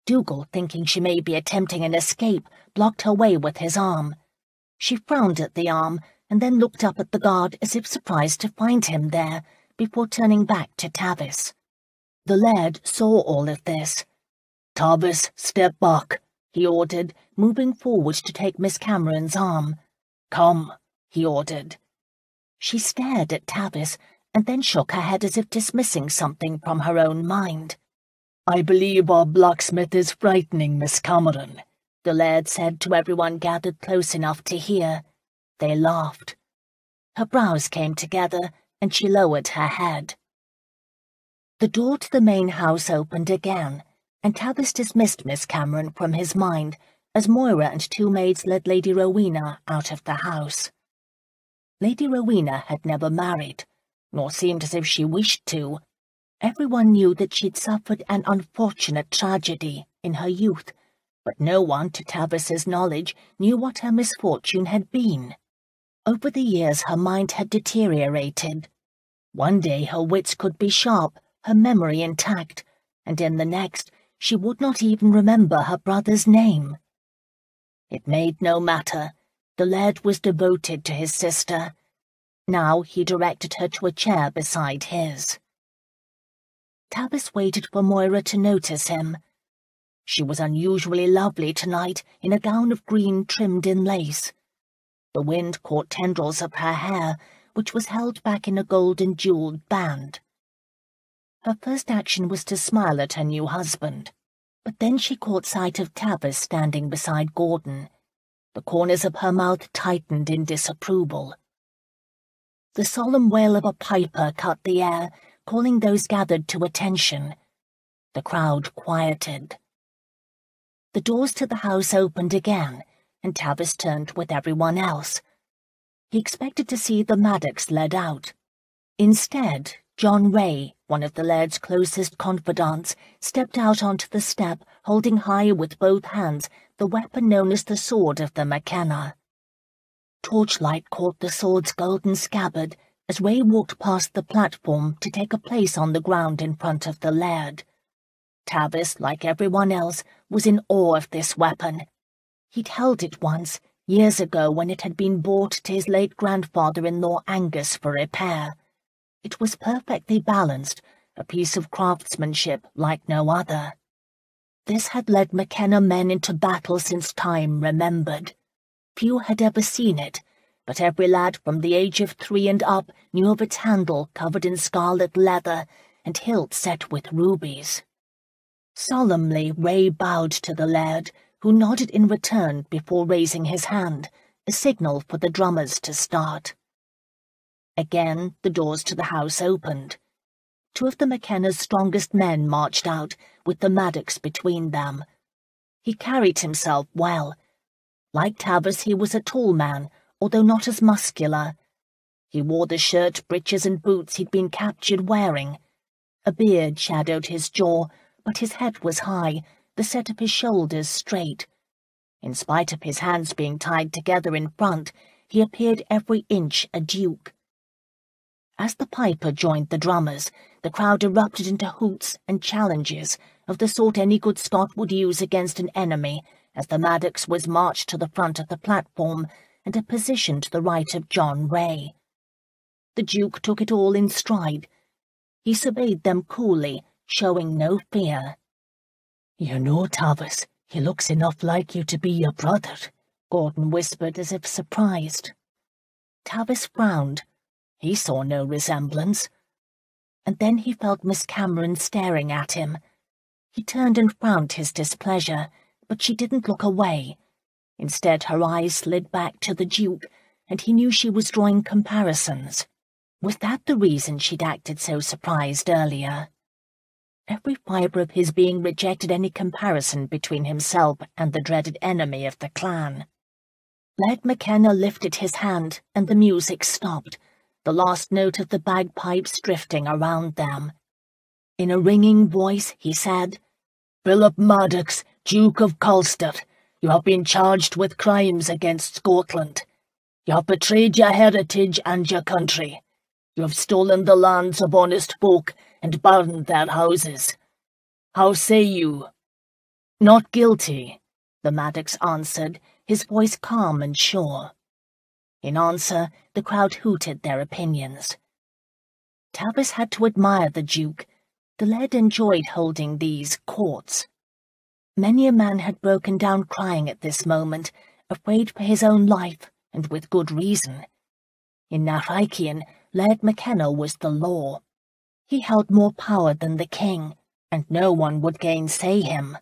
Dougal, thinking she may be attempting an escape, blocked her way with his arm. She frowned at the arm, and then looked up at the guard as if surprised to find him there, before turning back to Tavis. The laird saw all of this. "Tavis, step back," he ordered, moving forward to take Miss Cameron's arm. "Come," he ordered. She stared at Tavis, and then shook her head as if dismissing something from her own mind. "I believe our blacksmith is frightening Miss Cameron," the laird said to everyone gathered close enough to hear. They laughed. Her brows came together, and she lowered her head. The door to the main house opened again, and Tavis dismissed Miss Cameron from his mind, as Moira and two maids led Lady Rowena out of the house. Lady Rowena had never married, nor seemed as if she wished to. Everyone knew that she'd suffered an unfortunate tragedy in her youth, but no one, to Tavis's knowledge, knew what her misfortune had been. Over the years her mind had deteriorated. One day her wits could be sharp, her memory intact, and in the next she would not even remember her brother's name. It made no matter. The laird was devoted to his sister. Now he directed her to a chair beside his. Tavis waited for Moira to notice him. She was unusually lovely tonight in a gown of green trimmed in lace. The wind caught tendrils of her hair, which was held back in a golden jewelled band. Her first action was to smile at her new husband, but then she caught sight of Tavis standing beside Gordon. The corners of her mouth tightened in disapproval. The solemn wail of a piper cut the air, calling those gathered to attention. The crowd quieted. The doors to the house opened again, and Tavis turned with everyone else. He expected to see the Maddox led out. Instead, John Ray, one of the laird's closest confidants, stepped out onto the step, holding high with both hands the weapon known as the Sword of the McKenna. Torchlight caught the sword's golden scabbard as Ray walked past the platform to take a place on the ground in front of the laird. Tavis, like everyone else, was in awe of this weapon. He'd held it once, years ago, when it had been bought to his late grandfather-in-law Angus for repair. It was perfectly balanced, a piece of craftsmanship like no other. This had led McKenna men into battle since time remembered. Few had ever seen it, but every lad from the age of 3 and up knew of its handle covered in scarlet leather and hilt set with rubies. Solemnly Ray bowed to the laird, who nodded in return before raising his hand, a signal for the drummers to start. Again the doors to the house opened. Two of the McKenna's strongest men marched out, with the Maddox between them. He carried himself well. Like Tavis, he was a tall man, although not as muscular. He wore the shirt, breeches and boots he'd been captured wearing. A beard shadowed his jaw, but his head was high, the set of his shoulders straight. In spite of his hands being tied together in front, he appeared every inch a duke. As the piper joined the drummers, the crowd erupted into hoots and challenges of the sort any good Scot would use against an enemy, as the Maddox was marched to the front of the platform and a position to the right of John Ray. The Duke took it all in stride. He surveyed them coolly, showing no fear. "You know, Tavis, he looks enough like you to be your brother," Gordon whispered as if surprised. Tavis frowned. He saw no resemblance. And then he felt Miss Cameron staring at him. He turned and frowned his displeasure, but she didn't look away. Instead, her eyes slid back to the Duke, and he knew she was drawing comparisons. Was that the reason she'd acted so surprised earlier? Every fibre of his being rejected any comparison between himself and the dreaded enemy of the clan. Laird McKenna lifted his hand, and the music stopped, the last note of the bagpipes drifting around them. In a ringing voice he said, "Phillip Maddox, Duke of Colster, you have been charged with crimes against Scotland. You have betrayed your heritage and your country. You have stolen the lands of honest folk and burned their houses. How say you?" "Not guilty," the Maddox answered, his voice calm and sure. In answer, the crowd hooted their opinions. Tavis had to admire the Duke. The laird enjoyed holding these courts. Many a man had broken down crying at this moment, afraid for his own life, and with good reason. In Naraikian, Laird McKenna was the law. He held more power than the king, and no one would gainsay him.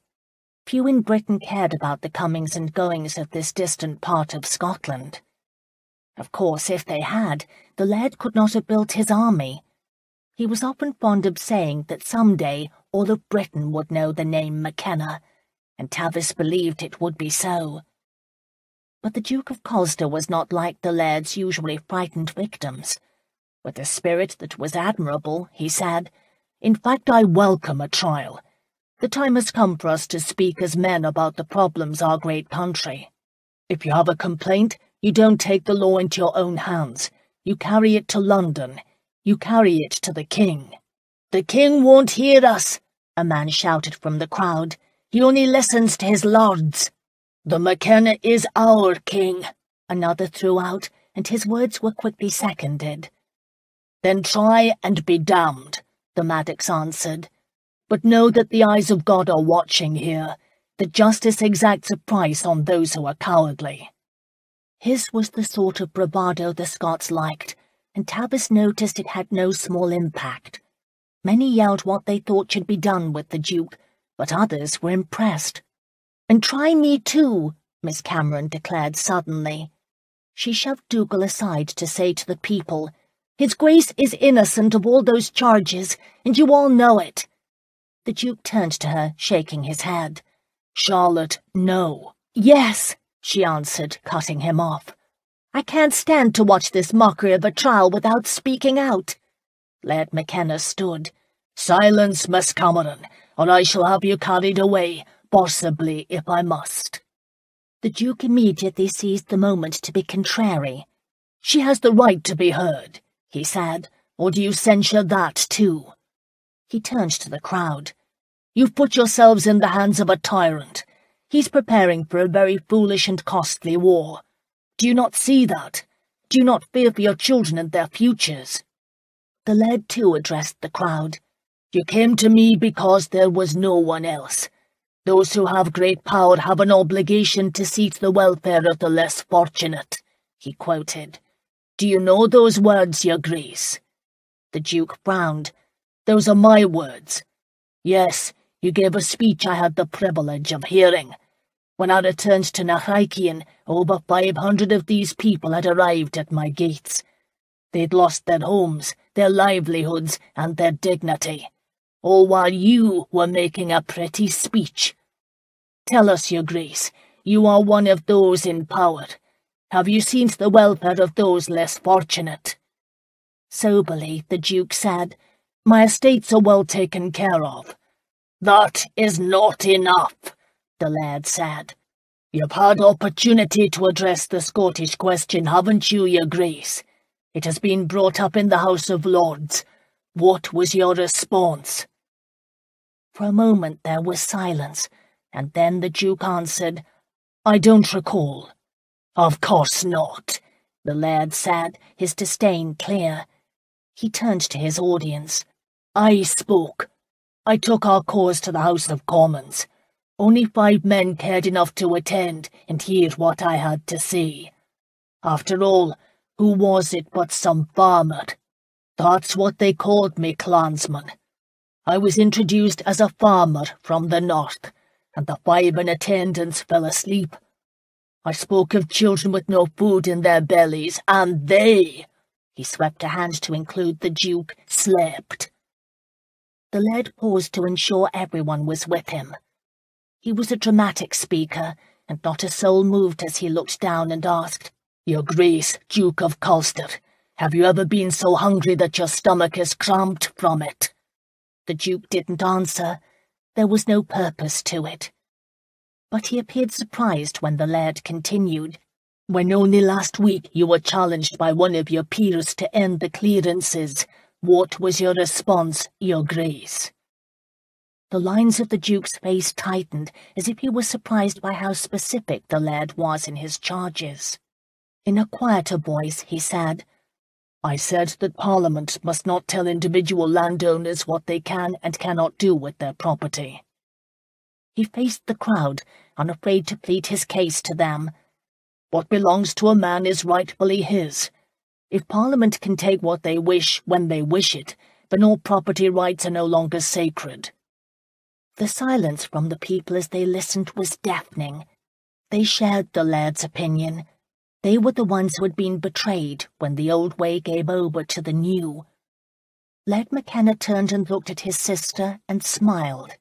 Few in Britain cared about the comings and goings of this distant part of Scotland. Of course, if they had, the laird could not have built his army. He was often fond of saying that some day all of Britain would know the name McKenna, and Tavis believed it would be so. But the Duke of Colster was not like the laird's usually frightened victims. With a spirit that was admirable, he said, "In fact, I welcome a trial. The time has come for us to speak as men about the problems our great country. If you have a complaint, you don't take the law into your own hands. You carry it to London. You carry it to the king." "The king won't hear us," a man shouted from the crowd. "He only listens to his lords." "The McKenna is our king," another threw out, and his words were quickly seconded. "Then try and be damned," the Maddox answered. "But know that the eyes of God are watching here, that justice exacts a price on those who are cowardly." His was the sort of bravado the Scots liked, and Tavis noticed it had no small impact. Many yelled what they thought should be done with the Duke, but others were impressed. "And try me too," Miss Cameron declared suddenly. She shoved Dougal aside to say to the people, "His Grace is innocent of all those charges, and you all know it." The Duke turned to her, shaking his head. "Charlotte, no." "Yes," she answered, cutting him off. "I can't stand to watch this mockery of a trial without speaking out." Laird McKenna stood. "Silence, Miss Cameron, or I shall have you carried away, possibly if I must." The Duke immediately seized the moment to be contrary. "She has the right to be heard," he said, "or do you censure that too?" He turned to the crowd. "You've put yourselves in the hands of a tyrant. He's preparing for a very foolish and costly war. Do you not see that? Do you not fear for your children and their futures?" The laird too addressed the crowd. "You came to me because there was no one else. Those who have great power have an obligation to see to the welfare of the less fortunate," he quoted. "Do you know those words, Your Grace?" The Duke frowned. "Those are my words." "Yes, you gave a speech I had the privilege of hearing. When I returned to Nachaikean, over 500 of these people had arrived at my gates. They'd lost their homes, their livelihoods, and their dignity, all while you were making a pretty speech. Tell us, Your Grace, you are one of those in power. Have you seen to the welfare of those less fortunate?" Soberly, the Duke said, "My estates are well taken care of." "That is not enough," the laird said. "You've had opportunity to address the Scottish question, haven't you, Your Grace? It has been brought up in the House of Lords. What was your response?" For a moment there was silence, and then the Duke answered, "I don't recall." "Of course not," the laird said, his disdain clear. He turned to his audience. "I spoke. I took our cause to the House of Commons. Only 5 men cared enough to attend and hear what I had to say. After all, who was it but some farmer? That's what they called me, clansman. I was introduced as a farmer from the north, and the 5 in attendance fell asleep. I spoke of children with no food in their bellies, and they," he swept a hand to include the Duke, "slept." The laird paused to ensure everyone was with him. He was a dramatic speaker, and not a soul moved as he looked down and asked, "Your Grace, Duke of Colster, have you ever been so hungry that your stomach is cramped from it?" The Duke didn't answer. There was no purpose to it. But he appeared surprised when the laird continued, "When only last week you were challenged by one of your peers to end the clearances, what was your response, Your Grace?" The lines of the Duke's face tightened, as if he was surprised by how specific the laird was in his charges. In a quieter voice he said, "I said that Parliament must not tell individual landowners what they can and cannot do with their property." He faced the crowd, unafraid to plead his case to them. "What belongs to a man is rightfully his. If Parliament can take what they wish when they wish it, then all property rights are no longer sacred." The silence from the people as they listened was deafening. They shared the laird's opinion. They were the ones who had been betrayed when the old way gave over to the new. Laird McKenna turned and looked at his sister and smiled.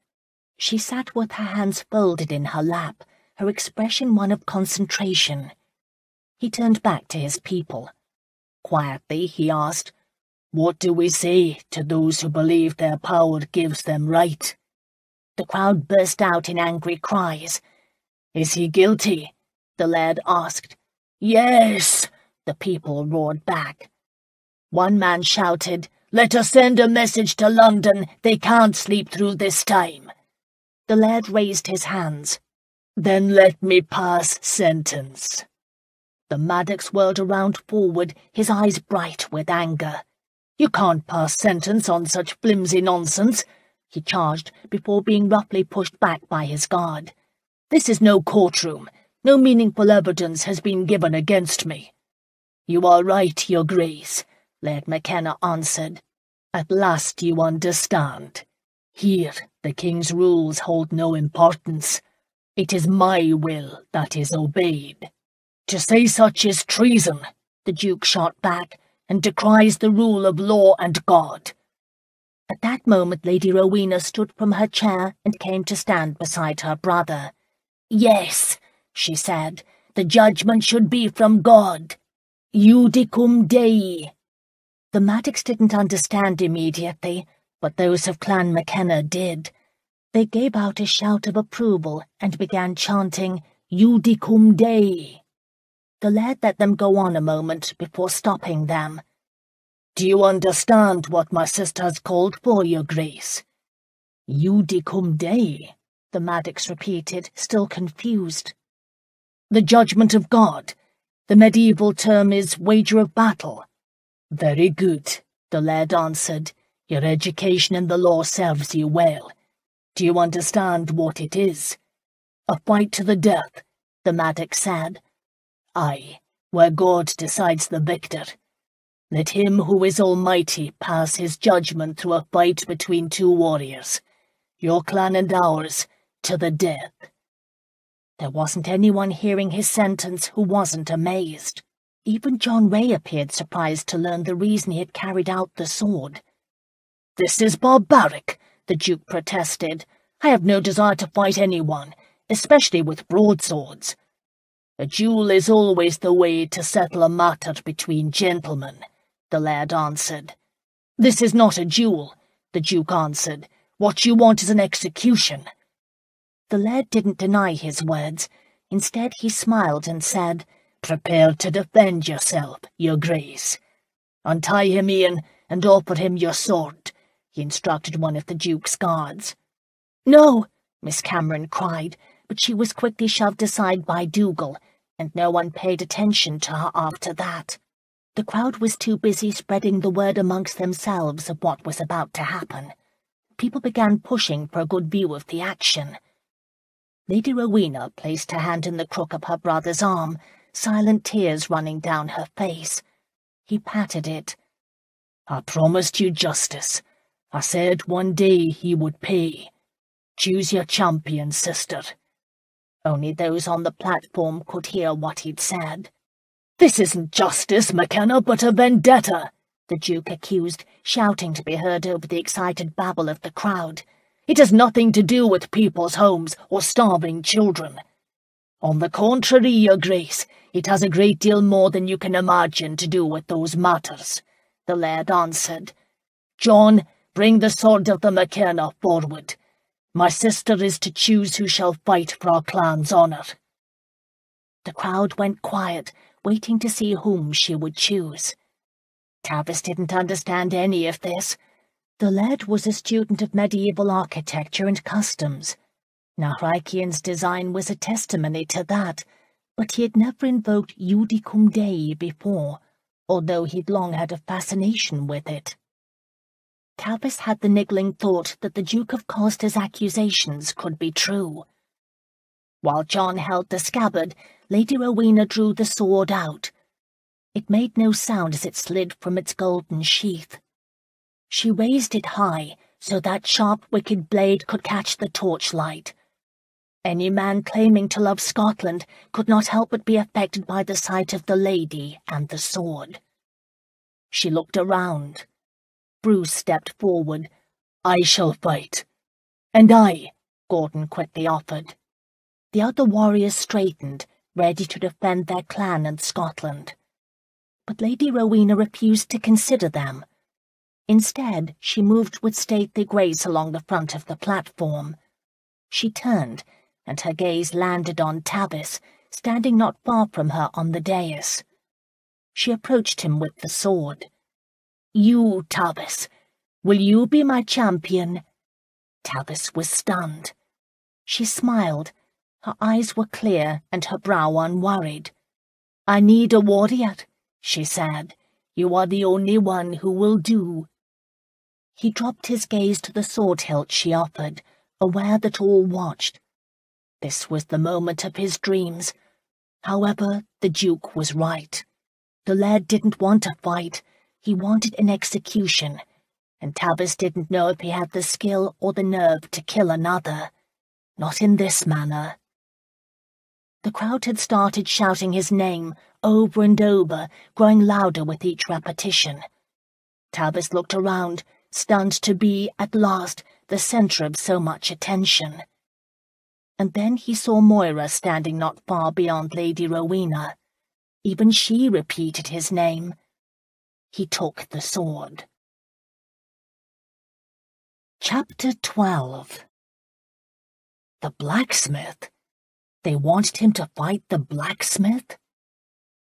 She sat with her hands folded in her lap, her expression one of concentration. He turned back to his people. Quietly, he asked, "What do we say to those who believe their power gives them right?" The crowd burst out in angry cries. "Is he guilty?" the laird asked. "Yes," the people roared back. One man shouted, "Let us send a message to London. They can't sleep through this time." The laird raised his hands. "Then let me pass sentence." The Maddox whirled around forward, his eyes bright with anger. "You can't pass sentence on such flimsy nonsense," he charged before being roughly pushed back by his guard. "This is no courtroom. No meaningful evidence has been given against me." "You are right, Your Grace," Laird McKenna answered. "At last you understand. Here the King's rules hold no importance. It is my will that is obeyed." "To say such is treason," the Duke shot back, "and decries the rule of law and God." At that moment Lady Rowena stood from her chair and came to stand beside her brother. "Yes," she said, "the judgment should be from God. Judicum Dei." The Maddox didn't understand immediately, but those of Clan McKenna did. They gave out a shout of approval and began chanting, "Judicum Dei." The laird let them go on a moment before stopping them. "Do you understand what my sister has called for, Your Grace?" "Judicum Dei," the Maddox repeated, still confused. "The judgment of God. The medieval term is wager of battle." "Very good," the laird answered. "Your education in the law serves you well. Do you understand what it is?" "A fight to the death," the Maddox said. "Aye, where God decides the victor. Let him who is almighty pass his judgment through a fight between two warriors, your clan and ours, to the death." There wasn't anyone hearing his sentence who wasn't amazed. Even John Ray appeared surprised to learn the reason he had carried out the sword. "This is barbaric," the Duke protested. "I have no desire to fight anyone, especially with broadswords. A duel is always the way to settle a matter between gentlemen," the laird answered. "This is not a duel," the Duke answered. "What you want is an execution." The laird didn't deny his words. Instead, he smiled and said, "Prepare to defend yourself, Your Grace. Untie him, Ian, and offer him your sword," he instructed one of the Duke's guards. "No," Miss Cameron cried, but she was quickly shoved aside by Dougal, and no one paid attention to her after that. The crowd was too busy spreading the word amongst themselves of what was about to happen. People began pushing for a good view of the action. Lady Rowena placed her hand in the crook of her brother's arm, silent tears running down her face. He patted it. "I promised you justice. I said one day he would pay. Choose your champion, sister." Only those on the platform could hear what he'd said. "This isn't justice, McKenna, but a vendetta," the Duke accused, shouting to be heard over the excited babble of the crowd. "It has nothing to do with people's homes or starving children." "On the contrary, Your Grace, it has a great deal more than you can imagine to do with those matters," the laird answered. "John, bring the sword of the McKenna forward. My sister is to choose who shall fight for our clan's honour." The crowd went quiet, waiting to see whom she would choose. Tavis didn't understand any of this. The laird was a student of medieval architecture and customs. Nahrakian's design was a testimony to that, but he had never invoked Judicum Dei before, although he'd long had a fascination with it. Tavis had the niggling thought that the Duke of Colster's accusations could be true. While John held the scabbard, Lady Rowena drew the sword out. It made no sound as it slid from its golden sheath. She raised it high, so that sharp, wicked blade could catch the torchlight. Any man claiming to love Scotland could not help but be affected by the sight of the lady and the sword. She looked around. Bruce stepped forward. "I shall fight." "And I," Gordon quickly offered. The other warriors straightened, ready to defend their clan and Scotland. But Lady Rowena refused to consider them. Instead, she moved with stately grace along the front of the platform. She turned, and her gaze landed on Tavis, standing not far from her on the dais. She approached him with the sword. "You, Tavis, will you be my champion?" Tavis was stunned. She smiled. Her eyes were clear and her brow unworried. "I need a warrior," she said. "You are the only one who will do." He dropped his gaze to the sword hilt she offered, aware that all watched. This was the moment of his dreams. However, the Duke was right. The Laird didn't want a fight. He wanted an execution, and Tavis didn't know if he had the skill or the nerve to kill another. Not in this manner. The crowd had started shouting his name over and over, growing louder with each repetition. Tavis looked around, stunned to be, at last, the centre of so much attention. And then he saw Moira standing not far beyond Lady Rowena. Even she repeated his name. He took the sword. Chapter 12. The blacksmith? They wanted him to fight the blacksmith?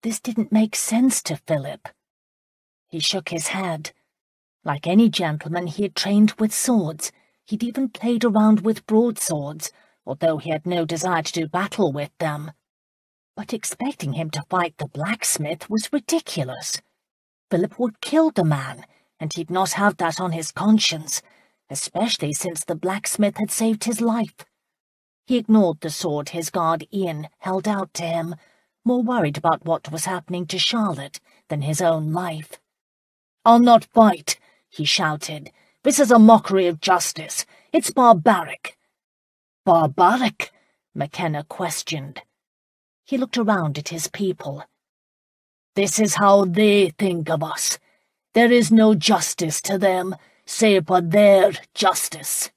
This didn't make sense to Philip. He shook his head. Like any gentleman, he had trained with swords. He'd even played around with broadswords, although he had no desire to do battle with them. But expecting him to fight the blacksmith was ridiculous. Philip would kill the man, and he'd not have that on his conscience, especially since the blacksmith had saved his life. He ignored the sword his guard Ian held out to him, more worried about what was happening to Charlotte than his own life. "I'll not fight," he shouted. "This is a mockery of justice. It's barbaric." "Barbaric?" McKenna questioned. He looked around at his people. "This is how they think of us. There is no justice to them, save for their justice."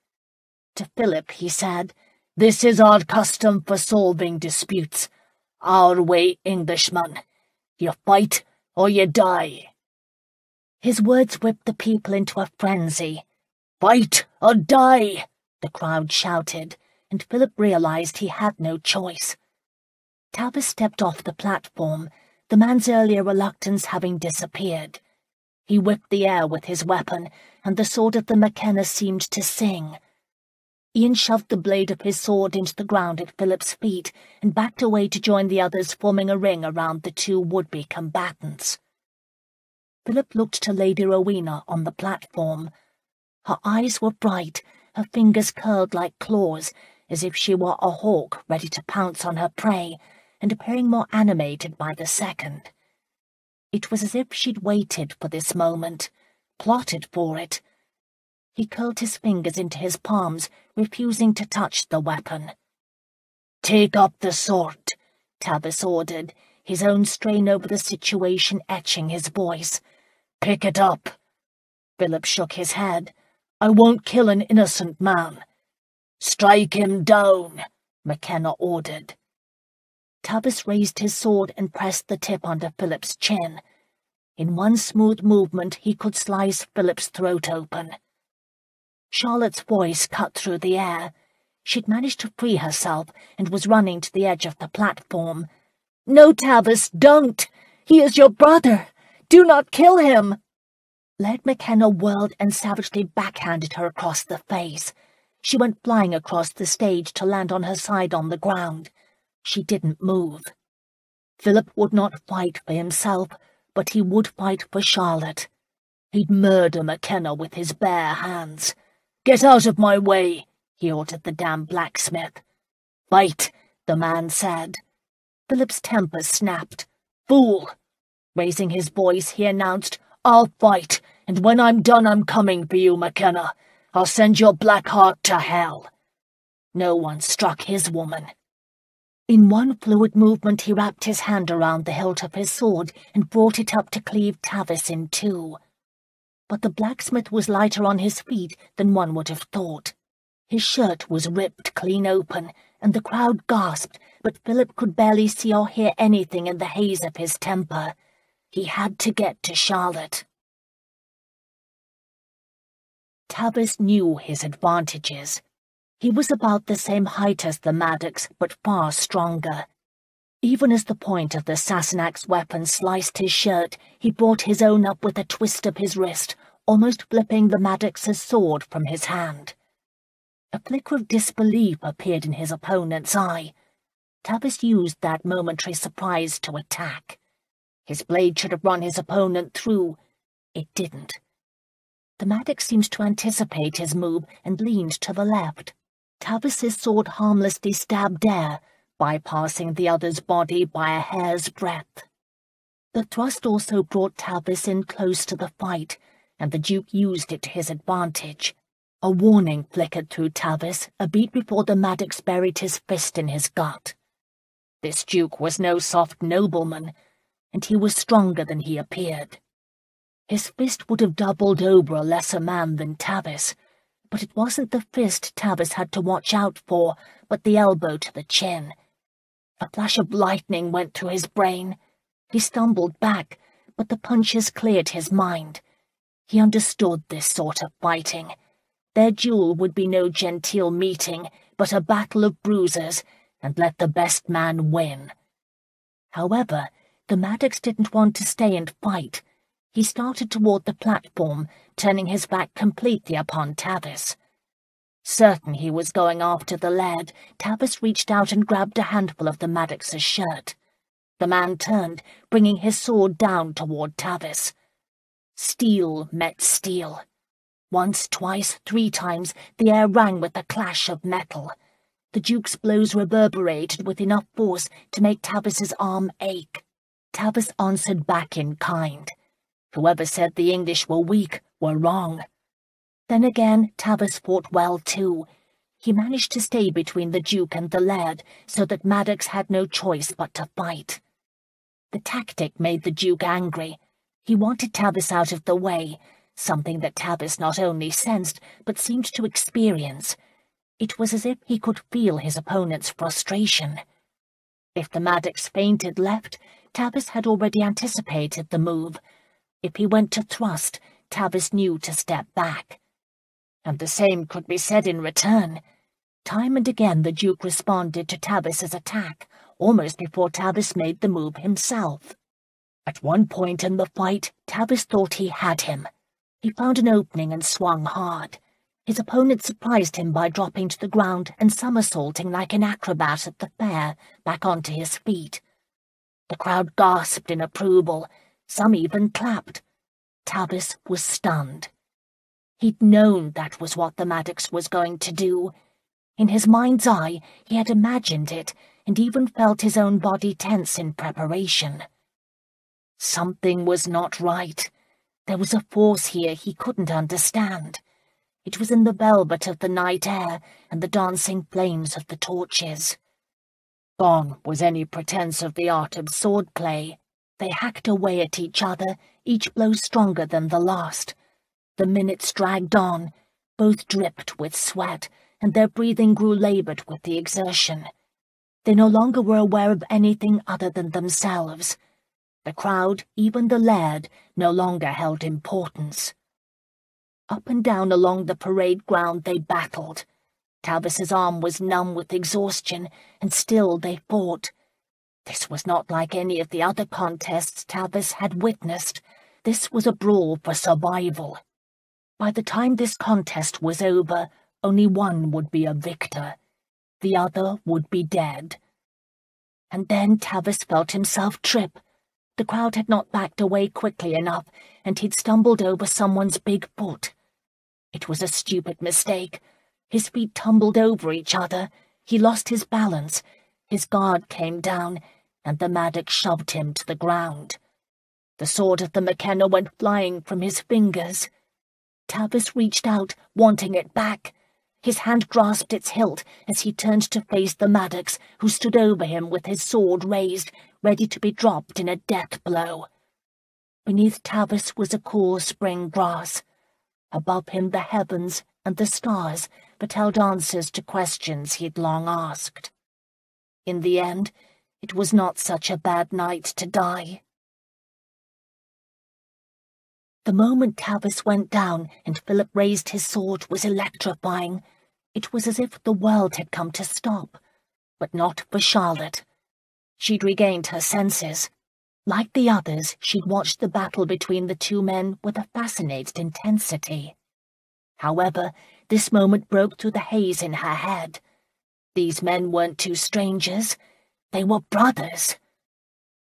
To Philip he said, "This is our custom for solving disputes. Our way, Englishman. You fight or you die." His words whipped the people into a frenzy. "Fight or die!" the crowd shouted, and Philip realized he had no choice. Tavis stepped off the platform, the man's earlier reluctance having disappeared. He whipped the air with his weapon, and the sword of the McKenna seemed to sing. Ian shoved the blade of his sword into the ground at Philip's feet and backed away to join the others, forming a ring around the two would-be combatants. Philip looked to Lady Rowena on the platform. Her eyes were bright, her fingers curled like claws, as if she were a hawk ready to pounce on her prey, and appearing more animated by the second. It was as if she'd waited for this moment, plotted for it. He curled his fingers into his palms, refusing to touch the weapon. "Take up the sword," Tavis ordered, his own strain over the situation etching his voice. "Pick it up." Philip shook his head. "I won't kill an innocent man." "Strike him down," McKenna ordered. Tavis raised his sword and pressed the tip under Philip's chin. In one smooth movement he could slice Philip's throat open. Charlotte's voice cut through the air. She'd managed to free herself and was running to the edge of the platform. "No, Tavis, don't! He is your brother! Do not kill him!" Laird McKenna whirled and savagely backhanded her across the face. She went flying across the stage to land on her side on the ground. She didn't move. Philip would not fight for himself, but he would fight for Charlotte. He'd murder McKenna with his bare hands. "Get out of my way," he ordered the damn blacksmith. "Fight," the man said. Philip's temper snapped. "Fool!" Raising his voice, he announced, "I'll fight, and when I'm done I'm coming for you, McKenna. I'll send your black heart to hell." No one struck his woman. In one fluid movement he wrapped his hand around the hilt of his sword and brought it up to cleave Tavis in two. But the blacksmith was lighter on his feet than one would have thought. His shirt was ripped clean open, and the crowd gasped, but Philip could barely see or hear anything in the haze of his temper. He had to get to Charlotte. Tavis knew his advantages. He was about the same height as the Maddox, but far stronger. Even as the point of the Sassenach's weapon sliced his shirt, he brought his own up with a twist of his wrist, almost flipping the Maddox's sword from his hand. A flicker of disbelief appeared in his opponent's eye. Tavis used that momentary surprise to attack. His blade should have run his opponent through. It didn't. The Maddox seemed to anticipate his move and leaned to the left. Tavis's sword harmlessly stabbed air, bypassing the other's body by a hair's breadth. The thrust also brought Tavis in close to the fight, and the Duke used it to his advantage. A warning flickered through Tavis a beat before the Maddox buried his fist in his gut. This Duke was no soft nobleman, and he was stronger than he appeared. His fist would have doubled over a lesser man than Tavis, but it wasn't the fist Tavis had to watch out for, but the elbow to the chin. A flash of lightning went through his brain. He stumbled back, but the punches cleared his mind. He understood this sort of fighting. Their duel would be no genteel meeting, but a battle of bruisers, and let the best man win. However, the Maddox didn't want to stay and fight. He started toward the platform, turning his back completely upon Tavis. Certain he was going after the laird, Tavis reached out and grabbed a handful of the Maddox's shirt. The man turned, bringing his sword down toward Tavis. Steel met steel. Once, twice, 3 times, the air rang with the clash of metal. The Duke's blows reverberated with enough force to make Tavis's arm ache. Tavis answered back in kind. Whoever said the English were weak were wrong. Then again, Tavis fought well too. He managed to stay between the Duke and the laird, so that Maddox had no choice but to fight. The tactic made the Duke angry. He wanted Tavis out of the way, something that Tavis not only sensed, but seemed to experience. It was as if he could feel his opponent's frustration. If the Maddox feinted left, Tavis had already anticipated the move. If he went to thrust, Tavis knew to step back. And the same could be said in return. Time and again the Duke responded to Tavis's attack, almost before Tavis made the move himself. At one point in the fight, Tavis thought he had him. He found an opening and swung hard. His opponent surprised him by dropping to the ground and somersaulting like an acrobat at the fair, back onto his feet. The crowd gasped in approval. Some even clapped. Tavis was stunned. He'd known that was what the Maddox was going to do. In his mind's eye, he had imagined it, and even felt his own body tense in preparation. Something was not right. There was a force here he couldn't understand. It was in the velvet of the night air and the dancing flames of the torches. Gone was any pretense of the art of swordplay. They hacked away at each other, each blow stronger than the last. The minutes dragged on. Both dripped with sweat, and their breathing grew laboured with the exertion. They no longer were aware of anything other than themselves. The crowd, even the laird, no longer held importance. Up and down along the parade ground they battled. Tavis's arm was numb with exhaustion, and still they fought. This was not like any of the other contests Tavis had witnessed. This was a brawl for survival. By the time this contest was over, only one would be a victor. The other would be dead. And then Tavis felt himself trip. The crowd had not backed away quickly enough, and he'd stumbled over someone's big foot. It was a stupid mistake. His feet tumbled over each other. He lost his balance. His guard came down, and the Maddox shoved him to the ground. The sword of the McKenna went flying from his fingers. Tavis reached out, wanting it back. His hand grasped its hilt as he turned to face the Maddox, who stood over him with his sword raised, ready to be dropped in a death blow. Beneath Tavis was a cool spring grass. Above him the heavens and the stars, but held answers to questions he'd long asked. In the end, it was not such a bad night to die. The moment Tavis went down and Philip raised his sword was electrifying. It was as if the world had come to stop, but not for Charlotte. She'd regained her senses. Like the others, she'd watched the battle between the two men with a fascinated intensity. However, this moment broke through the haze in her head. These men weren't two strangers. They were brothers.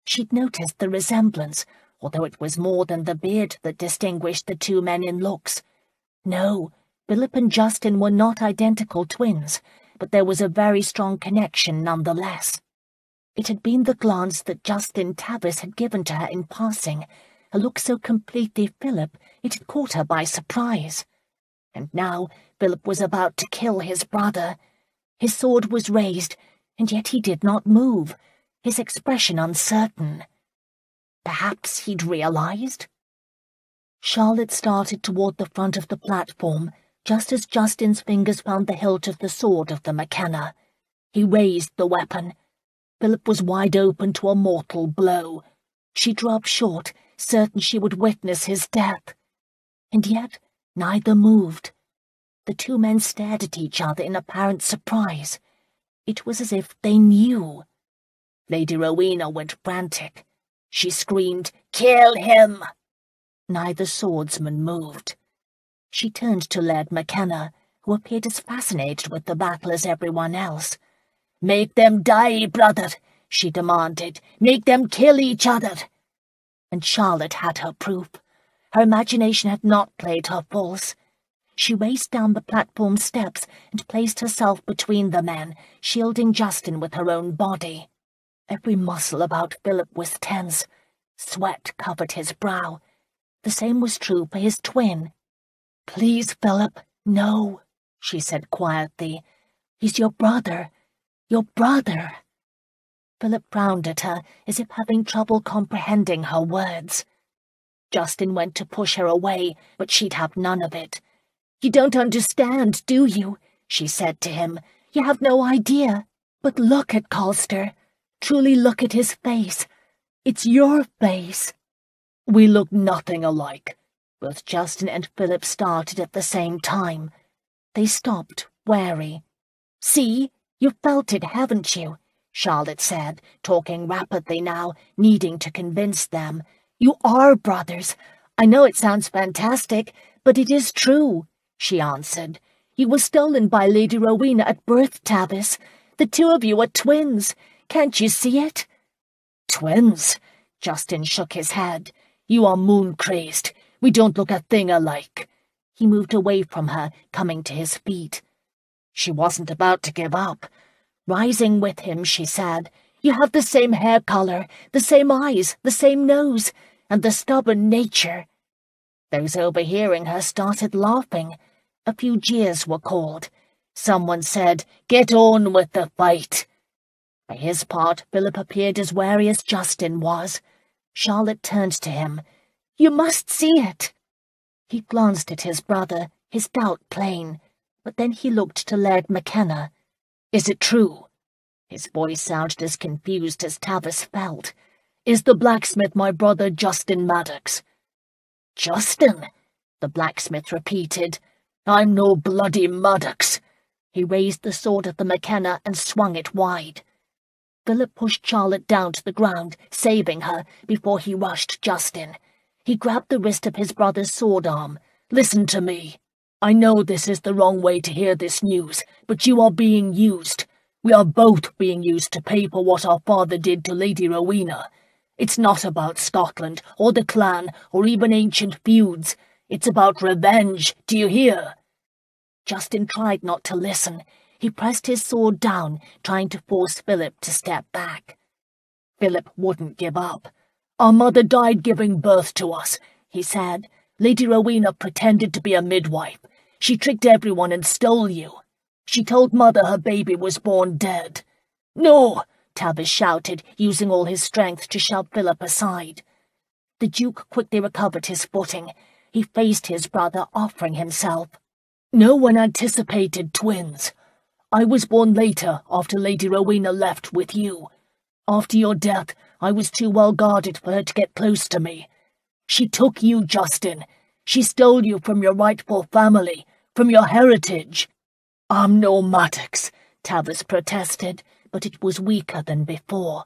She'd noticed the resemblance, although it was more than the beard that distinguished the two men in looks. No, Philip and Justin were not identical twins, but there was a very strong connection nonetheless. It had been the glance that Justin Tavis had given to her in passing, a look so completely Philip it had caught her by surprise. And now Philip was about to kill his brother. His sword was raised, and yet he did not move, his expression uncertain. Perhaps he'd realized? Charlotte started toward the front of the platform, just as Justin's fingers found the hilt of the sword of the McKenna. He raised the weapon. Philip was wide open to a mortal blow. She drew up short, certain she would witness his death. And yet neither moved. The two men stared at each other in apparent surprise. It was as if they knew. Lady Rowena went frantic. She screamed, "Kill him!" Neither swordsman moved. She turned to Laird McKenna, who appeared as fascinated with the battle as everyone else. "Make them die, brother," she demanded. "Make them kill each other." And Charlotte had her proof. Her imagination had not played her false. She raced down the platform steps and placed herself between the men, shielding Justin with her own body. Every muscle about Philip was tense. Sweat covered his brow. The same was true for his twin. "Please, Philip, no," she said quietly. "He's your brother. Your brother." Philip frowned at her, as if having trouble comprehending her words. Justin went to push her away, but she'd have none of it. "You don't understand, do you?" she said to him. "You have no idea. But look at Colster. Truly look at his face. It's your face." "We look nothing alike." Both Justin and Philip started at the same time. They stopped, wary. "See, you felt it, haven't you?" Charlotte said, talking rapidly now, needing to convince them. "You are brothers. I know it sounds fantastic, but it is true," she answered. "You were stolen by Lady Rowena at birth, Tavis. The two of you are twins. Can't you see it?" "Twins?" Justin shook his head. "You are moon-crazed. We don't look a thing alike." He moved away from her, coming to his feet. She wasn't about to give up. Rising with him, she said, "You have the same hair color, the same eyes, the same nose, and the stubborn nature." Those overhearing her started laughing. A few jeers were called. Someone said, "Get on with the fight." For his part, Philip appeared as wary as Justin was. Charlotte turned to him. "You must see it." He glanced at his brother, his doubt plain, but then he looked to Laird McKenna. "Is it true?" His voice sounded as confused as Tavis felt. "Is the blacksmith my brother Justin Maddox?" "Justin?" the blacksmith repeated. "I'm no bloody Maddox." He raised the sword of the McKenna and swung it wide. Philip pushed Charlotte down to the ground, saving her, before he rushed Justin. He grabbed the wrist of his brother's sword arm. "Listen to me. I know this is the wrong way to hear this news, but you are being used. We are both being used to pay for what our father did to Lady Rowena. It's not about Scotland, or the clan, or even ancient feuds. It's about revenge, do you hear?" Justin tried not to listen. He pressed his sword down, trying to force Philip to step back. Philip wouldn't give up. "Our mother died giving birth to us," he said. "Lady Rowena pretended to be a midwife. She tricked everyone and stole you. She told Mother her baby was born dead." "No!" Tavis shouted, using all his strength to shove Philip aside. The Duke quickly recovered his footing. He faced his brother, offering himself. No unanticipated twins. I was born later, after Lady Rowena left with you. After your death, I was too well guarded for her to get close to me. She took you, Justin. She stole you from your rightful family, from your heritage. I'm no Maddox, Tavis protested, but it was weaker than before.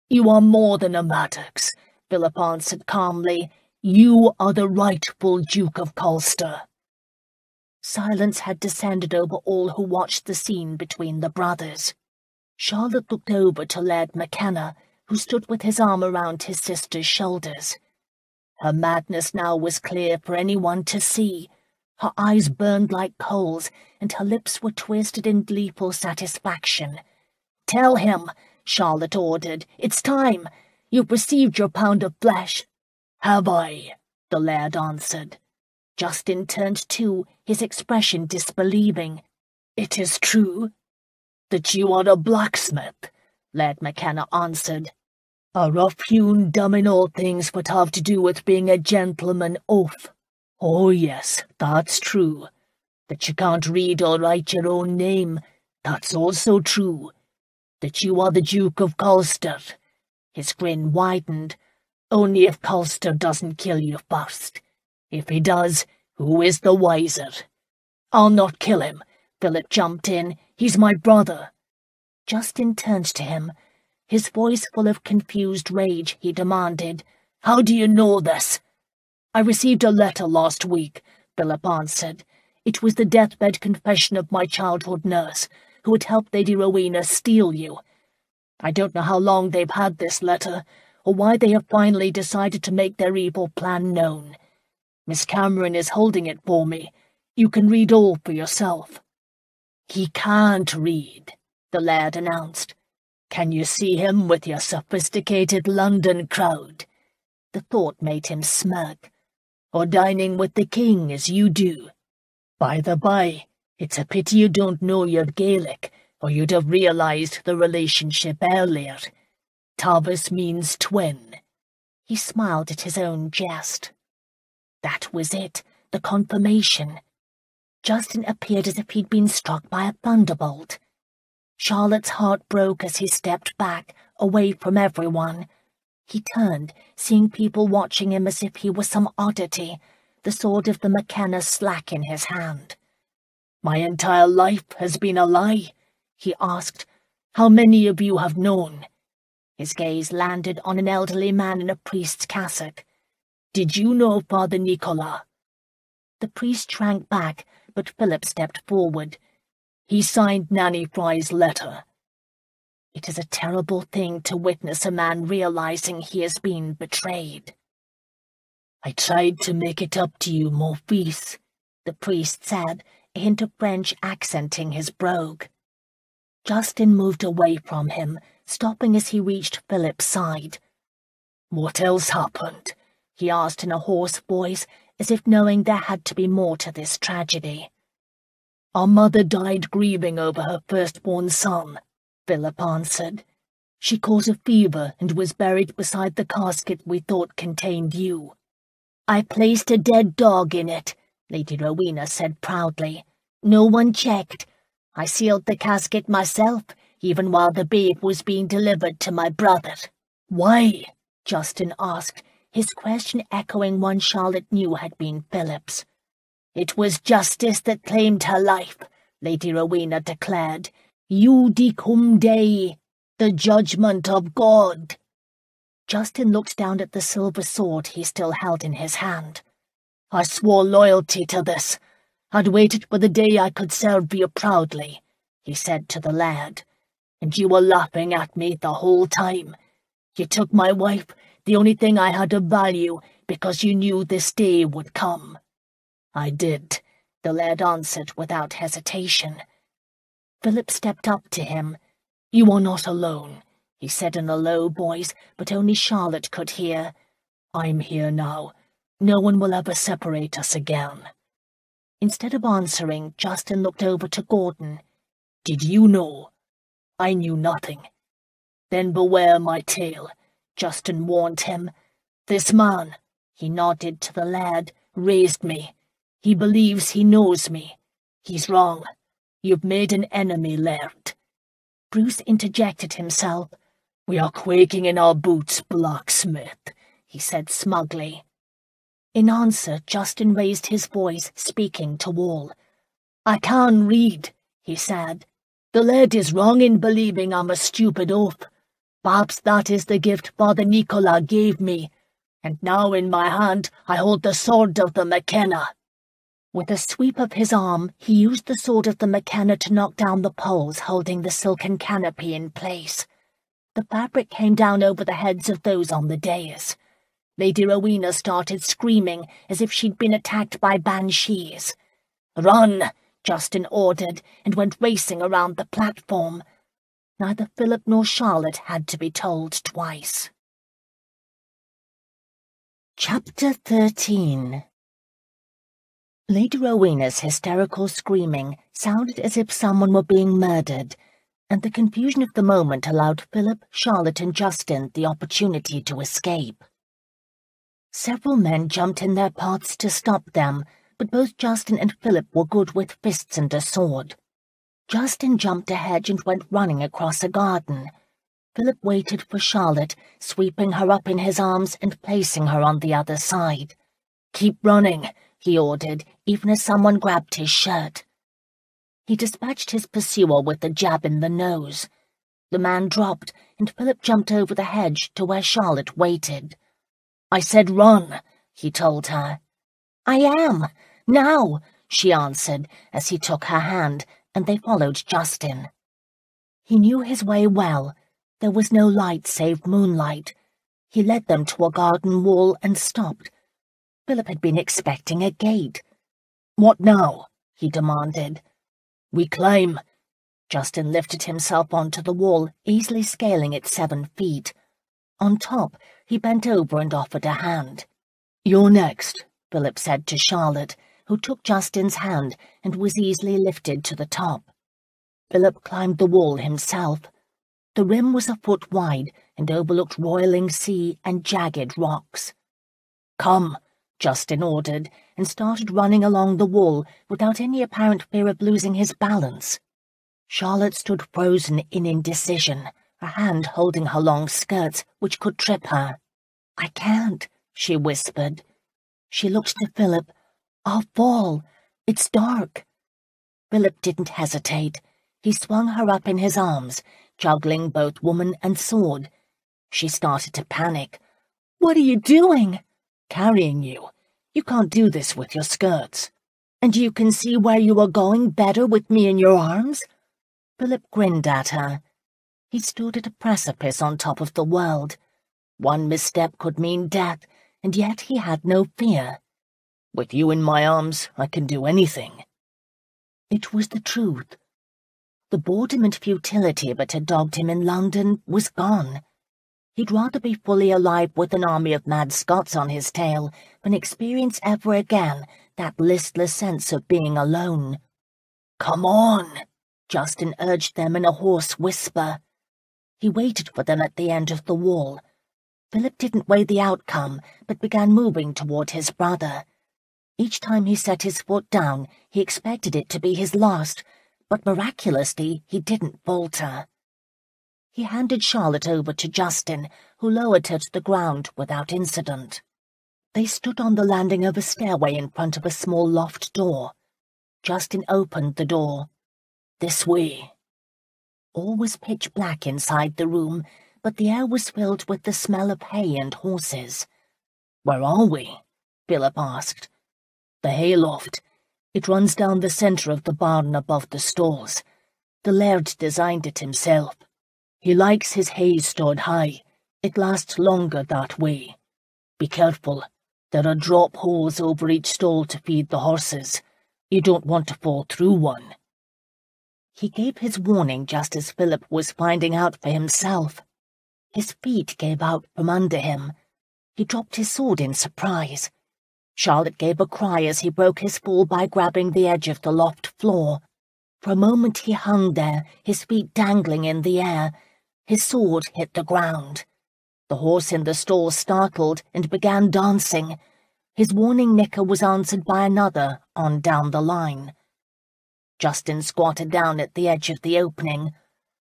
You are more than a Maddox, Phillip answered calmly. You are the rightful Duke of Colster. Silence had descended over all who watched the scene between the brothers. Charlotte looked over to Laird McKenna, who stood with his arm around his sister's shoulders. Her madness now was clear for anyone to see. Her eyes burned like coals, and her lips were twisted in gleeful satisfaction. "Tell him," Charlotte ordered. "It's time. You've received your pound of flesh." "Have I?" the laird answered. Justin turned too, his expression disbelieving. "It is true that you are a blacksmith," Laird McKenna answered. "A rough-hewn dumb in all things but have to do with being a gentleman oaf. Oh yes, that's true. That you can't read or write your own name, that's also true. That you are the Duke of Colster." His grin widened. "Only if Colster doesn't kill you first. If he does, who is the wiser?" "I'll not kill him," Phillip jumped in. "He's my brother." Justin turned to him. His voice full of confused rage, he demanded, "How do you know this?" "I received a letter last week," Phillip answered. "It was the deathbed confession of my childhood nurse, who had helped Lady Rowena steal you. I don't know how long they've had this letter, or why they have finally decided to make their evil plan known. Miss Cameron is holding it for me. You can read all for yourself." "He can't read," the laird announced. "Can you see him with your sophisticated London crowd?" The thought made him smirk. "Or dining with the king as you do. By the by, it's a pity you don't know your Gaelic, or you'd have realized the relationship earlier. Tavis means twin." He smiled at his own jest. That was it, the confirmation. Justin appeared as if he'd been struck by a thunderbolt. Charlotte's heart broke as he stepped back, away from everyone. He turned, seeing people watching him as if he was some oddity, the sword of the McKenna slack in his hand. "My entire life has been a lie?" he asked. "How many of you have known?" His gaze landed on an elderly man in a priest's cassock. "Did you know Father Nicola?" The priest shrank back, but Phillip stepped forward. "He signed Nanny Fry's letter." It is a terrible thing to witness a man realizing he has been betrayed. "I tried to make it up to you, mon fils," the priest said, a hint of French accenting his brogue. Justin moved away from him, stopping as he reached Philip's side. "What else happened?" he asked in a hoarse voice, as if knowing there had to be more to this tragedy. "Our mother died grieving over her firstborn son," Philip answered. "She caught a fever and was buried beside the casket we thought contained you." "I placed a dead dog in it," Lady Rowena said proudly. "No one checked. I sealed the casket myself, even while the babe was being delivered to my brother." "Why?" Justin asked, his question echoing one Charlotte knew had been Philip's. "It was justice that claimed her life," Lady Rowena declared. "Judicum Dei, the judgment of God." Justin looked down at the silver sword he still held in his hand. "I swore loyalty to this. I'd waited for the day I could serve you proudly," he said to the lad. "And you were laughing at me the whole time. You took my wife, the only thing I had of value, because you knew this day would come." "I did," the lad answered without hesitation. Philip stepped up to him. "You are not alone," he said in a low voice, but only Charlotte could hear. "I'm here now. No one will ever separate us again." Instead of answering, Justin looked over to Gordon. "Did you know?" "I knew nothing." "Then beware my tale," Justin warned him. "This man," he nodded to the lad, "raised me. He believes he knows me. He's wrong. You've made an enemy, laird. Bruce interjected himself. We are quaking in our boots, blacksmith, he said smugly. In answer, Justin raised his voice, speaking to Wall. I can't read, he said. The laird is wrong in believing I'm a stupid oaf. Perhaps that is the gift Father Nicola gave me, and now in my hand I hold the sword of the McKenna. With a sweep of his arm, he used the sword of the McKenna to knock down the poles holding the silken canopy in place. The fabric came down over the heads of those on the dais. Lady Rowena started screaming as if she'd been attacked by banshees. "Run!" Justin ordered, and went racing around the platform. Neither Philip nor Charlotte had to be told twice. Chapter 13. Lady Rowena's hysterical screaming sounded as if someone were being murdered, and the confusion of the moment allowed Philip, Charlotte, and Justin the opportunity to escape. Several men jumped in their paths to stop them, but both Justin and Philip were good with fists and a sword. Justin jumped a hedge and went running across a garden. Philip waited for Charlotte, sweeping her up in his arms and placing her on the other side. "Keep running," he ordered, even as someone grabbed his shirt. He dispatched his pursuer with a jab in the nose. The man dropped, and Philip jumped over the hedge to where Charlotte waited. "I said run," he told her. "I am. Now," she answered as he took her hand, and they followed Justin. He knew his way well. There was no light save moonlight. He led them to a garden wall and stopped. Philip had been expecting a gate. "What now?" he demanded. "We climb." Justin lifted himself onto the wall, easily scaling it 7 feet. On top, he bent over and offered a hand. "You're next," Philip said to Charlotte, who took Justin's hand and was easily lifted to the top. Philip climbed the wall himself. The rim was a foot wide and overlooked roiling sea and jagged rocks. "Come," Justin ordered, and started running along the wall without any apparent fear of losing his balance. Charlotte stood frozen in indecision, her hand holding her long skirts, which could trip her. "I can't," she whispered. She looked to Philip. "I'll fall. It's dark." Philip didn't hesitate. He swung her up in his arms, juggling both woman and sword. She started to panic. "What are you doing?" "Carrying you. You can't do this with your skirts." "And you can see where you are going better with me in your arms?" Philip grinned at her. He stood at a precipice on top of the world. One misstep could mean death, and yet he had no fear. "With you in my arms, I can do anything." It was the truth. The boredom and futility that had dogged him in London was gone. He'd rather be fully alive with an army of mad Scots on his tail than experience ever again that listless sense of being alone. "Come on," Justin urged them in a hoarse whisper. He waited for them at the end of the wall. Philip didn't weigh the outcome, but began moving toward his brother. Each time he set his foot down, he expected it to be his last, but miraculously he didn't falter. He handed Charlotte over to Justin, who lowered her to the ground without incident. They stood on the landing of a stairway in front of a small loft door. Justin opened the door. "This way." All was pitch black inside the room, but the air was filled with the smell of hay and horses. "Where are we?" Philip asked. "The hayloft. It runs down the centre of the barn above the stalls. The laird designed it himself. He likes his hay stored high. It lasts longer that way. Be careful. There are drop holes over each stall to feed the horses. You don't want to fall through one." He gave his warning just as Philip was finding out for himself. His feet gave out from under him. He dropped his sword in surprise. Charlotte gave a cry as he broke his fall by grabbing the edge of the loft floor. For a moment he hung there, his feet dangling in the air. His sword hit the ground. The horse in the stall startled and began dancing. His warning nicker was answered by another on down the line. Justin squatted down at the edge of the opening.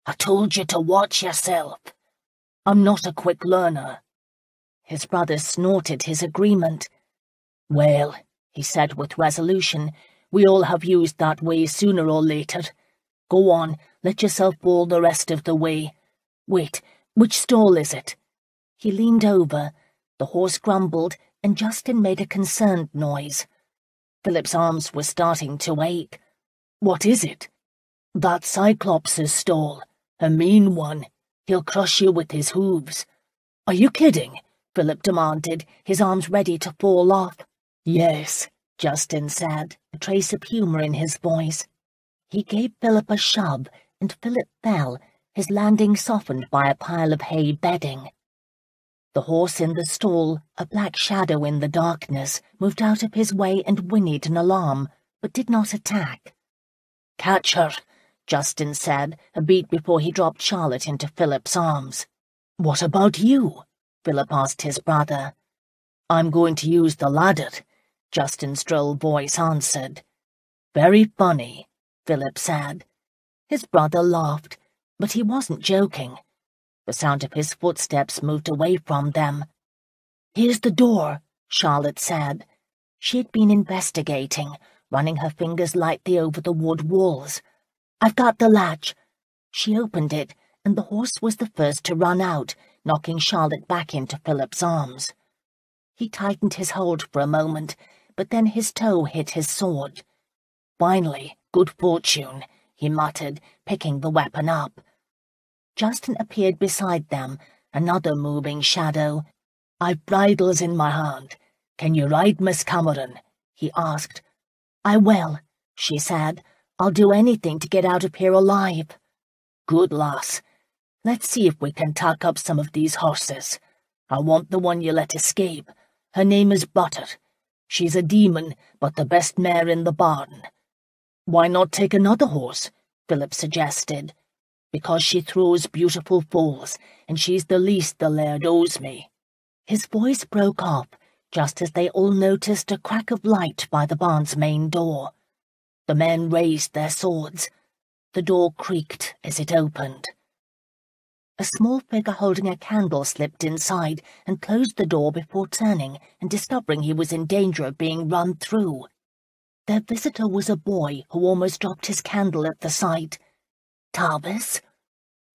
"I told you to watch yourself." "I'm not a quick learner." His brother snorted his agreement. "Well," he said with resolution, "we all have used that way sooner or later. Go on, let yourself fall the rest of the way. Wait, which stall is it?" He leaned over. The horse grumbled, and Justin made a concerned noise. Philip's arms were starting to ache. "What is it?" "That Cyclops' stall. A mean one. He'll crush you with his hooves." "Are you kidding?" Philip demanded, his arms ready to fall off. "Yes," Justin said, a trace of humour in his voice. He gave Philip a shove, and Philip fell, his landing softened by a pile of hay bedding. The horse in the stall, a black shadow in the darkness, moved out of his way and whinnied in alarm, but did not attack. "Catch her," Justin said, a beat before he dropped Charlotte into Philip's arms. "What about you?" Philip asked his brother. "I'm going to use the ladder," Justin's droll voice answered. "Very funny," Philip said. His brother laughed, but he wasn't joking. The sound of his footsteps moved away from them. "Here's the door," Charlotte said. She had been investigating, running her fingers lightly over the wood walls. "I've got the latch." She opened it, and the horse was the first to run out, knocking Charlotte back into Philip's arms. He tightened his hold for a moment, but then his toe hit his sword. "Finally, good fortune," he muttered, picking the weapon up. Justin appeared beside them, another moving shadow. "I've bridles in my hand. Can you ride, Miss Cameron?" he asked. "I will," she said. "I'll do anything to get out of here alive." "Good lass. Let's see if we can tack up some of these horses. I want the one you let escape. Her name is Butter. She's a demon, but the best mare in the barn." "Why not take another horse?" Philip suggested. "Because she throws beautiful foals, and she's the least the laird owes me." His voice broke off, just as they all noticed a crack of light by the barn's main door. The men raised their swords. The door creaked as it opened. A small figure holding a candle slipped inside and closed the door before turning and discovering he was in danger of being run through. Their visitor was a boy who almost dropped his candle at the sight. "Tavis?"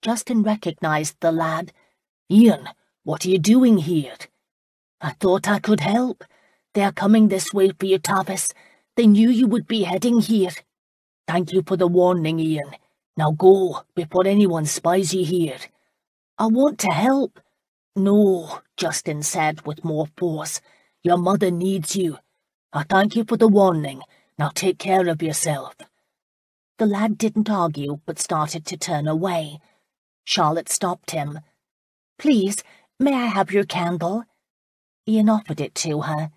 Justin recognized the lad. "Ian, what are you doing here?" "I thought I could help. They are coming this way for you, Tavis. They knew you would be heading here." "Thank you for the warning, Ian. Now go, before anyone spies you here." "I want to help." "No," Justin said with more force. "Your mother needs you. I thank you for the warning. Now take care of yourself." The lad didn't argue, but started to turn away. Charlotte stopped him. "Please, may I have your candle?" Ian offered it to her.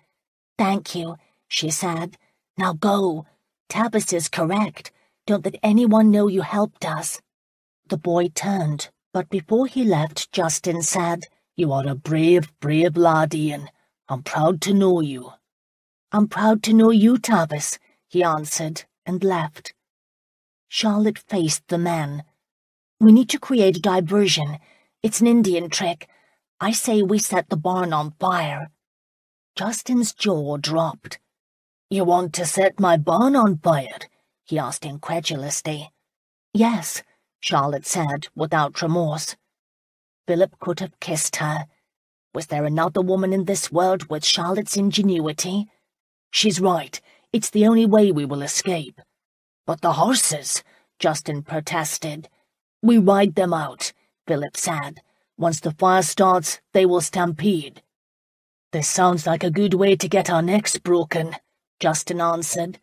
"Thank you," she said. "Now go. Tavis is correct. Don't let anyone know you helped us." The boy turned, but before he left, Justin said, "You are a brave, brave lad, Ian. I'm proud to know you." "I'm proud to know you, Tavis," he answered, and left. Charlotte faced the men. "We need to create a diversion. It's an Indian trick. I say we set the barn on fire." Justin's jaw dropped. "You want to set my barn on fire?" he asked incredulously. "Yes," Charlotte said, without remorse. Philip could have kissed her. Was there another woman in this world with Charlotte's ingenuity? "She's right. It's the only way we will escape." "But the horses," Justin protested. "We ride them out," Philip said. "Once the fire starts, they will stampede." "This sounds like a good way to get our necks broken," Justin answered.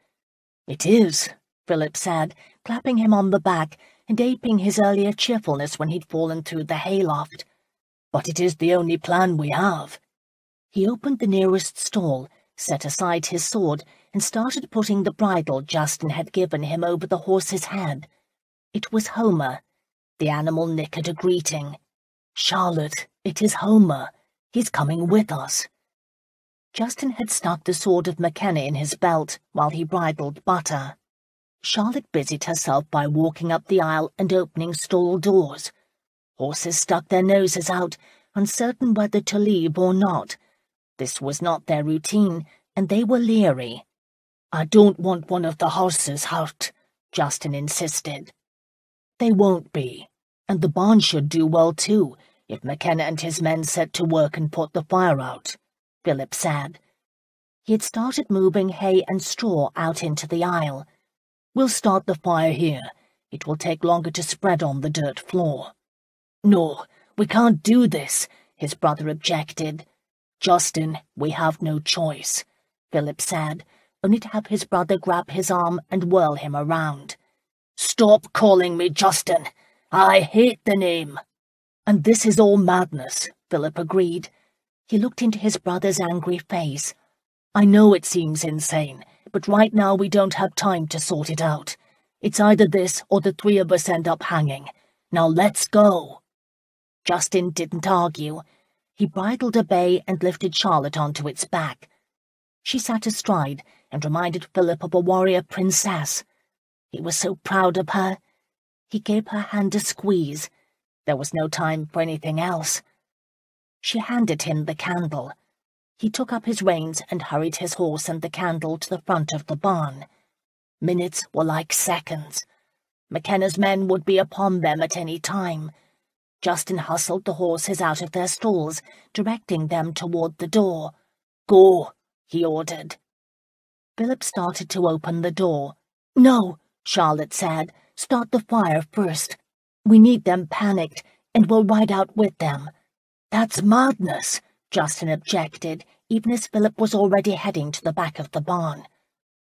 "It is," Philip said, clapping him on the back and aping his earlier cheerfulness when he'd fallen through the hayloft. "But it is the only plan we have." He opened the nearest stall, set aside his sword, and started putting the bridle Justin had given him over the horse's head. It was Homer. The animal nickered a greeting. "Charlotte, it is Homer. He's coming with us." Justin had stuck the sword of McKenna in his belt while he bridled Butter. Charlotte busied herself by walking up the aisle and opening stall doors. Horses stuck their noses out, uncertain whether to leave or not. This was not their routine, and they were leery. "I don't want one of the horses hurt," Justin insisted. "They won't be, and the barn should do well too, if McKenna and his men set to work and put the fire out," Phillip said. He had started moving hay and straw out into the aisle. "We'll start the fire here. It will take longer to spread on the dirt floor." "No, we can't do this," his brother objected. "Justin, we have no choice," Phillip said, only to have his brother grab his arm and whirl him around. "Stop calling me Justin. I hate the name." "And this is all madness," Phillip agreed. He looked into his brother's angry face. "I know it seems insane, but right now we don't have time to sort it out. It's either this or the three of us end up hanging. Now let's go." Justin didn't argue. He bridled a bay and lifted Charlotte onto its back. She sat astride and reminded Phillip of a warrior princess. He was so proud of her. He gave her hand a squeeze. There was no time for anything else. She handed him the candle. He took up his reins and hurried his horse and the candle to the front of the barn. Minutes were like seconds. McKenna's men would be upon them at any time. Justin hustled the horses out of their stalls, directing them toward the door. "Go," he ordered. Phillip started to open the door. "No," Charlotte said. "Start the fire first. We need them panicked, and we'll ride out with them." "That's madness," Justin objected, even as Phillip was already heading to the back of the barn.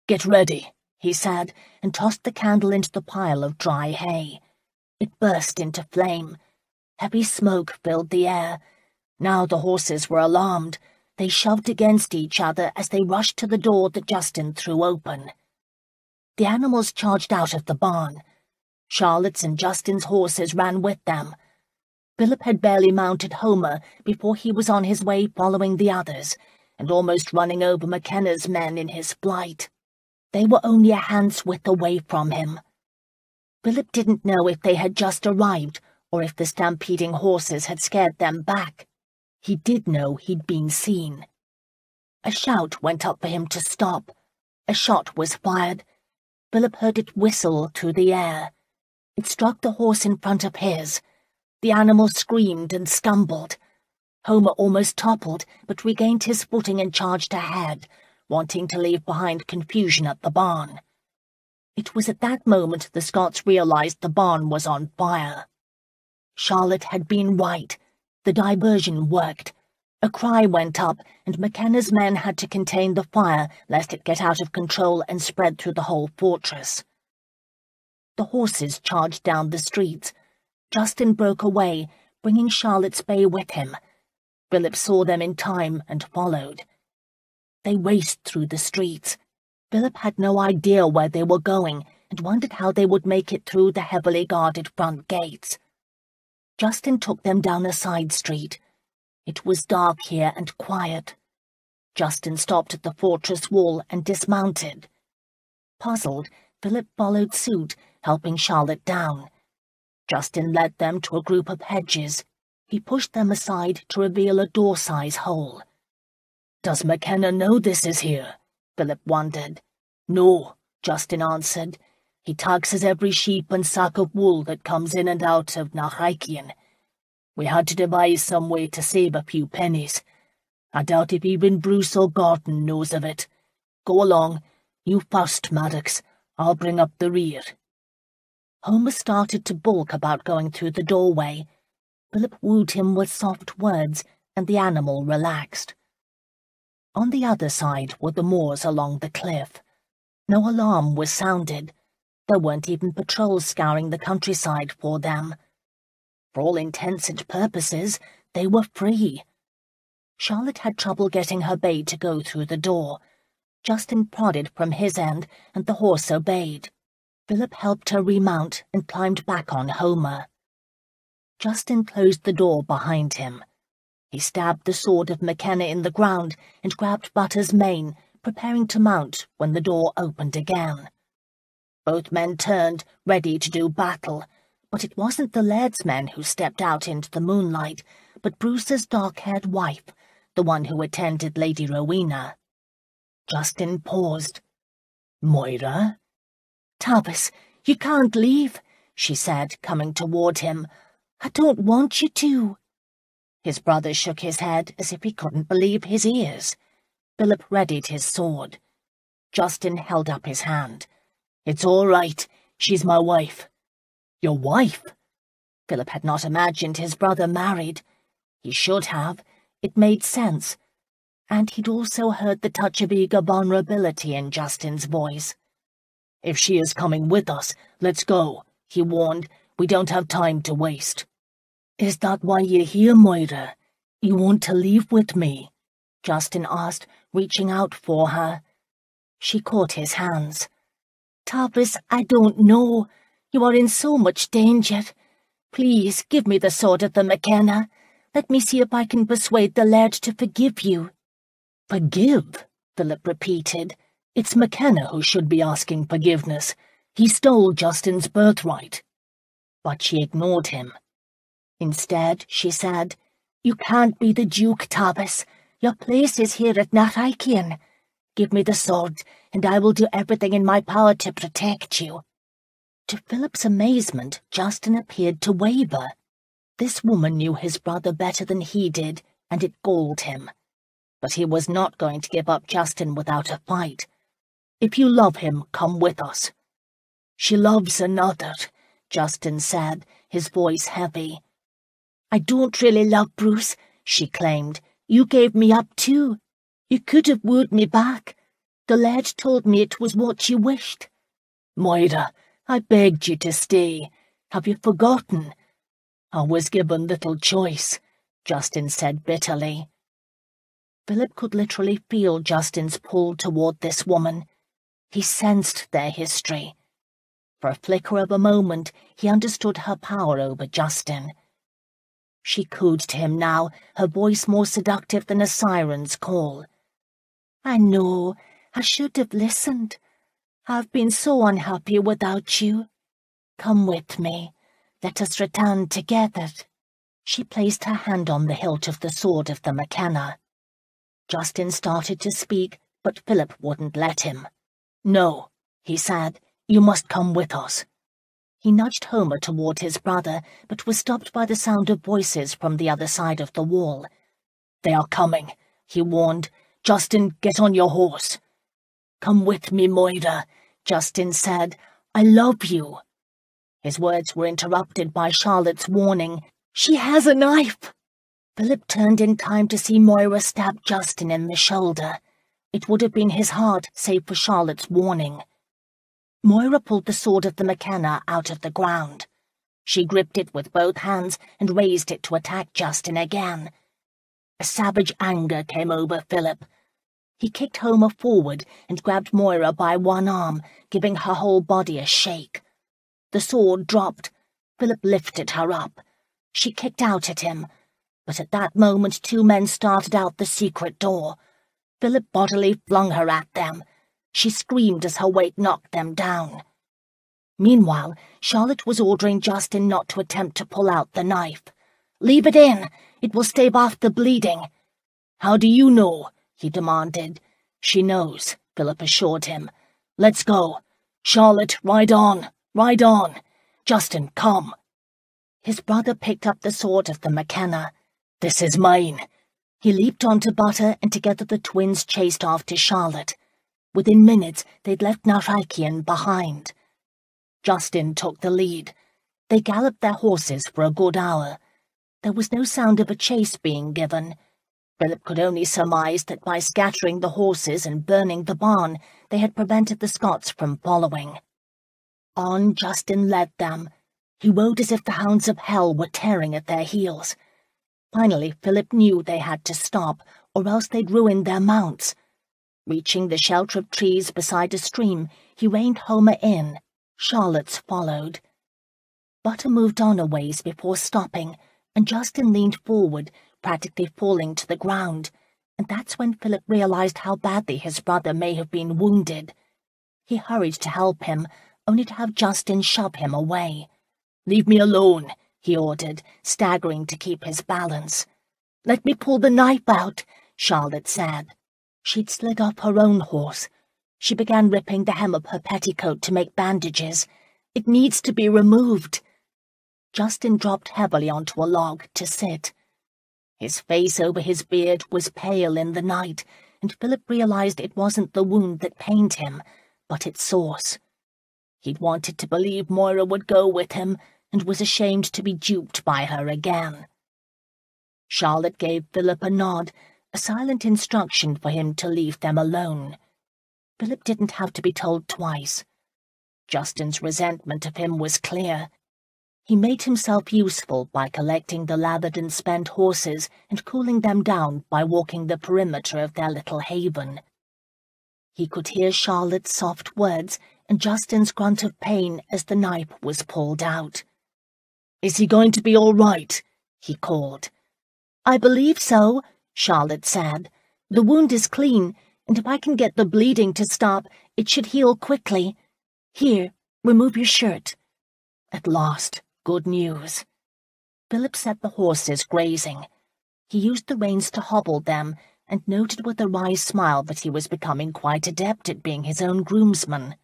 "Get ready," he said, and tossed the candle into the pile of dry hay. It burst into flame. Heavy smoke filled the air. Now the horses were alarmed. They shoved against each other as they rushed to the door that Justin threw open. The animals charged out of the barn. Charlotte's and Justin's horses ran with them. Phillip had barely mounted Homer before he was on his way following the others, and almost running over McKenna's men in his flight. They were only a hand's width away from him. Phillip didn't know if they had just arrived, or if the stampeding horses had scared them back. He did know he'd been seen. A shout went up for him to stop. A shot was fired. Phillip heard it whistle through the air. It struck the horse in front of his. The animal screamed and stumbled. Homer almost toppled, but regained his footing and charged ahead, wanting to leave behind confusion at the barn. It was at that moment the Scots realized the barn was on fire. Charlotte had been right. The diversion worked. A cry went up, and McKenna's men had to contain the fire lest it get out of control and spread through the whole fortress. The horses charged down the streets. Justin broke away, bringing Charlotte's bay with him. Phillip saw them in time and followed. They raced through the streets. Phillip had no idea where they were going and wondered how they would make it through the heavily guarded front gates. Justin took them down a side street. It was dark here and quiet. Justin stopped at the fortress wall and dismounted. Puzzled, Phillip followed suit, helping Charlotte down. Justin led them to a group of hedges. He pushed them aside to reveal a door-size hole. "Does McKenna know this is here?" Phillip wondered. "No," Justin answered. "He taxes every sheep and sack of wool that comes in and out of Nahakian. We had to devise some way to save a few pennies. I doubt if even Bruce or Gordon knows of it. Go along. You first, Maddox. I'll bring up the rear." Homer started to balk about going through the doorway. Phillip wooed him with soft words, and the animal relaxed. On the other side were the moors along the cliff. No alarm was sounded. There weren't even patrols scouring the countryside for them. For all intents and purposes, they were free. Charlotte had trouble getting her bay to go through the door. Justin prodded from his end, and the horse obeyed. Phillip helped her remount and climbed back on Homer. Justin closed the door behind him. He stabbed the sword of McKenna in the ground and grabbed Butter's mane, preparing to mount when the door opened again. Both men turned, ready to do battle, but it wasn't the laird's men who stepped out into the moonlight, but Bruce's dark-haired wife, the one who attended Lady Rowena. Justin paused. "Moira?" "Tavis, you can't leave," she said, coming toward him. "I don't want you to." His brother shook his head as if he couldn't believe his ears. Phillip readied his sword. Justin held up his hand. "It's all right. She's my wife." "Your wife?" Phillip had not imagined his brother married. He should have. It made sense. And he'd also heard the touch of eager vulnerability in Justin's voice. "If she is coming with us, let's go," he warned. "We don't have time to waste." "Is that why you're here, Moira? You want to leave with me?" Justin asked, reaching out for her. She caught his hands. "Tavis, I don't know. You are in so much danger. Please, give me the sword of the McKenna. Let me see if I can persuade the laird to forgive you." "Forgive?" Phillip repeated. "It's McKenna who should be asking forgiveness. He stole Justin's birthright." But she ignored him. Instead, she said, "You can't be the Duke, Tavis. Your place is here at Naraikian. Give me the sword, and I will do everything in my power to protect you." To Philip's amazement, Justin appeared to waver. This woman knew his brother better than he did, and it galled him. But he was not going to give up Justin without a fight. "If you love him, come with us." "She loves another," Justin said, his voice heavy. "I don't really love Bruce," she claimed. "You gave me up too. You could have wooed me back. The laird told me it was what you wished." "Moira, I begged you to stay. Have you forgotten?" "I was given little choice," Justin said bitterly. Phillip could literally feel Justin's pull toward this woman. He sensed their history. For a flicker of a moment, he understood her power over Justin. She cooed to him now, her voice more seductive than a siren's call. "I know. I should have listened. I've been so unhappy without you. Come with me. Let us return together." She placed her hand on the hilt of the sword of the McKenna. Justin started to speak, but Phillip wouldn't let him. "No," he said. "You must come with us." He nudged Homer toward his brother, but was stopped by the sound of voices from the other side of the wall. "They are coming," he warned. "Justin, get on your horse." "Come with me, Moira," Justin said. "I love you." His words were interrupted by Charlotte's warning. "She has a knife." Phillip turned in time to see Moira stab Justin in the shoulder. It would have been his heart, save for Charlotte's warning. Moira pulled the sword of the McKenna out of the ground. She gripped it with both hands and raised it to attack Justin again. A savage anger came over Phillip. He kicked Homer forward and grabbed Moira by one arm, giving her whole body a shake. The sword dropped. Phillip lifted her up. She kicked out at him, but at that moment 2 men started out the secret door. Phillip bodily flung her at them. She screamed as her weight knocked them down. Meanwhile, Charlotte was ordering Justin not to attempt to pull out the knife. "Leave it in. It will stave off the bleeding." "How do you know?" he demanded. "She knows," Phillip assured him. "Let's go. Charlotte, ride on. Ride on. Justin, come." His brother picked up the sword of the McKenna. "This is mine." He leaped onto Butter, and together the twins chased after Charlotte. Within minutes, they'd left Naraikian behind. Justin took the lead. They galloped their horses for a good hour. There was no sound of a chase being given. Phillip could only surmise that by scattering the horses and burning the barn, they had prevented the Scots from following. On Justin led them. He rode as if the hounds of hell were tearing at their heels. Finally, Phillip knew they had to stop, or else they'd ruin their mounts. Reaching the shelter of trees beside a stream, he reined Homer in. Charlotte's followed. Butter moved on a ways before stopping, and Justin leaned forward, practically falling to the ground, and that's when Phillip realized how badly his brother may have been wounded. He hurried to help him, only to have Justin shove him away. "Leave me alone," he ordered, staggering to keep his balance. "Let me pull the knife out," Charlotte said. She'd slid off her own horse. She began ripping the hem of her petticoat to make bandages. "It needs to be removed." Justin dropped heavily onto a log to sit. His face over his beard was pale in the night, and Philip realized it wasn't the wound that pained him, but its source. He'd wanted to believe Moira would go with him, and was ashamed to be duped by her again. Charlotte gave Philip a nod, a silent instruction for him to leave them alone. Philip didn't have to be told twice. Justin's resentment of him was clear. He made himself useful by collecting the lathered and spent horses and cooling them down by walking the perimeter of their little haven. He could hear Charlotte's soft words and Justin's grunt of pain as the knife was pulled out. "Is he going to be all right?" he called. "I believe so," Charlotte said. "The wound is clean, and if I can get the bleeding to stop, it should heal quickly. Here, remove your shirt." At last, good news. Philip set the horses grazing. He used the reins to hobble them, and noted with a wry smile that he was becoming quite adept at being his own groomsman.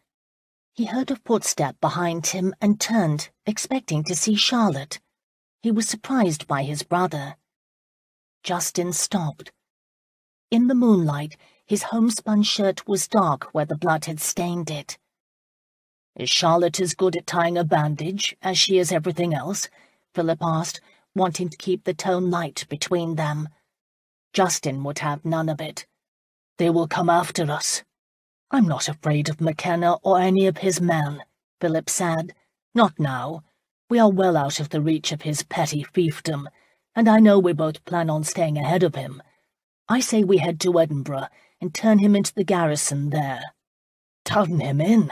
He heard a footstep behind him and turned, expecting to see Charlotte. He was surprised by his brother. Justin stopped. In the moonlight, his homespun shirt was dark where the blood had stained it. "Is Charlotte as good at tying a bandage as she is everything else?" Philip asked, wanting to keep the tone light between them. Justin would have none of it. "They will come after us." "I'm not afraid of McKenna or any of his men," Philip said. "Not now. We are well out of the reach of his petty fiefdom, and I know we both plan on staying ahead of him. I say we head to Edinburgh and turn him into the garrison there." "Turn him in?"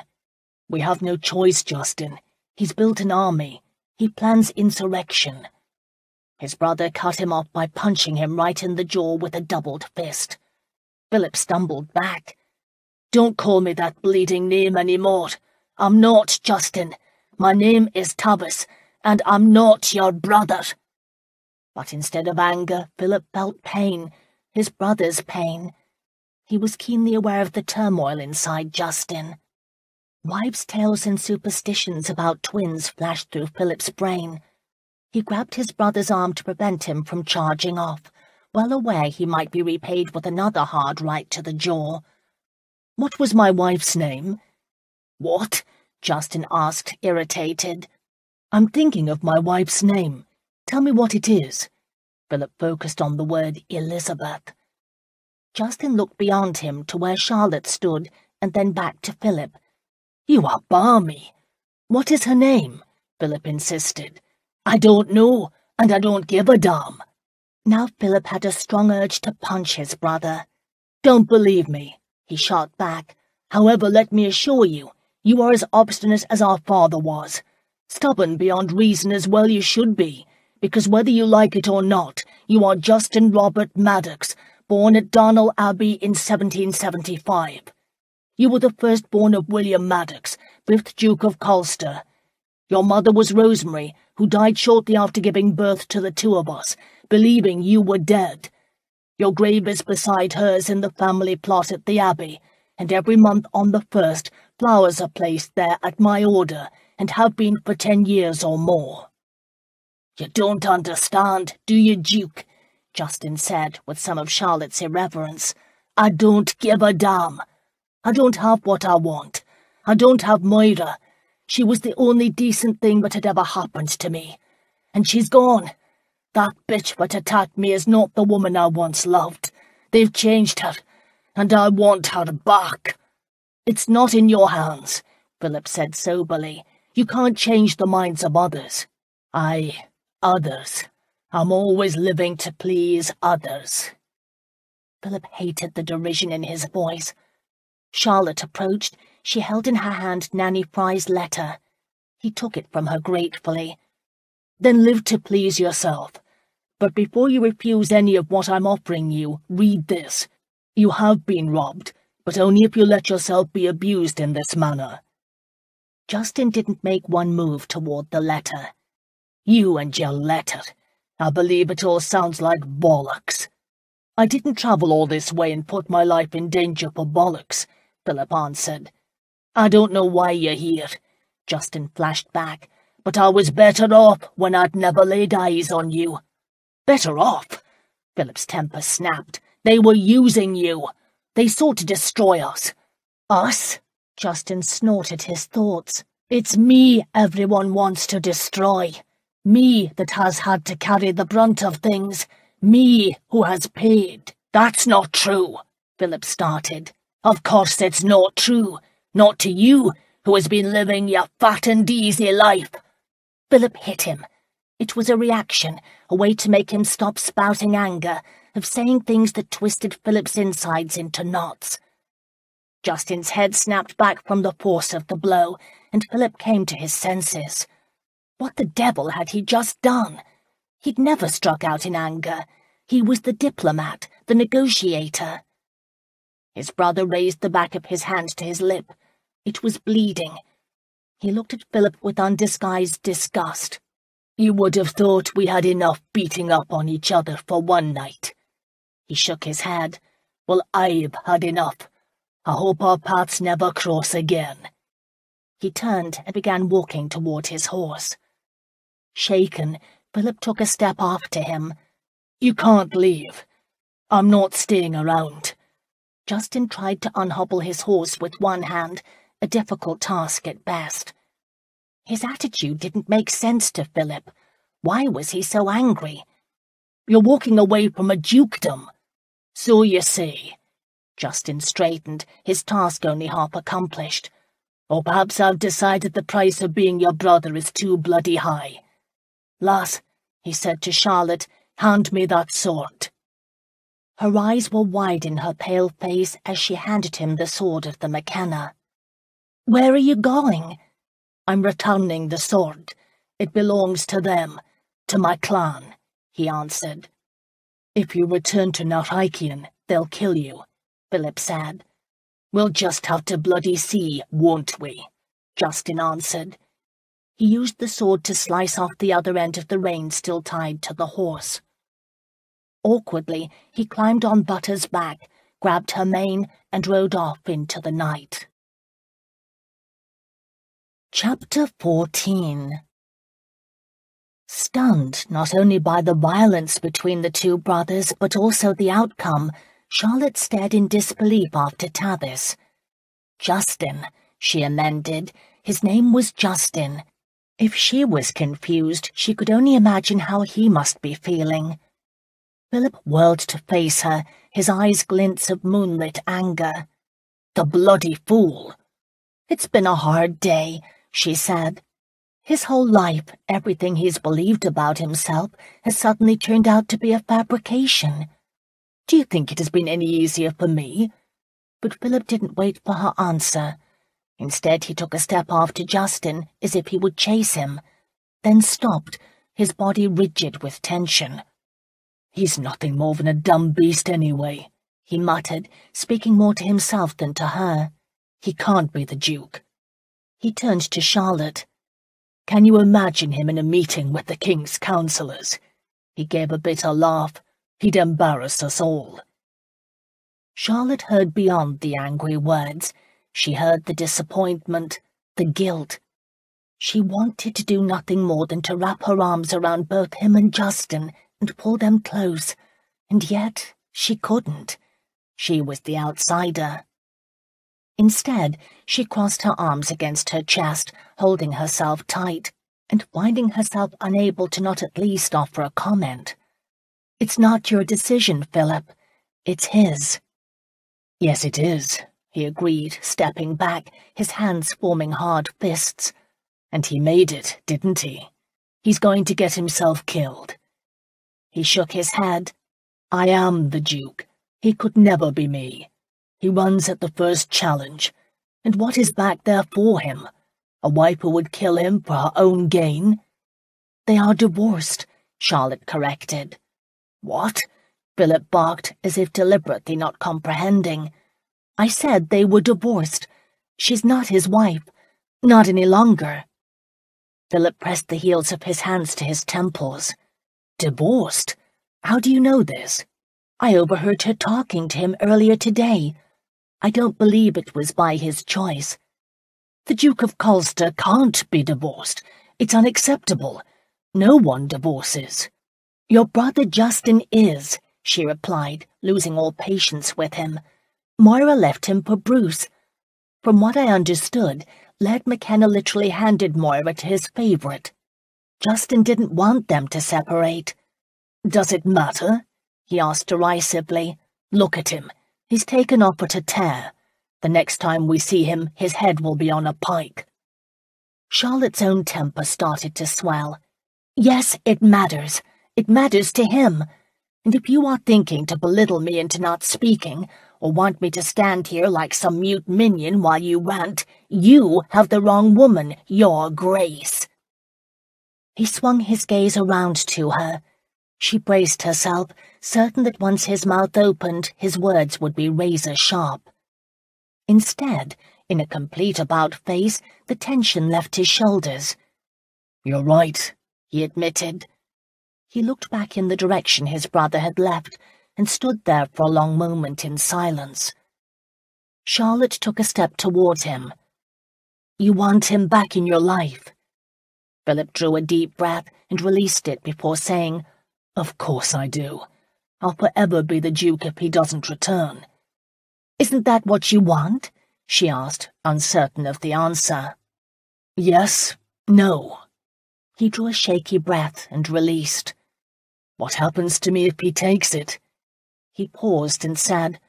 "We have no choice, Justin. He's built an army. He plans insurrection." His brother cut him off by punching him right in the jaw with a doubled fist. Philip stumbled back. "Don't call me that bleeding name any more. I'm not Justin. My name is Tavis, and I'm not your brother." But instead of anger, Philip felt pain, his brother's pain. He was keenly aware of the turmoil inside Justin. Wives' tales and superstitions about twins flashed through Philip's brain. He grabbed his brother's arm to prevent him from charging off, well aware he might be repaid with another hard right to the jaw. "What was my wife's name?" "What?" Justin asked, irritated. "I'm thinking of my wife's name. Tell me what it is." Philip focused on the word Elizabeth. Justin looked beyond him to where Charlotte stood, and then back to Philip. "You are balmy." "What is her name?" Philip insisted. "I don't know, and I don't give a damn." Now Philip had a strong urge to punch his brother. "Don't believe me," he shot back. "However, let me assure you, you are as obstinate as our father was. Stubborn beyond reason as well you should be, because whether you like it or not, you are Justin Robert Maddox, born at Darnall Abbey in 1775. You were the firstborn of William Maddox, 5th Duke of Colster. Your mother was Rosemary, who died shortly after giving birth to the two of us, believing you were dead. Your grave is beside hers in the family plot at the Abbey, and every month on the 1st, flowers are placed there at my order, and have been for 10 years or more." "You don't understand, do you, Duke?" Justin said with some of Charlotte's irreverence. "I don't give a damn. I don't have what I want. I don't have Moira. She was the only decent thing that had ever happened to me. And she's gone. That bitch that attacked me is not the woman I once loved. They've changed her, and I want her back." "It's not in your hands," Philip said soberly. "You can't change the minds of others." "Aye, others. I'm always living to please others." Philip hated the derision in his voice. Charlotte approached. She held in her hand Nanny Fry's letter. He took it from her gratefully. "Then live to please yourself. But before you refuse any of what I'm offering you, read this. You have been robbed, but only if you let yourself be abused in this manner." Justin didn't make one move toward the letter. You and your letter. I believe it all sounds like bollocks. I didn't travel all this way and put my life in danger for bollocks, Phillip answered. I don't know why you're here, Justin flashed back, but I was better off when I'd never laid eyes on you. Better off? Phillip's temper snapped. They were using you. They sought to destroy us. Us? Justin snorted his thoughts. It's me everyone wants to destroy. Me that has had to carry the brunt of things. Me who has paid. That's not true, Phillip started. Of course it's not true. Not to you, who has been living your fat and easy life. Phillip hit him. It was a reaction, a way to make him stop spouting anger, of saying things that twisted Phillip's insides into knots. Justin's head snapped back from the force of the blow, and Phillip came to his senses. What the devil had he just done? He'd never struck out in anger. He was the diplomat, the negotiator. His brother raised the back of his hand to his lip. It was bleeding. He looked at Phillip with undisguised disgust. You would have thought we had enough beating up on each other for one night. He shook his head. Well, I've had enough. I hope our paths never cross again. He turned and began walking toward his horse. Shaken, Phillip took a step after him. You can't leave. I'm not staying around. Justin tried to unhobble his horse with one hand, a difficult task at best. His attitude didn't make sense to Phillip. Why was he so angry? You're walking away from a dukedom. So you say. Justin straightened, his task only half accomplished. Or perhaps I've decided the price of being your brother is too bloody high. Lass, he said to Charlotte, hand me that sword. Her eyes were wide in her pale face as she handed him the sword of the McKenna. Where are you going? I'm returning the sword. It belongs to them, to my clan, he answered. If you return to Narhikian, they'll kill you, Phillip said. We'll just have to bloody see, won't we? Justin answered. He used the sword to slice off the other end of the rein still tied to the horse. Awkwardly, he climbed on Butter's back, grabbed her mane, and rode off into the night. Chapter 14. Stunned not only by the violence between the two brothers, but also the outcome, Charlotte stared in disbelief after Tavis. Justin, she amended. His name was Justin. If she was confused, she could only imagine how he must be feeling. Phillip whirled to face her, his eyes glints of moonlit anger. The bloody fool! It's been a hard day, she said. His whole life, everything he's believed about himself, has suddenly turned out to be a fabrication. Do you think it has been any easier for me? But Phillip didn't wait for her answer. Instead, he took a step after Justin, as if he would chase him, then stopped, his body rigid with tension. He's nothing more than a dumb beast anyway, he muttered, speaking more to himself than to her. He can't be the Duke. He turned to Charlotte. Can you imagine him in a meeting with the King's councillors? He gave a bitter laugh. He'd embarrass us all. Charlotte heard beyond the angry words. She heard the disappointment, the guilt. She wanted to do nothing more than to wrap her arms around both him and Justin and pull them close, and yet she couldn't. She was the outsider. Instead, she crossed her arms against her chest, holding herself tight, and finding herself unable to not at least offer a comment. It's not your decision, Phillip. It's his. Yes, it is, he agreed, stepping back, his hands forming hard fists. And he made it, didn't he? He's going to get himself killed. He shook his head. I am the Duke. He could never be me. He runs at the first challenge. And what is back there for him? A wife who would kill him for her own gain? They are divorced, Charlotte corrected. What? Phillip barked, as if deliberately not comprehending. I said they were divorced. She's not his wife. Not any longer. Philip pressed the heels of his hands to his temples. Divorced? How do you know this? I overheard her talking to him earlier today. I don't believe it was by his choice. The Duke of Colster can't be divorced. It's unacceptable. No one divorces. Your brother Justin is, she replied, losing all patience with him. Moira left him for Bruce. From what I understood, Laird McKenna literally handed Moira to his favourite. Justin didn't want them to separate. Does it matter? He asked derisively. Look at him. He's taken off at a tear. The next time we see him, his head will be on a pike. Charlotte's own temper started to swell. Yes, it matters. It matters to him. And if you are thinking to belittle me into not speaking, or want me to stand here like some mute minion while you rant, you have the wrong woman, Your Grace. He swung his gaze around to her. She braced herself, certain that once his mouth opened, his words would be razor-sharp. Instead, in a complete about-face, the tension left his shoulders. You're right, he admitted. He looked back in the direction his brother had left, and stood there for a long moment in silence. Charlotte took a step toward him. You want him back in your life? Philip drew a deep breath and released it before saying, Of course I do. I'll forever be the Duke if he doesn't return. Isn't that what you want? She asked, uncertain of the answer. Yes, no. He drew a shaky breath and released. What happens to me if he takes it? He paused and said,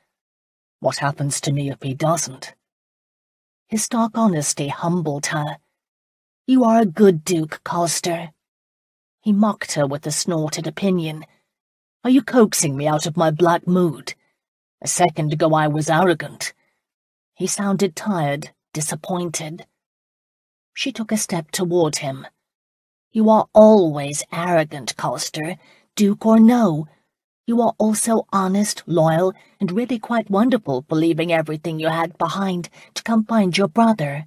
What happens to me if he doesn't? His stark honesty humbled her. You are a good Duke, Colster. He mocked her with a snorted opinion. Are you coaxing me out of my black mood? A second ago I was arrogant. He sounded tired, disappointed. She took a step toward him. You are always arrogant, Colster, Duke or no. You are also honest, loyal, and really quite wonderful for leaving everything you had behind to come find your brother.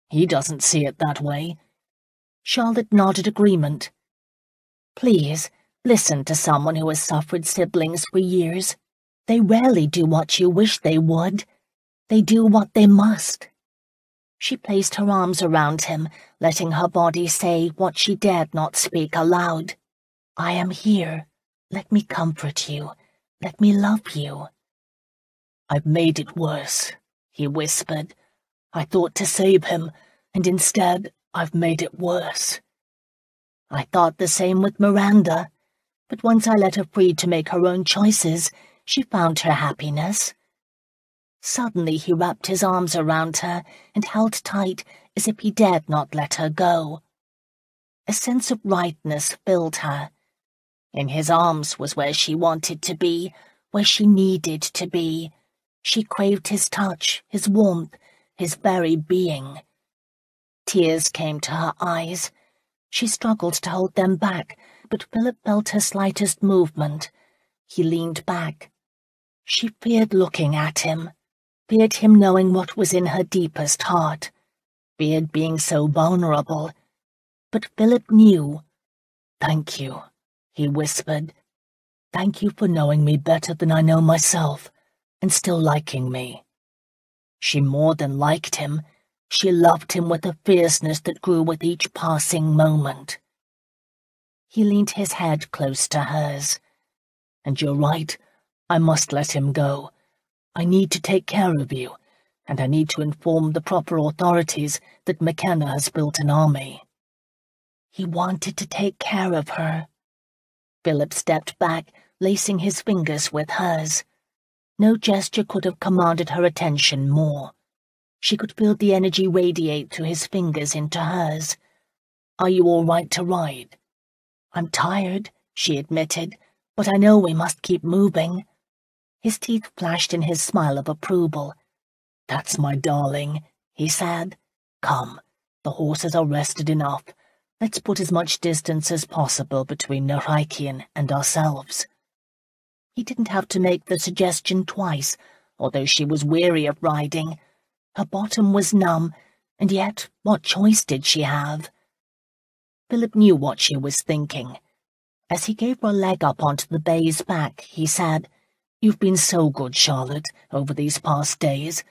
He doesn't see it that way. Charlotte nodded agreement. Please, listen to someone who has suffered siblings for years. They rarely do what you wish they would. They do what they must. She placed her arms around him, letting her body say what she dared not speak aloud. I am here. Let me comfort you. Let me love you. I've made it worse, he whispered. I thought to save him, and instead I've made it worse. I thought the same with Miranda, but once I let her free to make her own choices, she found her happiness. Suddenly he wrapped his arms around her and held tight as if he dared not let her go. A sense of rightness filled her. In his arms was where she wanted to be, where she needed to be. She craved his touch, his warmth, his very being. Tears came to her eyes. She struggled to hold them back, but Philip felt her slightest movement. He leaned back. She feared looking at him, feared him knowing what was in her deepest heart, feared being so vulnerable. But Philip knew. Thank you, he whispered. Thank you for knowing me better than I know myself, and still liking me. She more than liked him. She loved him with a fierceness that grew with each passing moment. He leaned his head close to hers. And you're right, I must let him go. I need to take care of you, and I need to inform the proper authorities that McKenna has built an army. He wanted to take care of her. Philip stepped back, lacing his fingers with hers. No gesture could have commanded her attention more. She could feel the energy radiate through his fingers into hers. Are you all right to ride? I'm tired, she admitted, but I know we must keep moving. His teeth flashed in his smile of approval. That's my darling, he said. Come, the horses are rested enough. Let's put as much distance as possible between Nurhaikian and ourselves. He didn't have to make the suggestion twice, although she was weary of riding. Her bottom was numb, And yet, what choice did she have? Philip knew what she was thinking. As he gave her a leg up onto the bay's back, he said, "You've been so good, Charlotte, over these past days.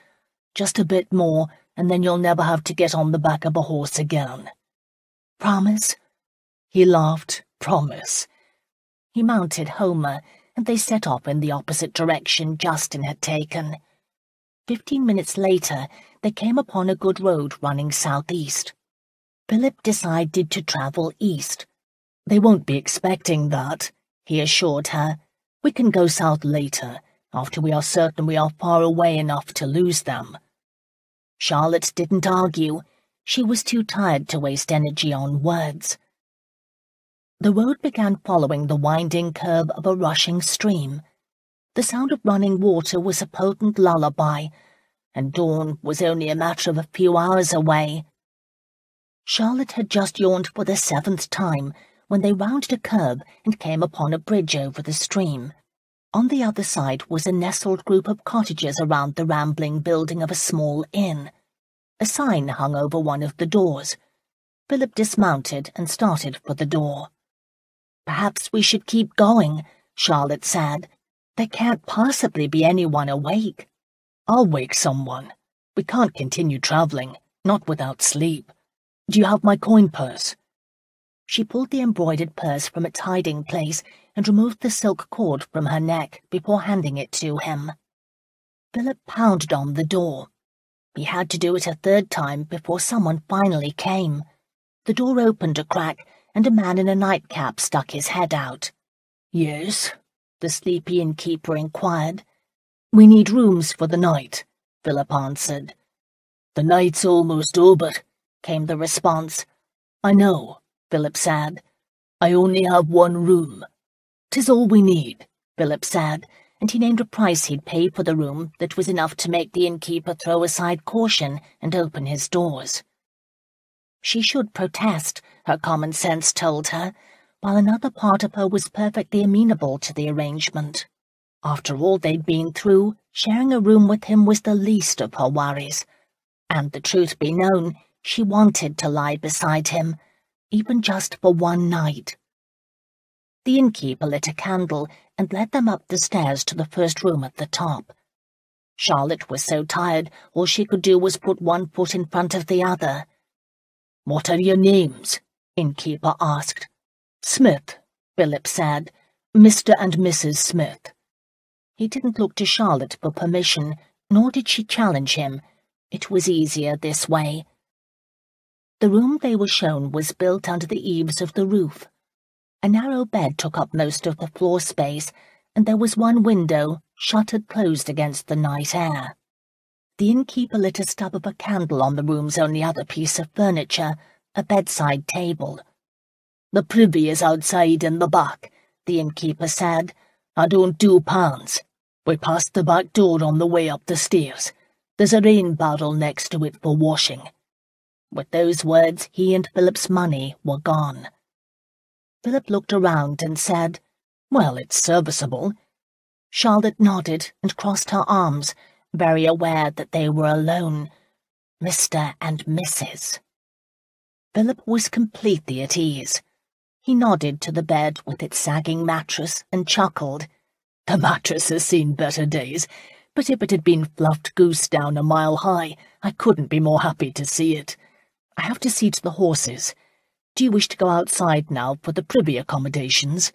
Just a bit more, and then you'll never have to get on the back of a horse again." "Promise?" He laughed. "Promise." He mounted Homer, and they set off in the opposite direction Justin had taken. 15 minutes later, they came upon a good road running southeast. Philip decided to travel east. "They won't be expecting that," he assured her. "We can go south later, after we are certain we are far away enough to lose them." Charlotte didn't argue. She was too tired to waste energy on words. The road began following the winding curve of a rushing stream. The sound of running water was a potent lullaby, and dawn was only a matter of a few hours away. Charlotte had just yawned for the 7th time when they rounded a curve and came upon a bridge over the stream. On the other side was a nestled group of cottages around the rambling building of a small inn. A sign hung over one of the doors. Philip dismounted and started for the door. "Perhaps we should keep going," Charlotte said. "There can't possibly be anyone awake." "I'll wake someone. We can't continue travelling, not without sleep. Do you have my coin purse?" She pulled the embroidered purse from its hiding place and removed the silk cord from her neck before handing it to him. Philip pounded on the door. He had to do it a 3rd time before someone finally came. The door opened a crack, and a man in a nightcap stuck his head out. "Yes?" the sleepy innkeeper inquired. "We need rooms for the night," Philip answered. "The night's almost over," came the response. "I know," Philip said. "I only have one room." "'Tis all we need," Philip said, and he named a price he'd pay for the room that was enough to make the innkeeper throw aside caution and open his doors. She should protest, her common sense told her, while another part of her was perfectly amenable to the arrangement. After all they'd been through, sharing a room with him was the least of her worries. And the truth be known, she wanted to lie beside him, even just for one night. The innkeeper lit a candle and led them up the stairs to the first room at the top. Charlotte was so tired, all she could do was put one foot in front of the other. "What are your names?" innkeeper asked. "Smith," Philip said. "Mr. and Mrs. Smith." He didn't look to Charlotte for permission, nor did she challenge him. It was easier this way. The room they were shown was built under the eaves of the roof. A narrow bed took up most of the floor space, and there was one window, shuttered closed against the night air. The innkeeper lit a stub of a candle on the room's only other piece of furniture, a bedside table. "The privy is outside in the back," the innkeeper said. "I don't do pans. We passed the back door on the way up the stairs. There's a rain barrel next to it for washing." With those words, he and Philip's money were gone. Philip looked around and said, "Well, it's serviceable." Charlotte nodded and crossed her arms, very aware that they were alone. Mr. and Mrs. Philip was completely at ease. He nodded to the bed with its sagging mattress and chuckled. "The mattress has seen better days, but if it had been fluffed goose down a mile high, I couldn't be more happy to see it. I have to see to the horses. Do you wish to go outside now for the privy accommodations?"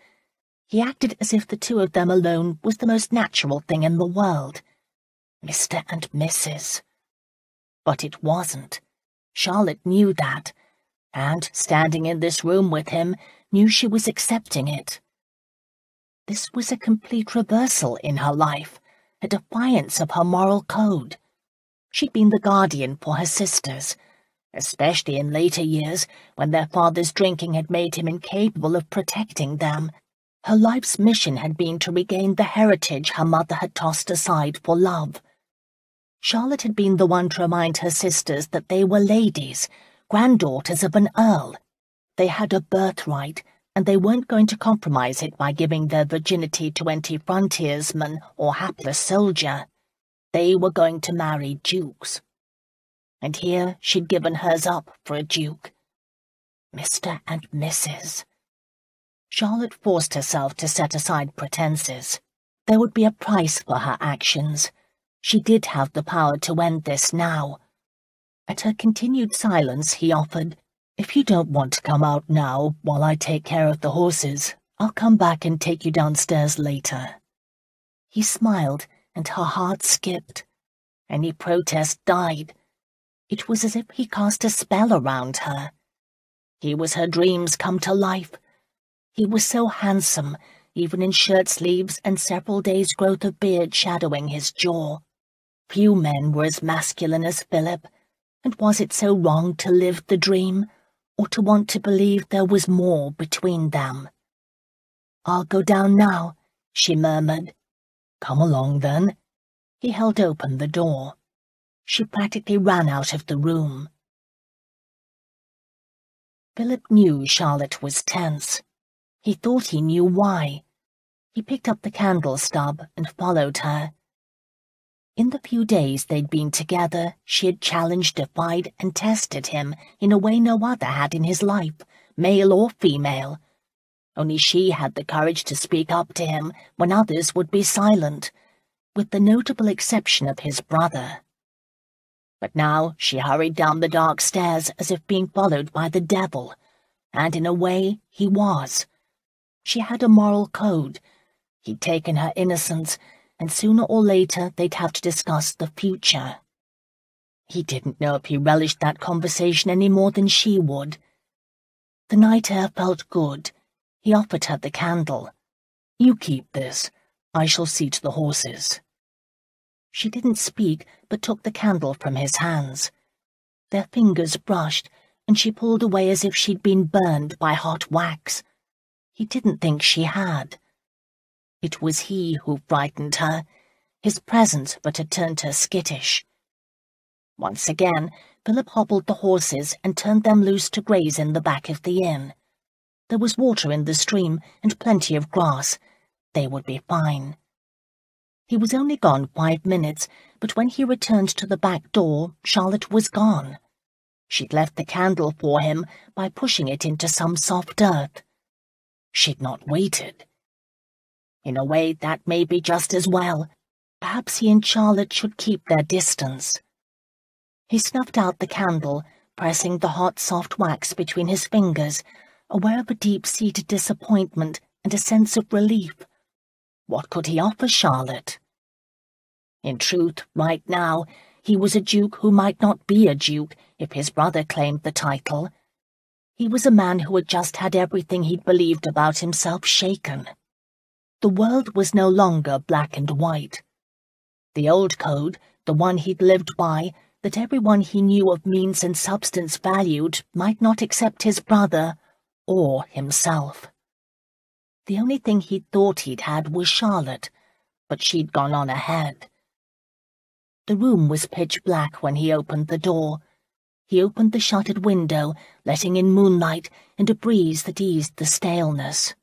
He acted as if the two of them alone was the most natural thing in the world. Mr. and Mrs. But it wasn't. Charlotte knew that, and, standing in this room with him, knew she was accepting it. This was a complete reversal in her life, a defiance of her moral code. She'd been the guardian for her sisters, especially in later years, when their father's drinking had made him incapable of protecting them. Her life's mission had been to regain the heritage her mother had tossed aside for love. Charlotte had been the one to remind her sisters that they were ladies, granddaughters of an earl. They had a birthright, and they weren't going to compromise it by giving their virginity to any frontiersman or hapless soldier. They were going to marry dukes. and here she'd given hers up for a duke. Mr. and Mrs. Charlotte forced herself to set aside pretenses. There would be a price for her actions. She did have the power to end this now. At her continued silence, he offered, "If you don't want to come out now while I take care of the horses, I'll come back and take you downstairs later." He smiled, and her heart skipped. Any protest died. It was as if he cast a spell around her. He was her dreams come to life. He was so handsome, even in shirt-sleeves and several days' growth of beard shadowing his jaw. Few men were as masculine as Philip, and was it so wrong to live the dream, or to want to believe there was more between them? "I'll go down now," she murmured. "Come along, then." He held open the door. She practically ran out of the room. Philip knew Charlotte was tense. He thought he knew why. He picked up the candle stub and followed her. In the few days they'd been together, she had challenged, defied, and tested him in a way no other had in his life, male or female. Only she had the courage to speak up to him when others would be silent, with the notable exception of his brother. But now she hurried down the dark stairs as if being followed by the devil, and in a way he was. She had a moral code. He'd taken her innocence, and sooner or later they'd have to discuss the future. He didn't know if he relished that conversation any more than she would. The night air felt good. He offered her the candle. "You keep this. I shall see to the horses." She didn't speak, but took the candle from his hands. Their fingers brushed, and she pulled away as if she'd been burned by hot wax. He didn't think she had. It was he who frightened her. His presence but had turned her skittish. Once again, Philip hobbled the horses and turned them loose to graze in the back of the inn. There was water in the stream and plenty of grass. They would be fine. He was only gone 5 minutes, but when he returned to the back door, Charlotte was gone. She'd left the candle for him by pushing it into some soft earth. She'd not waited. In a way, that may be just as well. Perhaps he and Charlotte should keep their distance. He snuffed out the candle, pressing the hot, soft wax between his fingers, aware of a deep-seated disappointment and a sense of relief. What could he offer Charlotte? In truth, right now, he was a duke who might not be a duke if his brother claimed the title. He was a man who had just had everything he'd believed about himself shaken. The world was no longer black and white. The old code, the one he'd lived by, that everyone he knew of means and substance valued, might not accept his brother or himself. The only thing he'd thought he'd had was Charlotte, but she'd gone on ahead. The room was pitch black when he opened the door. He opened the shuttered window, letting in moonlight and a breeze that eased the staleness.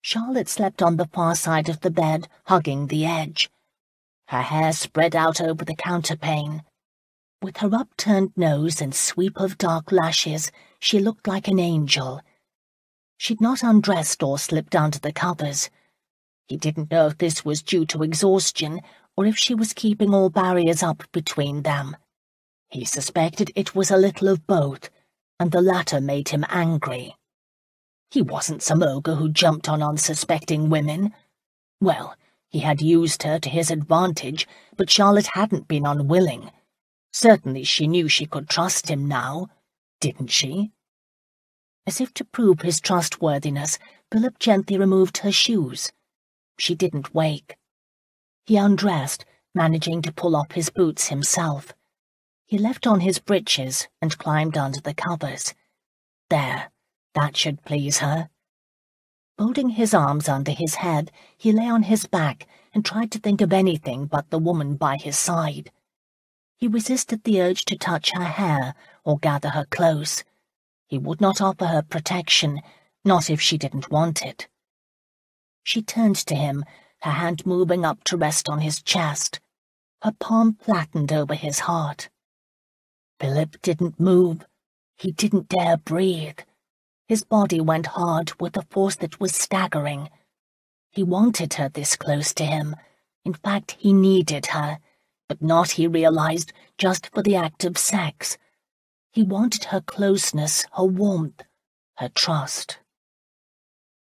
Charlotte slept on the far side of the bed, hugging the edge. Her hair spread out over the counterpane. With her upturned nose and sweep of dark lashes, she looked like an angel. She'd not undressed or slipped under the covers. He didn't know if this was due to exhaustion or if she was keeping all barriers up between them. He suspected it was a little of both, and the latter made him angry. He wasn't some ogre who jumped on unsuspecting women. Well, he had used her to his advantage, but Charlotte hadn't been unwilling. Certainly she knew she could trust him now, didn't she? As if to prove his trustworthiness, Philip gently removed her shoes. She didn't wake. He undressed, managing to pull off his boots himself. He left on his breeches and climbed under the covers. There, that should please her. Folding his arms under his head, he lay on his back and tried to think of anything but the woman by his side. He resisted the urge to touch her hair or gather her close. He would not offer her protection, not if she didn't want it. She turned to him, her hand moving up to rest on his chest, her palm flattened over his heart. Philip didn't move. He didn't dare breathe. His body went hard with a force that was staggering. He wanted her this close to him. In fact, he needed her, but not, he realized, just for the act of sex. He wanted her closeness, her warmth, her trust.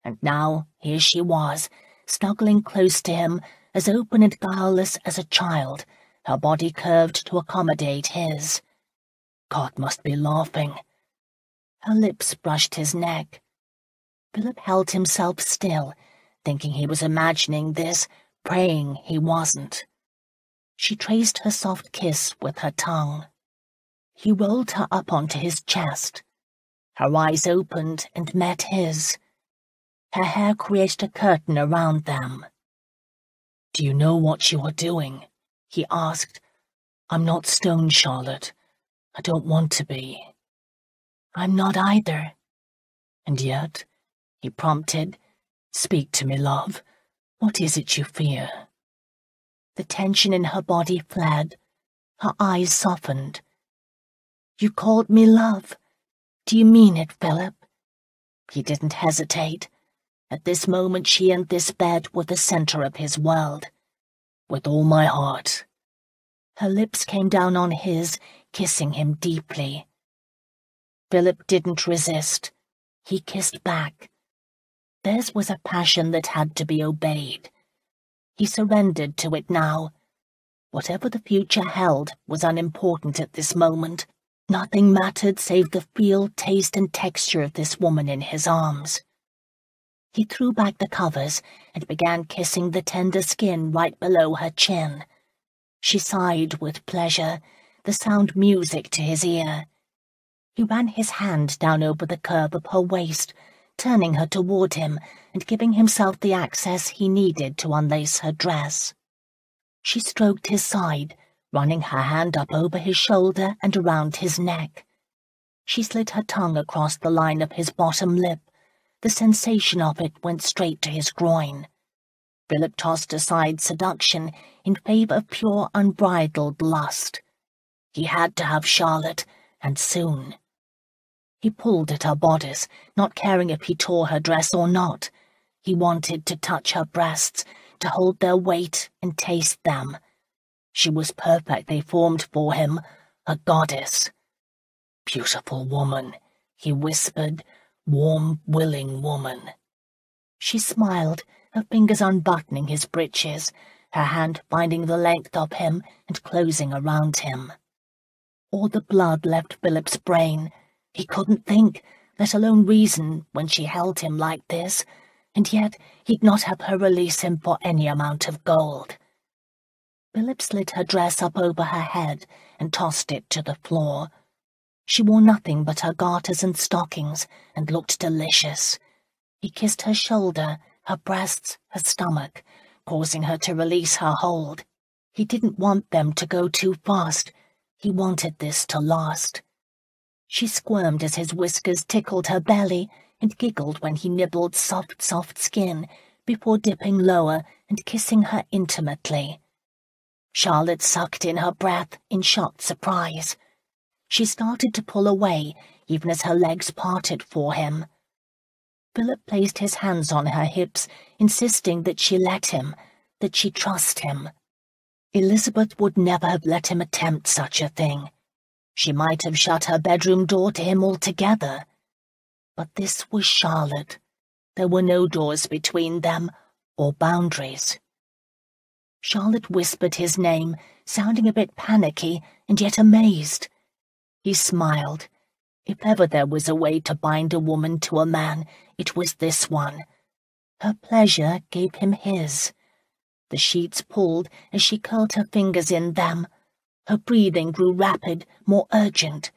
And now, here she was, snuggling close to him, as open and guileless as a child, her body curved to accommodate his. God must be laughing. Her lips brushed his neck. Philip held himself still, thinking he was imagining this, praying he wasn't. She traced her soft kiss with her tongue. He rolled her up onto his chest. Her eyes opened and met his. Her hair created a curtain around them. "Do you know what you are doing?" he asked. "I'm not stoned, Charlotte. I don't want to be." "I'm not either." "And yet," he prompted, "speak to me, love. What is it you fear?" The tension in her body fled. Her eyes softened. "You called me love. Do you mean it, Philip?" He didn't hesitate. At this moment she and this bed were the center of his world. "With all my heart." Her lips came down on his, kissing him deeply. Philip didn't resist. He kissed back. Theirs was a passion that had to be obeyed. He surrendered to it now. Whatever the future held was unimportant at this moment. Nothing mattered save the feel, taste, and texture of this woman in his arms. He threw back the covers and began kissing the tender skin right below her chin. She sighed with pleasure, the sound music to his ear. He ran his hand down over the curve of her waist, turning her toward him and giving himself the access he needed to unlace her dress. She stroked his side, running her hand up over his shoulder and around his neck. She slid her tongue across the line of his bottom lip. The sensation of it went straight to his groin. Philip tossed aside seduction in favor of pure, unbridled lust. He had to have Charlotte, and soon. He pulled at her bodice, not caring if he tore her dress or not. He wanted to touch her breasts, to hold their weight and taste them. She was perfectly formed for him, a goddess. "Beautiful woman," he whispered, "warm, willing woman." She smiled, her fingers unbuttoning his breeches, her hand finding the length of him and closing around him. All the blood left Philip's brain. He couldn't think, let alone reason, when she held him like this, and yet he'd not have her release him for any amount of gold. Philip slid her dress up over her head and tossed it to the floor. She wore nothing but her garters and stockings and looked delicious. He kissed her shoulder, her breasts, her stomach, causing her to release her hold. He didn't want them to go too fast. He wanted this to last. She squirmed as his whiskers tickled her belly and giggled when he nibbled soft, soft skin before dipping lower and kissing her intimately. Charlotte sucked in her breath in shocked surprise. She started to pull away, even as her legs parted for him. Philip placed his hands on her hips, insisting that she let him, that she trust him. Elizabeth would never have let him attempt such a thing. She might have shut her bedroom door to him altogether. But this was Charlotte. There were no doors between them, or boundaries. Charlotte whispered his name, sounding a bit panicky and yet amazed. He smiled. If ever there was a way to bind a woman to a man, it was this one. Her pleasure gave him his. The sheets pulled as she curled her fingers in them. Her breathing grew rapid, more urgent.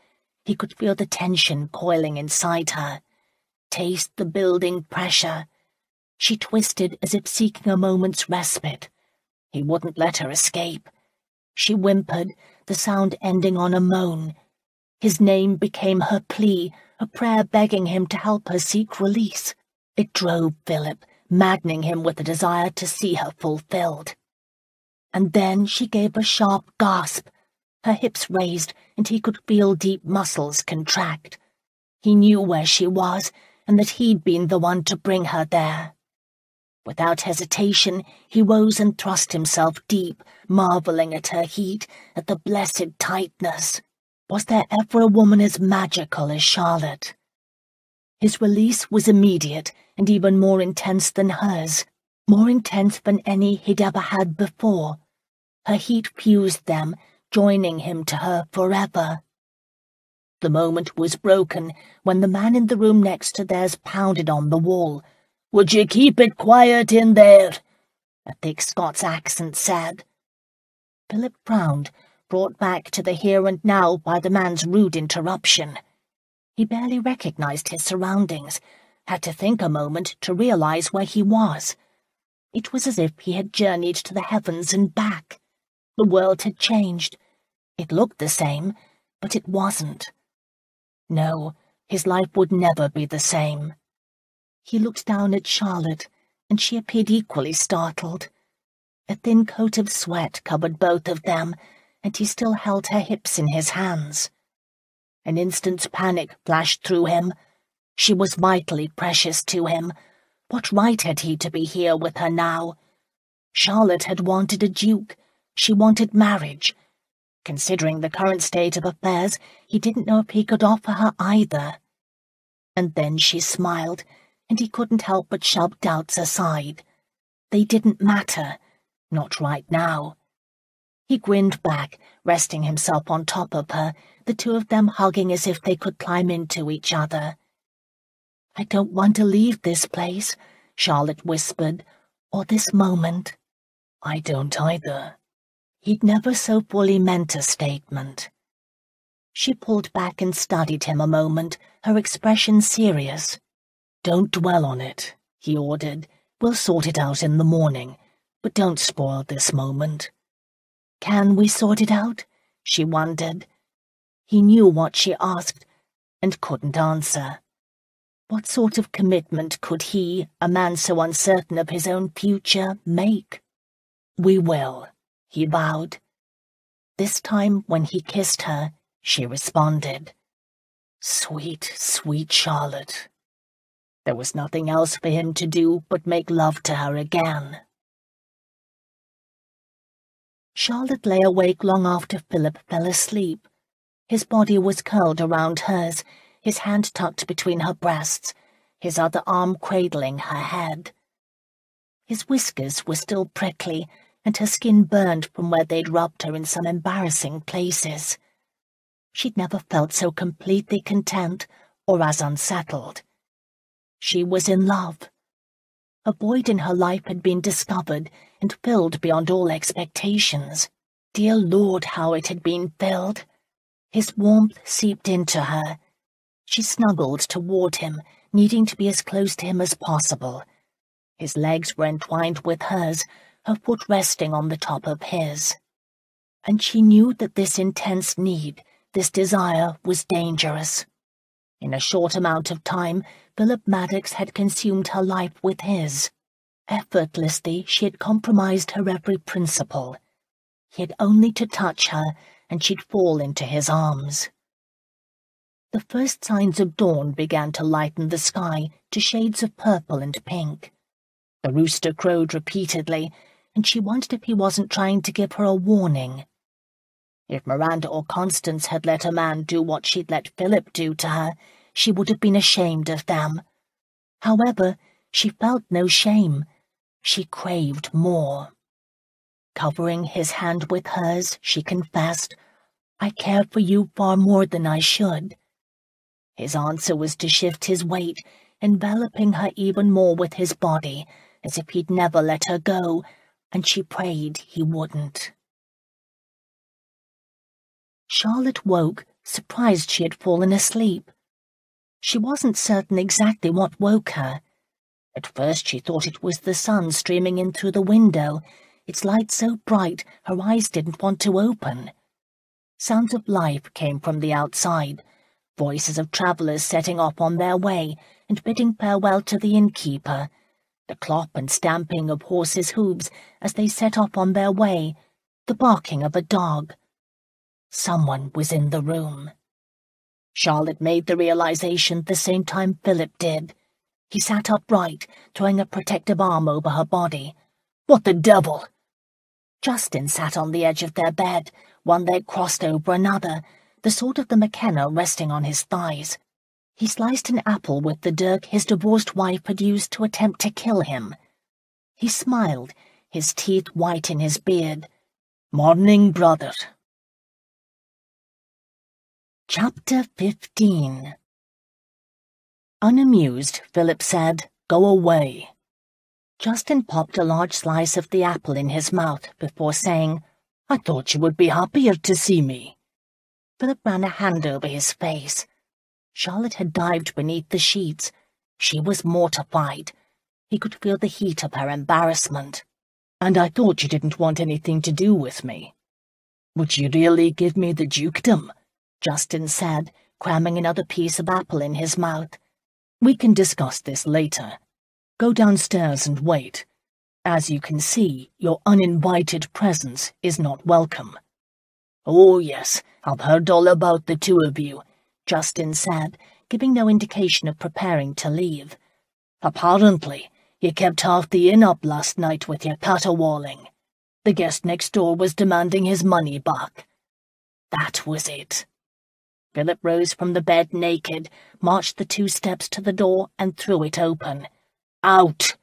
He could feel the tension coiling inside her. Taste the building pressure. She twisted as if seeking a moment's respite. He wouldn't let her escape. She whimpered, the sound ending on a moan. His name became her plea, a prayer begging him to help her seek release. It drove Philip, maddening him with a desire to see her fulfilled. And then she gave a sharp gasp. Her hips raised, and he could feel deep muscles contract. He knew where she was, and that he'd been the one to bring her there. Without hesitation, he rose and thrust himself deep, marvelling at her heat, at the blessed tightness. Was there ever a woman as magical as Charlotte? His release was immediate, and even more intense than hers, more intense than any he'd ever had before. Her heat fused them, joining him to her forever. The moment was broken when the man in the room next to theirs pounded on the wall. "Would you keep it quiet in there?" a thick Scots accent said. Philip frowned, brought back to the here and now by the man's rude interruption. He barely recognized his surroundings, had to think a moment to realize where he was. It was as if he had journeyed to the heavens and back. The world had changed. It looked the same, but it wasn't. No, his life would never be the same. He looked down at Charlotte, and she appeared equally startled. A thin coat of sweat covered both of them, and he still held her hips in his hands. An instant's panic flashed through him. She was vitally precious to him. What right had he to be here with her now? Charlotte had wanted a duke. She wanted marriage. Considering the current state of affairs, he didn't know if he could offer her either. And then she smiled, and he couldn't help but shove doubts aside. They didn't matter. Not right now. He grinned back, resting himself on top of her, the two of them hugging as if they could climb into each other. "I don't want to leave this place," Charlotte whispered, "or this moment." "I don't either." He'd never so fully meant a statement. She pulled back and studied him a moment, her expression serious. "Don't dwell on it," he ordered. "We'll sort it out in the morning, but don't spoil this moment." "Can we sort it out?" she wondered. He knew what she asked, and couldn't answer. What sort of commitment could he, a man so uncertain of his own future, make? "We will," he vowed. This time, when he kissed her, she responded. Sweet, sweet Charlotte. There was nothing else for him to do but make love to her again. Charlotte lay awake long after Philip fell asleep. His body was curled around hers, his hand tucked between her breasts, his other arm cradling her head. His whiskers were still prickly, and her skin burned from where they'd rubbed her in some embarrassing places. She'd never felt so completely content or as unsettled. She was in love. A void in her life had been discovered and filled beyond all expectations. Dear Lord, how it had been filled! His warmth seeped into her. She snuggled toward him, needing to be as close to him as possible. His legs were entwined with hers, her foot resting on the top of his. And she knew that this intense need, this desire, was dangerous. In a short amount of time, Phillip Maddox had consumed her life with his. Effortlessly, she had compromised her every principle. He had only to touch her, and she'd fall into his arms. The first signs of dawn began to lighten the sky to shades of purple and pink. The rooster crowed repeatedly, and she wondered if he wasn't trying to give her a warning. If Miranda or Constance had let a man do what she'd let Philip do to her, she would have been ashamed of them. However, she felt no shame. She craved more. Covering his hand with hers, she confessed, "I care for you far more than I should." His answer was to shift his weight, enveloping her even more with his body, as if he'd never let her go, and she prayed he wouldn't. Charlotte woke, surprised she had fallen asleep. She wasn't certain exactly what woke her. At first she thought it was the sun streaming in through the window, its light so bright her eyes didn't want to open. Sounds of life came from the outside, voices of travellers setting off on their way and bidding farewell to the innkeeper, the clop and stamping of horses' hooves as they set off on their way, the barking of a dog. Someone was in the room. Charlotte made the realization the same time Philip did. He sat upright, throwing a protective arm over her body. "What the devil?" Justin sat on the edge of their bed, one leg crossed over another, the sword of the McKenna resting on his thighs. He sliced an apple with the dirk his divorced wife had used to attempt to kill him. He smiled, his teeth white in his beard. "Morning, brother." Chapter 15. Unamused, Philip said, "Go away." Justin popped a large slice of the apple in his mouth before saying, "I thought you would be happier to see me." Philip ran a hand over his face. Charlotte had dived beneath the sheets. She was mortified. He could feel the heat of her embarrassment. "And I thought you didn't want anything to do with me. Would you really give me the dukedom?" Justin said, cramming another piece of apple in his mouth. "We can discuss this later. Go downstairs and wait. As you can see, your uninvited presence is not welcome." "Oh, yes, I've heard all about the two of you," Justin said, giving no indication of preparing to leave. "Apparently, you kept half the inn up last night with your caterwauling. The guest next door was demanding his money back." That was it. Philip rose from the bed naked, marched the 2 steps to the door, and threw it open. "Out!"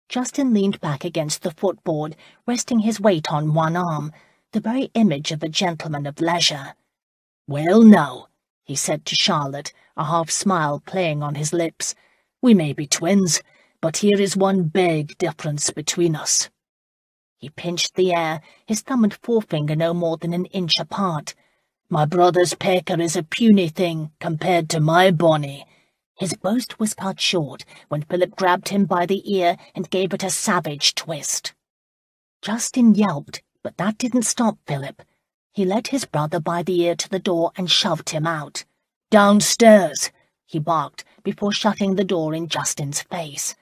Justin leaned back against the footboard, resting his weight on one arm, the very image of a gentleman of leisure. "Well now," he said to Charlotte, a half-smile playing on his lips, "we may be twins, but here is one big difference between us." He pinched the air, his thumb and forefinger no more than an inch apart. "My brother's pecker is a puny thing compared to my bonny." His boast was cut short when Philip grabbed him by the ear and gave it a savage twist. Justin yelped, but that didn't stop Philip. He led his brother by the ear to the door and shoved him out. "Downstairs," he barked before shutting the door in Justin's face.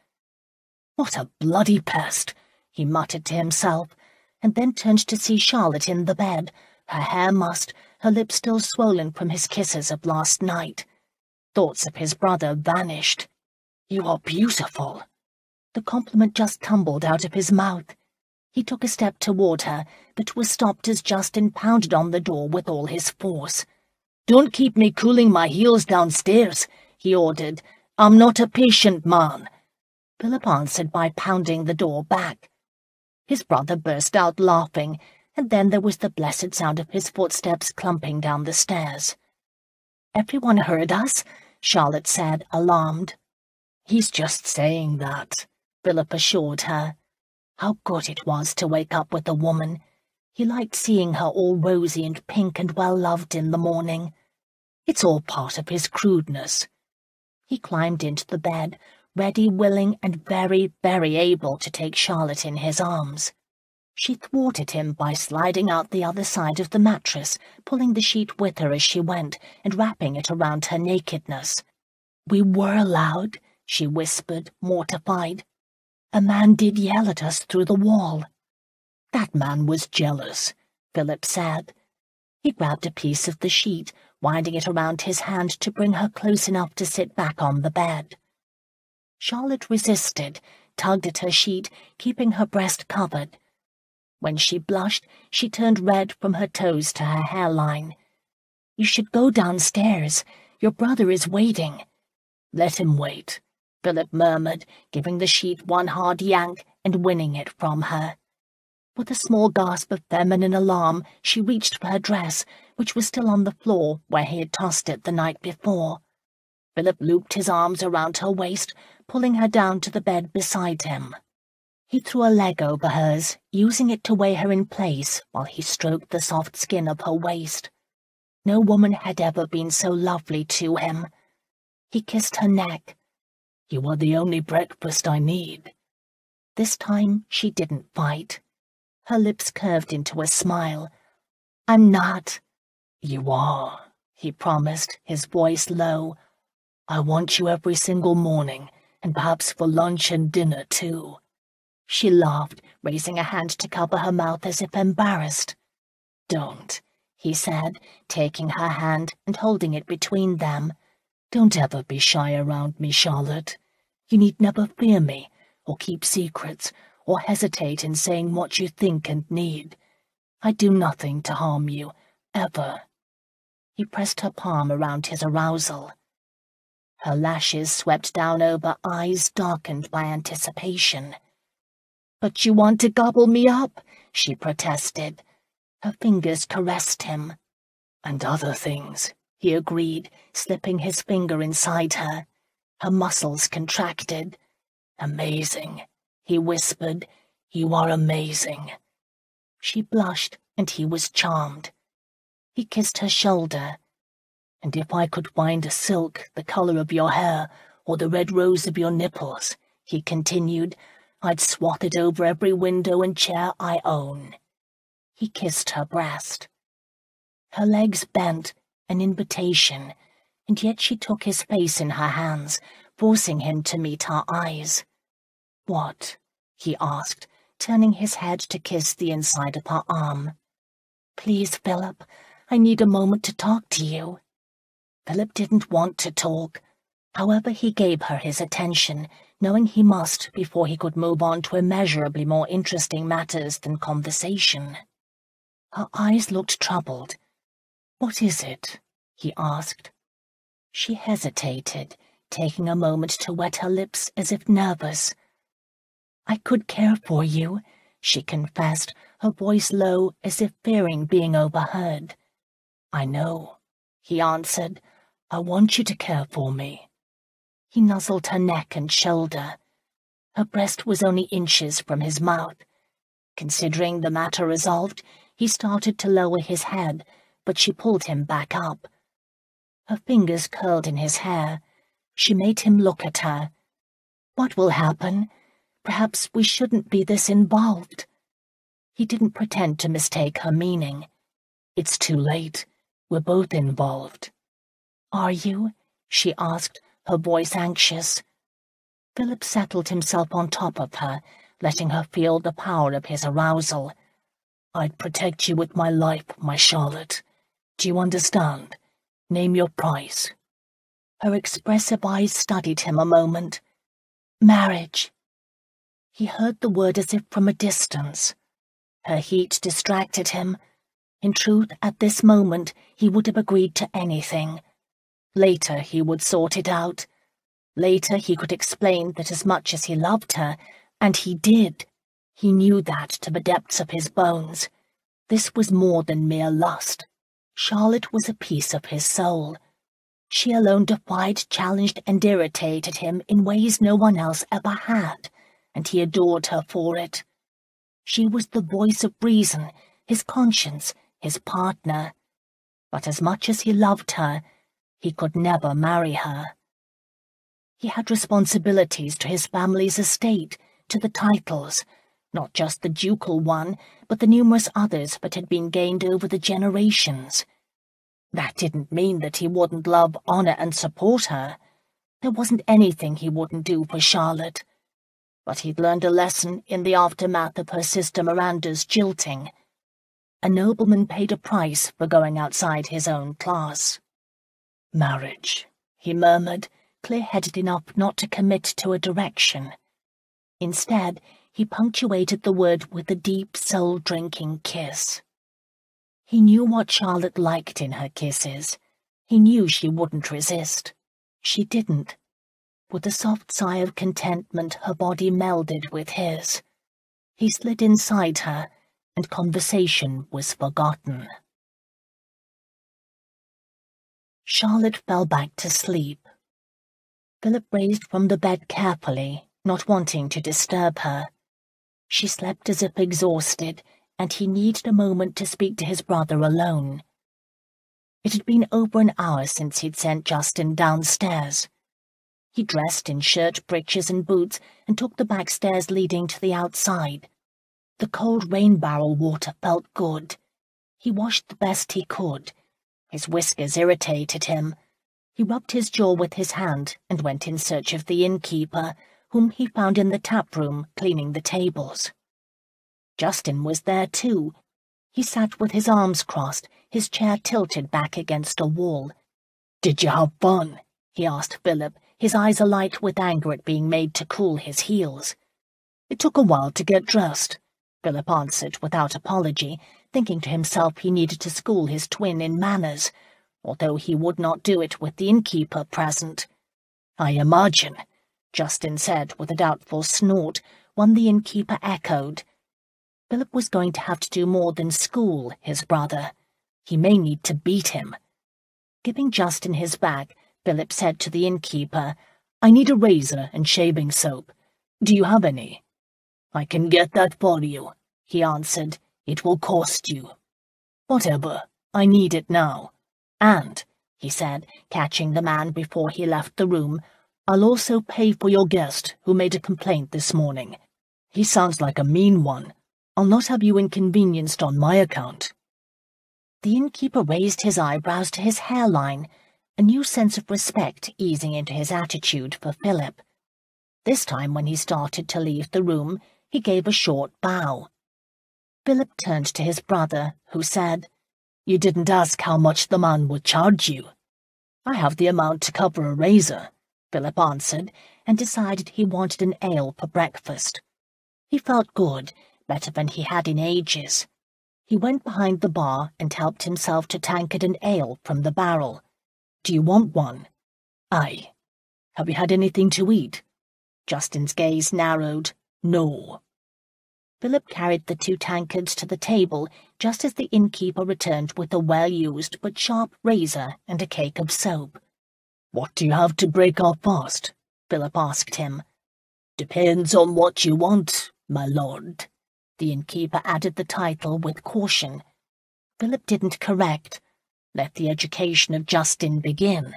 "What a bloody pest," he muttered to himself, and then turned to see Charlotte in the bed, her hair mussed, her lips still swollen from his kisses of last night. Thoughts of his brother vanished. "You are beautiful." The compliment just tumbled out of his mouth. He took a step toward her, but was stopped as Justin pounded on the door with all his force. "Don't keep me cooling my heels downstairs," he ordered. "I'm not a patient man." Philip answered by pounding the door back. His brother burst out laughing, and then there was the blessed sound of his footsteps clumping down the stairs. "Everyone heard us?" Charlotte said, alarmed. "He's just saying that," Philip assured her. How good it was to wake up with a woman. He liked seeing her all rosy and pink and well-loved in the morning. It's all part of his crudeness. He climbed into the bed, ready, willing, and very, very able to take Charlotte in his arms. She thwarted him by sliding out the other side of the mattress, pulling the sheet with her as she went, and wrapping it around her nakedness. "We were allowed," she whispered, mortified. "A man did yell at us through the wall." "That man was jealous," Philip said. He grabbed a piece of the sheet, winding it around his hand to bring her close enough to sit back on the bed. Charlotte resisted, tugged at her sheet, keeping her breast covered. When she blushed, she turned red from her toes to her hairline. "You should go downstairs. Your brother is waiting." "Let him wait," Philip murmured, giving the sheet one hard yank and winning it from her. With a small gasp of feminine alarm, she reached for her dress, which was still on the floor where he had tossed it the night before. Philip looped his arms around her waist, pulling her down to the bed beside him. He threw a leg over hers, using it to weigh her in place while he stroked the soft skin of her waist. No woman had ever been so lovely to him. He kissed her neck. "You are the only breakfast I need." This time she didn't fight. Her lips curved into a smile. "I'm not." "You are," he promised, his voice low. "I want you every single morning, and perhaps for lunch and dinner too." She laughed, raising a hand to cover her mouth as if embarrassed. "Don't," he said, taking her hand and holding it between them. Don't ever be shy around me, Charlotte. You need never fear me, or keep secrets, or hesitate in saying what you think and need. I do nothing to harm you, ever. He pressed her palm around his arousal. Her lashes swept down over eyes darkened by anticipation. But you want to gobble me up, she protested. Her fingers caressed him. And other things, he agreed, slipping his finger inside her. Her muscles contracted. Amazing, he whispered. You are amazing. She blushed, and he was charmed. He kissed her shoulder. And if I could find a silk the color of your hair, or the red rose of your nipples, he continued, I'd swathe it over every window and chair I own. He kissed her breast. Her legs bent, an invitation, and yet she took his face in her hands, forcing him to meet her eyes. What? He asked, turning his head to kiss the inside of her arm. Please, Philip, I need a moment to talk to you. Philip didn't want to talk. However, he gave her his attention, knowing he must before he could move on to immeasurably more interesting matters than conversation. Her eyes looked troubled. What is it? He asked. She hesitated, taking a moment to wet her lips as if nervous. I could care for you, she confessed, her voice low as if fearing being overheard. I know, he answered. I want you to care for me. He nuzzled her neck and shoulder. Her breast was only inches from his mouth. Considering the matter resolved, he started to lower his head, but she pulled him back up. Her fingers curled in his hair. She made him look at her. What will happen? Perhaps we shouldn't be this involved. He didn't pretend to mistake her meaning. It's too late. We're both involved. Are you? She asked, her voice anxious. Philip settled himself on top of her, letting her feel the power of his arousal. I'd protect you with my life, my Charlotte. Do you understand? Name your price. Her expressive eyes studied him a moment. Marriage. He heard the word as if from a distance. Her heat distracted him. In truth, at this moment, he would have agreed to anything. Later he would sort it out. Later he could explain that as much as he loved her, and he did, he knew that to the depths of his bones. This was more than mere lust. Charlotte was a piece of his soul. She alone defied, challenged, and irritated him in ways no one else ever had, and he adored her for it. She was the voice of reason, his conscience, his partner. But as much as he loved her, he could never marry her. He had responsibilities to his family's estate, to the titles, not just the ducal one, but the numerous others that had been gained over the generations. That didn't mean that he wouldn't love, honor, and support her. There wasn't anything he wouldn't do for Charlotte. But he'd learned a lesson in the aftermath of her sister Miranda's jilting. A nobleman paid a price for going outside his own class. Marriage, he murmured, clear-headed enough not to commit to a direction. Instead, he punctuated the word with a deep, soul-drinking kiss. He knew what Charlotte liked in her kisses. He knew she wouldn't resist. She didn't. With a soft sigh of contentment, her body melded with his. He slid inside her, and conversation was forgotten. Charlotte fell back to sleep. Philip raised from the bed carefully, not wanting to disturb her. She slept as if exhausted, and he needed a moment to speak to his brother alone. It had been over an hour since he'd sent Justin downstairs. He dressed in shirt, breeches, and boots and took the back stairs leading to the outside. The cold rain barrel water felt good. He washed the best he could. His whiskers irritated him. He rubbed his jaw with his hand and went in search of the innkeeper, whom he found in the tap-room cleaning the tables. Justin was there too. He sat with his arms crossed, his chair tilted back against a wall. "Did you have fun?" he asked Phillip, his eyes alight with anger at being made to cool his heels. "It took a while to get dressed," Phillip answered without apology, thinking to himself he needed to school his twin in manners, although he would not do it with the innkeeper present. "I imagine," Justin said with a doubtful snort, one the innkeeper echoed. Phillip was going to have to do more than school his brother. He may need to beat him. Giving Justin his bag, Phillip said to the innkeeper, "I need a razor and shaving soap. Do you have any?" "I can get that for you," he answered. "It will cost you." "Whatever. I need it now. And," he said, catching the man before he left the room, "I'll also pay for your guest who made a complaint this morning. He sounds like a mean one. I'll not have you inconvenienced on my account." The innkeeper raised his eyebrows to his hairline, a new sense of respect easing into his attitude for Phillip. This time when he started to leave the room, he gave a short bow. Phillip turned to his brother, who said, "You didn't ask how much the man would charge you." "I have the amount to cover a razor," Phillip answered, and decided he wanted an ale for breakfast. He felt good, better than he had in ages. He went behind the bar and helped himself to tankard and ale from the barrel. "Do you want one?" "Aye." "Have you had anything to eat?" Justin's gaze narrowed. "No." Phillip carried the 2 tankards to the table just as the innkeeper returned with a well-used but sharp razor and a cake of soap. "What do you have to break our fast?" Phillip asked him. "Depends on what you want, my lord." The innkeeper added the title with caution. Phillip didn't correct. Let the education of Justin begin.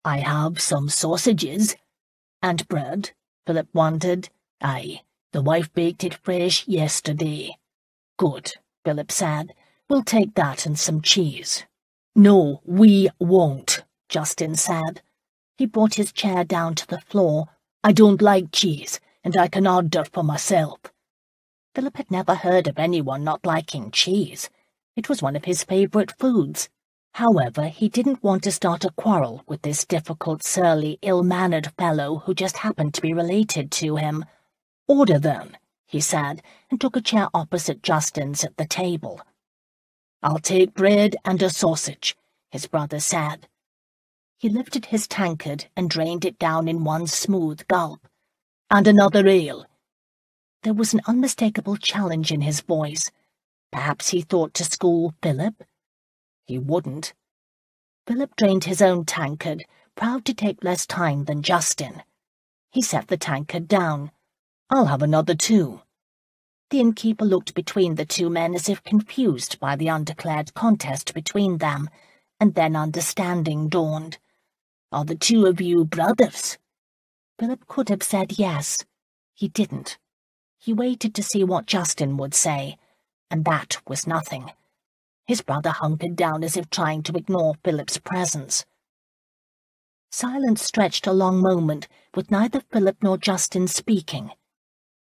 "I have some sausages." "And bread?" Phillip wondered. "Aye, the wife baked it fresh yesterday." "Good," Phillip said. "We'll take that and some cheese." "No, we won't," Justin said. He brought his chair down to the floor. "I don't like cheese, and I can order for myself." Phillip had never heard of anyone not liking cheese. It was one of his favourite foods. However, he didn't want to start a quarrel with this difficult, surly, ill-mannered fellow who just happened to be related to him. "Order then," he said, and took a chair opposite Justin's at the table. "I'll take bread and a sausage," his brother said. He lifted his tankard and drained it down in one smooth gulp. "And another ale." There was an unmistakable challenge in his voice. Perhaps he thought to school Phillip? He wouldn't. Phillip drained his own tankard, proud to take less time than Justin. He set the tankard down. "I'll have another too." The innkeeper looked between the 2 men as if confused by the undeclared contest between them, and then understanding dawned. "Are the 2 of you brothers?" Phillip could have said yes. He didn't. He waited to see what Justin would say, and that was nothing. His brother hunkered down as if trying to ignore Phillip's presence. Silence stretched a long moment, with neither Phillip nor Justin speaking.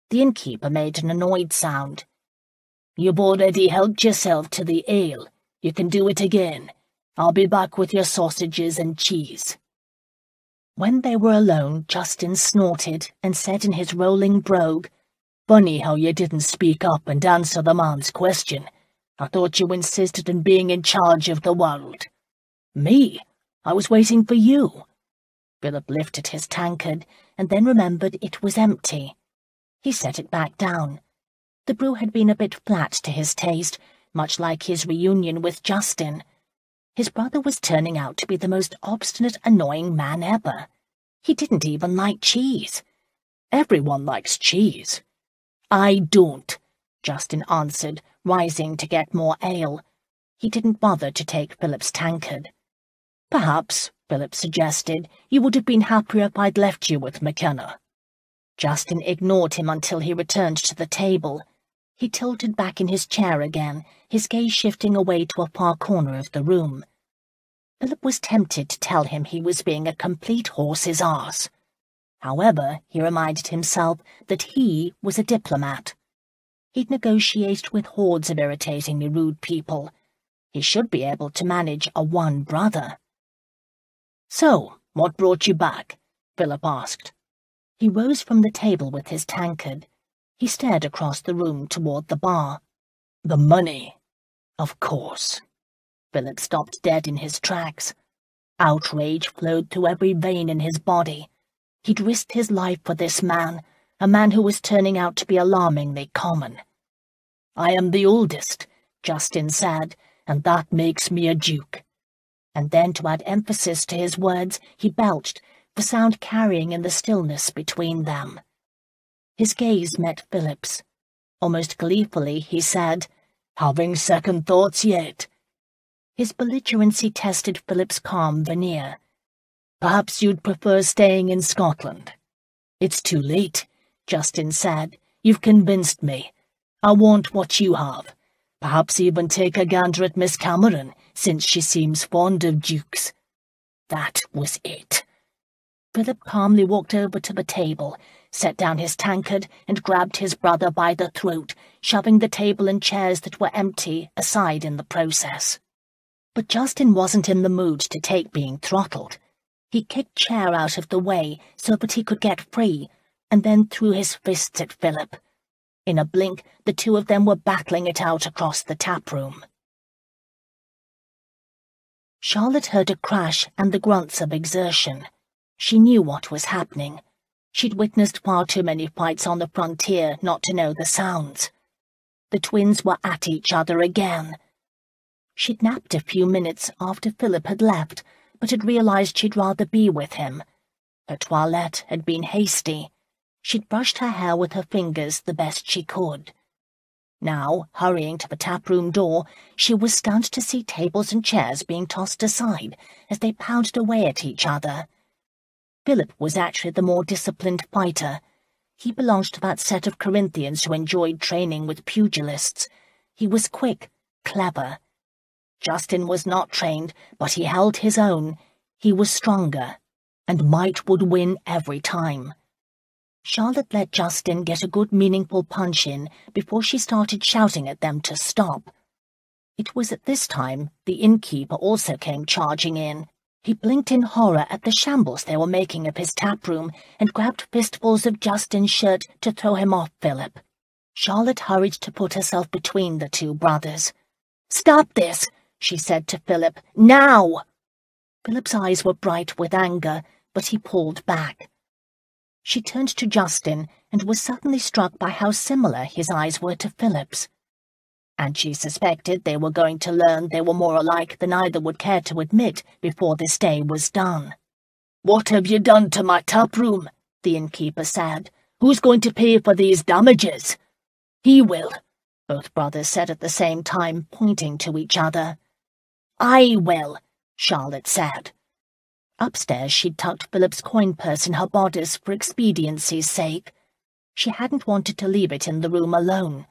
The innkeeper made an annoyed sound. "You've already helped yourself to the ale. You can do it again. I'll be back with your sausages and cheese." When they were alone, Justin snorted and said in his rolling brogue, "Funny how you didn't speak up and answer the man's question. I thought you insisted on being in charge of the world." "Me? I was waiting for you." Phillip lifted his tankard and then remembered it was empty. He set it back down. The brew had been a bit flat to his taste, much like his reunion with Justin. His brother was turning out to be the most obstinate, annoying man ever. He didn't even like cheese. "Everyone likes cheese." "I don't," Justin answered, rising to get more ale. He didn't bother to take Phillip's tankard. "Perhaps," Phillip suggested, "you would have been happier if I'd left you with McKenna." Justin ignored him until he returned to the table. He tilted back in his chair again, his gaze shifting away to a far corner of the room. Phillip was tempted to tell him he was being a complete horse's arse. However, he reminded himself that he was a diplomat. He'd negotiated with hordes of irritatingly rude people. He should be able to manage a one brother. "So, what brought you back?" Philip asked. He rose from the table with his tankard. He stared across the room toward the bar. "The money. Of course." Philip stopped dead in his tracks. Outrage flowed through every vein in his body. He'd risked his life for this man, a man who was turning out to be alarmingly common. "I am the oldest," Justin said, "and that makes me a duke." And then, to add emphasis to his words, he belched, the sound carrying in the stillness between them. His gaze met Philip's. Almost gleefully, he said, "Having second thoughts yet?" His belligerency tested Philip's calm veneer. "Perhaps you'd prefer staying in Scotland." "It's too late," Justin said. "You've convinced me. I want what you have. Perhaps even take a gander at Miss Cameron, since she seems fond of dukes." That was it. Philip calmly walked over to the table, set down his tankard, and grabbed his brother by the throat, shoving the table and chairs that were empty aside in the process. But Justin wasn't in the mood to take being throttled. He kicked chair out of the way so that he could get free, and then threw his fists at Philip. In a blink, the two of them were battling it out across the taproom. Charlotte heard a crash and the grunts of exertion. She knew what was happening. She'd witnessed far too many fights on the frontier not to know the sounds. The twins were at each other again. She'd napped a few minutes after Philip had left, but had realized she'd rather be with him. Her toilette had been hasty. She'd brushed her hair with her fingers the best she could. Now, hurrying to the taproom door, she was stunned to see tables and chairs being tossed aside as they pounded away at each other. Philip was actually the more disciplined fighter. He belonged to that set of Corinthians who enjoyed training with pugilists. He was quick, clever. Justin was not trained, but he held his own. He was stronger, and might would win every time. Charlotte let Justin get a good meaningful punch in before she started shouting at them to stop. It was at this time the innkeeper also came charging in. He blinked in horror at the shambles they were making of his taproom and grabbed fistfuls of Justin's shirt to throw him off Philip. Charlotte hurried to put herself between the two brothers. "Stop this," she said to Philip. "Now!" Philip's eyes were bright with anger, but he pulled back. She turned to Justin and was suddenly struck by how similar his eyes were to Philip's. And she suspected they were going to learn they were more alike than either would care to admit before this day was done. "What have you done to my taproom?" the innkeeper said. "Who's going to pay for these damages?" "He will," both brothers said at the same time, pointing to each other. "I will," Charlotte said. Upstairs she'd tucked Philip's coin purse in her bodice for expediency's sake. She hadn't wanted to leave it in the room alone.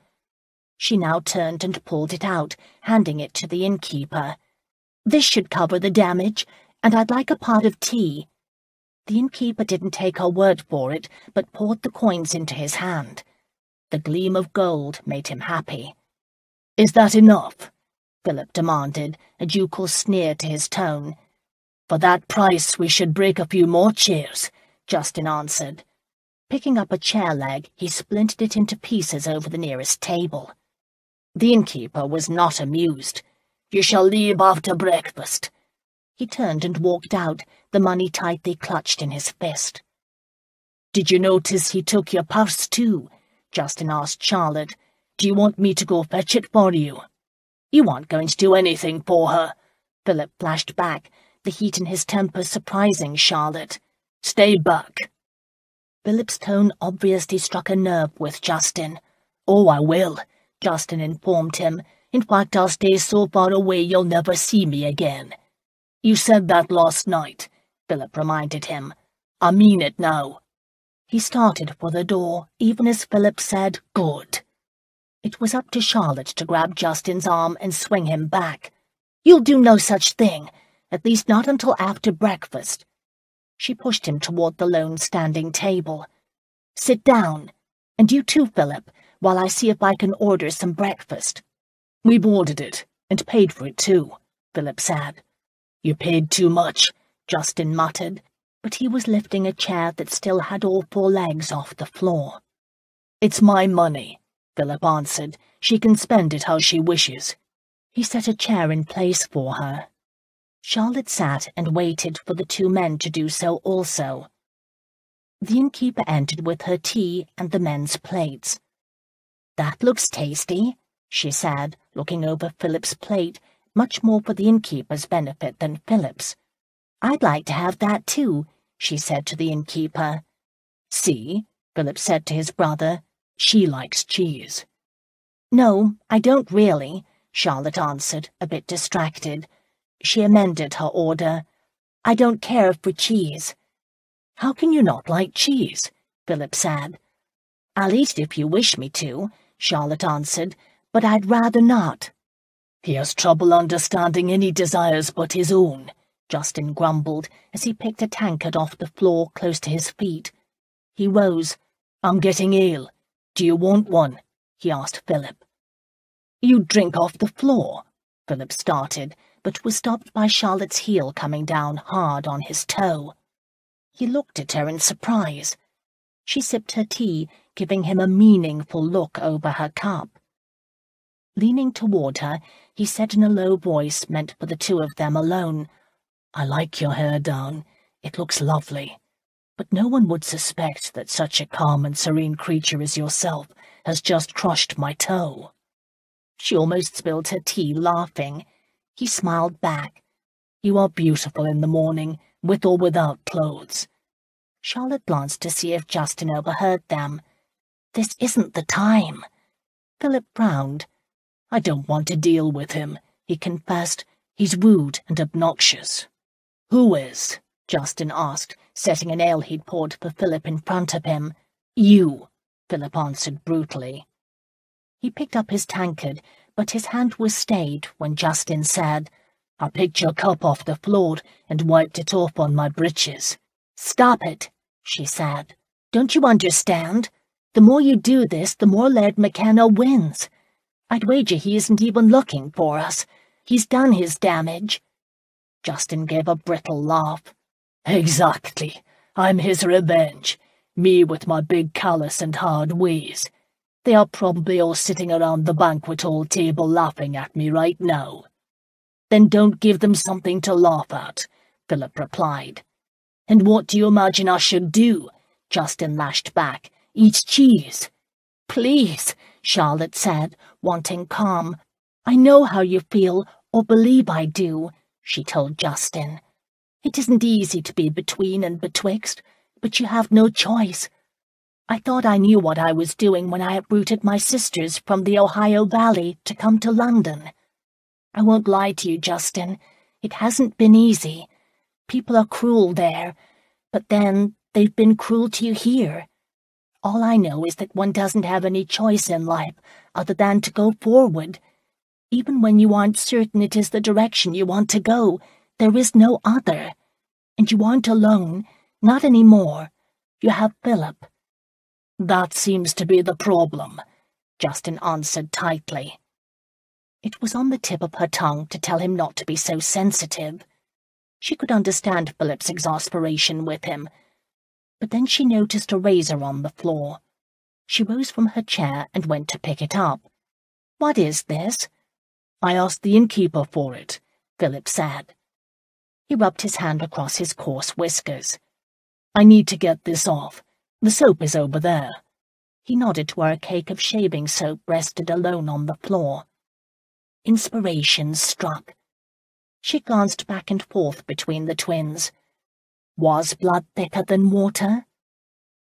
She now turned and pulled it out, handing it to the innkeeper. "This should cover the damage, and I'd like a pot of tea." The innkeeper didn't take her word for it, but poured the coins into his hand. The gleam of gold made him happy. "Is that enough?" Philip demanded, a ducal sneer to his tone. "For that price we should break a few more chairs," Justin answered. Picking up a chair leg, he splintered it into pieces over the nearest table. The innkeeper was not amused. "You shall leave after breakfast." He turned and walked out, the money tightly clutched in his fist. "Did you notice he took your purse too?" Justin asked Charlotte. "Do you want me to go fetch it for you?" "You aren't going to do anything for her," Philip flashed back, the heat in his temper surprising Charlotte. "Stay back." Philip's tone obviously struck a nerve with Justin. "Oh, I will," Justin informed him. "In fact, I'll stay so far away you'll never see me again." "You said that last night," Philip reminded him. "I mean it now." He started for the door, even as Philip said, "Good." It was up to Charlotte to grab Justin's arm and swing him back. "You'll do no such thing, at least not until after breakfast." She pushed him toward the lone standing table. "Sit down. And you too, Philip, while I see if I can order some breakfast." "We've ordered it," And paid for it too, Phillip said. You paid too much, Justin muttered, but he was lifting a chair that still had all 4 legs off the floor. It's my money, Phillip answered. She can spend it how she wishes. He set a chair in place for her. Charlotte sat and waited for the 2 men to do so also. The innkeeper entered with her tea and the men's plates. "That looks tasty," she said, looking over Philip's plate, much more for the innkeeper's benefit than Philip's. "I'd like to have that too," she said to the innkeeper. "See," Philip said to his brother, "she likes cheese." "No, I don't really," Charlotte answered, a bit distracted. She amended her order. "I don't care for cheese." "How can you not like cheese?" Philip said. "I'll eat it if you wish me to," Charlotte answered, "but I'd rather not." "He has trouble understanding any desires but his own," Justin grumbled as he picked a tankard off the floor close to his feet. He rose. "I'm getting ill. Do you want one?" he asked Philip. "You drink off the floor?" Philip started, but was stopped by Charlotte's heel coming down hard on his toe. He looked at her in surprise. She sipped her tea, giving him a meaningful look over her cup. Leaning toward her, he said in a low voice meant for the 2 of them alone, "I like your hair down. It looks lovely. But no one would suspect that such a calm and serene creature as yourself has just crushed my toe." She almost spilled her tea, laughing. He smiled back. "You are beautiful in the morning, with or without clothes." Charlotte glanced to see if Justin overheard them. "This isn't the time." Philip frowned. "I don't want to deal with him," he confessed. "He's rude and obnoxious." "Who is?" Justin asked, setting an ale he'd poured for Philip in front of him. "You," Philip answered brutally. He picked up his tankard, but his hand was stayed when Justin said, "I picked your cup off the floor and wiped it off on my breeches." "Stop it," she said. "Don't you understand? The more you do this, the more Laird McKenna wins. I'd wager he isn't even looking for us. He's done his damage." Justin gave a brittle laugh. "Exactly. I'm his revenge. Me with my big callous and hard ways. They are probably all sitting around the banquet hall table laughing at me right now." "Then don't give them something to laugh at," Philip replied. "And what do you imagine I should do?" Justin lashed back. "Eat cheese." "Please," Charlotte said, wanting calm. "I know how you feel, or believe I do," she told Justin. "It isn't easy to be between and betwixt, but you have no choice. I thought I knew what I was doing when I uprooted my sisters from the Ohio Valley to come to London. I won't lie to you, Justin. It hasn't been easy. People are cruel there, but then they've been cruel to you here. All I know is that one doesn't have any choice in life other than to go forward. Even when you aren't certain it is the direction you want to go, there is no other. And you aren't alone, not anymore. You have Philip." "That seems to be the problem," Justin answered tightly. It was on the tip of her tongue to tell him not to be so sensitive. She could understand Philip's exasperation with him. But then she noticed a razor on the floor. She rose from her chair and went to pick it up. "What is this?" "I asked the innkeeper for it," Philip said. He rubbed his hand across his coarse whiskers. "I need to get this off. The soap is over there." He nodded to where a cake of shaving soap rested alone on the floor. Inspiration struck. She glanced back and forth between the twins. Was blood thicker than water?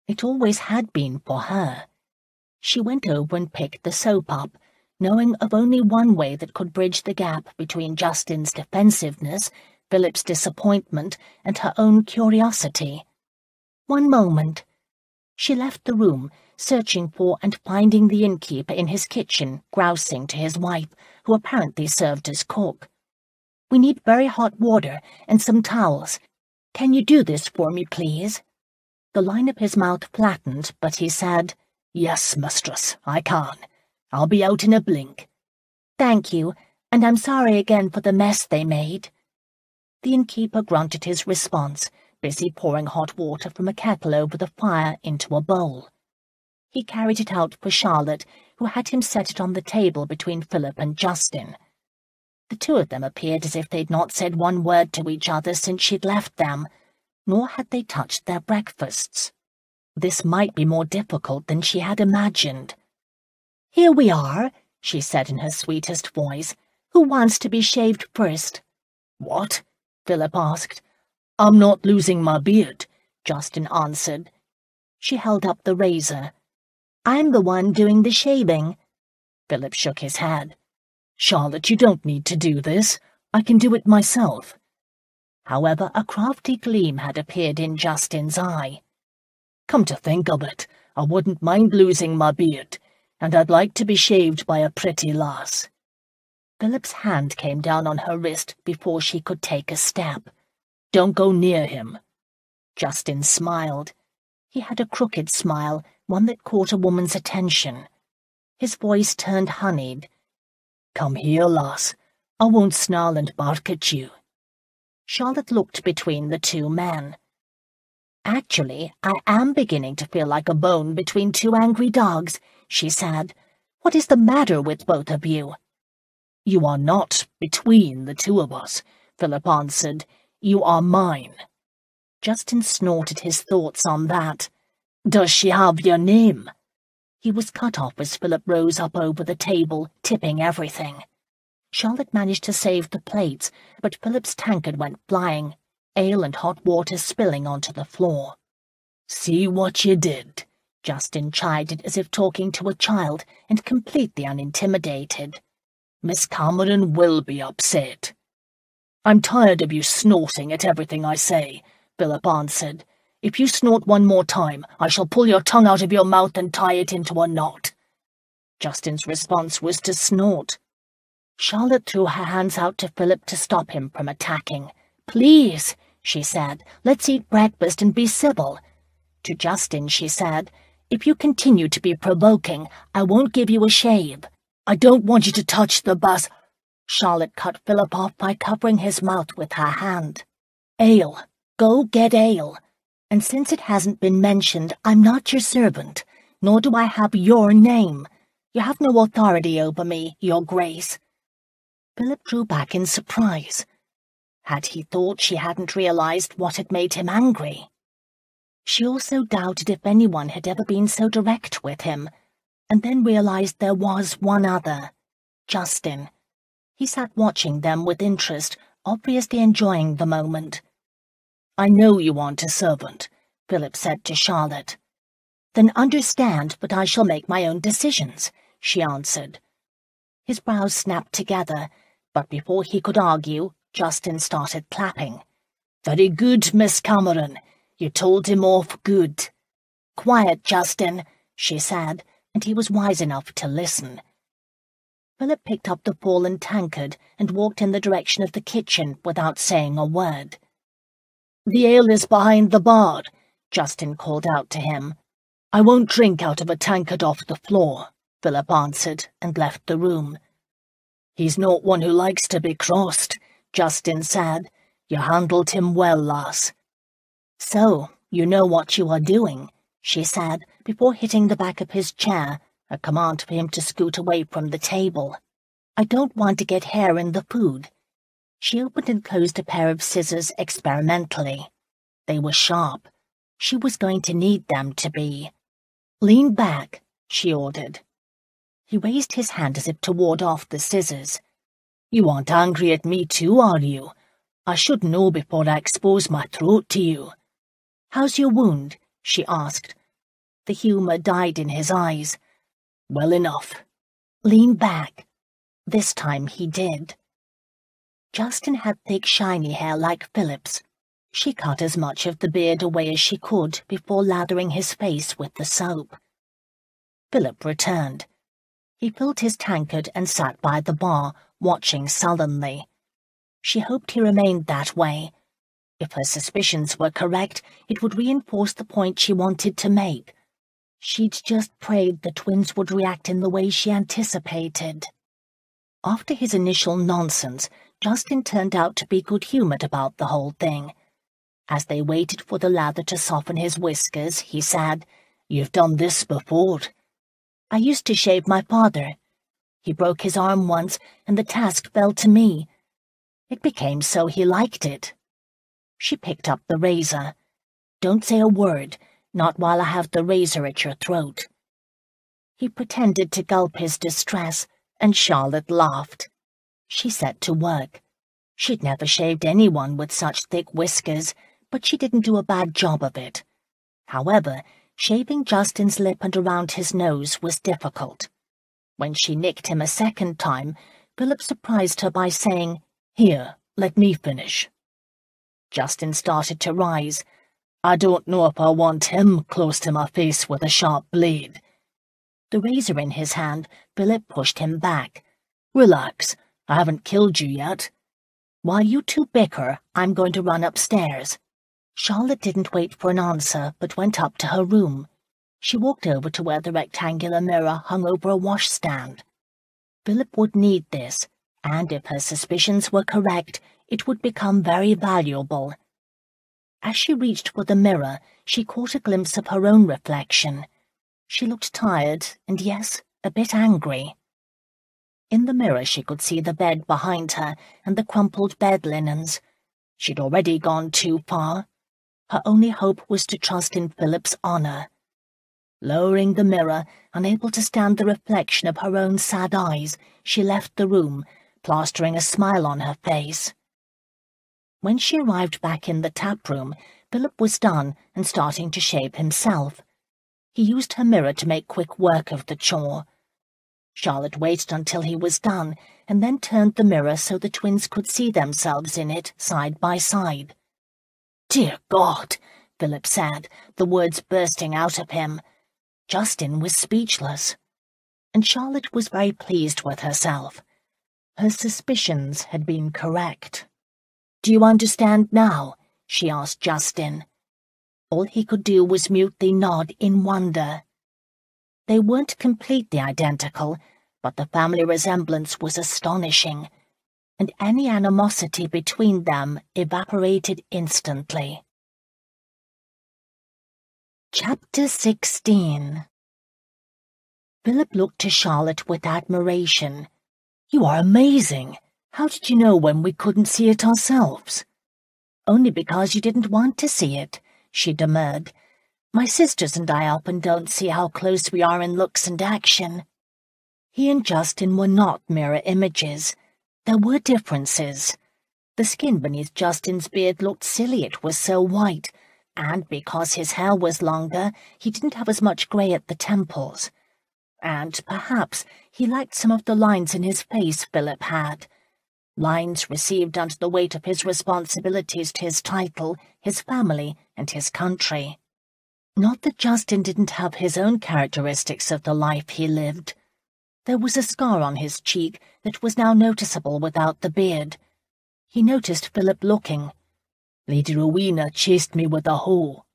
It always had been for her. She went over and picked the soap up, knowing of only one way that could bridge the gap between Justin's defensiveness, Philip's disappointment, and her own curiosity. One moment. She left the room, searching for and finding the innkeeper in his kitchen, grousing to his wife, who apparently served as cook. "We need very hot water and some towels. Can you do this for me, please?" The line of his mouth flattened, but he said, "Yes, mistress, I can. I'll be out in a blink." "Thank you. And I'm sorry again for the mess they made." The innkeeper grunted his response, busy pouring hot water from a kettle over the fire into a bowl. He carried it out for Charlotte, who had him set it on the table between Philip and Justin. The two of them appeared as if they'd not said one word to each other since she'd left them, nor had they touched their breakfasts. This might be more difficult than she had imagined. "Here we are," she said in her sweetest voice. "Who wants to be shaved first?" "What?" Philip asked. "I'm not losing my beard," Justin answered. She held up the razor. "I'm the one doing the shaving." Philip shook his head. "Charlotte, you don't need to do this. I can do it myself." However, a crafty gleam had appeared in Justin's eye. "Come to think of it, I wouldn't mind losing my beard, and I'd like to be shaved by a pretty lass." Philip's hand came down on her wrist before she could take a step. "Don't go near him." Justin smiled. He had a crooked smile, one that caught a woman's attention. His voice turned honeyed. "Come here, lass. I won't snarl and bark at you." Charlotte looked between the two men. "Actually, I am beginning to feel like a bone between two angry dogs," she said. "What is the matter with both of you?" "You are not between the two of us," Philip answered. "You are mine." Justin snorted his thoughts on that. "Does she have your name?" He was cut off as Philip rose up over the table, tipping everything. Charlotte managed to save the plates, but Philip's tankard went flying, ale and hot water spilling onto the floor. "See what you did," Justin chided as if talking to a child, and completely unintimidated. "Miss Cameron will be upset." "I'm tired of you snorting at everything I say," Philip answered. "If you snort one more time, I shall pull your tongue out of your mouth and tie it into a knot." Justin's response was to snort. Charlotte threw her hands out to Philip to stop him from attacking. "Please," she said, "let's eat breakfast and be civil." To Justin she said, "If you continue to be provoking, I won't give you a shave." "I don't want you to touch the bus." Charlotte cut Philip off by covering his mouth with her hand. "Ale. Go get ale. And since it hasn't been mentioned, I'm not your servant, nor do I have your name. You have no authority over me, Your Grace." Philip drew back in surprise. Had he thought she hadn't realized what had made him angry? She also doubted if anyone had ever been so direct with him, and then realized there was one other, Justin. He sat watching them with interest, obviously enjoying the moment. "I know you want a servant," Philip said to Charlotte. "Then understand that I shall make my own decisions," she answered. His brows snapped together, but before he could argue, Justin started clapping. "Very good, Miss Cameron. You told him off good." "Quiet, Justin," she said, and he was wise enough to listen. Philip picked up the fallen tankard and walked in the direction of the kitchen without saying a word. "The ale is behind the bar," Justin called out to him. "I won't drink out of a tankard off the floor," Philip answered, and left the room. "He's not one who likes to be crossed," Justin said. "You handled him well, lass." "So, you know what you are doing," she said, before hitting the back of his chair, a command for him to scoot away from the table. "I don't want to get hair in the food." She opened and closed a pair of scissors experimentally. They were sharp. She was going to need them to be. "Lean back," she ordered. He raised his hand as if to ward off the scissors. "You aren't angry at me too, are you? I should know before I expose my throat to you." "How's your wound?" she asked. The humour died in his eyes. "Well enough." "Lean back." This time he did. Justin had thick, shiny hair like Philip's. She cut as much of the beard away as she could before lathering his face with the soap. Philip returned. He filled his tankard and sat by the bar, watching sullenly. She hoped he remained that way. If her suspicions were correct, it would reinforce the point she wanted to make. She'd just prayed the twins would react in the way she anticipated. After his initial nonsense, Justin turned out to be good-humoured about the whole thing. As they waited for the lather to soften his whiskers, he said, "You've done this before." "I used to shave my father. He broke his arm once, and the task fell to me. It became so he liked it." She picked up the razor. "Don't say a word, not while I have the razor at your throat." He pretended to gulp his distress, and Charlotte laughed. She set to work. She'd never shaved anyone with such thick whiskers, but she didn't do a bad job of it. However, shaving Justin's lip and around his nose was difficult. When she nicked him a second time, Phillip surprised her by saying, "Here, let me finish." Justin started to rise. "I don't know if I want him close to my face with a sharp blade." The razor in his hand, Phillip pushed him back. "Relax, I haven't killed you yet. While you two bicker, I'm going to run upstairs." Charlotte didn't wait for an answer, but went up to her room. She walked over to where the rectangular mirror hung over a washstand. Phillip would need this, and if her suspicions were correct, it would become very valuable. As she reached for the mirror, she caught a glimpse of her own reflection. She looked tired and, yes, a bit angry. In the mirror she could see the bed behind her and the crumpled bed linens. She'd already gone too far. Her only hope was to trust in Philip's honour. Lowering the mirror, unable to stand the reflection of her own sad eyes, she left the room, plastering a smile on her face. When she arrived back in the tap-room, Philip was done and starting to shave himself. He used her mirror to make quick work of the chore. Charlotte waited until he was done, and then turned the mirror so the twins could see themselves in it side by side. "Dear God," Philip said, the words bursting out of him. Justin was speechless, and Charlotte was very pleased with herself. Her suspicions had been correct. "Do you understand now?" she asked Justin. All he could do was mutely nod in wonder. They weren't completely identical, but the family resemblance was astonishing, and any animosity between them evaporated instantly. Chapter 16. Philip looked to Charlotte with admiration. "You are amazing. How did you know when we couldn't see it ourselves?" "Only because you didn't want to see it," she demurred. "My sisters and I often don't see how close we are in looks and action." He and Justin were not mirror images. There were differences. The skin beneath Justin's beard looked silly, it was so white, and because his hair was longer, he didn't have as much grey at the temples. And perhaps he lacked some of the lines in his face Philip had. Lines received under the weight of his responsibilities to his title, his family, and his country. Not that Justin didn't have his own characteristics of the life he lived. There was a scar on his cheek that was now noticeable without the beard. He noticed Philip looking. "Lady Rowena chased me with a hoe."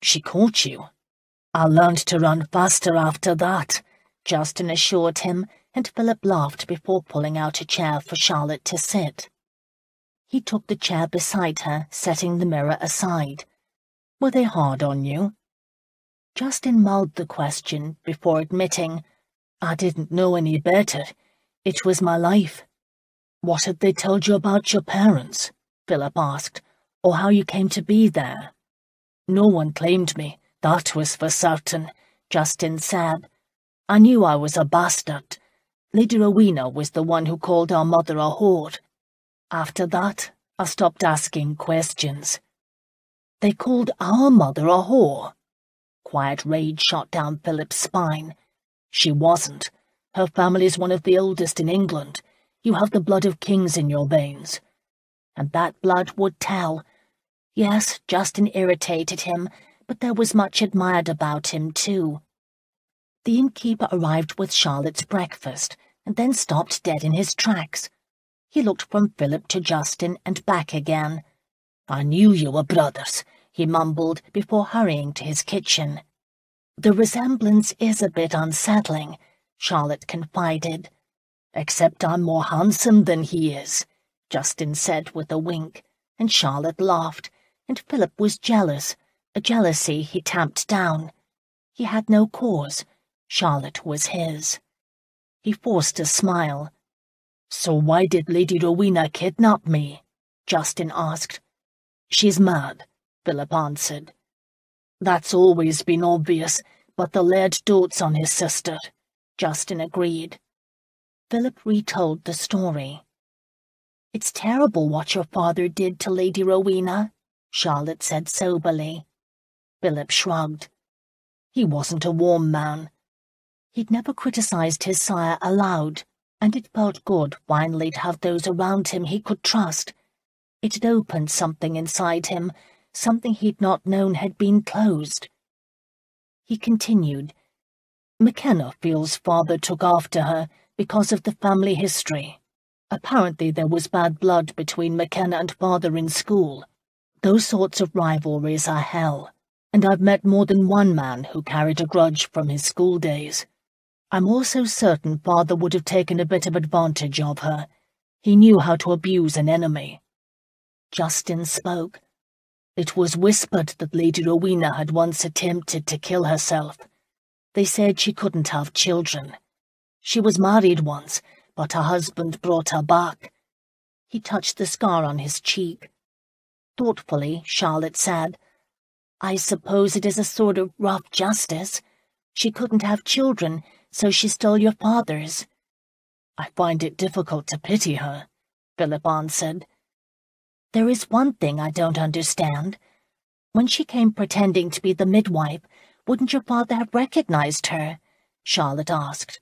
"She caught you?" "I learned to run faster after that," Justin assured him, and Philip laughed before pulling out a chair for Charlotte to sit. He took the chair beside her, setting the mirror aside. "Were they hard on you?" Justin mulled the question before admitting, "I didn't know any better. It was my life." "What had they told you about your parents?" Philip asked, "or how you came to be there?" "No one claimed me, that was for certain," Justin said. "I knew I was a bastard. Lady Rowena was the one who called our mother a whore. After that, I stopped asking questions." "They called our mother a whore?" Quiet rage shot down Philip's spine. "She wasn't. Her family's one of the oldest in England. You have the blood of kings in your veins." And that blood would tell. Yes, Justin irritated him, but there was much admired about him, too. The innkeeper arrived with Charlotte's breakfast, and then stopped dead in his tracks. He looked from Philip to Justin and back again. "I knew you were brothers," he mumbled before hurrying to his kitchen. "The resemblance is a bit unsettling," Charlotte confided. Except I'm more handsome than he is, Justin said with a wink, and Charlotte laughed, and Philip was jealous, a jealousy he tamped down. He had no cause. Charlotte was his. He forced a smile. "So why did Lady Rowena kidnap me?" Justin asked. "She's mad," Philip answered. "That's always been obvious, but the laird dotes on his sister," Justin agreed. Philip retold the story. "It's terrible what your father did to Lady Rowena," Charlotte said soberly. Philip shrugged. He wasn't a warm man. He'd never criticized his sire aloud, and it felt good finally to have those around him he could trust. It had opened something inside him, something he'd not known had been closed. He continued, "McKenna feels father took after her because of the family history. Apparently there was bad blood between McKenna and father in school. Those sorts of rivalries are hell, and I've met more than one man who carried a grudge from his school days. I'm also certain father would have taken a bit of advantage of her. He knew how to abuse an enemy." Justin spoke. "It was whispered that Lady Rowena had once attempted to kill herself. They said she couldn't have children. She was married once, but her husband brought her back." He touched the scar on his cheek. Thoughtfully, Charlotte said, "I suppose it is a sort of rough justice. She couldn't have children, so she stole your father's." "I find it difficult to pity her," Philip answered. "There is one thing I don't understand. When she came pretending to be the midwife, wouldn't your father have recognized her?" Charlotte asked.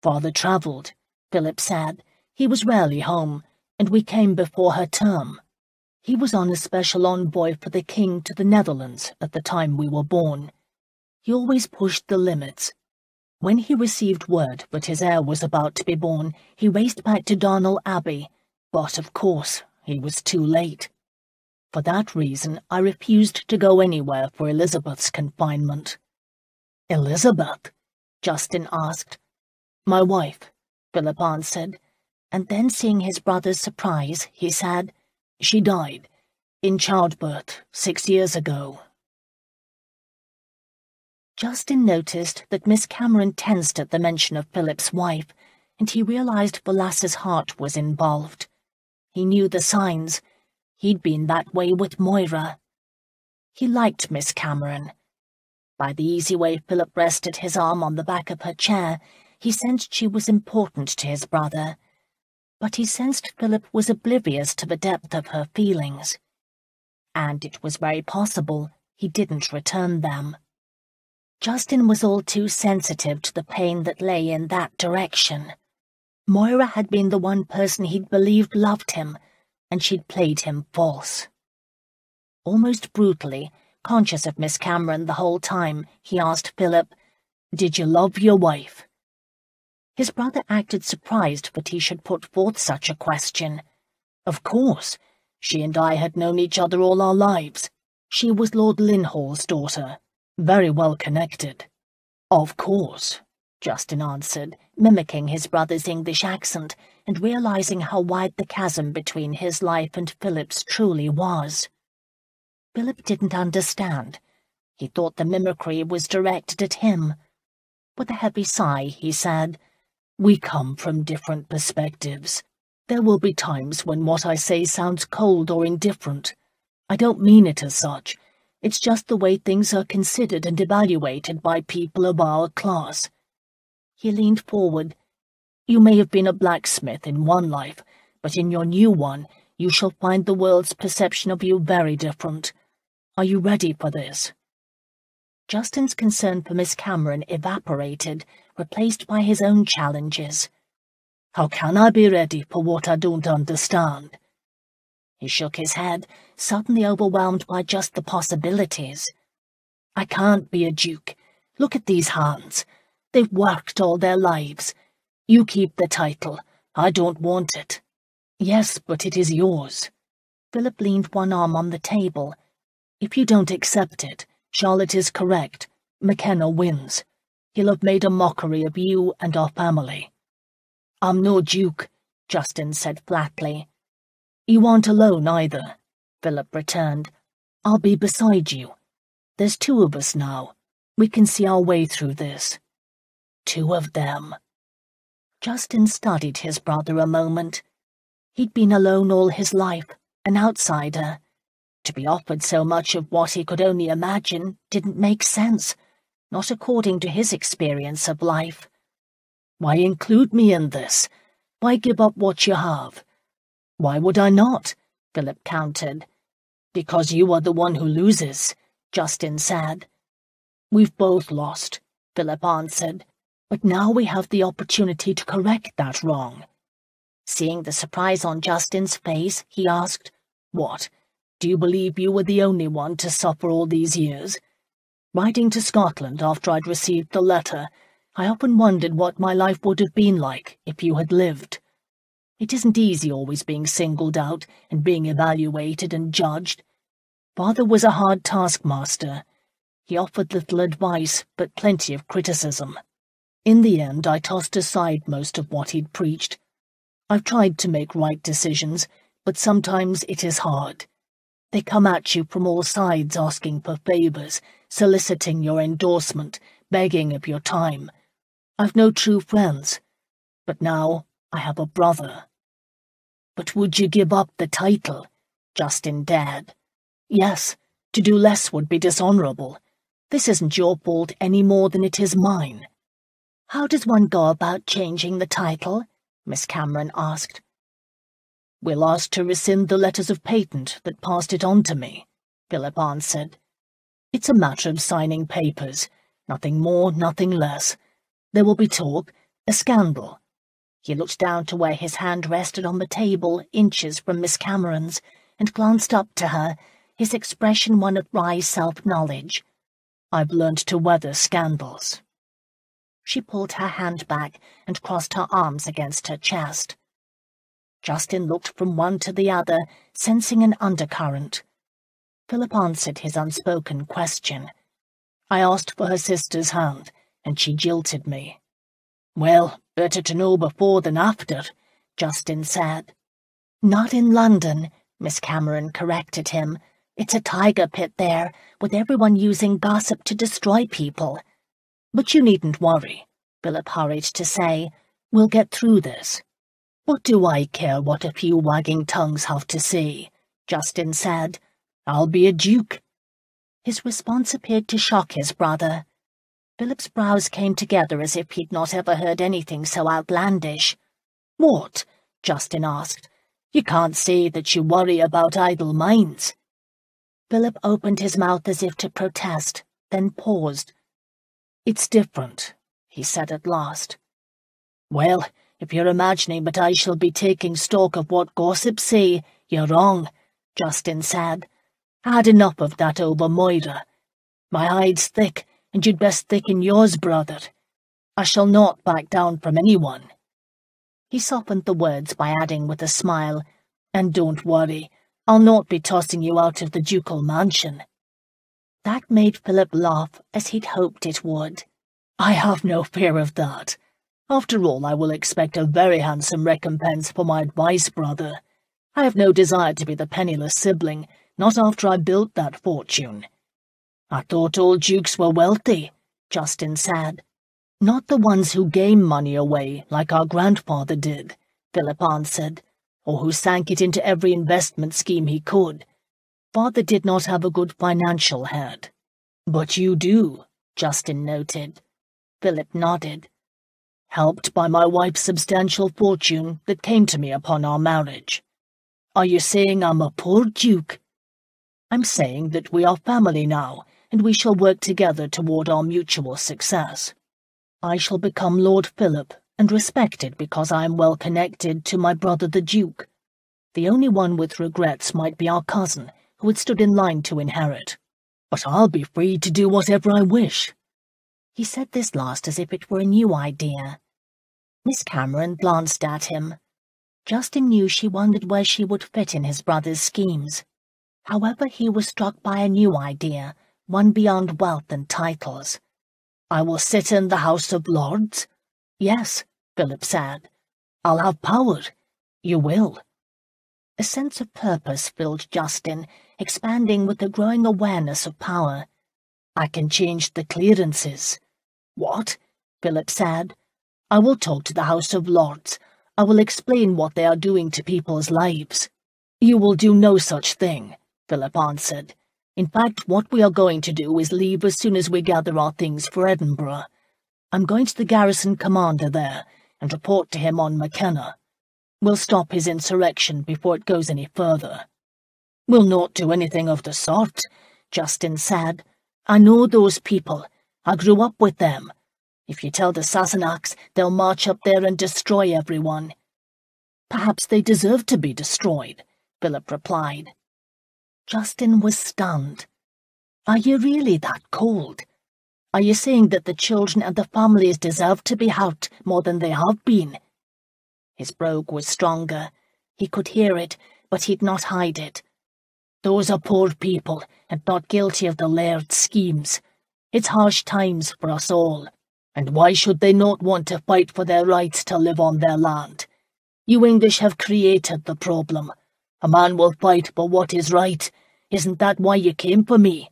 "Father travelled," Philip said. "He was rarely home, and we came before her term. He was on a special envoy for the king to the Netherlands at the time we were born. He always pushed the limits. When he received word that his heir was about to be born, he raced back to Darnall Abbey, but of course he was too late. For that reason, I refused to go anywhere for Elizabeth's confinement." "Elizabeth?" Justin asked. "My wife," Philip answered, and then seeing his brother's surprise, he said, "She died, in childbirth, 6 years ago." Justin noticed that Miss Cameron tensed at the mention of Philip's wife, and he realized the lass's heart was involved. He knew the signs. He'd been that way with Moira. He liked Miss Cameron. By the easy way Philip rested his arm on the back of her chair, he sensed she was important to his brother. But he sensed Philip was oblivious to the depth of her feelings. And it was very possible he didn't return them. Justin was all too sensitive to the pain that lay in that direction. Moira had been the one person he'd believed loved him, and she'd played him false. Almost brutally, conscious of Miss Cameron the whole time, he asked Philip, "Did you love your wife?" His brother acted surprised that he should put forth such a question. "Of course. She and I had known each other all our lives. She was Lord Linhall's daughter. Very well connected." "Of course," Justin answered, mimicking his brother's English accent and realizing how wide the chasm between his life and Philip's truly was. Philip didn't understand. He thought the mimicry was directed at him. With a heavy sigh, he said, "We come from different perspectives. There will be times when what I say sounds cold or indifferent. I don't mean it as such. It's just the way things are considered and evaluated by people of our class." He leaned forward. "You may have been a blacksmith in one life, but in your new one you shall find the world's perception of you very different. Are you ready for this?" Justin's concern for Miss Cameron evaporated, replaced by his own challenges. "How can I be ready for what I don't understand?" He shook his head, suddenly overwhelmed by just the possibilities. "I can't be a duke. Look at these hands. They've worked all their lives. You keep the title. I don't want it." "Yes, but it is yours." Philip leaned one arm on the table. "If you don't accept it, Charlotte is correct. McKenna wins. He'll have made a mockery of you and our family." "I'm no duke," Justin said flatly. "You aren't alone either," Phillip returned. "I'll be beside you. There's two of us now. We can see our way through this." "Two of them." Justin studied his brother a moment. He'd been alone all his life, an outsider. To be offered so much of what he could only imagine didn't make sense, not according to his experience of life. "Why include me in this? Why give up what you have?" "Why would I not?" Phillip countered. "Because you are the one who loses," Justin said. "We've both lost," Phillip answered, "but now we have the opportunity to correct that wrong." Seeing the surprise on Justin's face, he asked, "What? Do you believe you were the only one to suffer all these years?" "Riding to Scotland after I'd received the letter, I often wondered what my life would have been like if you had lived. It isn't easy always being singled out and being evaluated and judged. Father was a hard taskmaster. He offered little advice, but plenty of criticism. In the end, I tossed aside most of what he'd preached. I've tried to make right decisions, but sometimes it is hard. They come at you from all sides asking for favours, soliciting your endorsement, begging of your time. I've no true friends, but now I have a brother." "But would you give up the title?" Justin dared. "Yes, to do less would be dishonourable. This isn't your fault any more than it is mine." "How does one go about changing the title?" Miss Cameron asked. "We'll ask to rescind the letters of patent that passed it on to me," Phillip answered. "It's a matter of signing papers, nothing more, nothing less. There will be talk, a scandal." He looked down to where his hand rested on the table, inches from Miss Cameron's, and glanced up to her, his expression one of wry self-knowledge. "I've learned to weather scandals." She pulled her hand back and crossed her arms against her chest. Justin looked from one to the other, sensing an undercurrent. Phillip answered his unspoken question. "I asked for her sister's hand, and she jilted me." "Well, better to know before than after," Justin said. "Not in London," Miss Cameron corrected him. "It's a tiger pit there, with everyone using gossip to destroy people." "But you needn't worry," Phillip hurried to say. "We'll get through this." "What do I care what a few wagging tongues have to say?" Justin said. "I'll be a duke." His response appeared to shock his brother. Philip's brows came together as if he'd not ever heard anything so outlandish. "What?" Justin asked. "You can't say that you worry about idle minds." Phillip opened his mouth as if to protest, then paused. "It's different," he said at last. "Well, if you're imagining that I shall be taking stock of what gossips say, you're wrong," Justin said. "I had enough of that over Moira. My hide's thick, and you'd best thicken yours, brother. I shall not back down from anyone." He softened the words by adding with a smile, "And don't worry, I'll not be tossing you out of the ducal mansion." That made Phillip laugh, as he'd hoped it would. "I have no fear of that. After all, I will expect a very handsome recompense for my advice, brother. I have no desire to be the penniless sibling, not after I built that fortune." "I thought all dukes were wealthy," Justin said. "Not the ones who game money away, like our grandfather did," Phillip answered, "or who sank it into every investment scheme he could. Father did not have a good financial head." "But you do," Justin noted. Phillip nodded. "Helped by my wife's substantial fortune that came to me upon our marriage. Are you saying I'm a poor duke?" "I'm saying that we are family now, and we shall work together toward our mutual success. I shall become Lord Phillip, and respected because I am well connected to my brother the Duke. The only one with regrets might be our cousin, who had stood in line to inherit. But I'll be free to do whatever I wish." He said this last as if it were a new idea. Miss Cameron glanced at him. Justin knew she wondered where she would fit in his brother's schemes. However, he was struck by a new idea, one beyond wealth and titles. "I will sit in the House of Lords?" "Yes," Phillip said. I'll have power. You will." A sense of purpose filled Justin, expanding with a growing awareness of power. "I can change the clearances." "What?" Phillip said. "I will talk to the House of Lords. I will explain what they are doing to people's lives." "You will do no such thing," Phillip answered. "In fact, what we are going to do is leave as soon as we gather our things for Edinburgh. I'm going to the garrison commander there and report to him on McKenna. We'll stop his insurrection before it goes any further." "We'll not do anything of the sort," Justin said. "I know those people. I grew up with them. If you tell the Sassenachs, they'll march up there and destroy everyone." "Perhaps they deserve to be destroyed," Phillip replied. Justin was stunned. "Are you really that cold? Are you saying that the children and the families deserve to be hurt more than they have been?" His brogue was stronger. He could hear it, but he'd not hide it. "Those are poor people, and not guilty of the laird's schemes. It's harsh times for us all, and why should they not want to fight for their rights to live on their land? You English have created the problem. A man will fight for what is right. Isn't that why you came for me?"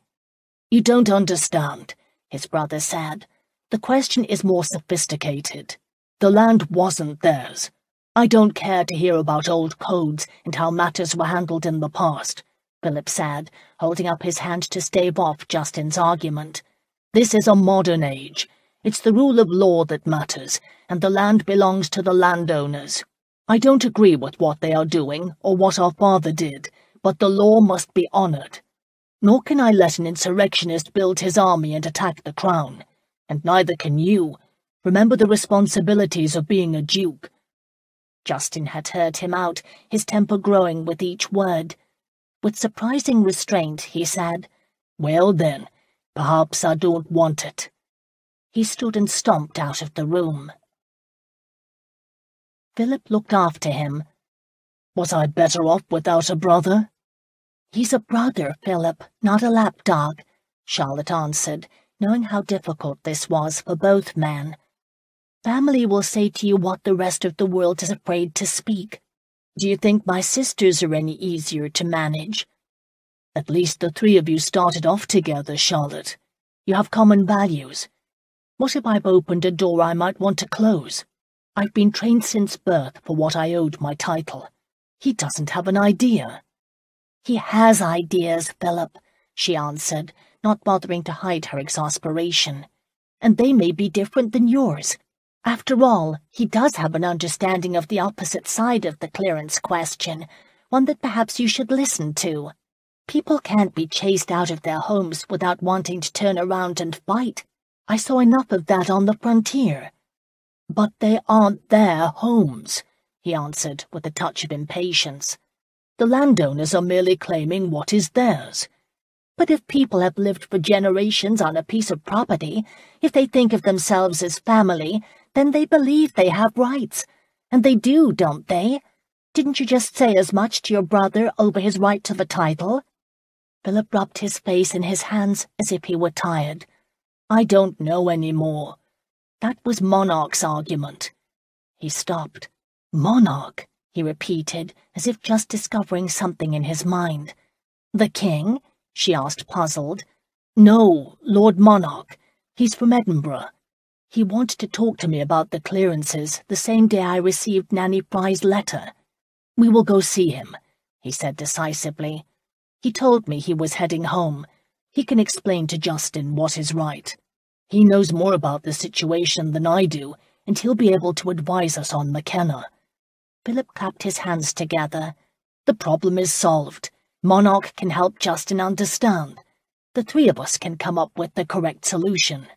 "You don't understand," his brother said. "The question is more sophisticated. The land wasn't theirs. I don't care to hear about old codes and how matters were handled in the past," Phillip said, holding up his hand to stave off Justin's argument. "This is a modern age. It's the rule of law that matters, and the land belongs to the landowners. I don't agree with what they are doing or what our father did, but the law must be honoured. Nor can I let an insurrectionist build his army and attack the crown, and neither can you. Remember the responsibilities of being a duke." Justin had heard him out, his temper growing with each word. With surprising restraint, he said, "Well then, perhaps I don't want it." He stood and stomped out of the room. Phillip looked after him. "Was I better off without a brother?" "He's a brother, Phillip, not a lapdog," Charlotte answered, knowing how difficult this was for both men. "Family will say to you what the rest of the world is afraid to speak. Do you think my sisters are any easier to manage?" "At least the three of you started off together, Charlotte. You have common values. What if I've opened a door I might want to close? I've been trained since birth for what I owed my title. He doesn't have an idea." "He has ideas, Phillip," she answered, not bothering to hide her exasperation. "And they may be different than yours. After all, he does have an understanding of the opposite side of the clearance question, one that perhaps you should listen to. People can't be chased out of their homes without wanting to turn around and fight. I saw enough of that on the frontier." "But they aren't their homes," he answered with a touch of impatience. "The landowners are merely claiming what is theirs." "But if people have lived for generations on a piece of property, if they think of themselves as family, then they believe they have rights. And they do, don't they? Didn't you just say as much to your brother over his right to the title?" Phillip rubbed his face in his hands as if he were tired. "I don't know any more. That was Monarch's argument." He stopped. "Monarch?" he repeated, as if just discovering something in his mind. "The king?" she asked, puzzled. "No, Lord Monarch. He's from Edinburgh. He wanted to talk to me about the clearances the same day I received Nanny Fry's letter. We will go see him," he said decisively. "He told me he was heading home. He can explain to Justin what is right. He knows more about the situation than I do, and he'll be able to advise us on McKenna." Phillip clapped his hands together. "The problem is solved. Monarch can help Justin understand. The three of us can come up with the correct solution."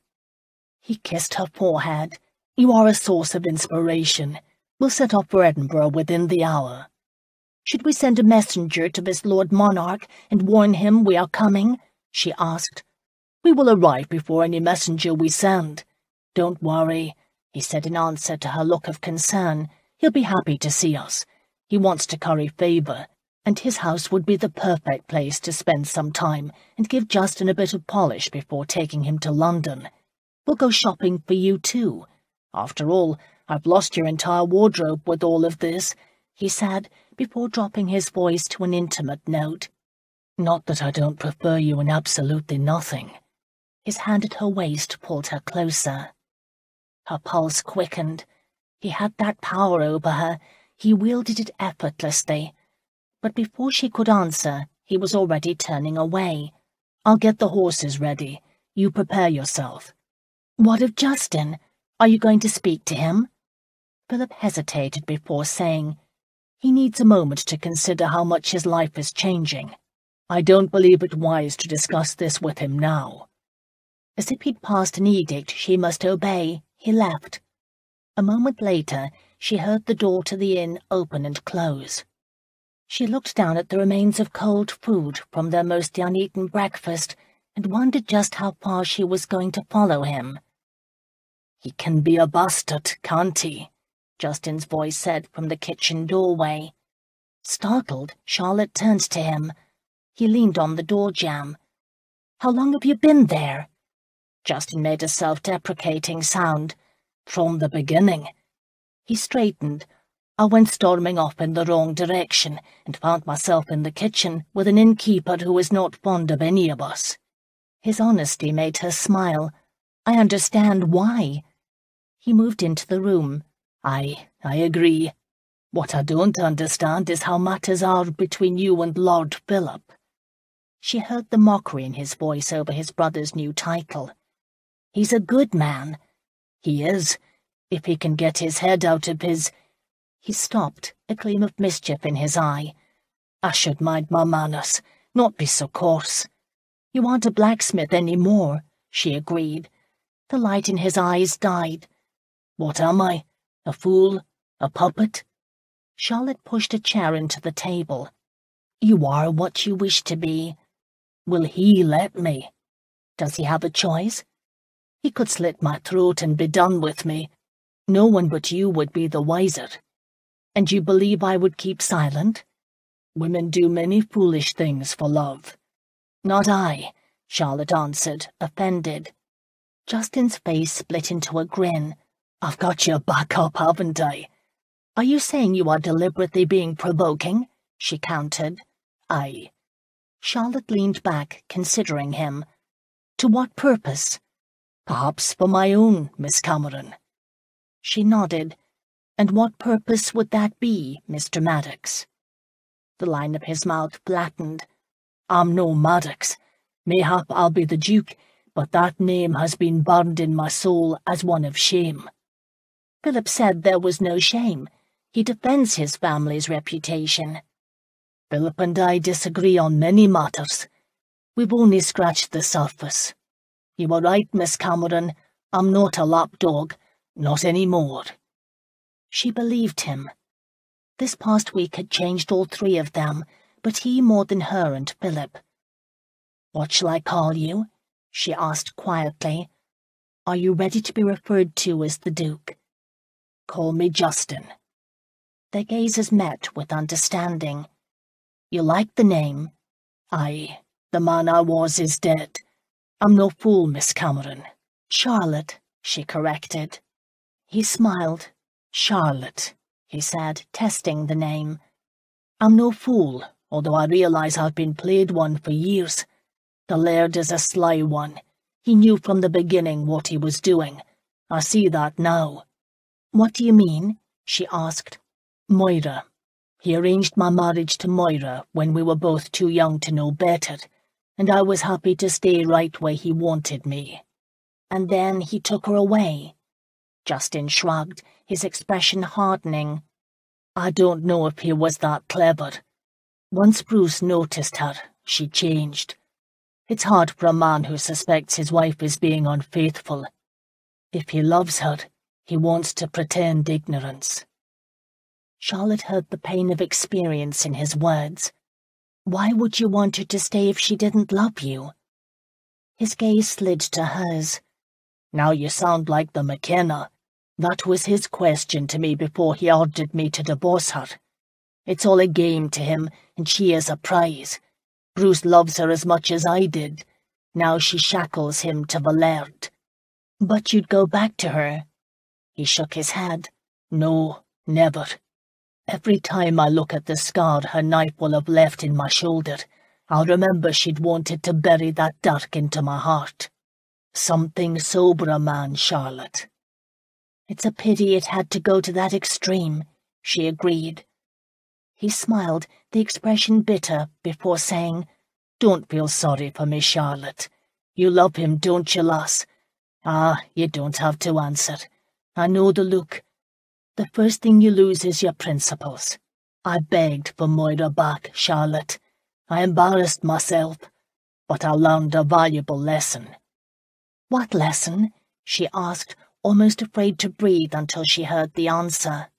He kissed her forehead. "You are a source of inspiration. We'll set off for Edinburgh within the hour." "Should we send a messenger to this Lord Monarch and warn him we are coming?" she asked. "We will arrive before any messenger we send. Don't worry," he said in answer to her look of concern. "He'll be happy to see us. He wants to curry favour, and his house would be the perfect place to spend some time and give Justin a bit of polish before taking him to London. We'll go shopping for you too. After all, I've lost your entire wardrobe with all of this," he said, before dropping his voice to an intimate note. "Not that I don't prefer you in absolutely nothing." His hand at her waist pulled her closer. Her pulse quickened. He had that power over her. He wielded it effortlessly. But before she could answer, he was already turning away. "I'll get the horses ready. You prepare yourself." "What of Justin? Are you going to speak to him?" Phillip hesitated before saying, "He needs a moment to consider how much his life is changing. I don't believe it wise to discuss this with him now." As if he'd passed an edict she must obey, he left. A moment later, she heard the door to the inn open and close. She looked down at the remains of cold food from their mostly uneaten breakfast and wondered just how far she was going to follow him. "He can be a bastard, can't he?" Justin's voice said from the kitchen doorway. Startled, Charlotte turned to him. He leaned on the door jamb. "How long have you been there?" Justin made a self-deprecating sound. "From the beginning." He straightened. "I went storming off in the wrong direction and found myself in the kitchen with an innkeeper who is not fond of any of us." His honesty made her smile. "I understand why." He moved into the room. I agree. What I don't understand is how matters are between you and Lord Phillip." She heard the mockery in his voice over his brother's new title. "He's a good man." "He is, if he can get his head out of his—" He stopped, a gleam of mischief in his eye. "I should mind my manners, not be so coarse." "You aren't a blacksmith any more," she agreed. The light in his eyes died. "What am I? A fool? A puppet?" Charlotte pushed a chair into the table. "You are what you wish to be." "Will he let me?" "Does he have a choice?" "He could slit my throat and be done with me. No one but you would be the wiser." "And you believe I would keep silent?" "Women do many foolish things for love." "Not I," Charlotte answered, offended. Justin's face split into a grin. "I've got your back up, haven't I?" "Are you saying you are deliberately being provoking?" she countered. "Aye." Charlotte leaned back, considering him. "To what purpose?" "Perhaps for my own, Miss Cameron." She nodded. "And what purpose would that be, Mr. Maddox?" The line of his mouth flattened. "I'm no Maddox. Mayhap I'll be the Duke, but that name has been burned in my soul as one of shame." Phillip said there was no shame. He defends his family's reputation. "Phillip and I disagree on many matters. We've only scratched the surface. You were right, Miss Cameron. I'm not a lapdog. Not any more." She believed him. This past week had changed all three of them, but he more than her and Phillip. "What shall I call you?" she asked quietly. "Are you ready to be referred to as the Duke?" "Call me Justin." Their gazes met with understanding. "You like the name?" "Aye, the man I was is dead. I'm no fool, Miss Cameron." "Charlotte," she corrected. He smiled. "Charlotte," he said, testing the name. "I'm no fool, although I realize I've been played one for years. The laird is a sly one. He knew from the beginning what he was doing. I see that now." "What do you mean?" she asked. "Moira. He arranged my marriage to Moira when we were both too young to know better, and I was happy to stay right where he wanted me." "And then he took her away?" Justin shrugged, his expression hardening. "I don't know if he was that clever. Once Bruce noticed her, she changed. It's hard for a man who suspects his wife is being unfaithful. If he loves her, he wants to pretend ignorance." Charlotte heard the pain of experience in his words. "Why would you want her to stay if she didn't love you?" His gaze slid to hers. "Now you sound like the McKenna. That was his question to me before he ordered me to divorce her. It's all a game to him, and she is a prize. Bruce loves her as much as I did. Now she shackles him to the laird." "But you'd go back to her?" He shook his head. No, never. Every time I look at the scar her knife will have left in my shoulder, I'll remember she'd wanted to bury that dirk into my heart. Something sober a man, Charlotte." "It's a pity it had to go to that extreme," she agreed. He smiled, the expression bitter, before saying, "Don't feel sorry for me, Charlotte. You love him, don't you, lass? Ah, you don't have to answer. I know the look. The first thing you lose is your principles. I begged for Moira back, Charlotte. I embarrassed myself, but I learned a valuable lesson." "What lesson?" she asked, almost afraid to breathe until she heard the answer.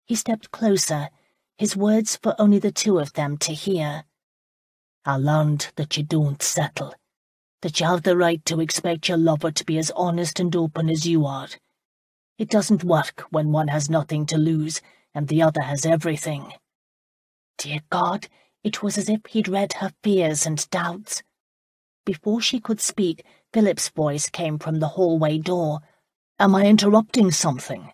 He stepped closer, his words for only the two of them to hear. "I learned that you don't settle, that you have the right to expect your lover to be as honest and open as you are. It doesn't work when one has nothing to lose and the other has everything." Dear God, it was as if he'd read her fears and doubts. Before she could speak, Philip's voice came from the hallway door. "Am I interrupting something?"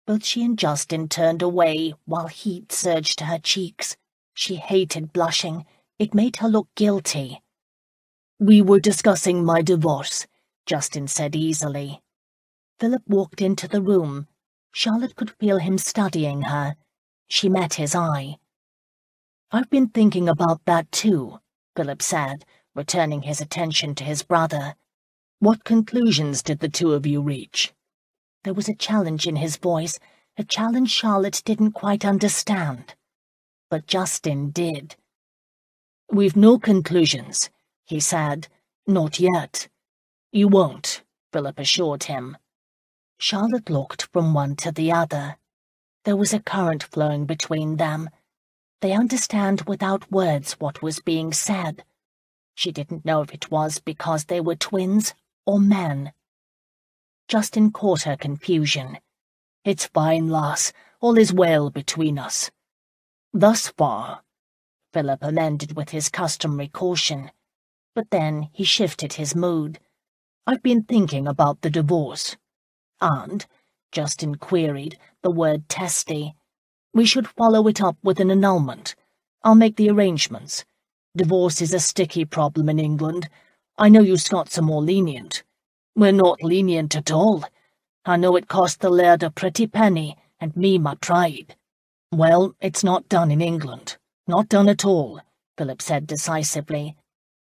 Both she and Justin turned away while heat surged to her cheeks. She hated blushing. It made her look guilty. "We were discussing my divorce," Justin said easily. Philip walked into the room. Charlotte could feel him studying her. She met his eye. "I've been thinking about that too," Philip said, returning his attention to his brother. "What conclusions did the two of you reach?" There was a challenge in his voice, a challenge Charlotte didn't quite understand. But Justin did. "We've no conclusions," he said. "Not yet." "You won't," Philip assured him. Charlotte looked from one to the other. There was a current flowing between them. They understand without words what was being said. She didn't know if it was because they were twins or men. Justin caught her confusion. "It's fine, lass. All is well between us." "Thus far," Philip amended with his customary caution. But then he shifted his mood. "I've been thinking about the divorce." "And," Justin queried, the word testy, "we should follow it up with an annulment. I'll make the arrangements. Divorce is a sticky problem in England. I know you Scots are more lenient. We're not lenient at all. I know it cost the laird a pretty penny, and me my pride." "Well, it's not done in England. Not done at all," Philip said decisively.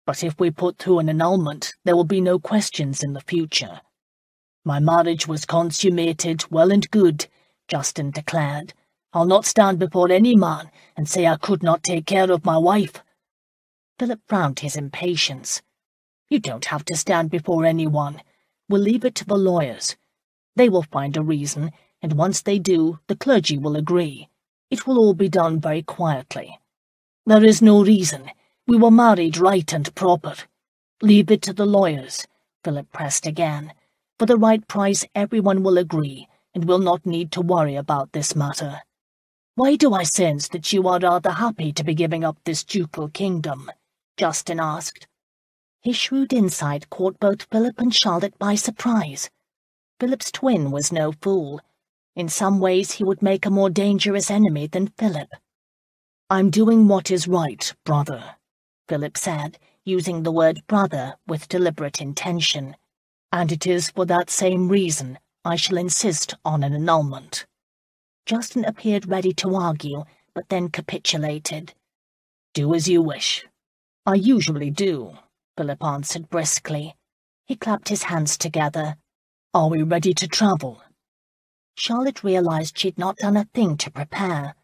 "But if we put through an annulment, there will be no questions in the future." "My marriage was consummated, well and good," Justin declared. "I'll not stand before any man and say I could not take care of my wife." Philip frowned his impatience. "You don't have to stand before anyone. We'll leave it to the lawyers. They will find a reason, and once they do, the clergy will agree. It will all be done very quietly. There is no reason. We were married right and proper. Leave it to the lawyers," Philip pressed again. "For the right price everyone will agree, and will not need to worry about this matter. Why do I sense that you are rather happy to be giving up this ducal kingdom?" Justin asked. His shrewd insight caught both Philip and Charlotte by surprise. Philip's twin was no fool. In some ways he would make a more dangerous enemy than Philip. "I'm doing what is right, brother," Philip said, using the word brother with deliberate intention. "And it is for that same reason I shall insist on an annulment." Justin appeared ready to argue, but then capitulated. "Do as you wish." "I usually do," Philip answered briskly. He clapped his hands together. "Are we ready to travel?" Charlotte realized she'd not done a thing to prepare.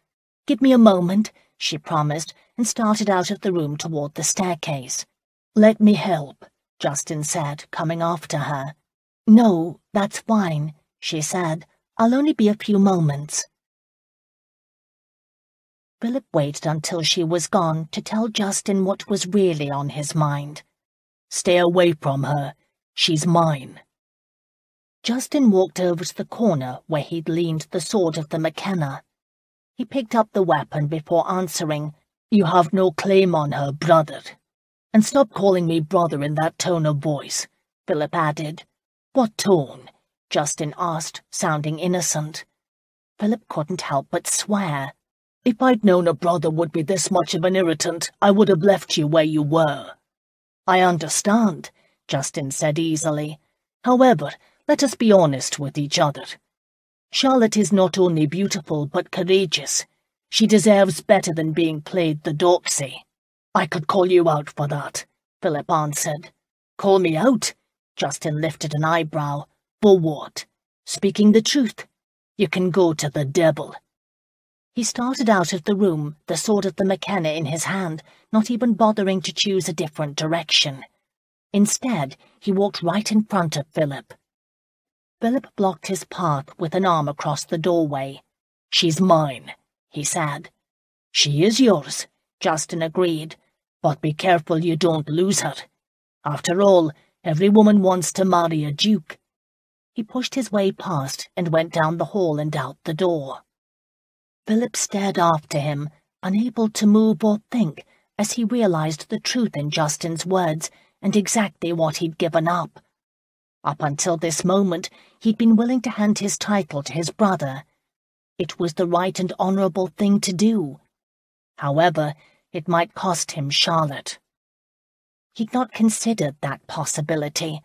"Give me a moment," she promised, and started out of the room toward the staircase. "Let me help," Justin said, coming after her. "No, that's fine," she said. "I'll only be a few moments." Philip waited until she was gone to tell Justin what was really on his mind. "Stay away from her. She's mine." Justin walked over to the corner where he'd leaned the sword of the McKenna. He picked up the weapon before answering, "You have no claim on her, brother." "And stop calling me brother in that tone of voice," Philip added. "What tone?" Justin asked, sounding innocent. Philip couldn't help but swear. If I'd known a brother would be this much of an irritant, I would have left you where you were. I understand, Justin said easily. However, let us be honest with each other. Charlotte is not only beautiful but courageous. She deserves better than being played the doxy. I could call you out for that, Philip answered. Call me out? Justin lifted an eyebrow. For what? Speaking the truth? You can go to the devil. He started out of the room, the sword of the McKenna in his hand, not even bothering to choose a different direction. Instead, he walked right in front of Philip. Philip blocked his path with an arm across the doorway. She's mine, he said. She is yours, Justin agreed, but be careful you don't lose her. After all, every woman wants to marry a duke. He pushed his way past and went down the hall and out the door. Philip stared after him, unable to move or think, as he realized the truth in Justin's words and exactly what he'd given up. Up until this moment, he'd been willing to hand his title to his brother. It was the right and honourable thing to do. However, it might cost him Charlotte. He'd not considered that possibility,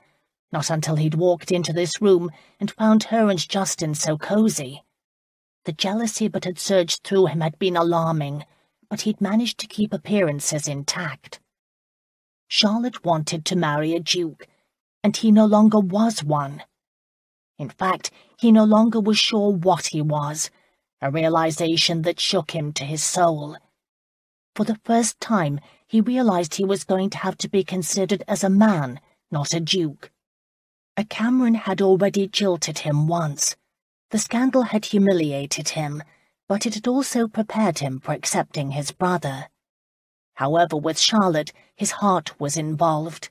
not until he'd walked into this room and found her and Justin so cosy. The jealousy that had surged through him had been alarming, but he'd managed to keep appearances intact. Charlotte wanted to marry a duke, and he no longer was one. In fact, he no longer was sure what he was, a realization that shook him to his soul. For the first time, he realized he was going to have to be considered as a man, not a duke. A Cameron had already jilted him once. The scandal had humiliated him, but it had also prepared him for accepting his brother. However, with Charlotte, his heart was involved.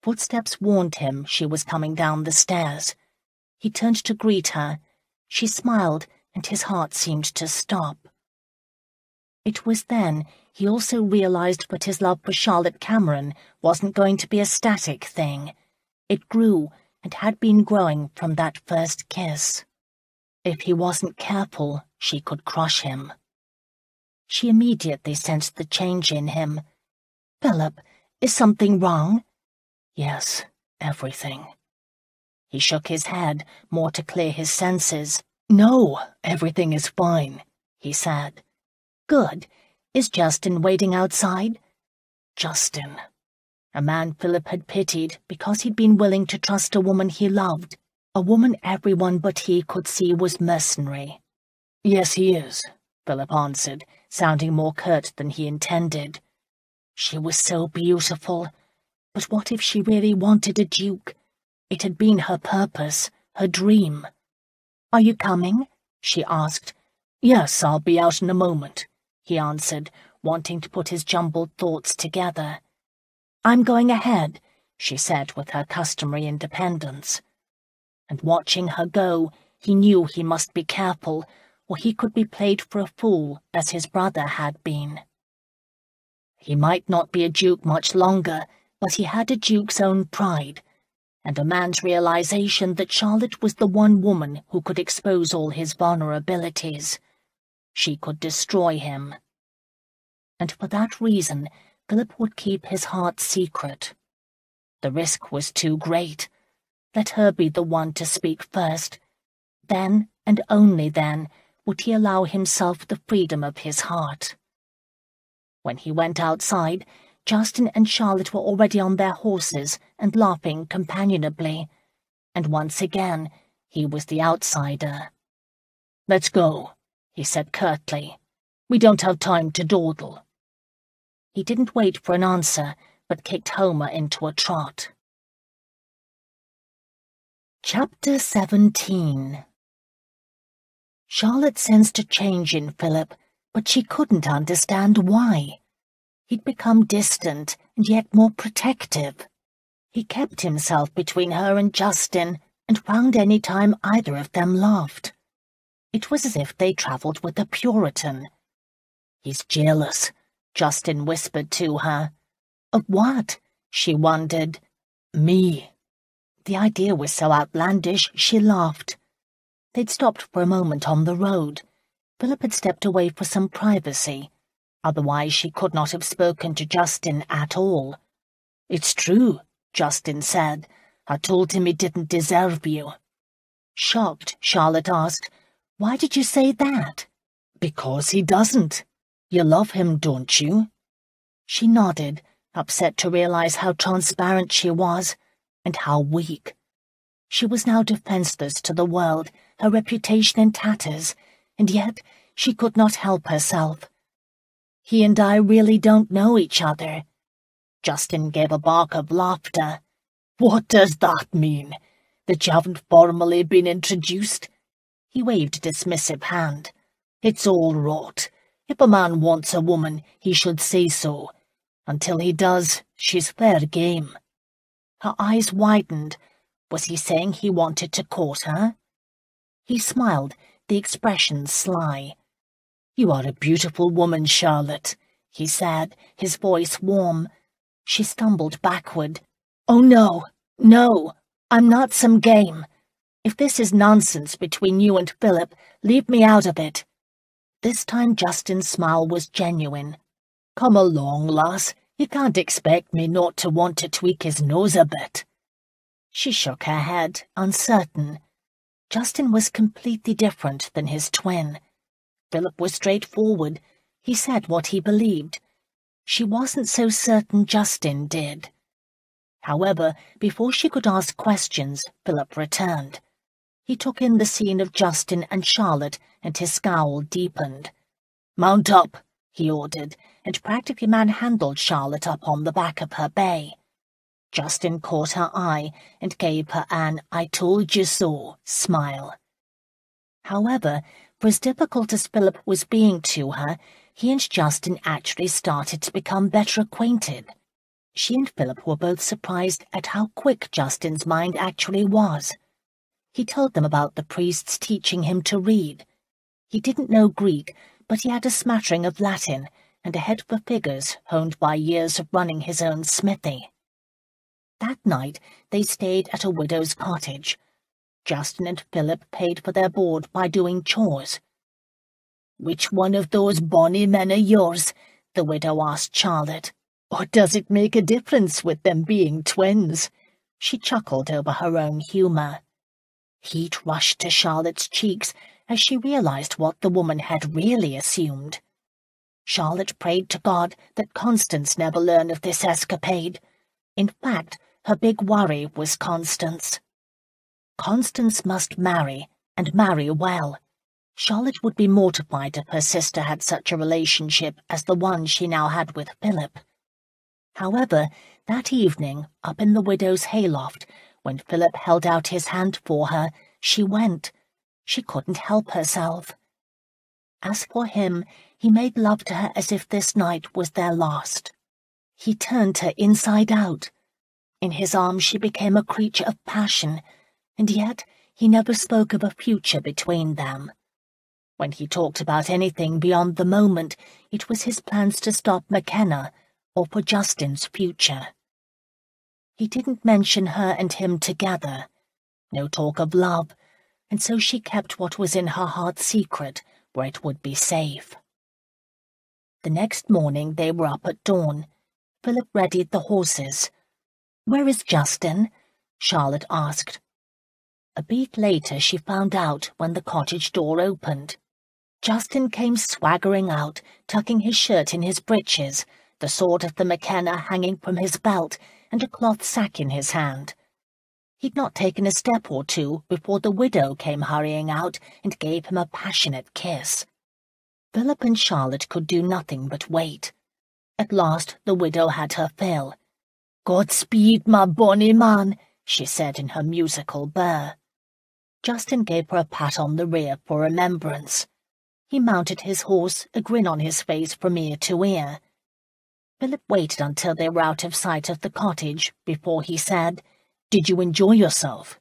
Footsteps warned him she was coming down the stairs. He turned to greet her. She smiled, and his heart seemed to stop. It was then he also realized that his love for Charlotte Cameron wasn't going to be a static thing. It grew, and had been growing from that first kiss. If he wasn't careful, she could crush him. She immediately sensed the change in him. "Philip, is something wrong?" "Yes, everything." He shook his head, more to clear his senses. "No, everything is fine," he said. "Good. Is Justin waiting outside?" Justin. A man Philip had pitied because he'd been willing to trust a woman he loved, a woman everyone but he could see was mercenary. "Yes, he is," Philip answered, sounding more curt than he intended. She was so beautiful. But what if she really wanted a duke? It had been her purpose, her dream. "Are you coming?" she asked. "Yes, I'll be out in a moment," he answered, wanting to put his jumbled thoughts together. "I'm going ahead," she said with her customary independence. And watching her go, he knew he must be careful, or he could be played for a fool as his brother had been. He might not be a duke much longer, but he had a duke's own pride, and a man's realization that Charlotte was the one woman who could expose all his vulnerabilities. She could destroy him. And for that reason, Philip would keep his heart secret. The risk was too great. Let her be the one to speak first. Then, and only then, would he allow himself the freedom of his heart. When he went outside, Justin and Charlotte were already on their horses and laughing companionably, and once again he was the outsider. "Let's go," he said curtly. "We don't have time to dawdle." He didn't wait for an answer, but kicked Homer into a trot. Chapter 17. Charlotte sensed a change in Philip, but she couldn't understand why. He'd become distant and yet more protective. He kept himself between her and Justin and frowned any time either of them laughed. It was as if they travelled with a Puritan. "He's jealous," Justin whispered to her. "Of what?" she wondered. "Me." The idea was so outlandish she laughed. They'd stopped for a moment on the road. Phillip had stepped away for some privacy. Otherwise she could not have spoken to Justin at all. "It's true," Justin said. "I told him he didn't deserve you." Shocked, Charlotte asked, "Why did you say that?" "Because he doesn't. You love him, don't you?" She nodded, upset to realize how transparent she was, and how weak. She was now defenseless to the world, her reputation in tatters, and yet she could not help herself. "He and I really don't know each other." Justin gave a bark of laughter. "What does that mean? That you haven't formally been introduced?" He waved a dismissive hand. "It's all rot. If a man wants a woman, he should say so. Until he does, she's fair game." Her eyes widened. Was he saying he wanted to court her? He smiled, the expression sly. "You are a beautiful woman, Charlotte," he said, his voice warm. She stumbled backward. "Oh, no, no, I'm not some game. If this is nonsense between you and Phillip, leave me out of it." This time Justin's smile was genuine. "Come along, lass. You can't expect me not to want to tweak his nose a bit." She shook her head, uncertain. Justin was completely different than his twin. Phillip was straightforward. He said what he believed. She wasn't so certain Justin did. However, before she could ask questions, Phillip returned. He took in the scene of Justin and Charlotte, and his scowl deepened. "Mount up," he ordered, and practically manhandled Charlotte up on the back of her bay. Justin caught her eye and gave her an "I told you so" smile. However, for as difficult as Phillip was being to her, he and Justin actually started to become better acquainted. She and Phillip were both surprised at how quick Justin's mind actually was. He told them about the priests teaching him to read. He didn't know Greek, but he had a smattering of Latin and a head for figures honed by years of running his own smithy. That night they stayed at a widow's cottage. Justin and Phillip paid for their board by doing chores. "Which one of those bonny men are yours?" the widow asked Charlotte. "Or does it make a difference with them being twins?" She chuckled over her own humour. Heat rushed to Charlotte's cheeks as she realized what the woman had really assumed. Charlotte prayed to God that Constance never learn of this escapade. In fact, her big worry was Constance. Constance must marry, and marry well. Charlotte would be mortified if her sister had such a relationship as the one she now had with Phillip. However, that evening, up in the widow's hayloft, when Phillip held out his hand for her, she went. She couldn't help herself. As for him, he made love to her as if this night was their last. He turned her inside out. In his arms she became a creature of passion, and yet he never spoke of a future between them. When he talked about anything beyond the moment, it was his plans to stop McKenna, or for Justin's future. He didn't mention her and him together. No talk of love, and so she kept what was in her heart secret, where it would be safe. The next morning they were up at dawn. Phillip readied the horses. "Where is Justin?" Charlotte asked. A beat later she found out when the cottage door opened. Justin came swaggering out, tucking his shirt in his breeches, the sword of the McKenna hanging from his belt, and a cloth sack in his hand. He'd not taken a step or two before the widow came hurrying out and gave him a passionate kiss. Phillip and Charlotte could do nothing but wait. At last the widow had her fill. "Godspeed, my bonny man," she said in her musical burr. Justin gave her a pat on the rear for remembrance. He mounted his horse, a grin on his face from ear to ear. Phillip waited until they were out of sight of the cottage before he said, "Did you enjoy yourself?"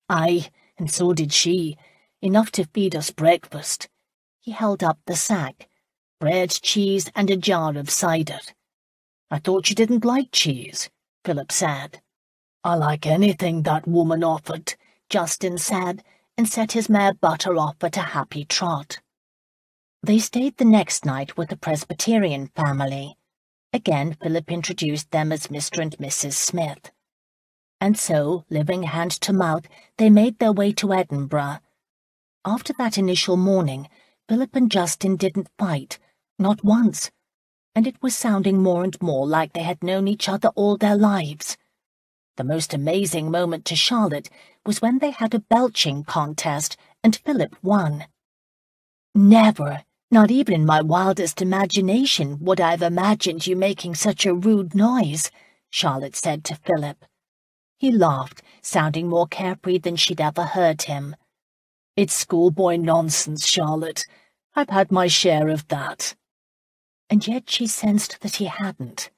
"Aye, and so did she. Enough to feed us breakfast." He held up the sack. "Bread, cheese, and a jar of cider." "I thought you didn't like cheese," Phillip said. "I like anything that woman offered," Justin said, and set his mare Butter off at a happy trot. They stayed the next night with the Presbyterian family. Again, Philip introduced them as Mr. and Mrs. Smith. And so, living hand to mouth, they made their way to Edinburgh. After that initial morning, Philip and Justin didn't fight, not once, and it was sounding more and more like they had known each other all their lives. The most amazing moment to Charlotte was when they had a belching contest and Philip won. Never, not even in my wildest imagination, would I have imagined you making such a rude noise, Charlotte said to Philip. He laughed, sounding more carefree than she'd ever heard him. It's schoolboy nonsense, Charlotte. I've had my share of that. And yet she sensed that he hadn't.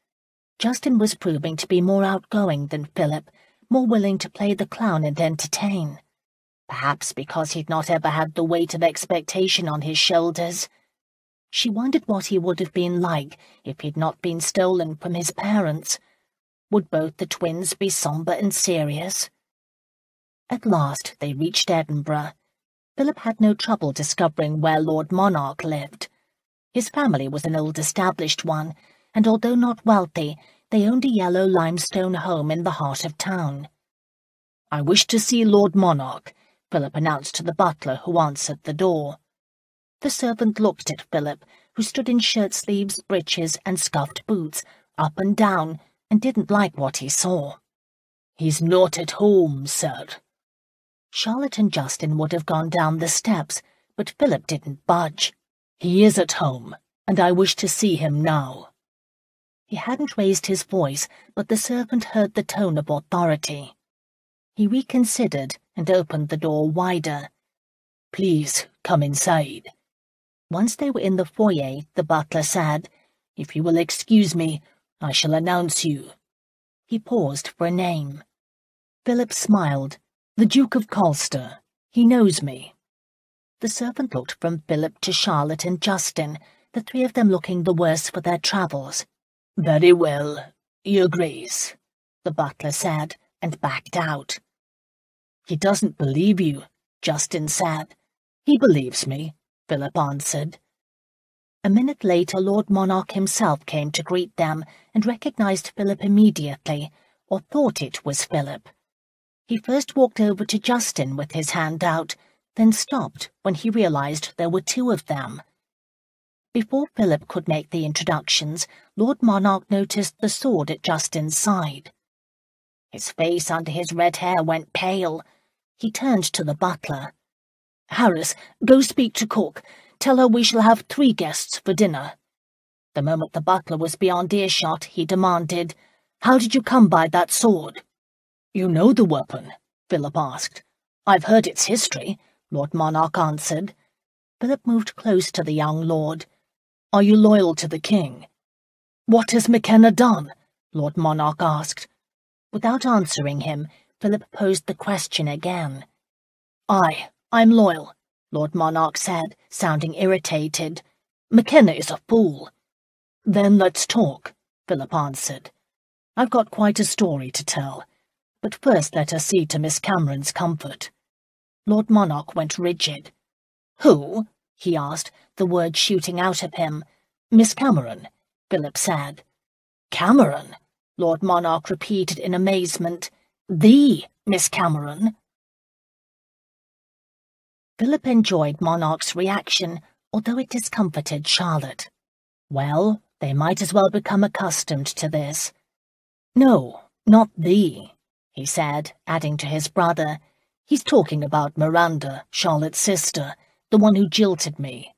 Justin was proving to be more outgoing than Philip, more willing to play the clown and entertain. Perhaps because he'd not ever had the weight of expectation on his shoulders. She wondered what he would have been like if he'd not been stolen from his parents. Would both the twins be sombre and serious? At last they reached Edinburgh. Philip had no trouble discovering where Lord Monarch lived. His family was an old established one, and although not wealthy, they owned a yellow limestone home in the heart of town. "I wish to see Lord Monarch," Philip announced to the butler who answered the door. The servant looked at Philip, who stood in shirt-sleeves, breeches, and scuffed boots, up and down, and didn't like what he saw. "He's not at home, sir." Charlotte and Justin would have gone down the steps, but Philip didn't budge. "He is at home, and I wish to see him now." He hadn't raised his voice, but the servant heard the tone of authority. He reconsidered and opened the door wider. "Please, come inside." Once they were in the foyer, the butler said, "If you will excuse me, I shall announce you." He paused for a name. Philip smiled. "The Duke of Colster. He knows me." The servant looked from Philip to Charlotte and Justin, the three of them looking the worse for their travels. "Very well, Your Grace," the butler said, and backed out. "He doesn't believe you," Justin said. "He believes me," Philip answered. A minute later Lord Monarch himself came to greet them and recognized Philip immediately, or thought it was Philip. He first walked over to Justin with his hand out, then stopped when he realized there were two of them. Before Philip could make the introductions, Lord Monarch noticed the sword at Justin's side. His face under his red hair went pale. He turned to the butler. "Harris, go speak to cook. Tell her we shall have 3 guests for dinner." The moment the butler was beyond earshot, he demanded, "How did you come by that sword?" "You know the weapon?" Philip asked. "I've heard its history," Lord Monarch answered. Philip moved close to the young lord. "Are you loyal to the king?" "What has McKenna done?" Lord Monarch asked. Without answering him, Philip posed the question again. I'm loyal," Lord Monarch said, sounding irritated. "McKenna is a fool." "Then let's talk," Philip answered. "I've got quite a story to tell, but first let us see to Miss Cameron's comfort." Lord Monarch went rigid. "Who?" he asked, the words shooting out of him. "Miss Cameron," Philip said. "Cameron?" Lord Monarch repeated in amazement. "The Miss Cameron?" Philip enjoyed Monarch's reaction, although it discomforted Charlotte. Well, they might as well become accustomed to this. "No, not the," he said, adding to his brother. "He's talking about Miranda, Charlotte's sister, the one who jilted me."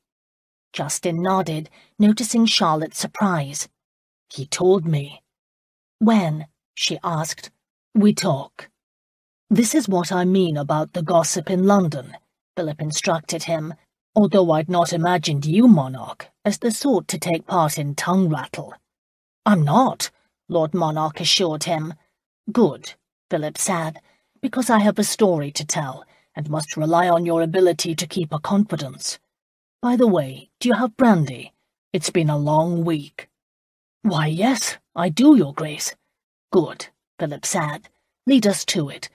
Justin nodded, noticing Charlotte's surprise. "He told me." "When?" she asked. "We talk." "This is what I mean about the gossip in London," Philip instructed him, "although I'd not imagined you, Monarch, as the sort to take part in tongue rattle." "I'm not," Lord Monarch assured him. "Good," Philip said, "because I have a story to tell, and must rely on your ability to keep a confidence. By the way, do you have brandy? It's been a long week." "Why, yes, I do, Your Grace." "Good," Philip said. "Lead us to it.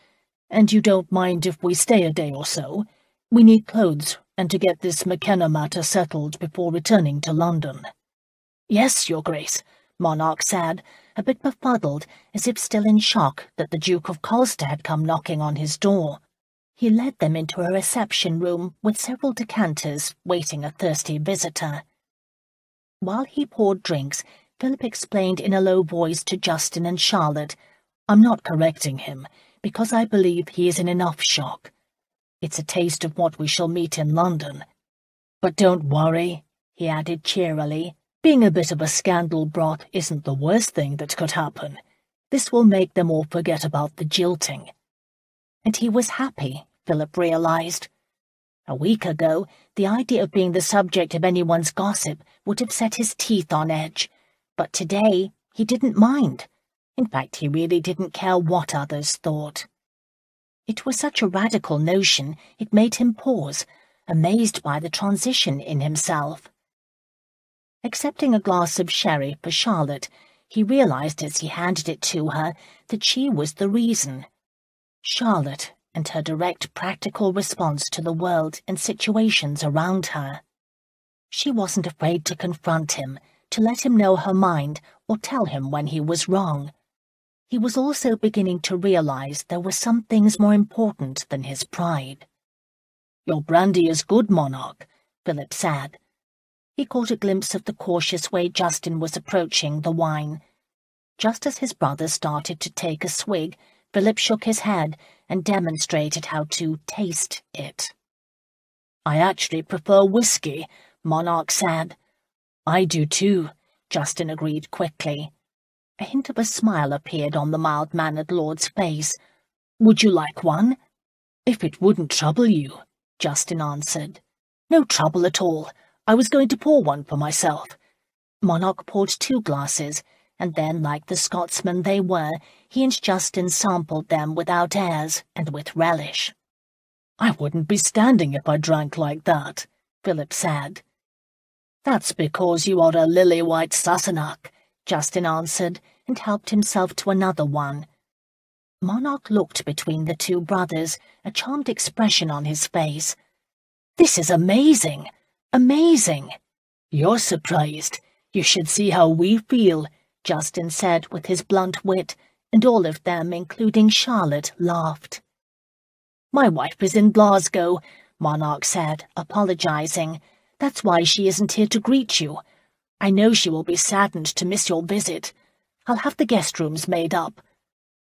And you don't mind if we stay a day or so? We need clothes, and to get this McKenna matter settled before returning to London." "Yes, Your Grace," Monarch said, a bit befuddled, as if still in shock that the Duke of Colster had come knocking on his door. He led them into a reception room with several decanters waiting a thirsty visitor. While he poured drinks, Philip explained in a low voice to Justin and Charlotte, "I'm not correcting him, because I believe he is in enough shock. It's a taste of what we shall meet in London. But don't worry," he added cheerily. "Being a bit of a scandal brought isn't the worst thing that could happen. This will make them all forget about the jilting." And he was happy, Philip realized. A week ago, the idea of being the subject of anyone's gossip would have set his teeth on edge, but today he didn't mind. In fact, he really didn't care what others thought. It was such a radical notion it made him pause, amazed by the transition in himself. Accepting a glass of sherry for Charlotte, he realized as he handed it to her that she was the reason. Charlotte, and her direct practical response to the world and situations around her. She wasn't afraid to confront him, to let him know her mind or tell him when he was wrong. He was also beginning to realize there were some things more important than his pride. "Your brandy is good, Monarch," Philip said. He caught a glimpse of the cautious way Justin was approaching the wine. Just as his brother started to take a swig, Philip shook his head and demonstrated how to taste it. "I actually prefer whiskey," Monarch said. "I do too," Justin agreed quickly. A hint of a smile appeared on the mild-mannered lord's face. "Would you like one?" "If it wouldn't trouble you," Justin answered. "No trouble at all. I was going to pour one for myself." Monarch poured 2 glasses, and then, like the Scotsmen they were, he and Justin sampled them without airs and with relish. "I wouldn't be standing if I drank like that," Philip said. "That's because you are a lily-white Sassenach," Justin answered, and helped himself to another one. Monarch looked between the 2 brothers, a charmed expression on his face. "This is amazing! Amazing!" "You're surprised. You should see how we feel," Justin said with his blunt wit, and all of them, including Charlotte, laughed. "My wife is in Glasgow," Monarch said, apologizing. "That's why she isn't here to greet you. I know she will be saddened to miss your visit. I'll have the guest rooms made up."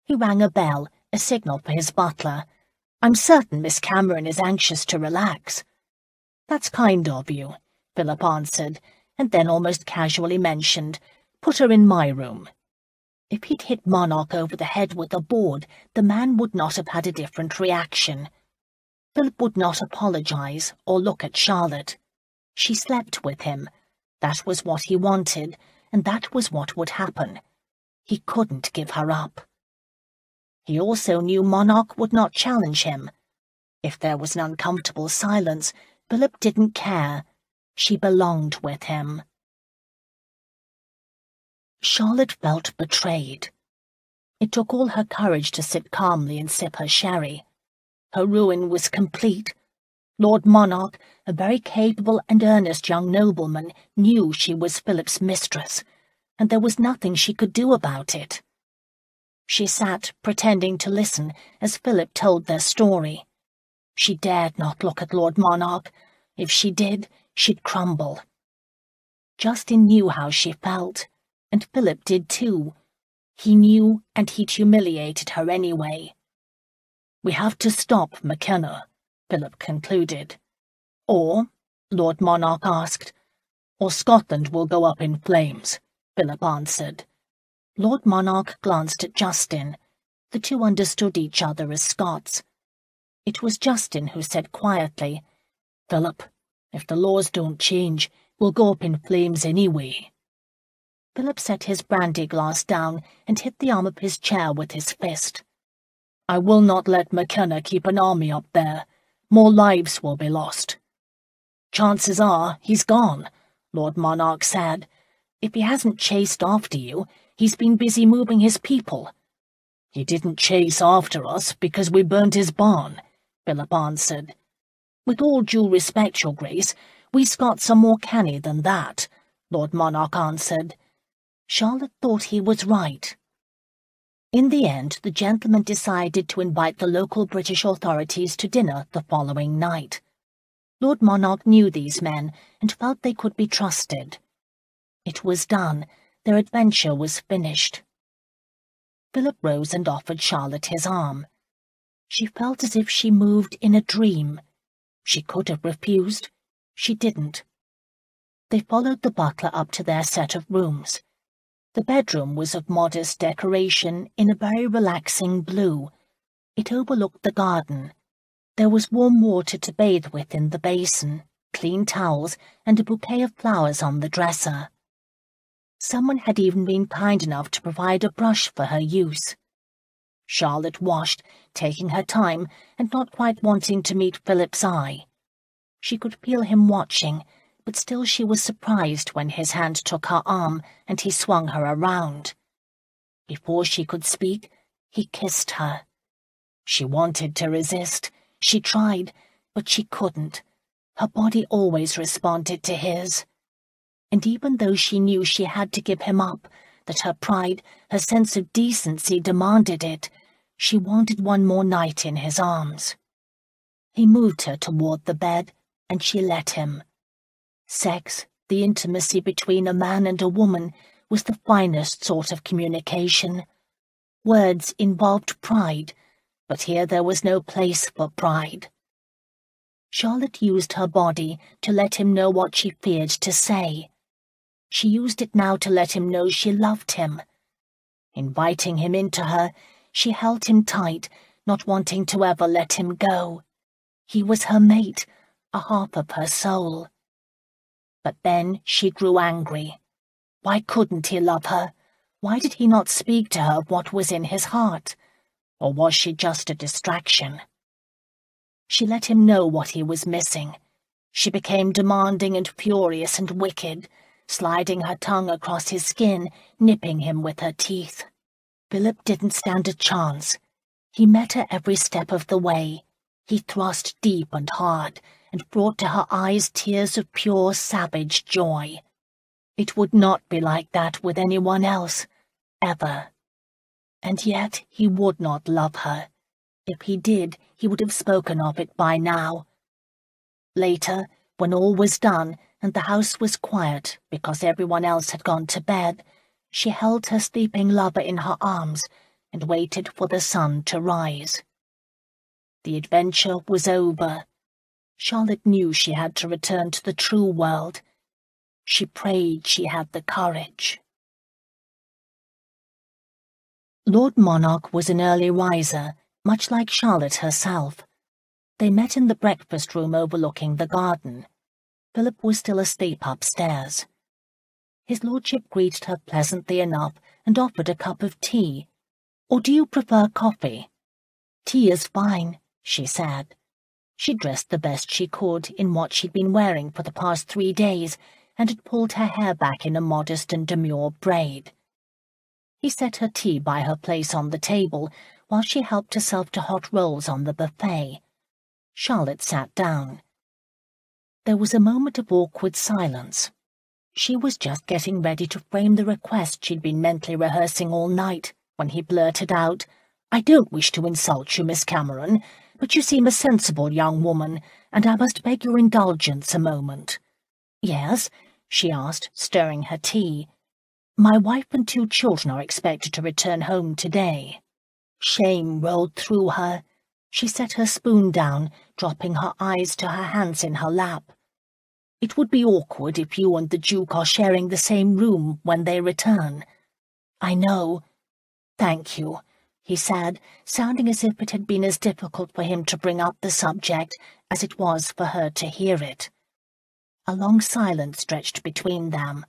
He rang a bell, a signal for his butler. "I'm certain Miss Cameron is anxious to relax." "That's kind of you," Philip answered, and then almost casually mentioned, "Put her in my room." If he'd hit Monarch over the head with a board, the man would not have had a different reaction. Philip would not apologize or look at Charlotte. She slept with him. That was what he wanted, and that was what would happen. He couldn't give her up. He also knew Monarch would not challenge him. If there was an uncomfortable silence, Philip didn't care. She belonged with him. Charlotte felt betrayed. It took all her courage to sit calmly and sip her sherry. Her ruin was complete. Lord Monarch, a very capable and earnest young nobleman, knew she was Philip's mistress, and there was nothing she could do about it. She sat, pretending to listen, as Philip told their story. She dared not look at Lord Monarch. If she did, she'd crumble. Justin knew how she felt, and Philip did too. He knew, and he'd humiliated her anyway. "We have to stop McKenna," Philip concluded. "Or?" Lord Monarch asked. "Or Scotland will go up in flames," Philip answered. Lord Monarch glanced at Justin. The 2 understood each other as Scots. It was Justin who said quietly, "Philip, if the laws don't change, we'll go up in flames anyway." Philip set his brandy glass down and hit the arm of his chair with his fist. "I will not let McKenna keep an army up there. More lives will be lost." "Chances are he's gone," Lord Monarch said. "If he hasn't chased after you, he's been busy moving his people." "He didn't chase after us because we burnt his barn," Philip answered. "With all due respect, Your Grace, we Scots are more canny than that," Lord Monarch answered. Charlotte thought he was right. In the end, the gentleman decided to invite the local British authorities to dinner the following night. Lord Monarch knew these men and felt they could be trusted. It was done. Their adventure was finished. Philip rose and offered Charlotte his arm. She felt as if she moved in a dream. She could have refused. She didn't. They followed the butler up to their set of rooms. The bedroom was of modest decoration in a very relaxing blue. It overlooked the garden. There was warm water to bathe with in the basin, clean towels, and a bouquet of flowers on the dresser. Someone had even been kind enough to provide a brush for her use. Charlotte washed, taking her time and not quite wanting to meet Philip's eye. She could feel him watching, but still she was surprised when his hand took her arm and he swung her around. Before she could speak, he kissed her. She wanted to resist. She tried, but she couldn't. Her body always responded to his. And even though she knew she had to give him up, that her pride, her sense of decency demanded it, she wanted one more night in his arms. He moved her toward the bed, and she let him. Sex, the intimacy between a man and a woman, was the finest sort of communication. Words involved pride, but here there was no place for pride. Charlotte used her body to let him know what she feared to say. She used it now to let him know she loved him. Inviting him into her, she held him tight, not wanting to ever let him go. He was her mate, a half of her soul. But then she grew angry. Why couldn't he love her? Why did he not speak to her of what was in his heart? Or was she just a distraction? She let him know what he was missing. She became demanding and furious and wicked, sliding her tongue across his skin, nipping him with her teeth. Philip didn't stand a chance. He met her every step of the way. He thrust deep and hard, and brought to her eyes tears of pure, savage joy. It would not be like that with anyone else, ever. And yet he would not love her. If he did, he would have spoken of it by now. Later, when all was done, and the house was quiet because everyone else had gone to bed, she held her sleeping lover in her arms and waited for the sun to rise. The adventure was over. Charlotte knew she had to return to the true world. She prayed she had the courage. Lord Monarch was an early riser, much like Charlotte herself. They met in the breakfast room overlooking the garden. Philip was still asleep upstairs. His lordship greeted her pleasantly enough and offered a cup of tea. "Or do you prefer coffee?" "Tea is fine," she said. She dressed the best she could in what she'd been wearing for the past 3 days, and had pulled her hair back in a modest and demure braid. He set her tea by her place on the table, while she helped herself to hot rolls on the buffet. Charlotte sat down. There was a moment of awkward silence. She was just getting ready to frame the request she'd been mentally rehearsing all night, when he blurted out, "I don't wish to insult you, Miss Cameron, but you seem a sensible young woman, and I must beg your indulgence a moment." "Yes?" she asked, stirring her tea. "My wife and 2 children are expected to return home today." Shame rolled through her. She set her spoon down, dropping her eyes to her hands in her lap. "It would be awkward if you and the Duke are sharing the same room when they return." "I know." "Thank you," he said, sounding as if it had been as difficult for him to bring up the subject as it was for her to hear it. A long silence stretched between them.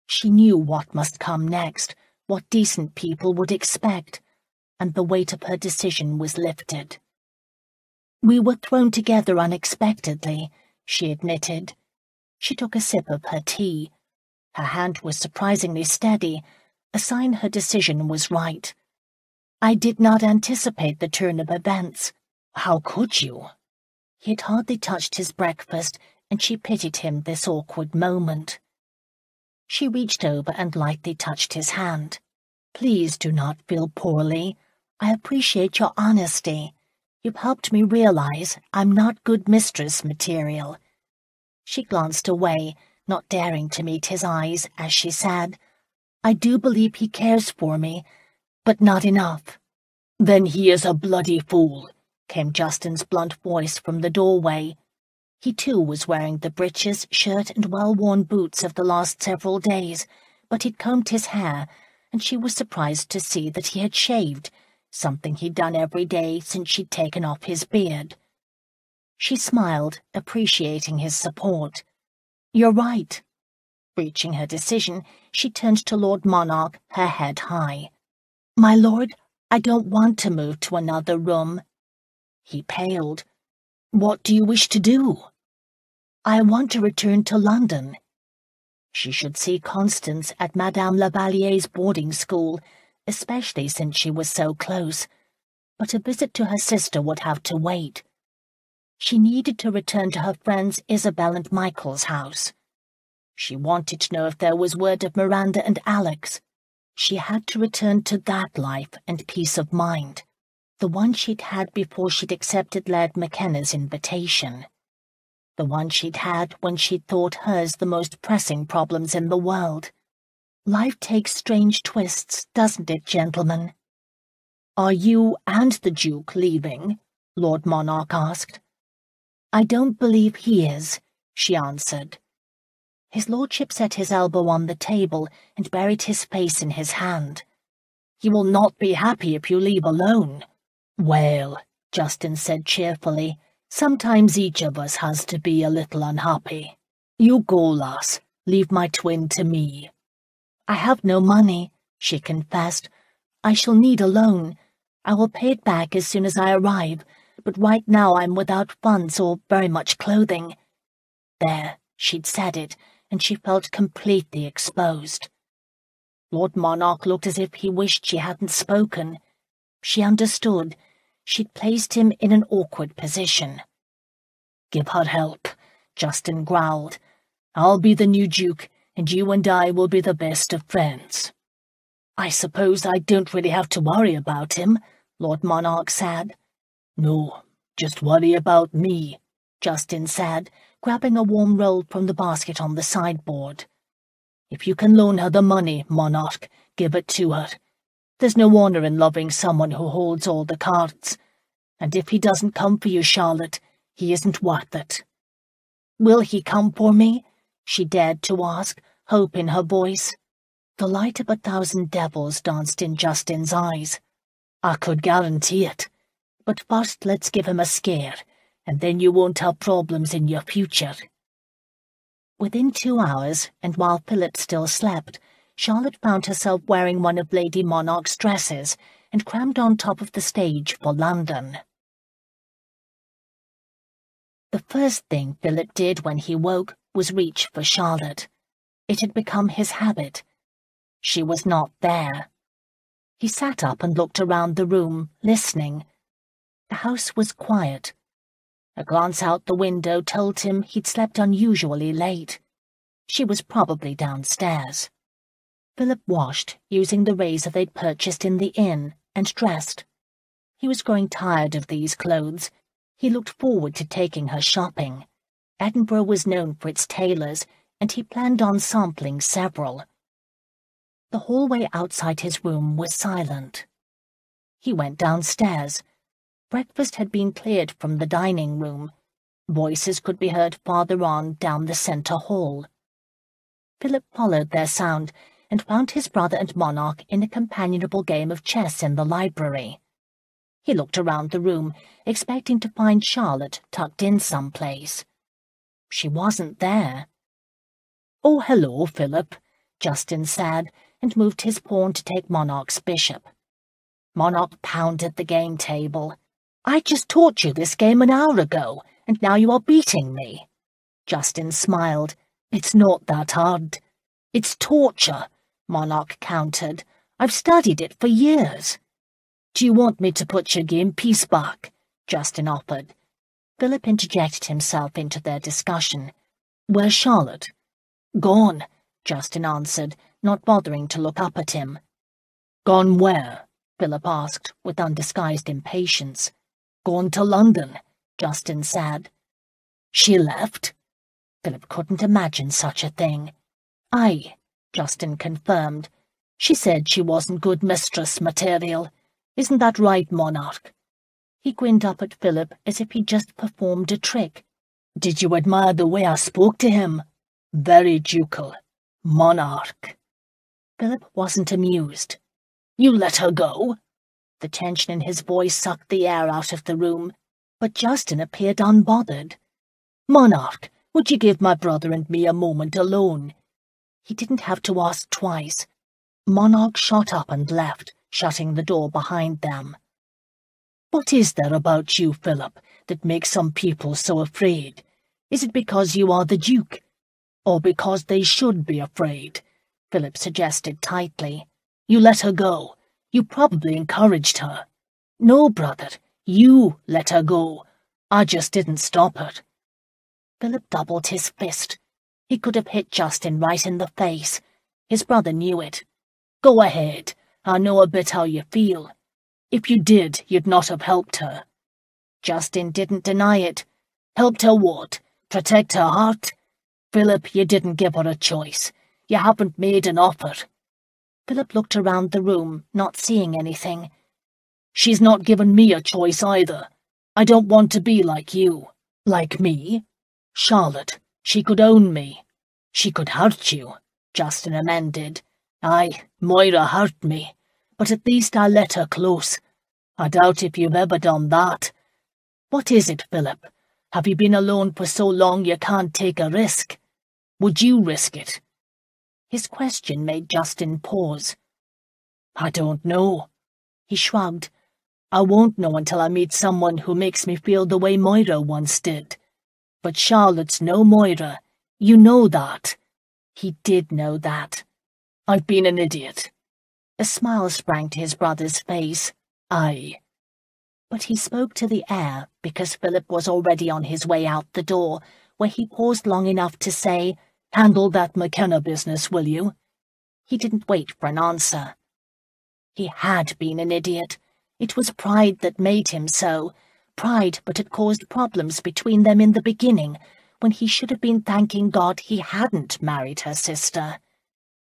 She knew what must come next, what decent people would expect, and the weight of her decision was lifted. "We were thrown together unexpectedly," she admitted. She took a sip of her tea. Her hand was surprisingly steady, a sign her decision was right. "I did not anticipate the turn of events." "How could you?" He had hardly touched his breakfast, and she pitied him this awkward moment. She reached over and lightly touched his hand. "Please do not feel poorly. I appreciate your honesty. You've helped me realize I'm not good mistress material." She glanced away, not daring to meet his eyes, as she said, "I do believe he cares for me, but not enough." "Then he is a bloody fool," came Justin's blunt voice from the doorway. He too was wearing the breeches, shirt and well-worn boots of the last several days, but he'd combed his hair, and she was surprised to see that he had shaved, something he'd done every day since she'd taken off his beard. She smiled, appreciating his support. "You're right." Reaching her decision, she turned to Lord Monarch, her head high. "My lord, I don't want to move to another room." He paled. "What do you wish to do?" "I want to return to London." She should see Constance at Madame Lavalier's boarding school, especially since she was so close, but a visit to her sister would have to wait. She needed to return to her friends Isabel and Michael's house. She wanted to know if there was word of Miranda and Alex. She had to return to that life and peace of mind, the one she'd had before she'd accepted Laird McKenna's invitation. The one she'd had when she'd thought hers the most pressing problems in the world. Life takes strange twists, doesn't it, gentlemen? "Are you and the Duke leaving?" Lord Monarch asked. "I don't believe he is," she answered. His lordship set his elbow on the table and buried his face in his hand. "You will not be happy if you leave alone." "Well," Justin said cheerfully, "sometimes each of us has to be a little unhappy. You go, lass. Leave my twin to me." "I have no money," she confessed. "I shall need a loan. I will pay it back as soon as I arrive, but right now I'm without funds or very much clothing." There, she'd said it, and she felt completely exposed. Lord Monarch looked as if he wished she hadn't spoken. She understood. She'd placed him in an awkward position. "Give her help," Justin growled. "I'll be the new Duke, and you and I will be the best of friends." "I suppose I don't really have to worry about him," Lord Monarch said. "No, just worry about me," Justin said, grabbing a warm roll from the basket on the sideboard. "If you can loan her the money, Monarch, give it to her. There's no honour in loving someone who holds all the cards. And if he doesn't come for you, Charlotte, he isn't worth it." "Will he come for me?" she dared to ask, hope in her voice. The light of 1,000 devils danced in Justin's eyes. "I could guarantee it. But first let's give him a scare, and then you won't have problems in your future." Within 2 hours, and while Philip still slept, Charlotte found herself wearing one of Lady Monarch's dresses and crammed on top of the stage for London. The first thing Philip did when he woke was reach for Charlotte. It had become his habit. She was not there. He sat up and looked around the room, listening. The house was quiet. A glance out the window told him he'd slept unusually late. She was probably downstairs. Philip washed, using the razor they'd purchased in the inn, and dressed. He was growing tired of these clothes. He looked forward to taking her shopping. Edinburgh was known for its tailors, and he planned on sampling several. The hallway outside his room was silent. He went downstairs. Breakfast had been cleared from the dining room. Voices could be heard farther on down the centre hall. Philip followed their sound and found his brother and Monarch in a companionable game of chess in the library. He looked around the room, expecting to find Charlotte tucked in someplace. She wasn't there. "Oh, hello, Philip," Justin said, and moved his pawn to take Monarch's bishop. Monarch pounded the game table. "I just taught you this game an hour ago, and now you are beating me." Justin smiled. "It's not that hard." "It's torture," Monarch countered. "I've studied it for years." "Do you want me to put your game piece back?" Justin offered. Philip interjected himself into their discussion. "Where's Charlotte?" "Gone," Justin answered, not bothering to look up at him. "Gone where?" Philip asked, with undisguised impatience. "Gone to London," Justin said. "She left?" Philip couldn't imagine such a thing. "Aye," Justin confirmed. "She said she wasn't good mistress material. Isn't that right, Monarch?" He grinned up at Philip as if he'd just performed a trick. "Did you admire the way I spoke to him? Very ducal. Monarch." Philip wasn't amused. "You let her go?" The tension in his voice sucked the air out of the room, but Justin appeared unbothered. "Monarch, would you give my brother and me a moment alone?" He didn't have to ask twice. Monarch shot up and left, shutting the door behind them. "What is there about you, Philip, that makes some people so afraid? Is it because you are the Duke? Or because they should be afraid?" Philip suggested tightly. "You let her go. You probably encouraged her." "No, brother, you let her go. I just didn't stop it." Philip doubled his fist. He could have hit Justin right in the face. His brother knew it. "Go ahead. I know a bit how you feel. If you did, you'd not have helped her." Justin didn't deny it. "Helped her what? Protect her heart? Philip, you didn't give her a choice. You haven't made an offer." Philip looked around the room, not seeing anything. "She's not given me a choice either. I don't want to be like you." "Like me? Charlotte, she could own me. She could hurt you," Justin amended. "Aye, Moira hurt me, but at least I let her close. I doubt if you've ever done that. What is it, Philip? Have you been alone for so long you can't take a risk? Would you risk it?" His question made Justin pause. "I don't know." He shrugged. "I won't know until I meet someone who makes me feel the way Moira once did. But Charlotte's no Moira. You know that." He did know that. "I've been an idiot." A smile sprang to his brother's face. "Aye." But he spoke to the air because Philip was already on his way out the door, where he paused long enough to say, "Handle that McKenna business, will you?" He didn't wait for an answer. He had been an idiot. It was pride that made him so. Pride, but it caused problems between them in the beginning, when he should have been thanking God he hadn't married her sister.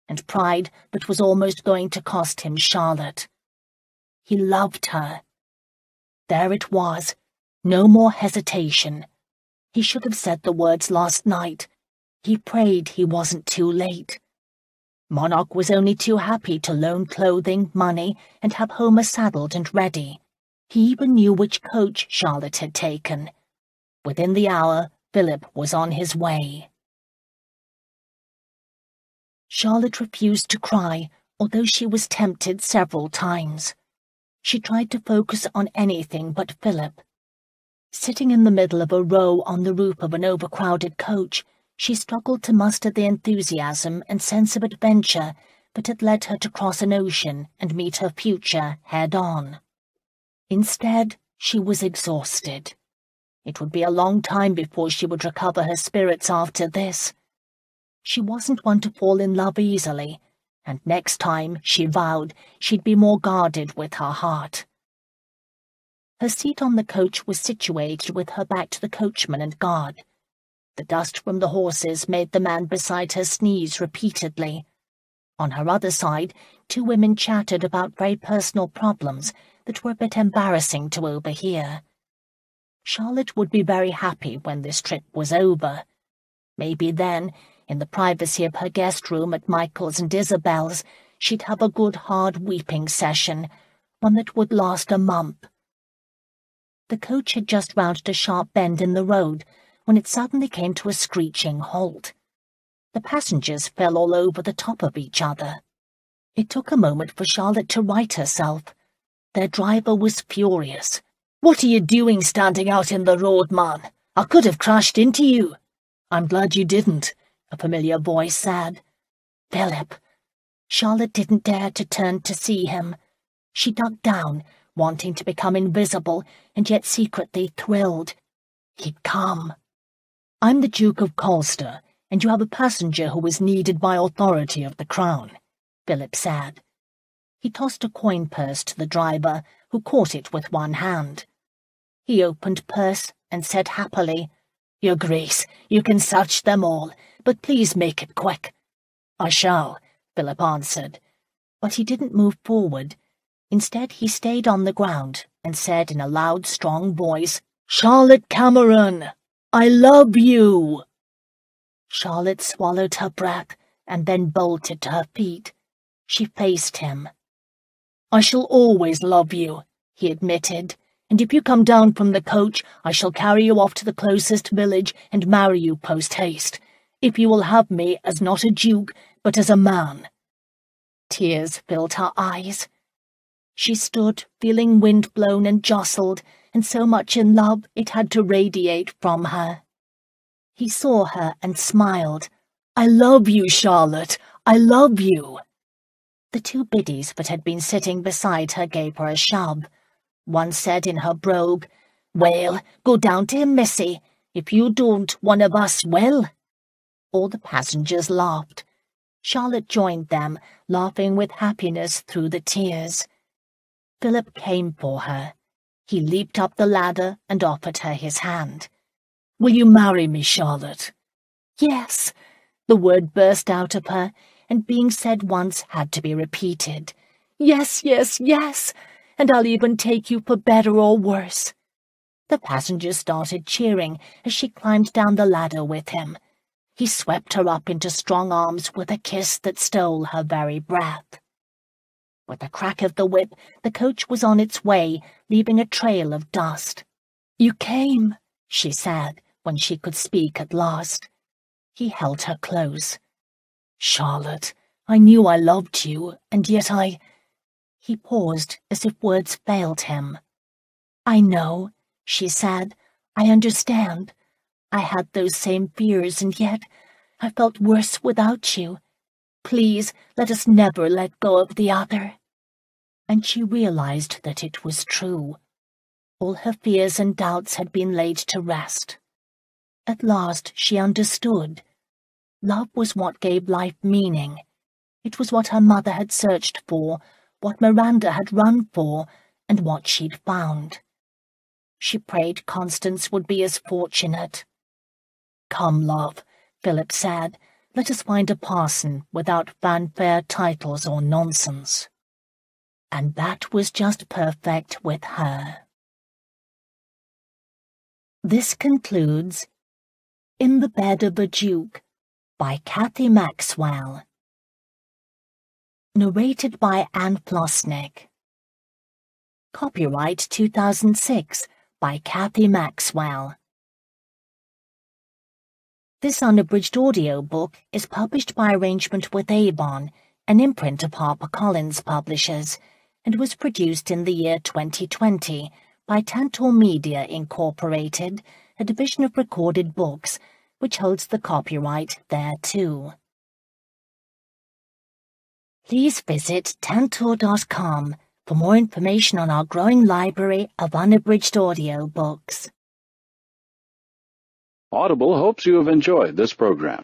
And pride that was almost going to cost him Charlotte. He loved her. There it was. No more hesitation. He should have said the words last night. He prayed he wasn't too late. Monarch was only too happy to loan clothing, money, and have Homer saddled and ready. He even knew which coach Charlotte had taken. Within the hour, Philip was on his way. Charlotte refused to cry, although she was tempted several times. She tried to focus on anything but Philip. Sitting in the middle of a row on the roof of an overcrowded coach, she struggled to muster the enthusiasm and sense of adventure that had led her to cross an ocean and meet her future head-on. Instead, she was exhausted. It would be a long time before she would recover her spirits after this. She wasn't one to fall in love easily, and next time, she vowed, she'd be more guarded with her heart. Her seat on the coach was situated with her back to the coachman and guard. The dust from the horses made the man beside her sneeze repeatedly. On her other side, two women chattered about very personal problems that were a bit embarrassing to overhear. Charlotte would be very happy when this trip was over. Maybe then, in the privacy of her guest room at Michael's and Isabel's, she'd have a good hard weeping session, one that would last a month. The coach had just rounded a sharp bend in the road when it suddenly came to a screeching halt. The passengers fell all over the top of each other. It took a moment for Charlotte to right herself. Their driver was furious. "What are you doing standing out in the road, man? I could have crashed into you." "I'm glad you didn't," a familiar voice said. "Philip." Charlotte didn't dare to turn to see him. She ducked down, wanting to become invisible, and yet secretly thrilled. He'd come. "I'm the Duke of Colster, and you have a passenger who is needed by authority of the Crown," Phillip said. He tossed a coin purse to the driver, who caught it with one hand. He opened purse and said happily, "Your Grace, you can search them all, but please make it quick." "I shall," Phillip answered. But he didn't move forward. Instead, he stayed on the ground and said in a loud, strong voice, "Charlotte Cameron, I love you." Charlotte swallowed her breath and then bolted to her feet. She faced him. "I shall always love you," he admitted, "and if you come down from the coach, I shall carry you off to the closest village and marry you post-haste, if you will have me as not a duke, but as a man." Tears filled her eyes. She stood, feeling wind-blown and jostled, and so much in love it had to radiate from her. He saw her and smiled. "I love you, Charlotte. I love you." The two biddies that had been sitting beside her gave her a shove. One said in her brogue, "Well, go down to him, missy. If you don't, one of us will." All the passengers laughed. Charlotte joined them, laughing with happiness through the tears. Phillip came for her. He leaped up the ladder and offered her his hand. "Will you marry me, Charlotte?" "Yes." The word burst out of her, and being said once had to be repeated. "Yes, yes, yes, and I'll even take you for better or worse." The passengers started cheering as she climbed down the ladder with him. He swept her up into strong arms with a kiss that stole her very breath. With the crack of the whip, the coach was on its way, leaving a trail of dust. "You came," she said, when she could speak at last. He held her close. "Charlotte, I knew I loved you, and yet I—" He paused as if words failed him. "I know," she said. "I understand. I had those same fears, and yet I felt worse without you. Please, let us never let go of the other." And she realized that it was true. All her fears and doubts had been laid to rest. At last she understood. Love was what gave life meaning. It was what her mother had searched for, what Miranda had run for, and what she'd found. She prayed Constance would be as fortunate. "Come, love," Phillip said, "let us find a parson without fanfare, titles, or nonsense." And that was just perfect with her. This concludes In the Bed of a Duke by Cathy Maxwell. Narrated by Anne Flosnick. Copyright 2006 by Cathy Maxwell. This unabridged audiobook is published by arrangement with Avon, an imprint of HarperCollins Publishers, and was produced in the year 2020 by Tantor Media Incorporated, a division of Recorded Books, which holds the copyright thereto. Please visit tantor.com for more information on our growing library of unabridged audiobooks. Audible hopes you have enjoyed this program.